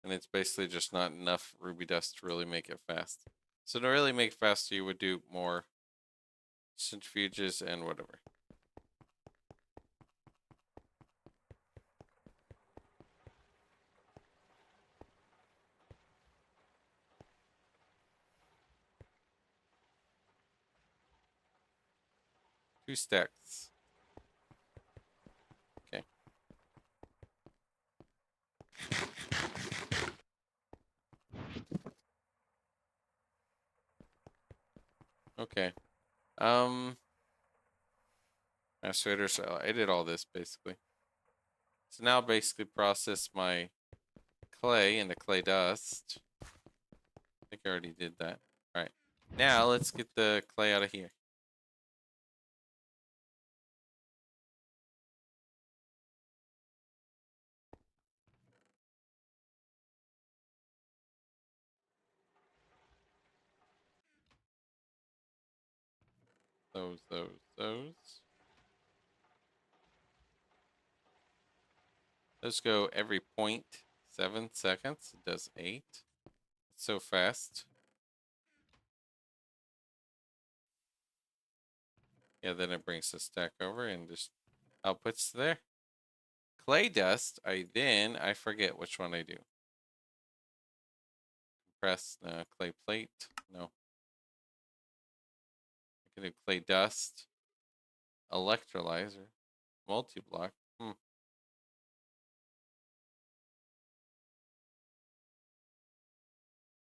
A: And it's basically just not enough ruby dust to really make it fast. So to really make it faster, you would do more centrifuges and whatever. Two stacks. Okay. Okay. Actuator, so I did all this basically. So now basically process my clay into clay dust. I think I already did that. All right. Now let's get the clay out of here. Those. Let's go every 0.7 seconds. It does 8. It's so fast. Yeah, then it brings the stack over and just outputs there. Clay dust, I forget which one I do. Press clay plate. No. I can do clay dust. Electrolyzer. Multi-block.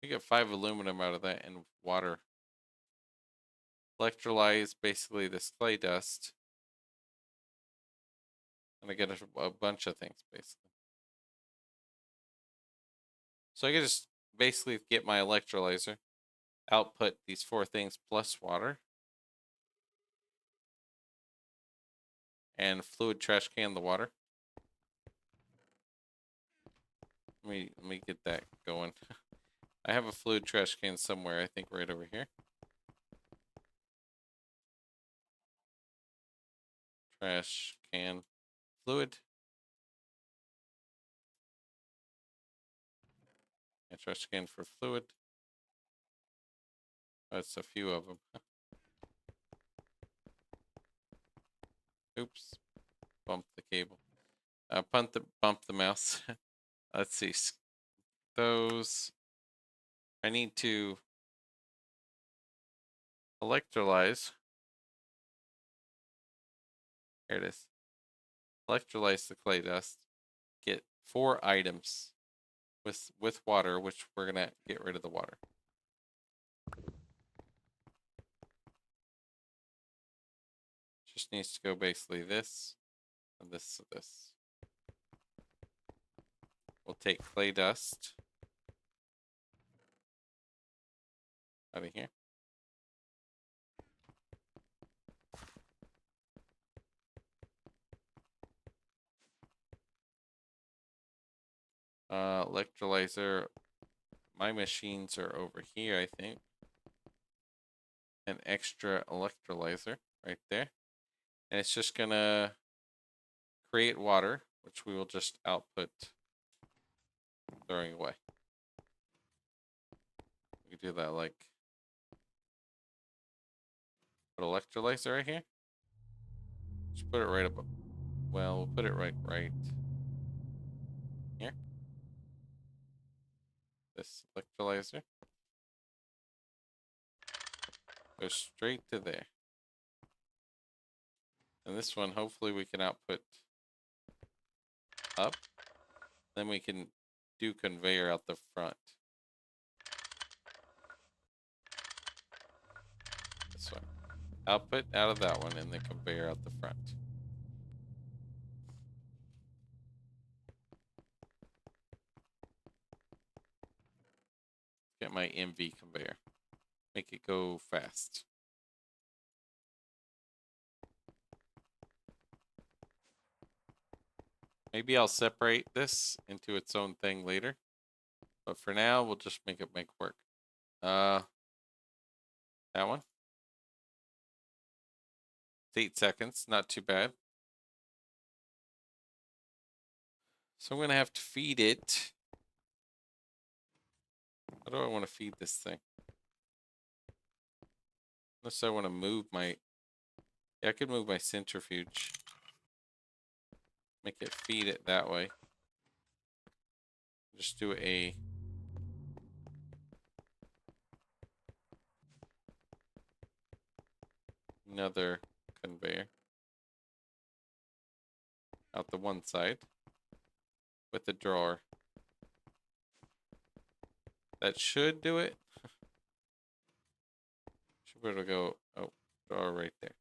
A: You get 5 aluminum out of that and water. Electrolyze basically this clay dust. And I get a bunch of things basically. So I can just basically get my electrolyzer, output these 4 things plus water, and fluid trash can the water. Let me get that going. I have a fluid trash can somewhere, I think right over here. Trash can fluid. A trash can for fluid. That's a few of them. Oops. Bump the cable. Bump the mouse. Let's see. Those. I need to electrolyze. Here it is. Electrolyze the clay dust. Get 4 items with water, which we're gonna get rid of the water. Just needs to go basically this and this to this. We'll take clay dust out of here. Electrolyzer. My machines are over here, I think. An extra electrolyzer right there. And it's just gonna create water, which we will just output throwing away. We can do that like put electrolyzer right here. Just put it right above. Well, we'll put it right here. This electrolyzer goes straight to there. And this one, hopefully we can output up. Then we can do conveyor out the front. This one. Output out of that one and then conveyor out the front. Get my MV conveyor. Make it go fast. Maybe I'll separate this into its own thing later. But for now, we'll just make it work. That one. It's 8 seconds, not too bad. So I'm gonna have to feed it. How do I want to feed this thing? Unless I want to move my... Yeah, I could move my centrifuge. Make it feed it that way. Just do another conveyor out the one side with the drawer. That should do it. Should be able to go, oh, drawer right there.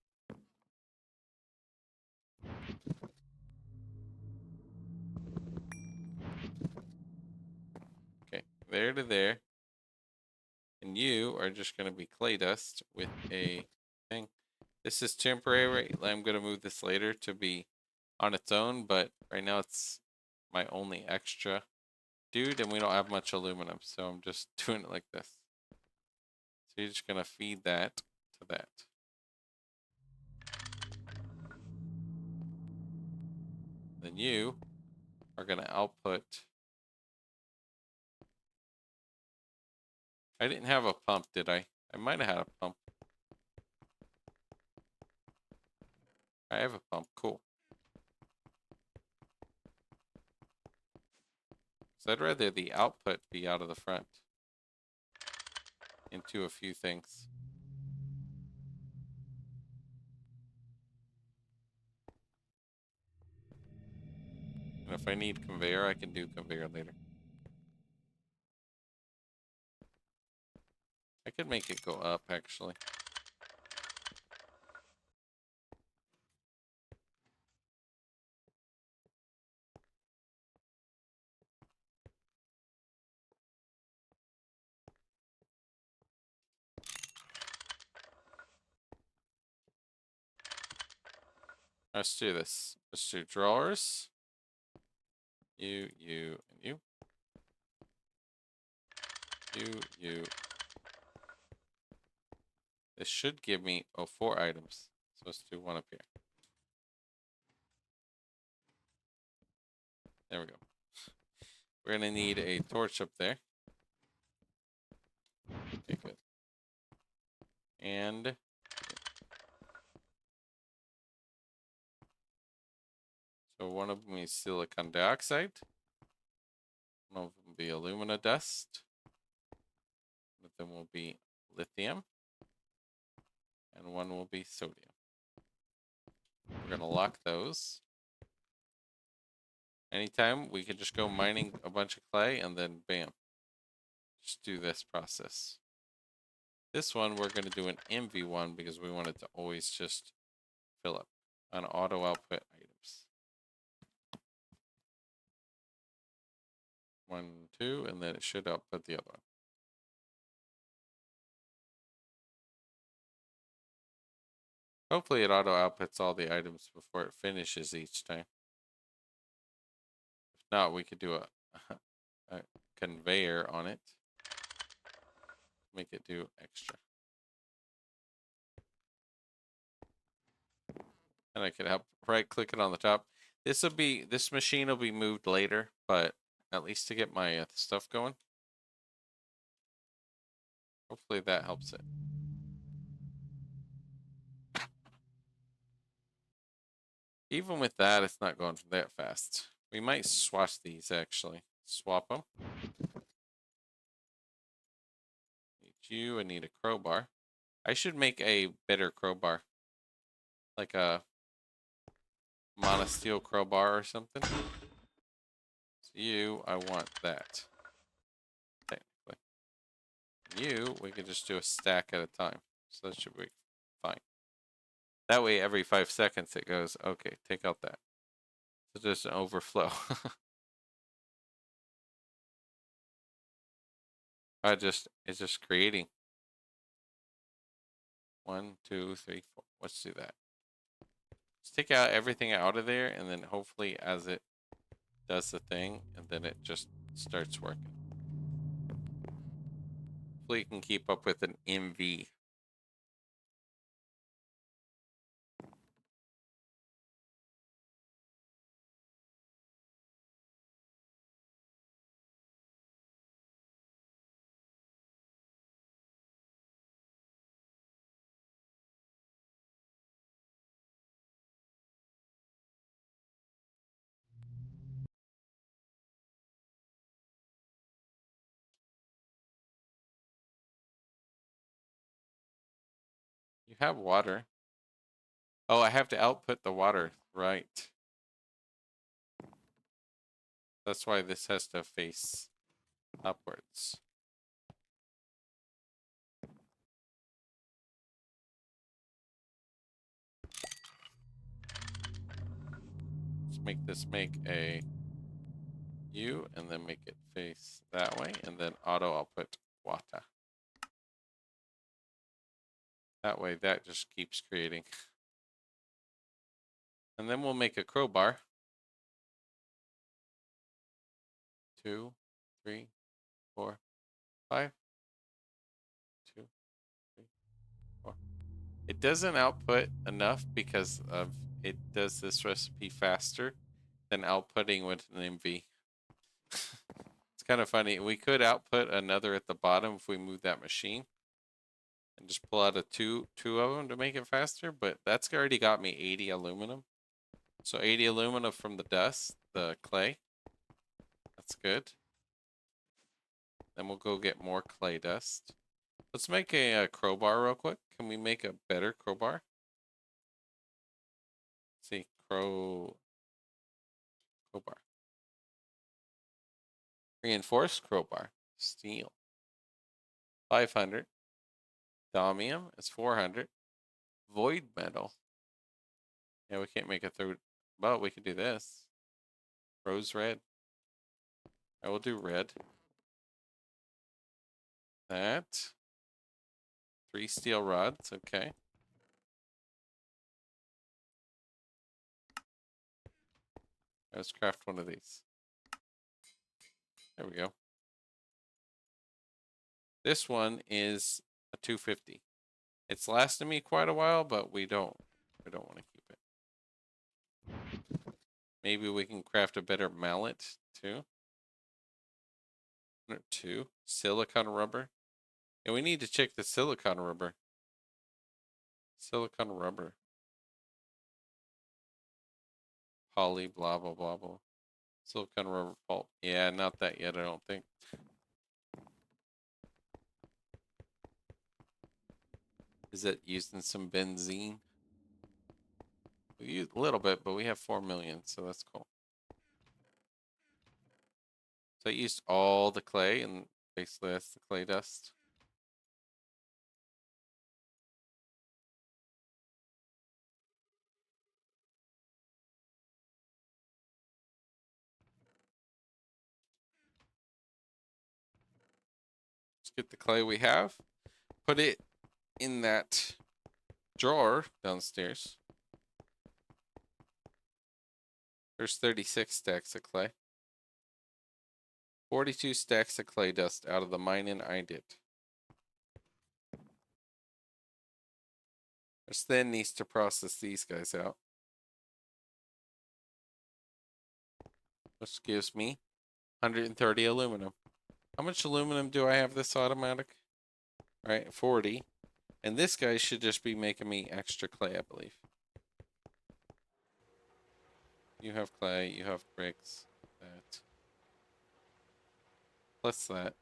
A: Okay, there to there. And you are just going to be clay dust with a thing. This is temporary. I'm going to move this later to be on its own, but right now it's my only extra dude, and we don't have much aluminum, so I'm just doing it like this. So you're just going to feed that to that. Then you are going to output. I didn't have a pump, did I? I might have had a pump. I have a pump. Cool. So I'd rather the output be out of the front into a few things. And if I need conveyor, I can do conveyor later. I could make it go up, actually. Let's do this. Let's do drawers. You, and you. You. This should give me, 4 items. So let's do one up here. There we go. We're gonna need a torch up there. Okay, good. And so one of them is silicon dioxide. One of them will be alumina dust. One of them will be lithium. And one will be sodium. We're gonna lock those. Anytime we can just go mining a bunch of clay and then bam. Just do this process. This one we're gonna do an MV1 because we want it to always just fill up on auto output items. 1, 2, and then it should output the other one. Hopefully it auto outputs all the items before it finishes each time. If not, we could do a conveyor on it. Make it do extra. And I could help right click it on the top. This machine will be moved later, but at least to get my stuff going. Hopefully that helps it. Even with that, it's not going that fast. We might swatch these actually. Swap them. Need you. I need a crowbar. I should make a better crowbar. Like a monosteel crowbar or something. So you, I want that. Technically. You, we can just do a stack at a time. So that should be fine. That way every 5 seconds it goes, okay, take out that. So there's an overflow. It's just creating. 1, 2, 3, 4. Let's do that. Let's take out everything out of there, and then hopefully as it does the thing, and then it just starts working. Hopefully you can keep up with an MV. You have water. Oh, I have to output the water. Right. That's why this has to face upwards. Let's make a U and then make it face that way, and then auto output water. That way that just keeps creating. And then we'll make a crowbar. 2, 3, 4, 5. 2, 3, 4. It doesn't output enough because of it does this recipe faster than outputting with an MV. It's kind of funny. We could output another at the bottom if we move that machine and just pull out two of them to make it faster, but that's already got me 80 aluminum. So 80 aluminum from the dust, the clay. That's good. Then we'll go get more clay dust. Let's make a crowbar real quick. Can we make a better crowbar? Let's see, crowbar. Reinforced crowbar. Steel. 500. Damium is 400. Void metal. Yeah, we can't make a third, but we can do this. Rose red. I will do red. That. 3 steel rods, okay. Let's craft one of these. There we go. This one is a 250. It's lasted me quite a while, but we don't want to keep it. Maybe we can craft a better mallet too. 2 silicone rubber. And we need to check the silicone rubber. Silicone rubber. Poly, blah, blah, blah, blah. Silicone rubber pulp. Yeah, not that yet, I don't think. Is it used in some benzene? We use a little bit, but we have 4 million, so that's cool. So I used all the clay, and basically that's the clay dust. Let's get the clay we have, put it in that drawer downstairs. There's 36 stacks of clay. 42 stacks of clay dust out of the mining I did. Which then needs to process these guys out. Which gives me 130 aluminum. How much aluminum do I have this automatic? All right, 40. And this guy should just be making me extra clay, I believe. You have clay, you have bricks. That. Plus that.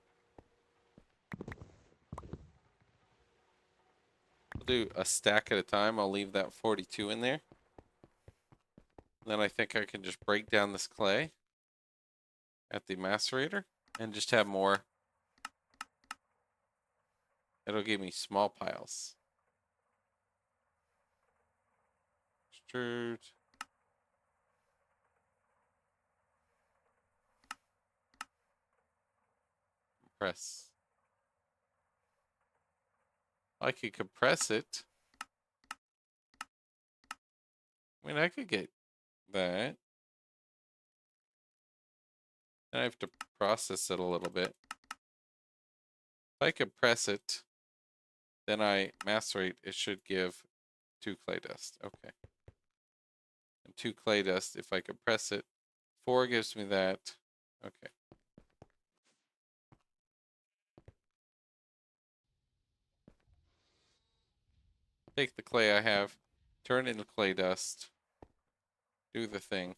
A: I'll do a stack at a time. I'll leave that 42 in there. Then I think I can just break down this clay at the macerator and just have more. It'll give me small piles. Extrude. Press. I could compress it. I mean, I could get that. Then I have to process it a little bit. If I compress it, then I macerate, it should give 2 clay dust. Okay. And 2 clay dust, if I compress it, 4 gives me that. Okay. Take the clay I have, turn it into clay dust, do the thing.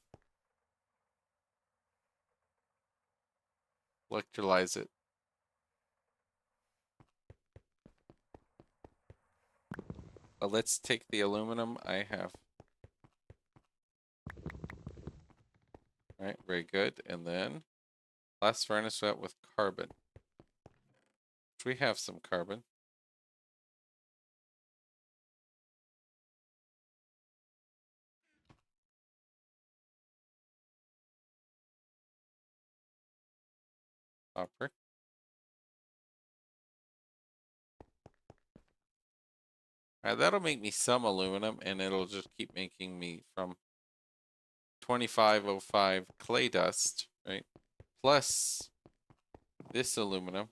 A: Electrolyze it. Let's take the aluminum I have. All right, very good. And then blast furnace that with carbon. Which we have some carbon. Copper. Alright, that'll make me some aluminum, and it'll just keep making me from 2505 clay dust, right? Plus this aluminum.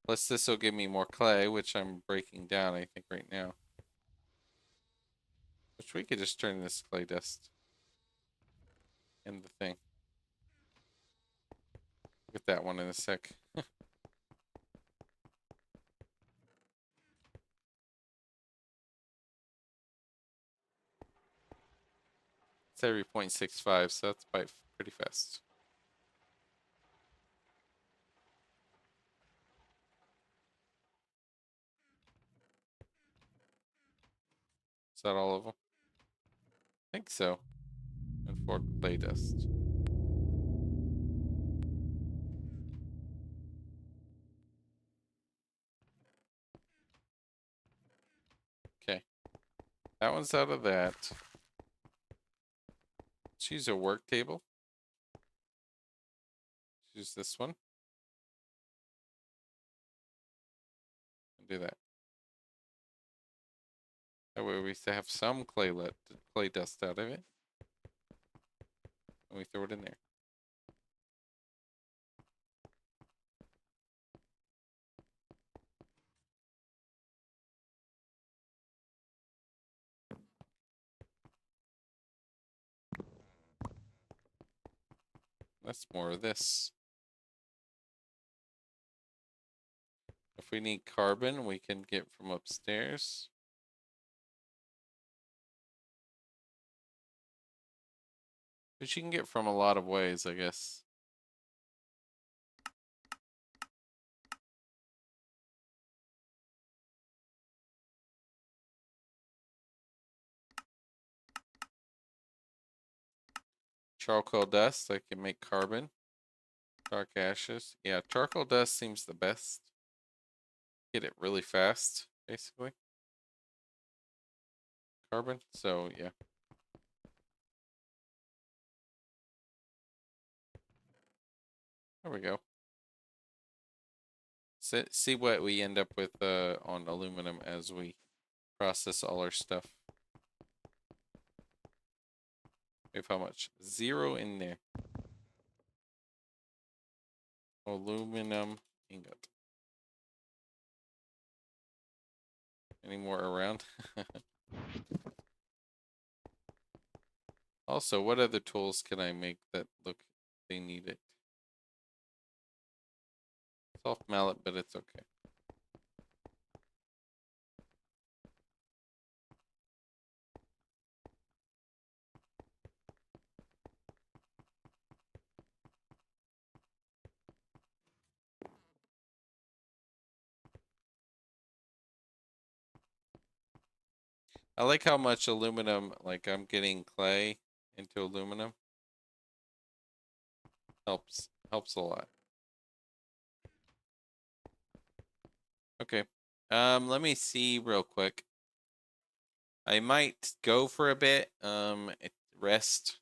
A: Plus this will give me more clay, which I'm breaking down, I think, right now. Which we could just turn this clay dust and the thing. Get that one in a sec. It's every 0.65, so that's pretty fast. Is that all of them? I think so. And 4 clay dust. Okay. That one's out of that. Let's use a work table. Let's use this one. And do that. That way we have some clay dust out of it. And we throw it in there. That's more of this. If we need carbon, we can get from upstairs. Which you can get from a lot of ways, I guess. Charcoal dust, I can make carbon. Dark ashes. Yeah, charcoal dust seems the best. Get it really fast, basically. Carbon, so yeah. There we go. See what we end up with on aluminum as we process all our stuff. We have how much? 0 in there. Aluminum ingot. Any more around? Also, what other tools can I make that look they need it? Soft mallet, but it's okay. I like how much aluminum, like I'm getting clay into aluminum. Helps a lot. Okay. Let me see real quick. I might go for a bit, rest,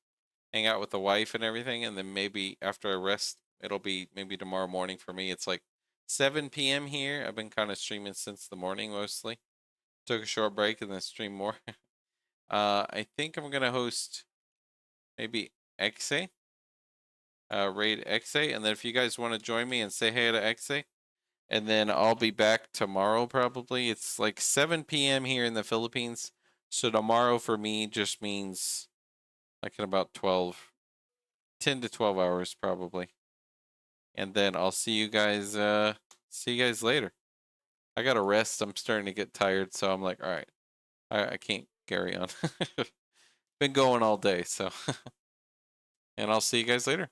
A: hang out with the wife and everything, and then maybe after I rest, it'll be maybe tomorrow morning for me. It's like 7 p.m. here. I've been kind of streaming since the morning mostly. Took a short break and then stream more. I think I'm gonna host maybe XA, raid XA, and then if you guys want to join me and say hey to XA, and then I'll be back tomorrow probably. It's like 7 p.m. here in the Philippines, so tomorrow for me just means like in about 10 to 12 hours probably, and then I'll see you guys later. I gotta rest. I'm starting to get tired, so I'm like, all right, I can't carry on. Been going all day, so and I'll see you guys later.